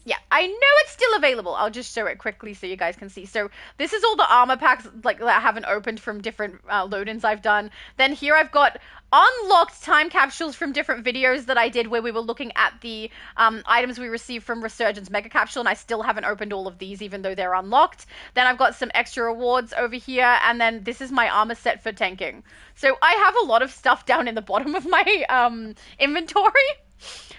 Yeah, I know it's still available. I'll just show it quickly so you guys can see. So this is all the armor packs like that I haven't opened from different load-ins I've done. Then here I've got unlocked time capsules from different videos that I did where we were looking at the items we received from Resurgence Mega Capsule, and I still haven't opened all of these even though they're unlocked. Then I've got some extra rewards over here, and then this is my armor set for tanking. So I have a lot of stuff down in the bottom of my inventory.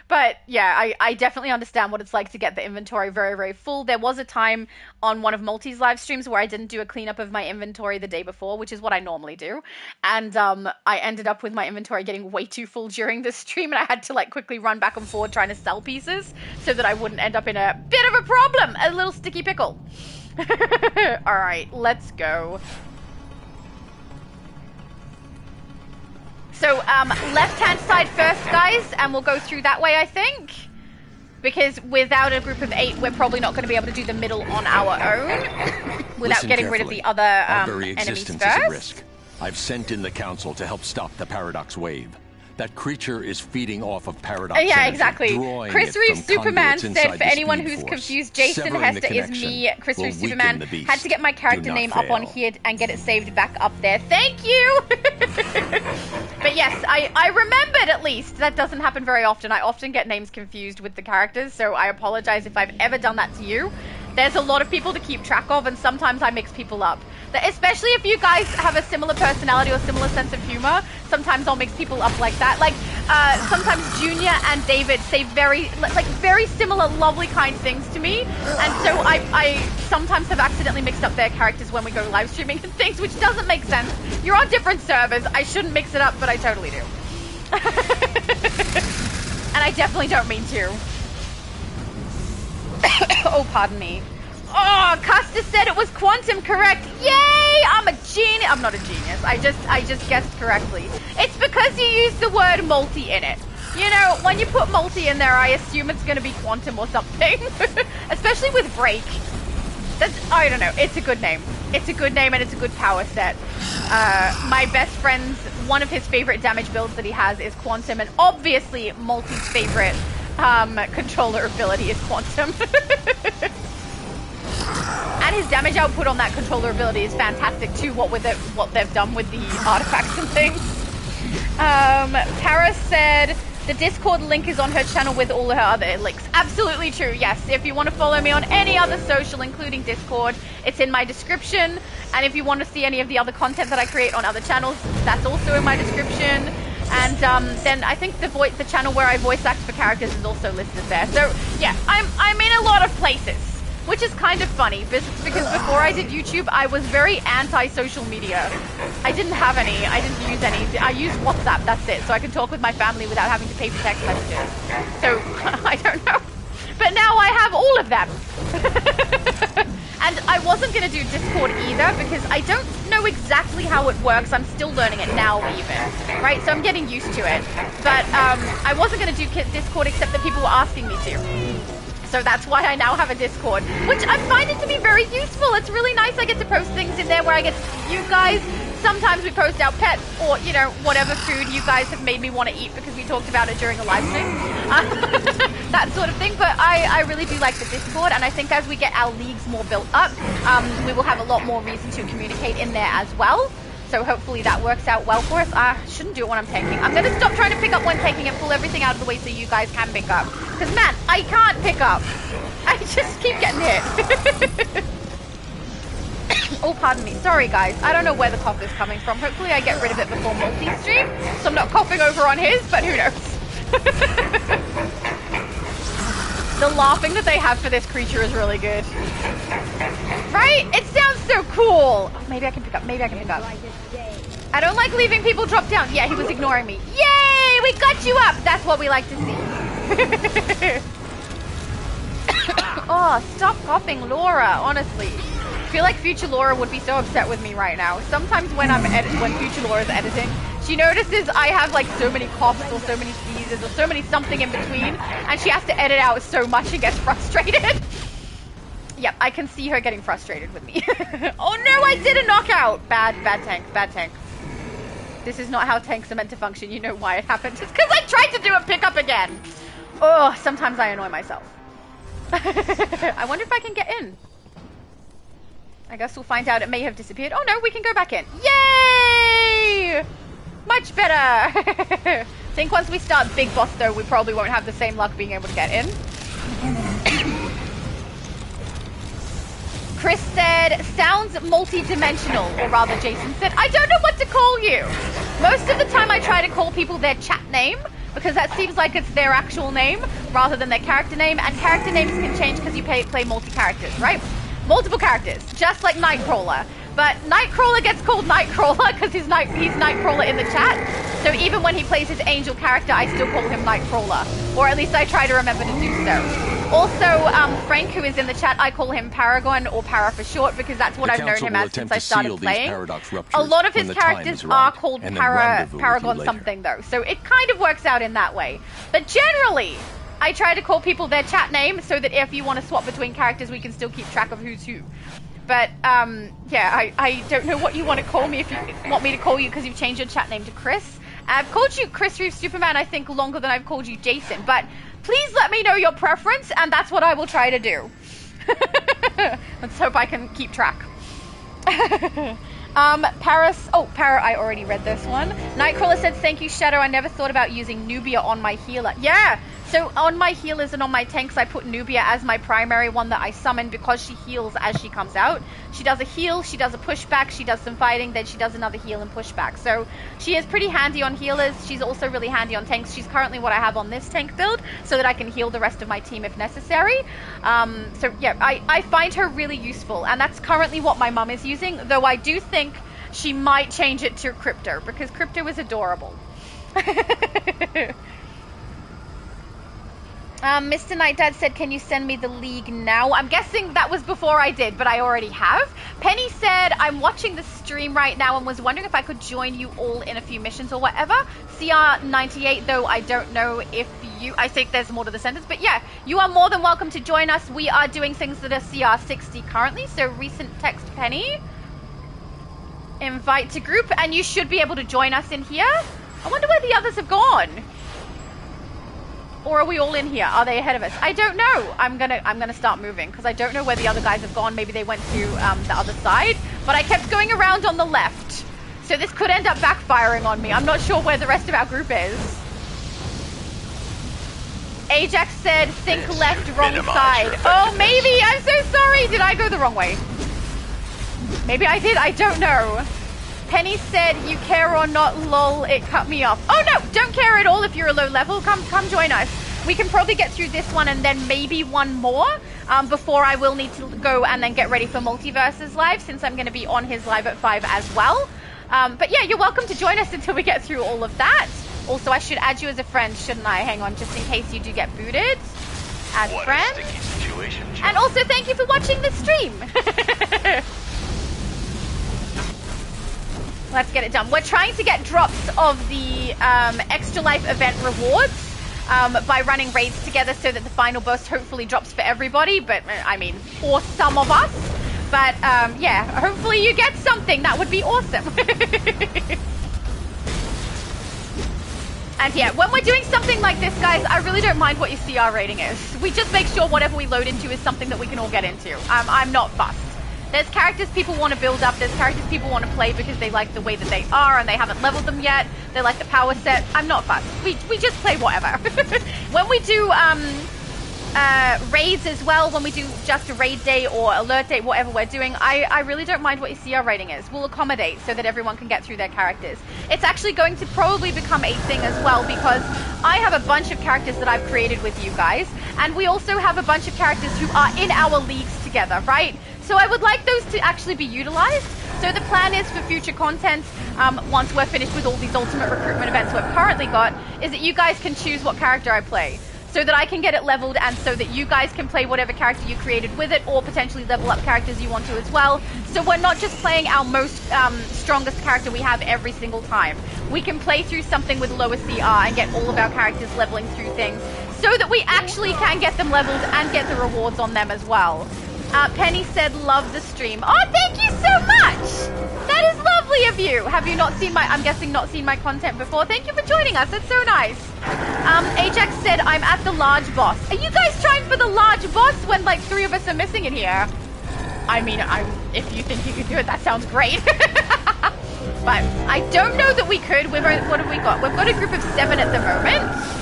But yeah, I definitely understand what it's like to get the inventory very, very full. There was a time on one of Multi's live streams where I didn't do a cleanup of my inventory the day before, which is what I normally do. And I ended up with my inventory getting way too full during the stream, and I had to like quickly run back and forward trying to sell pieces so that I wouldn't end up in a bit of a problem, a little sticky pickle. All right, let's go. So, left-hand side first, guys, and we'll go through that way, I think. Because without a group of 8, we're probably not going to be able to do the middle on our own without getting rid of the other Our very enemies existence first. is at risk. I've sent in the council to help stop the Paradox Wave. That creature is feeding off of Paradox Yeah, energy, exactly. drawing Chris it Reeves from Superman conduits said, inside for the anyone Speed who's Force. confused, Jason Severing the Hester is connection me. Chris will Reeves weaken Superman. the beast. Had to get my character Do not name up on fail. here and get it saved back up there. Thank you! But yes, I remembered at least. That doesn't happen very often. I often get names confused with the characters, so I apologize if I've ever done that to you. There's a lot of people to keep track of, and sometimes I mix people up. Especially if you guys have a similar personality or similar sense of humor, sometimes I'll mix people up like that. Like, sometimes Junior and David say very similar, lovely, kind things to me, and so I sometimes have accidentally mixed up their characters when we go live streaming and things, which doesn't make sense. You're on different servers. I shouldn't mix it up, but I totally do. And I definitely don't mean to. Oh, pardon me. Oh, Custer said it was quantum correct. Yay! I'm a genius. I'm not a genius. I just guessed correctly. It's because you used the word multi in it. You know, when you put multi in there, I assume it's going to be quantum or something. Especially with break. I don't know. It's a good name. It's a good name and it's a good power set. My best friend's, one of his favorite damage builds that he has is quantum, and obviously multi's favorite controller ability is quantum. And his damage output on that controller ability is fantastic too, what they've done with the artifacts and things. Paris said the Discord link is on her channel with all her other links. Absolutely true, yes. If you want to follow me on any other social, including Discord, it's in my description. And if you want to see any of the other content that I create on other channels, that's also in my description. And then I think the channel where I voice act for characters is also listed there. So yeah, I'm in a lot of places, which is kind of funny because before I did YouTube, I was very anti-social media. I didn't have any. I didn't use any. I used WhatsApp. That's it. So I can talk with my family without having to pay for text messages. So I don't know. But now I have all of them. And I wasn't going to do Discord either because I don't know exactly how it works. I'm still learning it now even, right? So I'm getting used to it. But I wasn't going to do Discord except that people were asking me to. So that's why I now have a Discord, which I find it to be very useful. It's really nice. I get to post things in there where I get to see you guys. Sometimes we post our pets or, you know, whatever food you guys have made me want to eat because we talked about it during a live stream. That sort of thing. But I really do like the Discord, and I think as we get our leagues more built up, we will have a lot more reason to communicate in there as well. So hopefully that works out well for us. I shouldn't do it when I'm tanking. I'm going to stop trying to pick up when tanking and pull everything out of the way so you guys can pick up. Because, man, I can't pick up. I just keep getting hit. Oh, pardon me. Sorry, guys. I don't know where the cough is coming from. Hopefully I get rid of it before multi-stream, so I'm not coughing over on his, but who knows. The laughing that they have for this creature is really good. Right? It sounds so cool. Oh, maybe I can pick up. Maybe I can pick up. I don't like leaving people drop down. Yeah, he was ignoring me. Yay! We got you up. That's what we like to see. Oh, stop coughing, Laura. Honestly. I feel like future Laura would be so upset with me right now. Sometimes when when future Laura's editing, she notices I have like so many coughs or so many sneezes or so many something in between, and she has to edit out so much and gets frustrated. Yep, I can see her getting frustrated with me. Oh no, I did a knockout! Bad tank, bad tank. This is not how tanks are meant to function. You know why it happened. It's because I tried to do a pickup again. Oh, sometimes I annoy myself. I wonder if I can get in. I guess we'll find out. It may have disappeared. Oh no, we can go back in. Yay! Much better. I think once we start Big Boss though, we probably won't have the same luck being able to get in. Chris said, sounds multi-dimensional, or rather Jason said, I don't know what to call you. Most of the time I try to call people their chat name, because that seems like it's their actual name, rather than their character name, and character names can change because you play multi-characters, right? Multiple characters, just like Nightcrawler. But Nightcrawler gets called Nightcrawler because he's Nightcrawler in the chat. So even when he plays his angel character, I still call him Nightcrawler. Or at least I try to remember to do so. Also, Frank, who is in the chat, I call him Paragon, or Para for short, because that's what I've known him as since I started playing. A lot of his characters are called Paragon something, though. So it kind of works out in that way. But generally, I try to call people their chat name so that if you want to swap between characters, we can still keep track of who's who. But, yeah, I don't know what you want to call me if you want me to call you because you've changed your chat name to Chris. I've called you Chris Reeve Superman, I think, longer than I've called you Jason. But please let me know your preference, and that's what I will try to do. Let's hope I can keep track. Paris, Para, I already read this one. Nightcrawler said, thank you, Shadow. I never thought about using Nubia on my healer. Yeah, so on my healers and on my tanks, I put Nubia as my primary one that I summon because she heals as she comes out. She does a heal, she does a pushback, she does some fighting, then she does another heal and pushback. So she is pretty handy on healers. She's also really handy on tanks. She's currently what I have on this tank build so that I can heal the rest of my team if necessary. So yeah, I find her really useful, and that's currently what my mum is using, though I do think she might change it to Crypto because Crypto is adorable. Mr. Night Dad said, can you send me the league now? I'm guessing that was before I did, but I already have. Penny said, I'm watching the stream right now and was wondering if I could join you all in a few missions or whatever. CR98, though, I don't know if you... I think there's more to the sentence, but yeah, you are more than welcome to join us. We are doing things that are CR60 currently, so recent text Penny. Invite to group, and you should be able to join us in here. I wonder where the others have gone. Or are we all in here? Are they ahead of us? I don't know. I'm gonna start moving because I don't know where the other guys have gone. Maybe they went to the other side. But I kept going around on the left. So this could end up backfiring on me. I'm not sure where the rest of our group is. Ajax said, think left, wrong side. Oh, maybe. I'm so sorry. Did I go the wrong way? Maybe I did. I don't know. Penny said, you care or not, lol, it cut me off. Oh, no. Don't care at all if you're a low level. Come join us. We can probably get through this one and then maybe one more before I will need to go and then get ready for Multiverse's live since I'm going to be on his live at 5 as well. But yeah, you're welcome to join us until we get through all of that. Also, I should add you as a friend, shouldn't I? Hang on, just in case you do get booted. Add friend. And also, thank you for watching the stream. Let's get it done. We're trying to get drops of the Extra Life event rewards by running raids together so that the final boss hopefully drops for everybody. But, I mean, for some of us. But, yeah, hopefully you get something. That would be awesome. And yeah, when we're doing something like this, guys, I really don't mind what your CR rating is. We just make sure whatever we load into is something that we can all get into. I'm not fussed. There's characters people want to build up. There's characters people want to play because they like the way that they are and they haven't leveled them yet. They like the power set. I'm not fussed. We just play whatever. When we do raids as well, when we do just a raid day or alert day, whatever we're doing, I really don't mind what your CR rating is. We'll accommodate so that everyone can get through their characters. It's actually going to probably become a thing as well because I have a bunch of characters that I've created with you guys, and we also have a bunch of characters who are in our leagues together, right? So I would like those to actually be utilized. So the plan is for future content, once we're finished with all these ultimate recruitment events we've currently got, is that you guys can choose what character I play. So that I can get it leveled and so that you guys can play whatever character you created with it or potentially level up characters you want to as well. So we're not just playing our most strongest character we have every single time. We can play through something with lower CR and get all of our characters leveling through things so that we actually can get them leveled and get the rewards on them as well. Penny said, love the stream. Oh, thank you so much! That is lovely of you! Have you not seen I'm guessing not seen my content before? Thank you for joining us, that's so nice. Ajax said, I'm at the large boss. Are you guys trying for the large boss when like 3 of us are missing in here? I mean, if you think you could do it, that sounds great. But I don't know that we could. What have we got? We've got a group of 7 at the moment.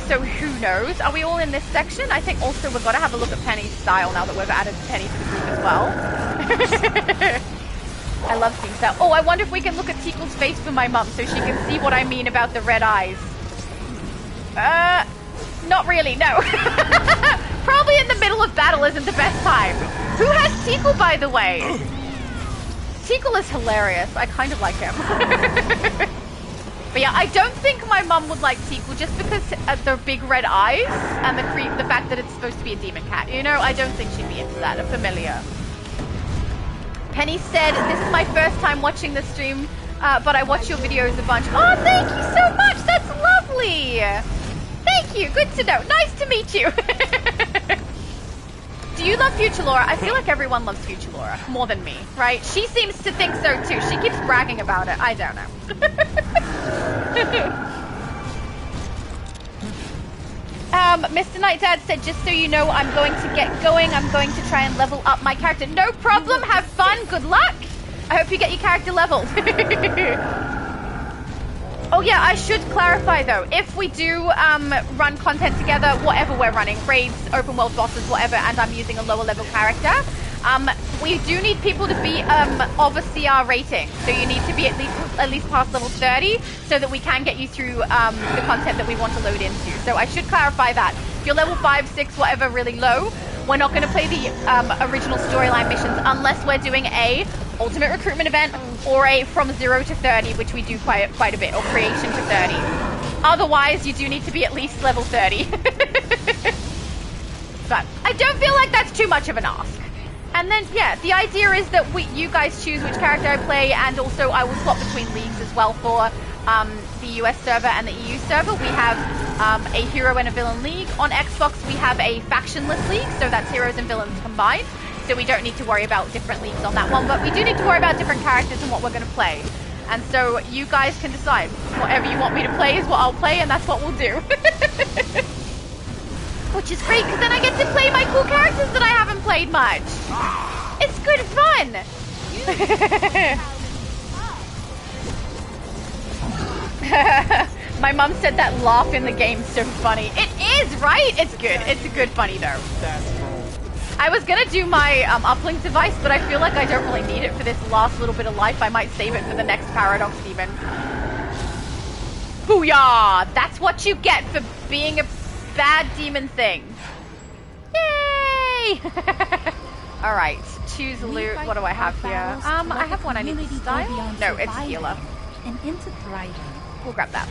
So who knows? Are we all in this section? I think also we've got to have a look at Penny's style now that we've added Penny to the group as well. I love seeing that. Oh, I wonder if we can look at Tickle's face for my mum so she can see what I mean about the red eyes. Not really, no. Probably in the middle of battle isn't the best time. Who has Tickle, by the way? Tickle is hilarious. I kind of like him. But yeah, I don't think my mum would like Tickle just because the big red eyes and the fact that it's supposed to be a demon cat. You know, I don't think she'd be into that. A familiar. Penny said, this is my first time watching the stream, but I watch your videos a bunch. Oh, thank you so much. That's lovely. Thank you. Good to know. Nice to meet you. Do you love Future Laura? I feel like everyone loves Future Laura more than me, right? She seems to think so too. She keeps bragging about it. I don't know. Mr. Night Dad said, just so you know, I'm going to get going. I'm going to try and level up my character. No problem. Have fun. Good luck. I hope you get your character leveled. Oh yeah, I should clarify though, if we do run content together, whatever we're running, raids, open world bosses, whatever, and I'm using a lower level character, we do need people to be of a CR rating. So you need to be at least past level 30 so that we can get you through the content that we want to load into. So I should clarify that. If you're level 5, 6, whatever, really low, we're not going to play the original storyline missions unless we're doing a ultimate recruitment event or a from 0 to 30, which we do quite a bit, or creation to 30. Otherwise, you do need to be at least level 30. But I don't feel like that's too much of an ask. And then, yeah, the idea is that you guys choose which character I play, and also I will swap between leagues as well for the US server and the EU server. We have a hero and a villain league. On Xbox, we have a factionless league, so that's heroes and villains combined. So we don't need to worry about different leagues on that one, but we do need to worry about different characters and what we're going to play. And so you guys can decide. Whatever you want me to play is what I'll play, and that's what we'll do. Which is great, because then I get to play my cool characters that I haven't played much. It's good fun. My mum said that laugh in the game's so funny. It is, right? It's good. It's a good funny, though. I was gonna do my uplink device, but I feel like I don't really need it for this last little bit of life. I might save it for the next Paradox Demon. Booyah! That's what you get for being a bad demon thing. Yay! Alright, choose loot. What do I have here? I have one I need to style. No, it's healer. And into thriving. We'll grab that.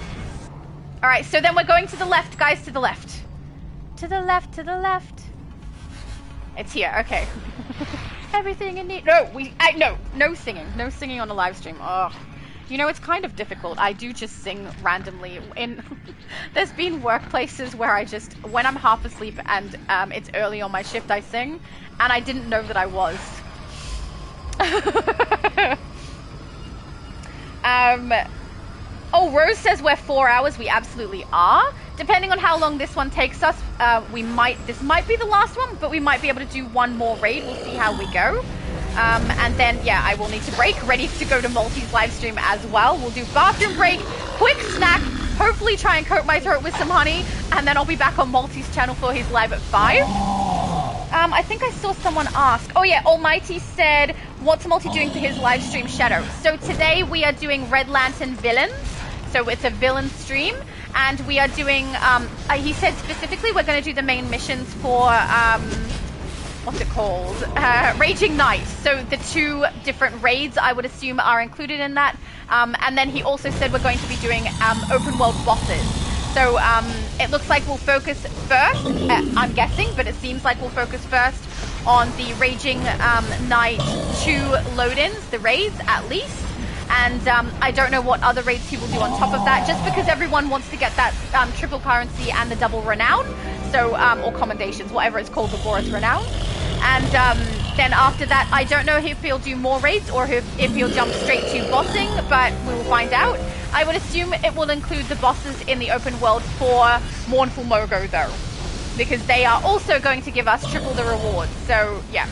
Alright, so then we're going to the left, guys, to the left. To the left, to the left. It's here, okay. Everything in need. No, no singing. No singing on a live stream. Oh. You know, it's kind of difficult. I do just sing randomly. There's been workplaces where I just, when I'm half asleep and it's early on my shift, I sing, and I didn't know that I was. Oh, Rose says we're 4 hours. We absolutely are. Depending on how long this one takes us, this might be the last one, but we might be able to do one more raid. We'll see how we go. And then, yeah, I will need to break, ready to go to Multi's live stream as well. We'll do bathroom break, quick snack, hopefully try and coat my throat with some honey, and then I'll be back on Multi's channel for his live at 5. I think I saw someone ask. Oh yeah, Almighty said, what's Multi doing for his live stream, Shadow? So today we are doing Red Lantern Villains. So it's a villain stream, and we are doing, he said specifically we're going to do the main missions for, what's it called? Raging Knight. So the 2 different raids, I would assume, are included in that. And then he also said we're going to be doing open world bosses. So it looks like we'll focus first, I'm guessing, but it seems like we'll focus first on the Raging Knight 2 load-ins, the raids at least. And I don't know what other raids he will do on top of that, just because everyone wants to get that triple currency and the double renown, so or commendations, whatever it's called, the Boris renown. And then after that, I don't know if he'll do more raids or if he'll jump straight to bossing, but we will find out. I would assume it will include the bosses in the open world for Mournful Mogo, though, because they are also going to give us triple the rewards. So yeah.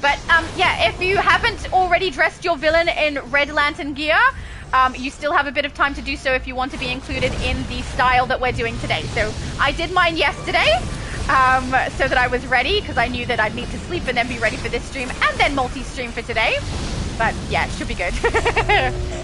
But yeah, if you haven't already dressed your villain in Red Lantern gear, you still have a bit of time to do so if you want to be included in the style that we're doing today. So I did mine yesterday, so that I was ready, because I knew that I'd need to sleep and then be ready for this stream and then multi-stream for today. But yeah, it should be good.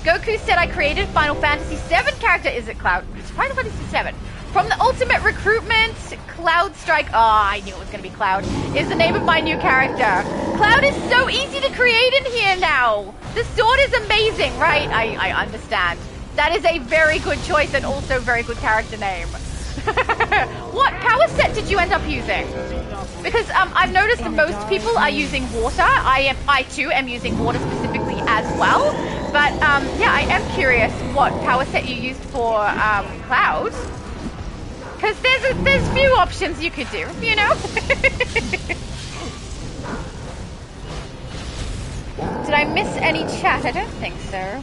Goku said I created Final Fantasy VII character. Is it Cloud? It's Final Fantasy VII. From the Ultimate Recruitment, Cloud Strike, oh, I knew it was going to be Cloud, is the name of my new character. Cloud is so easy to create in here now. The sword is amazing, right? I understand. That is a very good choice and also very good character name. What power set did you end up using? Because I've noticed that most people are using water. I too am using water specifically as well. But yeah, I am curious what power set you used for Cloud. Because there's few options you could do, you know? Did I miss any chat? I don't think so.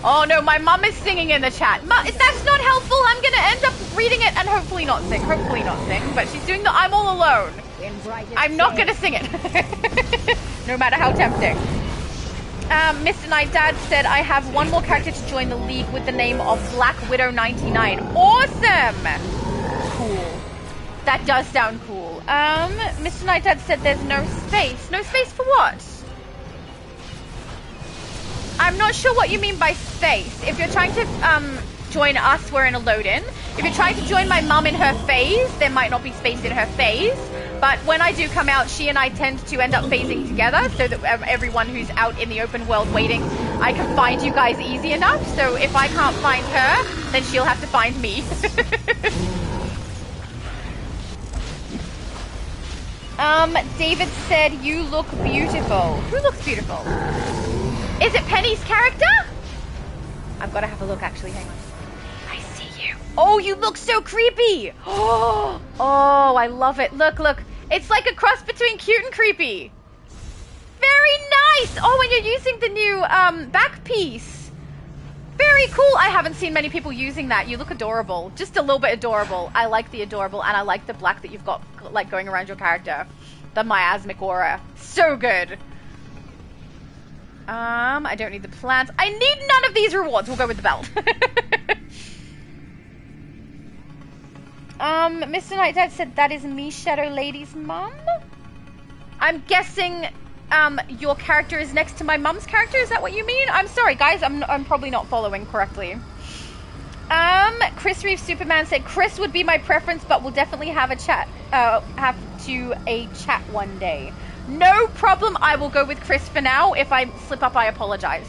Oh no, my mum is singing in the chat. That's not helpful. I'm going to end up reading it and hopefully not sing. Hopefully not sing. But she's doing the I'm All Alone. I'm not going to sing it. No matter how tempting. Mr. Night Dad said, I have one more character to join the league with the name of Black Widow 99. Awesome! Cool. That does sound cool. Mr. Night Dad said there's no space. No space for what? I'm not sure what you mean by space. If you're trying to join us, we're in a load-in. If you're trying to join my mum in her phase, there might not be space in her phase. But when I do come out, she and I tend to end up phasing together so that everyone who's out in the open world waiting, I can find you guys easy enough. So if I can't find her, then she'll have to find me. David said, you look beautiful. Who looks beautiful? Is it Penny's character? I've got to have a look, actually. Hang on. I see you. Oh, you look so creepy. Oh, I love it. Look, look. It's like a cross between cute and creepy. Very nice. Oh, and you're using the new back piece. Very cool. I haven't seen many people using that. You look adorable. Just a little bit adorable. I like the adorable, and I like the black that you've got like going around your character. The miasmic aura. So good. I don't need the plants. I need none of these rewards. We'll go with the belt. Mr. Night Dad said that is me, Shadow Lady's mum. I'm guessing your character is next to my mum's character. Is that what you mean? I'm sorry, guys. I'm probably not following correctly. Chris Reeves Superman said Chris would be my preference, but we'll definitely have a chat. Have to a chat one day. No problem. I will go with Chris for now. If I slip up, I apologize.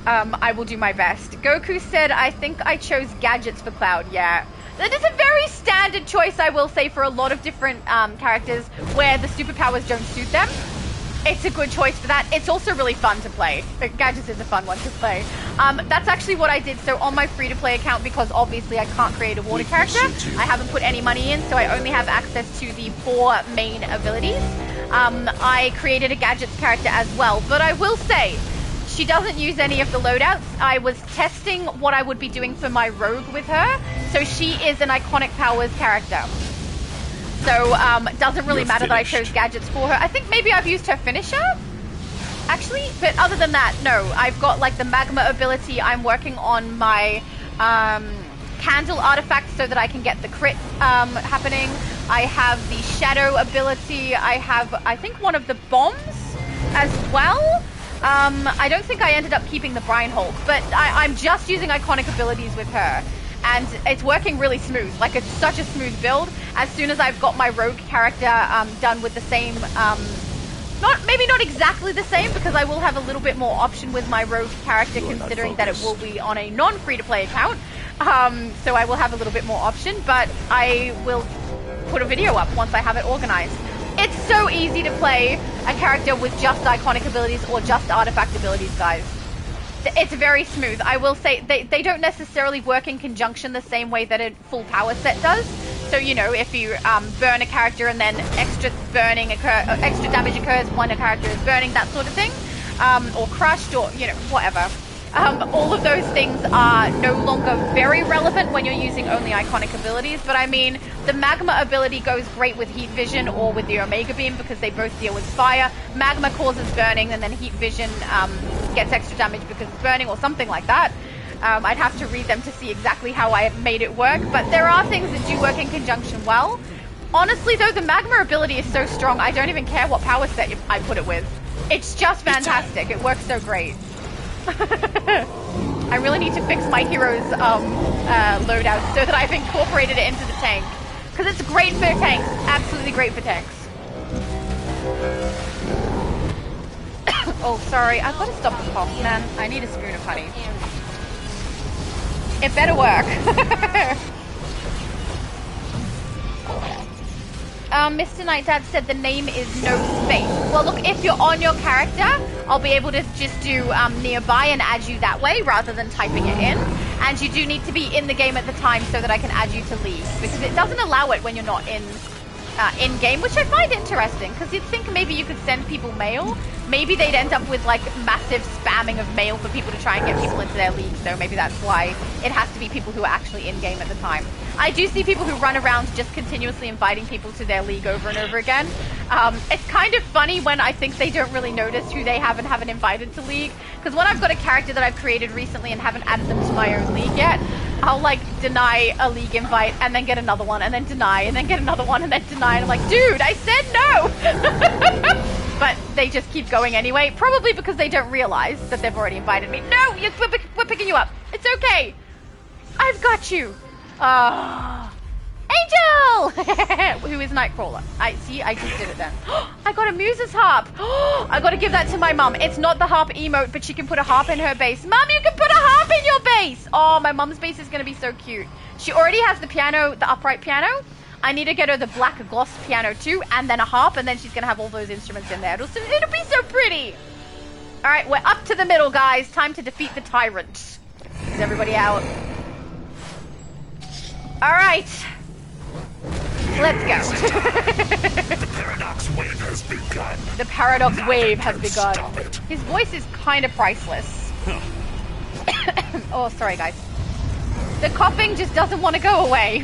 I will do my best. Goku said, I think I chose gadgets for Cloud. Yeah. That is a very standard choice, I will say, for a lot of different characters where the superpowers don't suit them. It's a good choice for that. It's also really fun to play. Gadgets is a fun one to play. That's actually what I did. So on my free-to-play account, because obviously I can't create a water character, I haven't put any money in, so I only have access to the 4 main abilities. I created a gadgets character as well, but I will say, she doesn't use any of the loadouts. I was testing what I would be doing for my rogue with her, so she is an iconic powers character. So, it doesn't really matter that I chose gadgets for her. I think maybe I've used her finisher, actually, but other than that, no. I've got, like, the magma ability. I'm working on my, candle artifact so that I can get the crit, happening. I have the shadow ability. I have, I think, one of the bombs as well. I don't think I ended up keeping the Brine Hulk, but I'm just using iconic abilities with her. And it's working really smooth. Like, it's such a smooth build. As soon as I've got my rogue character done with the same, maybe not exactly the same, because I will have a little bit more option with my rogue character, considering that it will be on a non-free-to-play account. So I will have a little bit more option, but I will put a video up once I have it organized. It's so easy to play a character with just iconic abilities or just artifact abilities, guys. It's very smooth. I will say they don't necessarily work in conjunction the same way that a full power set does. So, you know, if you burn a character and then extra damage occurs when a character is burning, that sort of thing, or crushed, or, you know, whatever. All of those things are no longer very relevant when you're using only iconic abilities, but I mean, the magma ability goes great with heat vision or with the omega beam because they both deal with fire. Magma causes burning, and then heat vision gets extra damage because it's burning or something like that. I'd have to read them to see exactly how I made it work, but there are things that do work in conjunction well. Honestly though, the magma ability is so strong, I don't even care what power set I put it with. It's just fantastic. It works so great. I really need to fix my hero's loadout so that I've incorporated it into the tank. Because it's great for tanks. Absolutely great for tanks. Oh, sorry. I've got to stop the cough, man. I need a spoon of honey. It better work. Mr. Night Dad said the name is no space. Well, look, if you're on your character, I'll be able to just do nearby and add you that way rather than typing it in. And you do need to be in the game at the time so that I can add you to League, because it doesn't allow it when you're not in-game, which I find interesting, because you'd think maybe you could send people mail. Maybe they'd end up with, like, massive spamming of mail for people to try and get people into their league, so maybe that's why it has to be people who are actually in-game at the time. I do see people who run around just continuously inviting people to their league over and over again. It's kind of funny when I think they don't really notice who they haven't invited to league, because when I've got a character that I've created recently and haven't added them to my own league yet, I'll, like, deny a league invite and then get another one and then deny and then get another one and then deny, and I'm like, dude, I said no! But they just keep going anyway, probably because they don't realize that they've already invited me. No, we're picking you up. It's okay. I've got you. Angel! Who is Nightcrawler? I just did it then. I got a Muse's harp. I gotta give that to my mum. It's not the harp emote, but she can put a harp in her base. Mum, you can put a harp in your base! Oh, my mum's base is gonna be so cute. She already has the piano, the upright piano. I need to get her the black gloss piano too, and then a harp, and then she's gonna have all those instruments in there. It'll be so pretty! Alright, we're up to the middle, guys. Time to defeat the tyrant. Is everybody out? Alright. Let's go. The paradox wave has begun. The paradox wave has begun. His voice is kind of priceless. Oh, sorry, guys. The coughing just doesn't want to go away.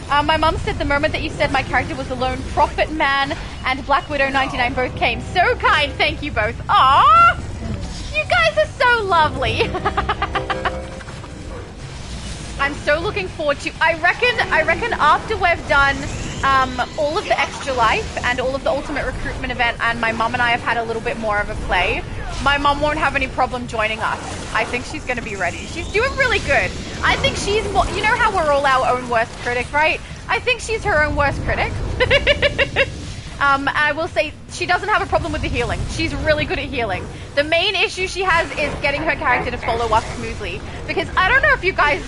My mum said the moment that you said my character was the lone prophet man and Black Widow 99 both came. So kind, thank you both. Aww! You guys are so lovely. I'm so looking forward to... I reckon after we've done all of the Extra Life and all of the Ultimate Recruitment event and my mum and I have had a little bit more of a play, my mum won't have any problem joining us. I think she's going to be ready. She's doing really good. I think she's more... You know how we're all our own worst critic, right? I think she's her own worst critic. I will say she doesn't have a problem with the healing. She's really good at healing. The main issue she has is getting her character to follow up smoothly. Because I don't know if you guys...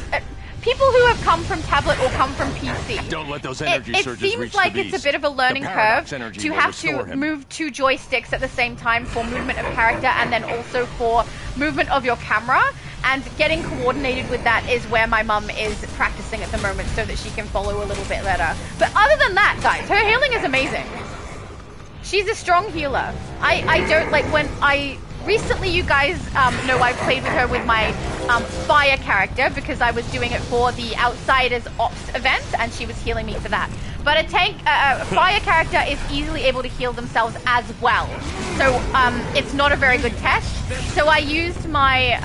People who have come from tablet or come from PC, don't let those energy surges it seems like it's a bit of a learning curve to have to move two joysticks at the same time for movement of character and then also for movement of your camera. And getting coordinated with that is where my mum is practicing at the moment so that she can follow a little bit better. But other than that, guys, her healing is amazing. She's a strong healer. I don't like when I... Recently, you guys know I've played with her with my fire character because I was doing it for the Outsiders Ops event and she was healing me for that. But a fire character is easily able to heal themselves as well. So it's not a very good test. So I used my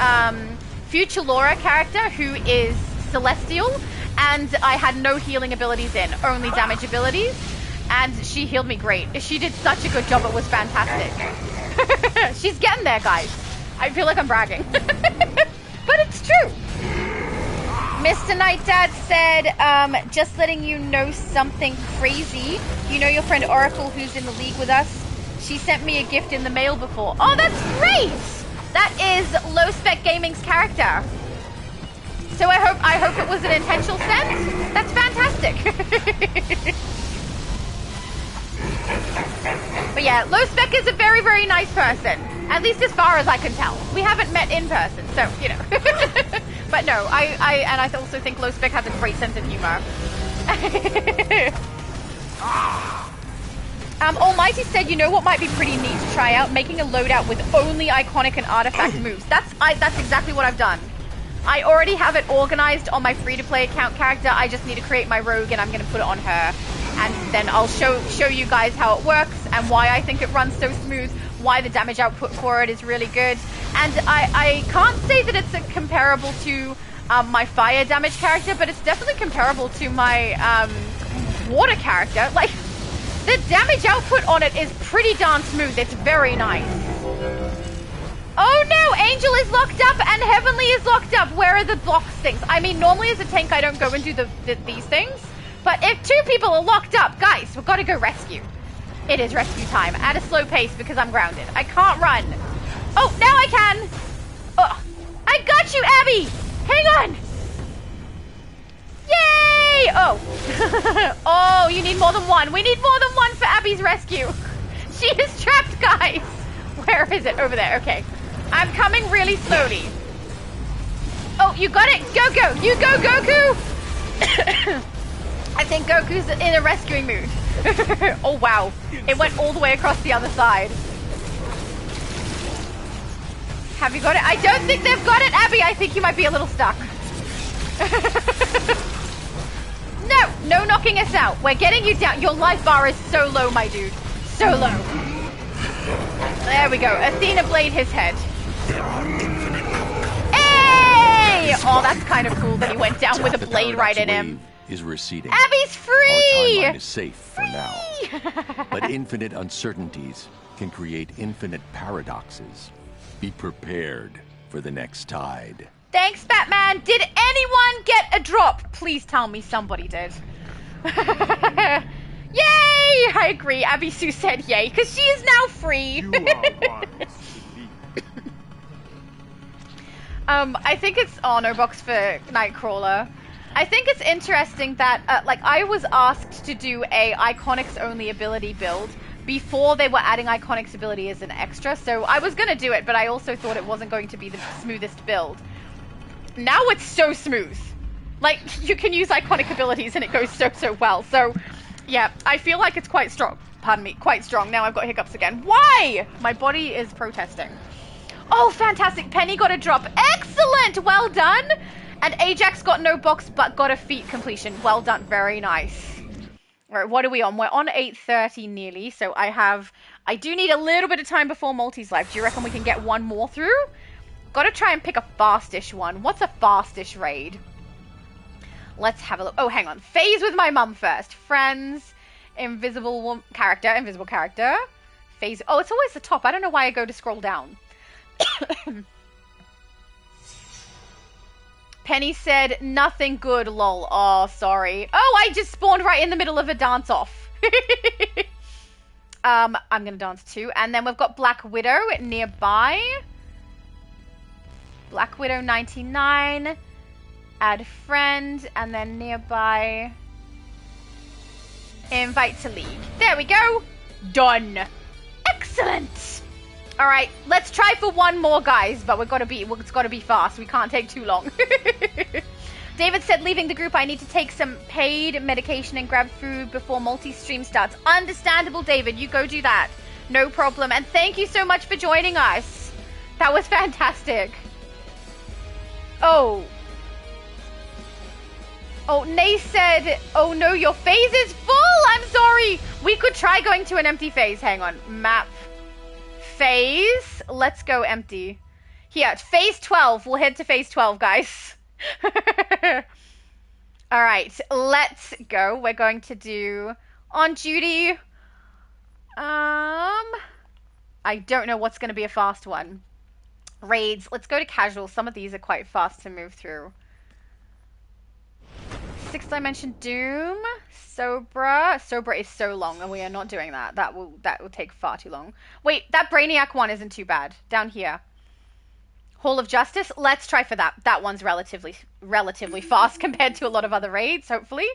Future Laura character who is Celestial and I had no healing abilities in, only damage abilities. And she healed me great. She did such a good job, it was fantastic. She's getting there, guys. I feel like I'm bragging. But it's true. Mr. Night Dad said, just letting you know something crazy. You know your friend Oracle who's in the league with us? She sent me a gift in the mail before. Oh, that's great! That is Low Spec Gaming's character. So I hope it was an intentional send. That's fantastic. But yeah, Low Spec is a very, very nice person. At least as far as I can tell. We haven't met in person, so, you know. But no, I also think Low Spec has a great sense of humor. Almighty said, you know what might be pretty neat to try out? Making a loadout with only iconic and artifact moves. That's exactly what I've done. I already have it organized on my free-to-play account character. I just need to create my rogue and I'm going to put it on her. And then I'll show you guys how it works and why I think it runs so smooth, why the damage output for it is really good. And I can't say that it's comparable to my fire damage character, but it's definitely comparable to my water character. Like, the damage output on it is pretty darn smooth. It's very nice. Oh no, Angel is locked up and Heavenly is locked up. Where are the box things? I mean, normally as a tank I don't go and do these things. But if two people are locked up, guys, we've got to go rescue. It is rescue time at a slow pace because I'm grounded. I can't run. Oh, now I can. Oh, I got you, Abby. Hang on. Yay! Oh. Oh, you need more than one. We need more than one for Abby's rescue. She is trapped, guys. Where is it? Over there. Okay. I'm coming really slowly. Oh, you got it. Go. You go, Goku. I think Goku's in a rescuing mood. Oh, wow. It went all the way across the other side. Have you got it? I don't think they've got it, Abby. I think you might be a little stuck. No knocking us out. We're getting you down. Your life bar is so low, my dude. So low. There we go. Athena blade his head. Hey! Oh, that's kind of cool that he went down with a blade right in him. Is receding. Abby's free! Our timeline is safe for now. But infinite uncertainties can create infinite paradoxes. Be prepared for the next tide. Thanks, Batman. Did anyone get a drop? Please tell me somebody did. Yay! I agree. Abby Sue said yay, because she is now free. I think it's no box for Nightcrawler. I think it's interesting that, like, I was asked to do a Iconics only ability build before they were adding Iconics ability as an extra, so I was going to do it, but I also thought it wasn't going to be the smoothest build. Now it's so smooth. Like, you can use Iconic abilities and it goes so well. So, yeah, I feel like it's quite strong. Pardon me, quite strong. Now I've got hiccups again. Why? My body is protesting. Oh, fantastic. Penny got a drop. Excellent. Well done. And Ajax got no box, but got a feat completion. Well done. Very nice. All right, what are we on? We're on 8:30 nearly. So I do need a little bit of time before Multi's live. Do you reckon we can get one more through? Got to try and pick a fastish one. What's a fastish raid? Let's have a look. Oh, hang on. Phase with my mum first. Friends. Invisible character. Phase. Oh, it's always the top. I don't know why I go to scroll down. Penny said, nothing good, lol. Oh, sorry. Oh, I just spawned right in the middle of a dance-off. I'm going to dance too. And then we've got Black Widow nearby. Black Widow 99. Add friend. And then nearby. Invite to league. There we go. Done. Excellent. All right, let's try for one more, guys. But it's got to be fast. We can't take too long. David said, leaving the group, I need to take some paid medication and grab food before multi-stream starts. Understandable, David. You go do that. No problem. And thank you so much for joining us. That was fantastic. Oh, Nay said, oh no, your phase is full. I'm sorry. We could try going to an empty phase. Hang on. Map. Phase. Let's go empty. Here, phase 12. We'll head to phase 12, guys. All right, let's go. We're going to do on duty. I don't know what's going to be a fast one. Raids. Let's go to casual. Some of these are quite fast to move through. 6th Dimension Doom. Sobra. Sobra is so long, and we are not doing that. That will take far too long. Wait, that Brainiac one isn't too bad. Down here. Hall of Justice. Let's try for that. That one's relatively fast compared to a lot of other raids, hopefully.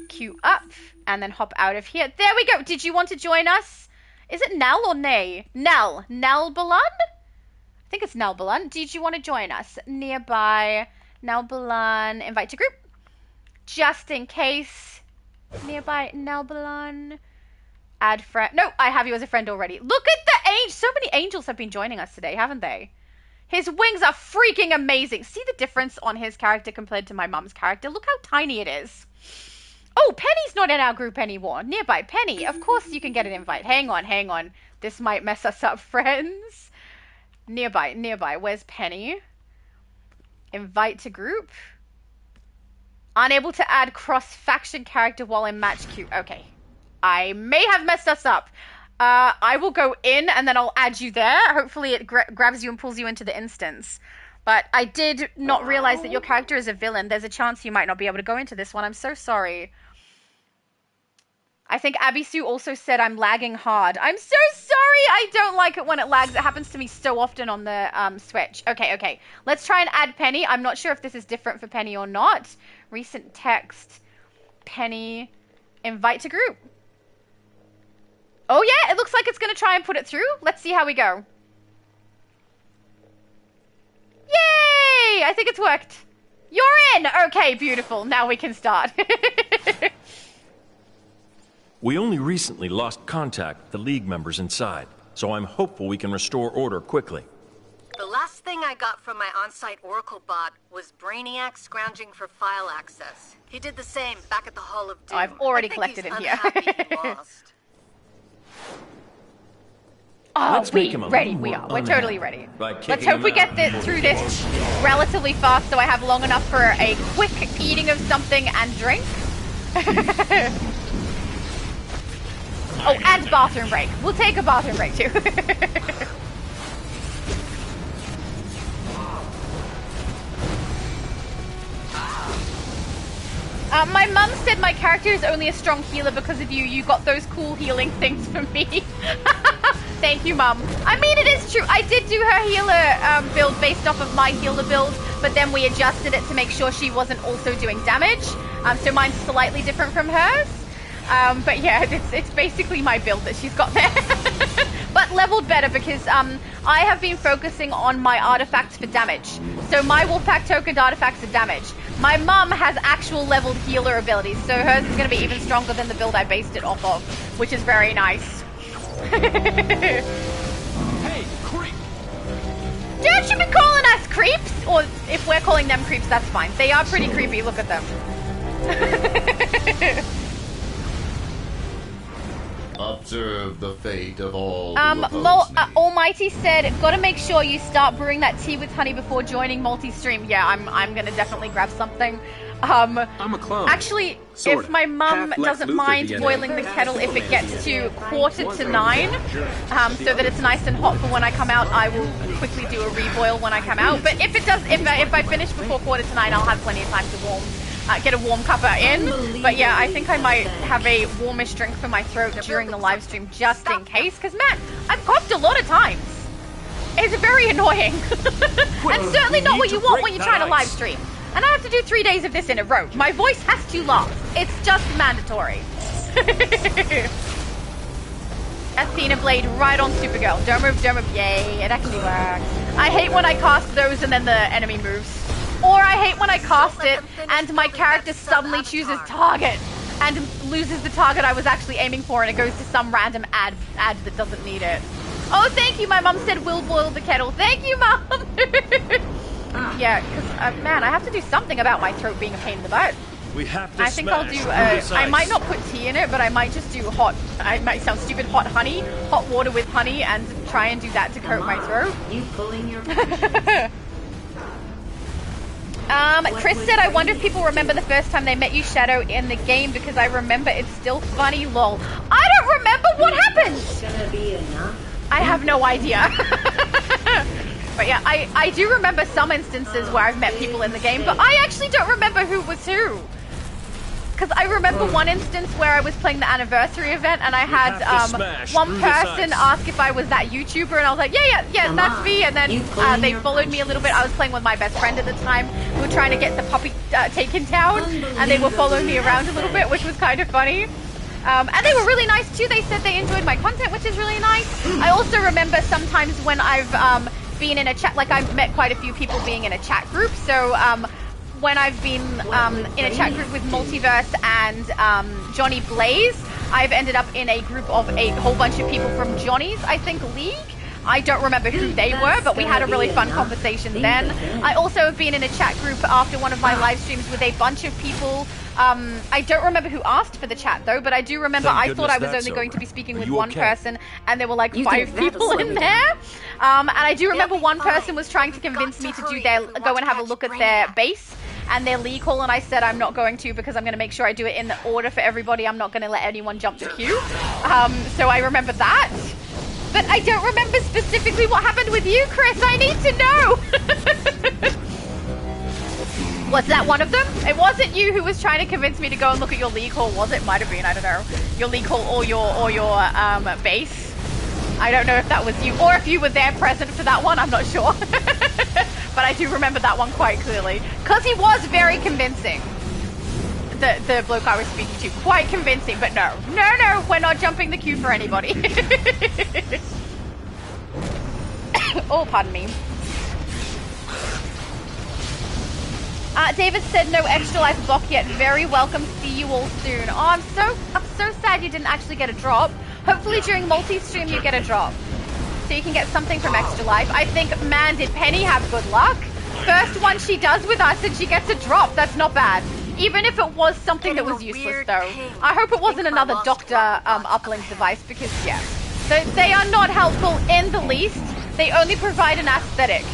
Queue up, and then hop out of here. There we go. Did you want to join us? Is it Nell or Nay? Nell. Nell Balan? I think it's Nell Balan. Did you want to join us? Nearby. Nell Balan. Invite to group. Just in case. Nearby Nell Balan. Add friend. No, I have you as a friend already. Look at the angel. So many angels have been joining us today, haven't they? His wings are freaking amazing. See the difference on his character compared to my mum's character? Look how tiny it is. Oh, Penny's not in our group anymore. Nearby Penny. Of course you can get an invite. Hang on. This might mess us up, friends. Nearby. Where's Penny? Invite to group. Unable to add cross-faction character while in match queue. Okay. I may have messed us up. I will go in and then I'll add you there. Hopefully it grabs you and pulls you into the instance. But I did not realize that your character is a villain. There's a chance you might not be able to go into this one. I'm so sorry. I think Abby Sue also said I'm lagging hard. I'm so sorry. I don't like it when it lags. It happens to me so often on the Switch. Okay. Let's try and add Penny. I'm not sure if this is different for Penny or not. Recent text. Penny. Invite to group. Oh yeah, it looks like it's going to try and put it through. Let's see how we go. Yay! I think it's worked. You're in! Okay, beautiful. Now we can start. We only recently lost contact with the League members inside, so I'm hopeful we can restore order quickly. The last thing I got from my on-site Oracle bot was Brainiac scrounging for file access. He did the same back at the Hall of Doom. Oh, I've already collected in here. He lost. Oh, ready. We are. We're totally ready. Let's hope we get through this relatively fast so I have long enough for a quick eating of something and drink. Oh, and bathroom break. We'll take a bathroom break too. My mum said my character is only a strong healer because of you. You got those cool healing things for me. Thank you, Mum. I mean, it is true. I did do her healer build based off of my healer build, but then we adjusted it to make sure she wasn't also doing damage. So mine's slightly different from hers. But yeah, it's basically my build that she's got there. But leveled better because I have been focusing on my artifacts for damage. So my Wolfpack tokened artifacts are damage. My mum has actual leveled healer abilities, so hers is going to be even stronger than the build I based it off of, which is very nice. Hey, creep! creeps, or if we're calling them creeps, that's fine. They are pretty creepy. Look at them. Observe the fate of all who Almighty said, gotta make sure you start brewing that tea with honey before joining multi-stream. Yeah, I'm gonna definitely grab something. I'm a clone. Actually, if my mum doesn't mind boiling the kettle if it gets to 8:45, so that it's nice and hot for when I come out, I will quickly do a reboil when I come out. But if it does, if I finish before 8:45, I'll have plenty of time to get a warm cuppa in. But yeah, I think I might have a warmish drink for my throat during the live stream just in case, because man, I've coughed a lot of times. It's very annoying. And certainly not what you want when you're trying to live stream. And I have to do 3 days of this in a row. My voice has to last. It's just mandatory. Athena Blade right on Supergirl. Don't move. Yay, it actually works. I hate when I cast those and then the enemy moves. Or I hate when I cast it and my character suddenly chooses target and loses the target I was actually aiming for, and it goes to some random ad that doesn't need it. Oh, thank you. My mum said we'll boil the kettle. Thank you, Mum. Yeah, because, man, I have to do something about my throat being a pain in the butt. We have to I think I'll do, I might not put tea in it, but I might just do I might sound stupid, hot water with honey, and try and do that to coat my throat. You pulling your Chris said, I wonder if people remember the first time they met you, Shadow, in the game, because I remember it's still funny, lol. I don't remember what happened! Gonna be enough. I have no idea. But yeah, I do remember some instances where I've met people in the game, but I actually don't remember who was who. Because I remember one instance where I was playing the anniversary event and I had one person ask if I was that YouTuber, and I was like, yeah, that's me. And then they followed me a little bit. I was playing with my best friend at the time. We were trying to get the puppy taken down, and they were following me around a little bit, which was kind of funny. And they were really nice too. They said they enjoyed my content, which is really nice. I also remember sometimes when I've been in a chat, like I've met quite a few people being in a chat group. So when I've been in a chat group with Multiverse and Johnny Blaze, I've ended up in a group of a whole bunch of people from Johnny's, I think, league. I don't remember who they were, but we had a really fun conversation then. I also have been in a chat group after one of my live streams with a bunch of people. I don't remember who asked for the chat though, but I do remember I thought I was only going to be speaking with one person, and there were like 5 people in there. And I do remember one person was trying to convince me to go and have a look at their base and their league hall, and I said I'm not going to, because I'm going to make sure I do it in the order for everybody. I'm not going to let anyone jump the queue. So I remember that. But I don't remember specifically what happened with you, Chris. I need to know. Was that one of them? It wasn't you who was trying to convince me to go and look at your league hall, was it? Might have been, I don't know. Your league hall or your base. I don't know if that was you, or if you were there present for that one, I'm not sure. But I do remember that one quite clearly. Because he was very convincing. The bloke I was speaking to, quite convincing, but no, we're not jumping the queue for anybody. Oh, pardon me. David said no extra life block yet. Very welcome. See you all soon. Oh, I'm so sad you didn't actually get a drop. Hopefully during multi-stream you get a drop, so you can get something from extra life. I think, man, did Penny have good luck. First one she does with us and she gets a drop. That's not bad. Even if it was something that was useless, though. I hope it wasn't another Dr. uplink device, because, yeah. They are not helpful in the least. They only provide an aesthetic.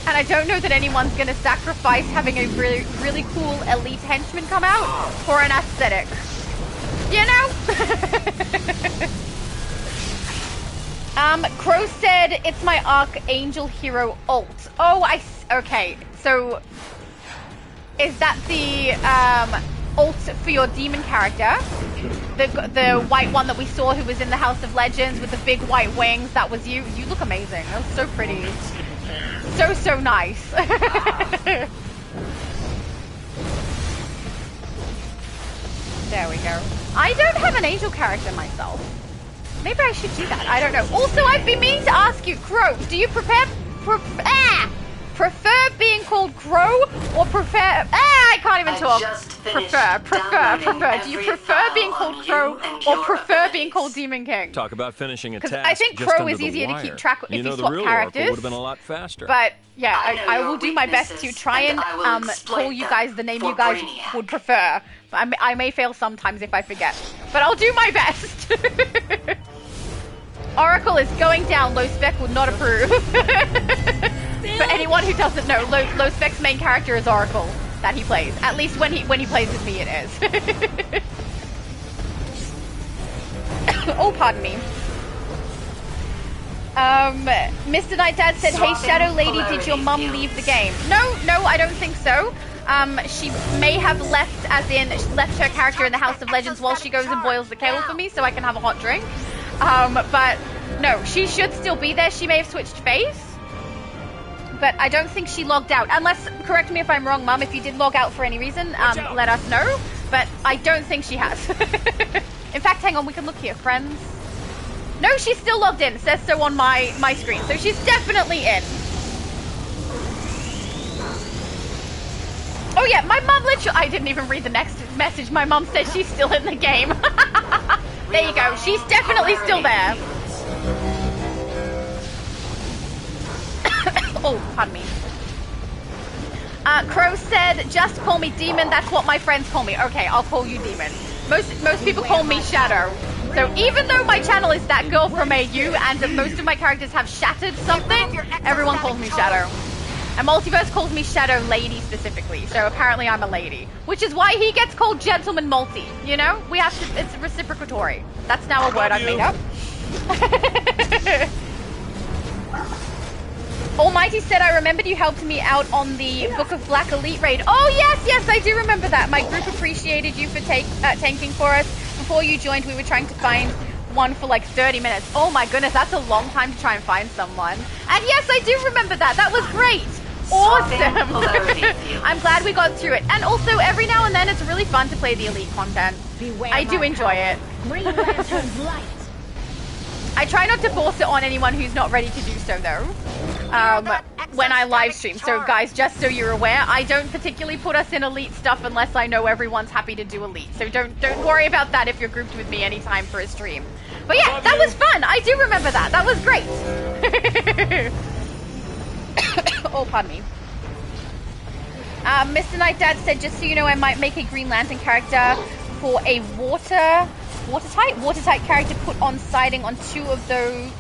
And I don't know that anyone's going to sacrifice having a really, really cool elite henchman come out for an aesthetic. You know? Crow said, it's my Archangel Hero ult. Oh, okay. So, is that the ult for your demon character? The white one that we saw who was in the House of Legends with the big white wings? That was you? You look amazing. That was so pretty. So nice. There we go. I don't have an angel character myself. Maybe I should do that. I don't know. Also, I've been meaning to ask you, Crow, do you prefer being called Crow or prefer... I can't even talk. Prefer. Do you prefer being called Crow or prefer being called Demon King? Talk about finishing a task. I think Crow is easier to keep track if you swap characters. Would have been a lot faster. But yeah, I will do my best to try and call you guys the name you guys would prefer. I may fail sometimes if I forget, but I'll do my best. Oracle is going down. Low Spec would not approve. For anyone who doesn't know, Low Spec's main character is Oracle that he plays. At least when he plays with me, it is. Oh, pardon me. Mr. Night Dad said, "Hey, Shadow Lady, did your mum leave the game?" No, I don't think so. She may have left, as in left her character in the House of Legends while she goes and boils the kettle for me so I can have a hot drink. But no, she should still be there. She may have switched face, but I don't think she logged out. Unless, correct me if I'm wrong, Mum, if you did log out for any reason, let us know. But I don't think she has. In fact, hang on, we can look here, friends. No, she's still logged in. It says so on my screen. So she's definitely in. Oh yeah, my mum literally... I didn't even read the next message. My mum said she's still in the game. There you go. She's definitely still there. Oh, pardon me. Crow said, "Just call me Demon. That's what my friends call me." Okay, I'll call you Demon. Most people call me Shadow. So even though my channel is that girl from AU and most of my characters have shattered something, everyone calls me Shadow. And Multiverse calls me Shadow Lady specifically, so apparently I'm a lady. Which is why he gets called Gentleman Multi, you know? We have to, it's reciprocatory. That's now a word I've made up. Almighty said, "I remembered you helped me out on the Book of Black Elite raid." Oh yes, I do remember that. My group appreciated you for tanking for us. Before you joined, we were trying to find one for like 30 minutes. Oh my goodness, that's a long time to try and find someone. And yes, I do remember that. That was great. Awesome. I'm glad we got through it. And also, every now and then, it's really fun to play the Elite content. I do enjoy it. I try not to force it on anyone who's not ready to do so, though, when I live stream. So, guys, just so you're aware, I don't particularly put us in Elite stuff unless I know everyone's happy to do Elite. So don't worry about that if you're grouped with me anytime for a stream. But yeah, that was fun. I do remember that. That was great. Oh, pardon me. Mr. Night Dad said, "Just so you know, I might make a Green Lantern character for a watertight character, put on siding on 2 of those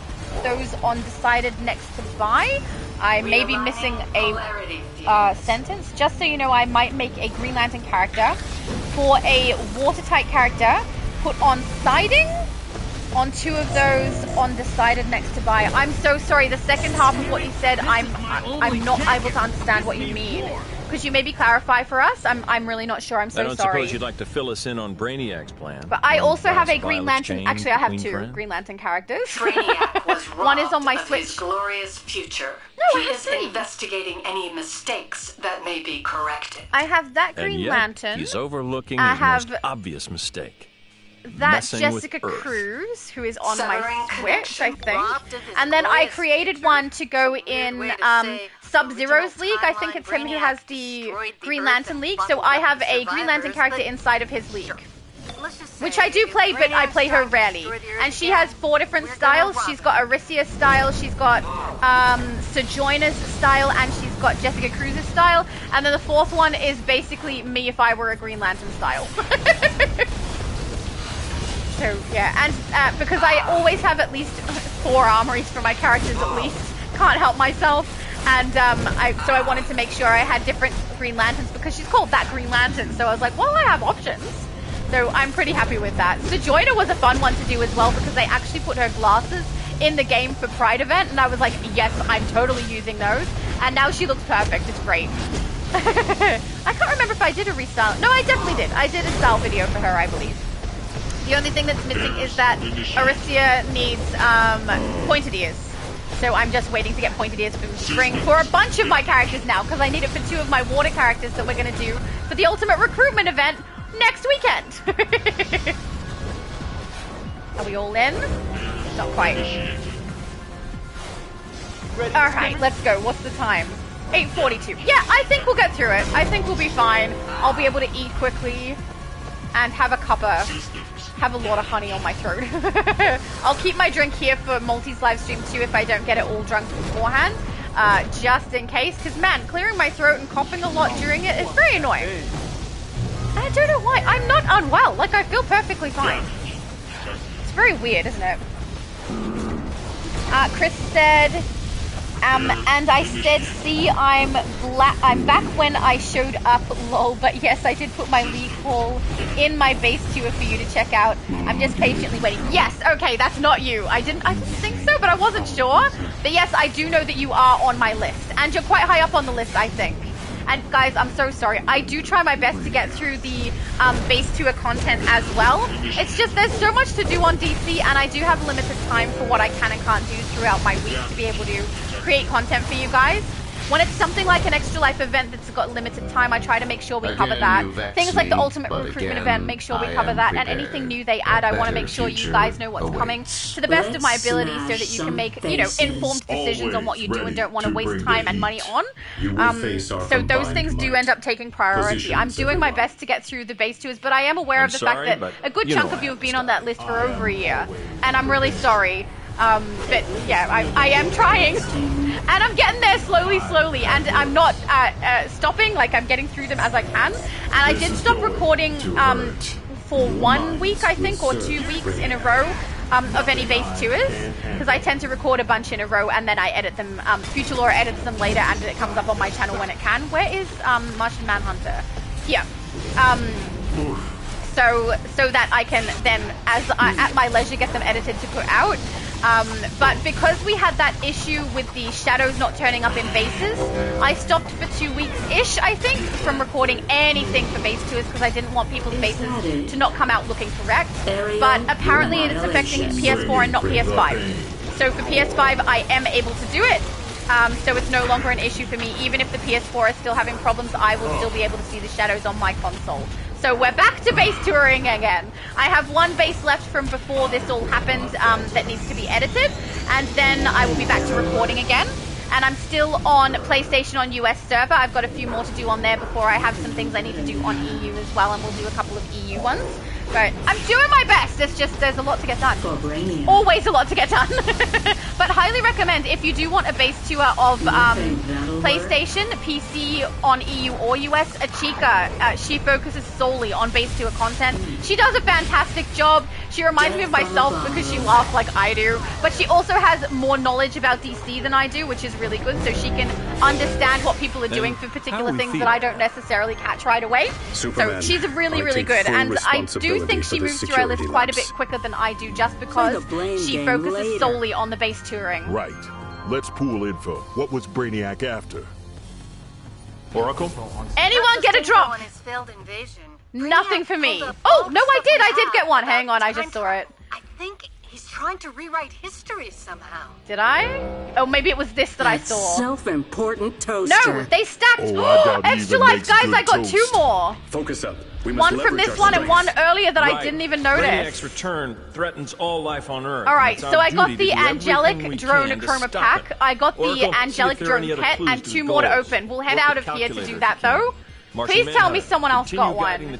on decided next to buy." I may be missing a sentence. "Just so you know, I might make a Green Lantern character for a watertight character, put on siding on 2 of those on decided next to buy." I'm so sorry. The second half of what you said, I'm not able to understand what you mean. Could you maybe clarify for us? I'm really not sure. I'm so sorry. I don't suppose you'd like to fill us in on Brainiac's plan. But I also have a Green Lantern. Actually, I have 2 Green Lantern characters. Brainiac was one is on my Switch. His glorious future. No, he is investigating any mistakes that may be corrected. I have that Green Lantern. He's overlooking his most obvious mistake. That's Jessica Cruz, who is on my Switch, I think. And then I created one to go in Sub-Zero's league. I think it's him who has the Green Lantern league. So I have a Green Lantern character inside of his league, which I do play, but I play her rarely. And she has 4 different styles. She's got Aricia's style, she's got Sojourner's style, and she's got Jessica Cruz's style. And then the 4th one is basically me if I were a Green Lantern style. So yeah, and because I always have at least 4 armories for my characters at least, can't help myself, and so I wanted to make sure I had different Green Lanterns because she's called that Green Lantern, so I was like, well, I have options. So I'm pretty happy with that. Sojourner was a fun one to do as well because they actually put her glasses in the game for Pride event, and I was like, yes, I'm totally using those, and now she looks perfect. It's great. I can't remember if I did a restyle. No, I definitely did. I did a style video for her, I believe. The only thing that's missing is that Aricia needs pointed ears. So I'm just waiting to get pointed ears from Spring for a bunch of my characters now, because I need it for 2 of my water characters that we're going to do for the Ultimate Recruitment event next weekend. Are we all in? Not quite. Alright, let's go. What's the time? 8:42. Yeah, I think we'll get through it. I think we'll be fine. I'll be able to eat quickly and have a cuppa. Have a lot of honey on my throat. I'll keep my drink here for Multi's live stream too if I don't get it all drunk beforehand. Just in case. Because, man, clearing my throat and coughing a lot during it is very annoying. And I don't know why. I'm not unwell. Like, I feel perfectly fine. It's very weird, isn't it? Chris said... and I said, see, I'm back when I showed up, lol, but yes, I did put my league haul in my base tour for you to check out. I'm just patiently waiting. Yes, okay, that's not you. I didn't think so, but I wasn't sure. But yes, I do know that you are on my list, and you're quite high up on the list, I think. And guys, I'm so sorry. I do try my best to get through the base tour content as well. It's just there's so much to do on DC, and I do have limited time for what I can and can't do throughout my week to be able to create content for you guys. When it's something like an Extra Life event that's got limited time, I try to make sure we cover that. Things like the Ultimate Recruitment event, make sure we cover that. And anything new they add, I want to make sure you guys know what's coming to the best of my ability so that you can make, you know, informed decisions on what you do and don't want to waste time and money on. So those things do end up taking priority. I'm doing my best to get through the base tours, but I am aware of the fact that a good chunk of you have been on that list for over a year. And I'm really sorry. But yeah, I am trying, and I'm getting there slowly, and I'm not stopping. Like, I'm getting through them as I can. And I did stop recording for 1 week, I think, or 2 weeks in a row of any base tours, because I tend to record a bunch in a row and then I edit them. Future Laura edits them later, and it comes up on my channel when it can. Where is Martian Manhunter? Here. So that I can then, at my leisure, get them edited to put out. But because we had that issue with the shadows not turning up in bases, I stopped for 2 weeks-ish, I think, from recording anything for base tours because I didn't want people's bases to not come out looking correct. But apparently it's affecting PS4 and not PS5. So for PS5, I am able to do it. So it's no longer an issue for me. Even if the PS4 is still having problems, I will still be able to see the shadows on my console. So we're back to base touring again. I have one base left from before this all happened that needs to be edited, and then I will be back to recording again. And I'm still on PlayStation on US server. I've got a few more to do on there before I have some things I need to do on EU as well, and we'll do a couple of EU ones. But I'm doing my best. It's just there's a lot to get done. Always a lot to get done. But highly recommend if you do want a base tour of PlayStation, PC on EU or US, Achika. She focuses solely on base tour content. She does a fantastic job. She reminds me of myself because she laughs like I do. But she also has more knowledge about DC than I do, which is really good. So she can understand what people are doing for particular things that I don't necessarily catch right away. So she's really, really good. And I do think she moves through our list quite a bit quicker than I do, just because she focuses solely on the base touring. Right. Let's pool info. What was Brainiac after? Oracle? Anyone get a drop? Nothing for me. Oh, no, I did. I did get one. Hang on, I just saw it. I think he's trying to rewrite history somehow. Did I? Oh, maybe it was this that I saw. Self-important toaster. No, they stacked. Extra life, guys. I got 2 more. Focus up. One from this one and one earlier that I didn't even notice. Brainiac's return threatens all life on Earth. Alright, so I got the Angelic Drone Chroma Pack, I got the Angelic Drone Pet, and 2 more to open. We'll head out of here to do that, though. Please tell me someone else got one.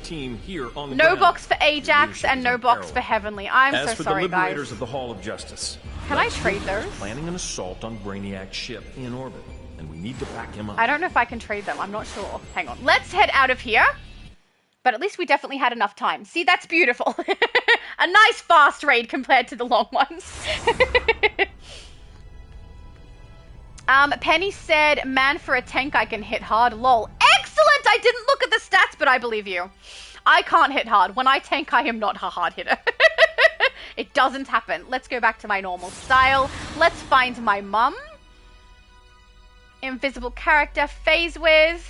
No box for Ajax and no box for Heavenly. I'm so sorry, guys. As for the Liberators of the Hall of Justice, can I trade those? Planning an assault on Brainiac's ship in orbit, and we need to back him up. I don't know if I can trade them. I'm not sure. Hang on. Let's head out of here. But at least we definitely had enough time. See, that's beautiful. A nice fast raid compared to the long ones. Penny said, man, for a tank I can hit hard. Lol. Excellent! I didn't look at the stats, but I believe you. I can't hit hard. When I tank, I am not a hard hitter. It doesn't happen. Let's go back to my normal style. Let's find my mum. Invisible character, Phase Whiz.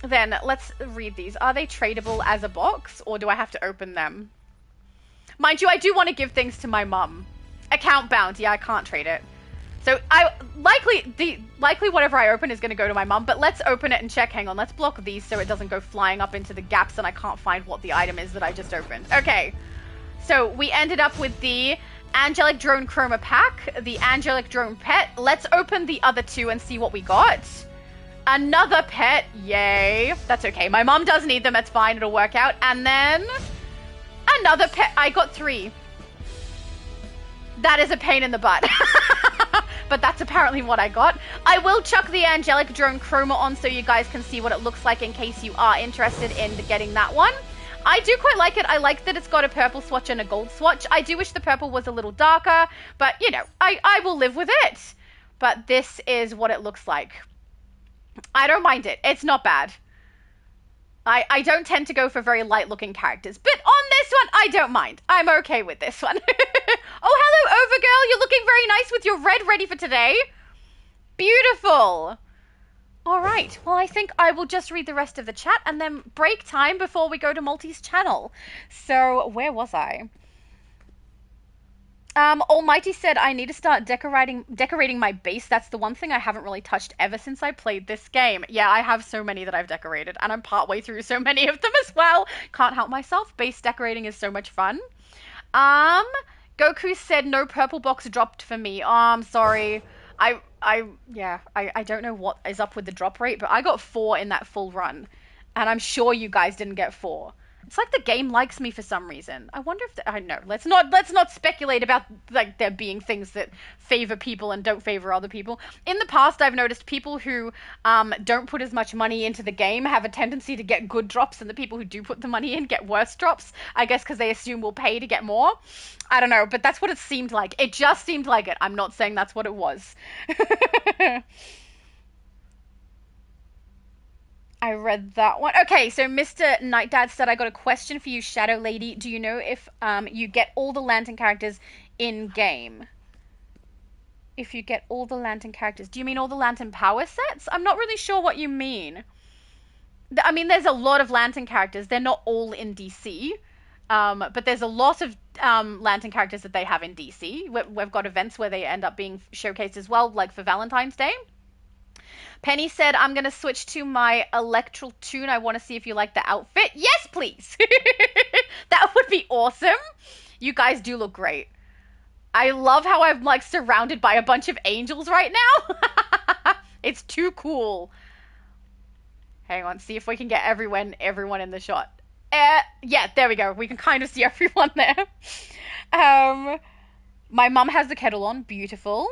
Then let's read these. Are they tradable as a box, or do I have to open them? Mind you, I do want to give things to my mum. Account bound. Yeah, I can't trade it. So likely whatever I open is going to go to my mum, but let's open it and check. Hang on, let's block these so it doesn't go flying up into the gaps and I can't find what the item is that I just opened. Okay, so we ended up with the Angelic Drone Chroma Pack, the Angelic Drone Pet, let's open the other two and see what we got. Another pet, yay. That's okay, my mom does need them, it's fine, it'll work out. And then another pet, I got 3. That is a pain in the butt. But that's apparently what I got. I will chuck the angelic drone chroma on so you guys can see what it looks like in case you are interested in getting that one. I do quite like it. I like that it's got a purple swatch and a gold swatch. I do wish the purple was a little darker, but you know, I will live with it. But this is what it looks like. I don't mind it. It's not bad. I don't tend to go for very light looking characters, but on this one, I don't mind. I'm okay with this one. Oh, hello, Overgirl. You're looking very nice with your red ready for today. Beautiful. All right. Well, I think I will just read the rest of the chat and then break time before we go to Multi's channel. So where was I? Almighty said I need to start decorating my base. That's the one thing I haven't really touched ever since I played this game. Yeah, I have so many that I've decorated, and I'm partway through so many of them as well. Can't help myself. Base decorating is so much fun. Goku said no purple box dropped for me. Oh, I'm sorry. I don't know what is up with the drop rate, but I got 4 in that full run, and I'm sure you guys didn't get 4. It's like the game likes me for some reason. I wonder if I don't know. Let's not speculate about like there being things that favor people and don't favor other people. In the past, I've noticed people who don't put as much money into the game have a tendency to get good drops, and the people who do put the money in get worse drops. I guess because they assume we'll pay to get more. I don't know, but that's what it seemed like. It just seemed like it. I'm not saying that's what it was. I read that one. Okay, so Mr. Night Dad said, I got a question for you, Shadow Lady. Do you know if you get all the Lantern characters in-game? If you get all the Lantern characters. Do you mean all the Lantern power sets? I'm not really sure what you mean. I mean, there's a lot of Lantern characters. They're not all in DC. But there's a lot of Lantern characters that they have in DC. We've got events where they end up being showcased as well, like for Valentine's Day. Penny said, I'm going to switch to my Electral Toon. I want to see if you like the outfit. Yes, please. That would be awesome. You guys do look great. I love how I'm like surrounded by a bunch of angels right now. It's too cool. Hang on, see if we can get everyone in the shot. Yeah, there we go. We can kind of see everyone there. My mum has the kettle on. Beautiful.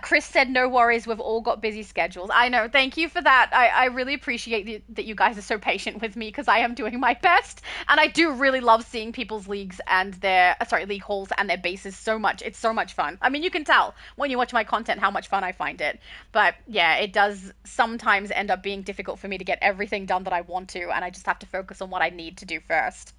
Chris said, no worries, we've all got busy schedules. I know, thank you for that. I really appreciate that you guys are so patient with me because I am doing my best. And I do really love seeing people's leagues and their, league halls and their bases so much. It's so much fun. I mean, you can tell when you watch my content how much fun I find it. But yeah, it does sometimes end up being difficult for me to get everything done that I want to. And I just have to focus on what I need to do first.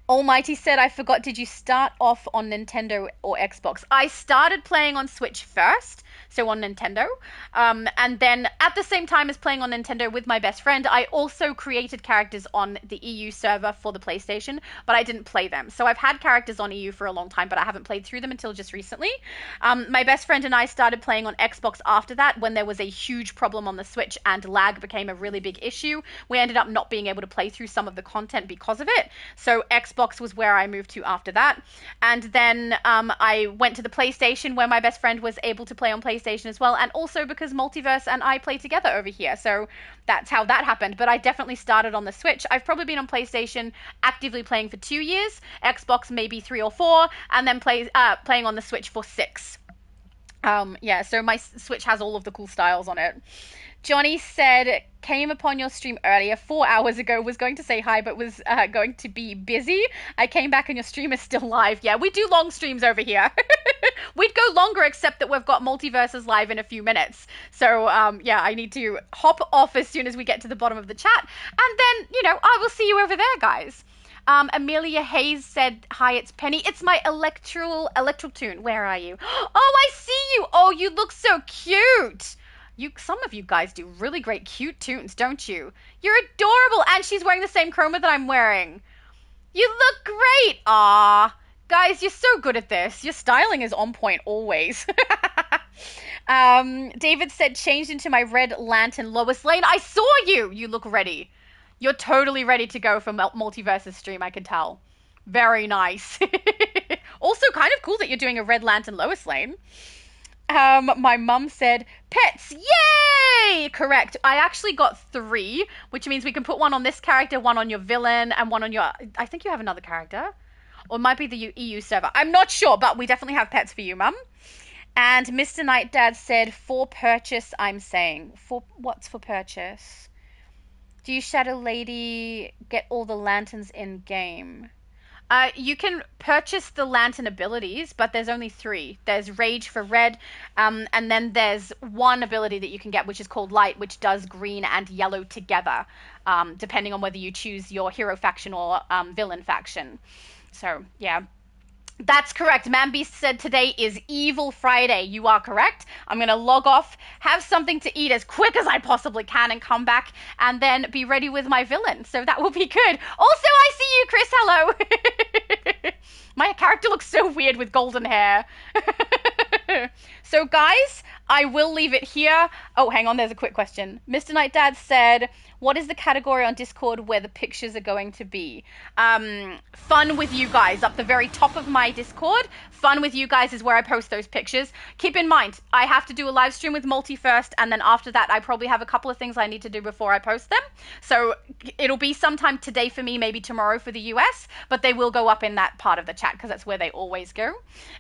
Almighty said, I forgot, did you start off on Nintendo or Xbox? I started playing on Switch first, so on Nintendo. And then at the same time as playing on Nintendo with my best friend, I also created characters on the EU server for the PlayStation, but I didn't play them. So I've had characters on EU for a long time, but I haven't played through them until just recently. My best friend and I started playing on Xbox after that when there was a huge problem on the Switch and lag became a really big issue. We ended up not being able to play through some of the content because of it. So Xbox was where I moved to after that. And then I went to the PlayStation where my best friend was able to play on PlayStation as well, and also because Multiverse and I play together over here, so that's how that happened. But I definitely started on the Switch. I've probably been on PlayStation actively playing for 2 years, Xbox maybe 3 or 4, and then playing on the Switch for 6. Yeah, so my Switch has all of the cool styles on it. Johnny said, came upon your stream earlier, 4 hours ago, was going to say hi, but was going to be busy. I came back and your stream is still live. Yeah, we do long streams over here. We'd go longer, except that we've got Multiverses live in a few minutes. So, yeah, I need to hop off as soon as we get to the bottom of the chat. And then, you know, I will see you over there, guys. Amelia Hayes said, hi, it's Penny. It's my electral Toon. Where are you? Oh, I see you. Oh, you look so cute. Some of you guys do really great cute tunes, don't you? You're adorable, and she's wearing the same chroma that I'm wearing. You look great. Aw, guys, you're so good at this. Your styling is on point always. David said, changed into my red lantern Lois Lane. I saw you. You look ready. You're totally ready to go for Multiverse's stream, I can tell. Very nice. Also, kind of cool that you're doing a red lantern Lois Lane. My mum said, pets, yay! Correct. I actually got 3, which means we can put one on this character, one on your villain, and one on your... I think you have another character. Or it might be the EU server. I'm not sure, but we definitely have pets for you, mum. And Mr. Night Dad said, for purchase, I'm saying. What's for purchase? Do you, Shadow Lady, get all the lanterns in game? You can purchase the lantern abilities, but there's only 3. There's Rage for red, and then there's one ability that you can get, which is called Light, which does green and yellow together, depending on whether you choose your hero faction or villain faction. So, yeah. That's correct. Manbeast said today is Evil Friday. You are correct. I'm going to log off, have something to eat as quick as I possibly can, and come back and then be ready with my villain. So that will be good. Also, I see you, Chris. Hello. My character looks so weird with golden hair. So, guys, I will leave it here. Oh, hang on. There's a quick question. Mr. Night Dad said, what is the category on Discord where the pictures are going to be? Fun with you guys. Up the very top of my Discord, fun with you guys is where I post those pictures. Keep in mind, I have to do a live stream with Multi first, and then after that, I probably have a couple of things I need to do before I post them. So it'll be sometime today for me, maybe tomorrow for the US, but they will go up in that part of the chat because that's where they always go.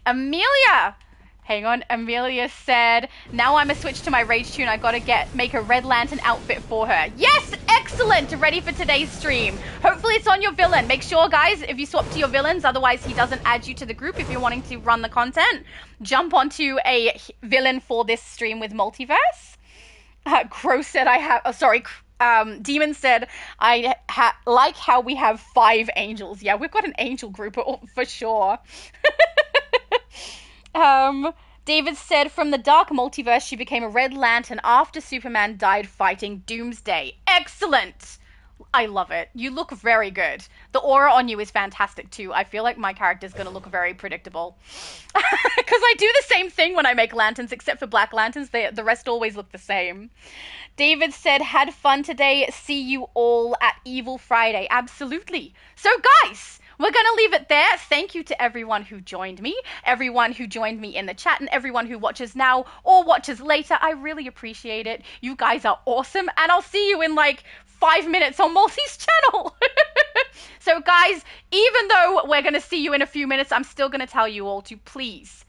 Amelia! Hang on, Amelia said, now I'm a switch to my Rage tune. I gotta make a Red Lantern outfit for her. Yes, excellent, ready for today's stream. Hopefully it's on your villain. Make sure, guys, if you swap to your villains, otherwise he doesn't add you to the group if you're wanting to run the content. Jump onto a villain for this stream with Multiverse. Crow said Demon said, I like how we have 5 angels. Yeah, we've got an angel group for sure. David said, from the Dark Multiverse, she became a Red Lantern after Superman died fighting Doomsday. Excellent! I love it. You look very good. The aura on you is fantastic too. I feel like my character's going to look very predictable. Because I do the same thing when I make lanterns, except for Black Lanterns. The rest always look the same. David said, had fun today. See you all at Evil Friday. Absolutely. So guys, we're going to leave it there. Thank you to everyone who joined me, everyone who joined me in the chat, and everyone who watches now or watches later. I really appreciate it. You guys are awesome, and I'll see you in like 5 minutes on Multi's channel. So guys, even though we're going to see you in a few minutes, I'm still going to tell you all to please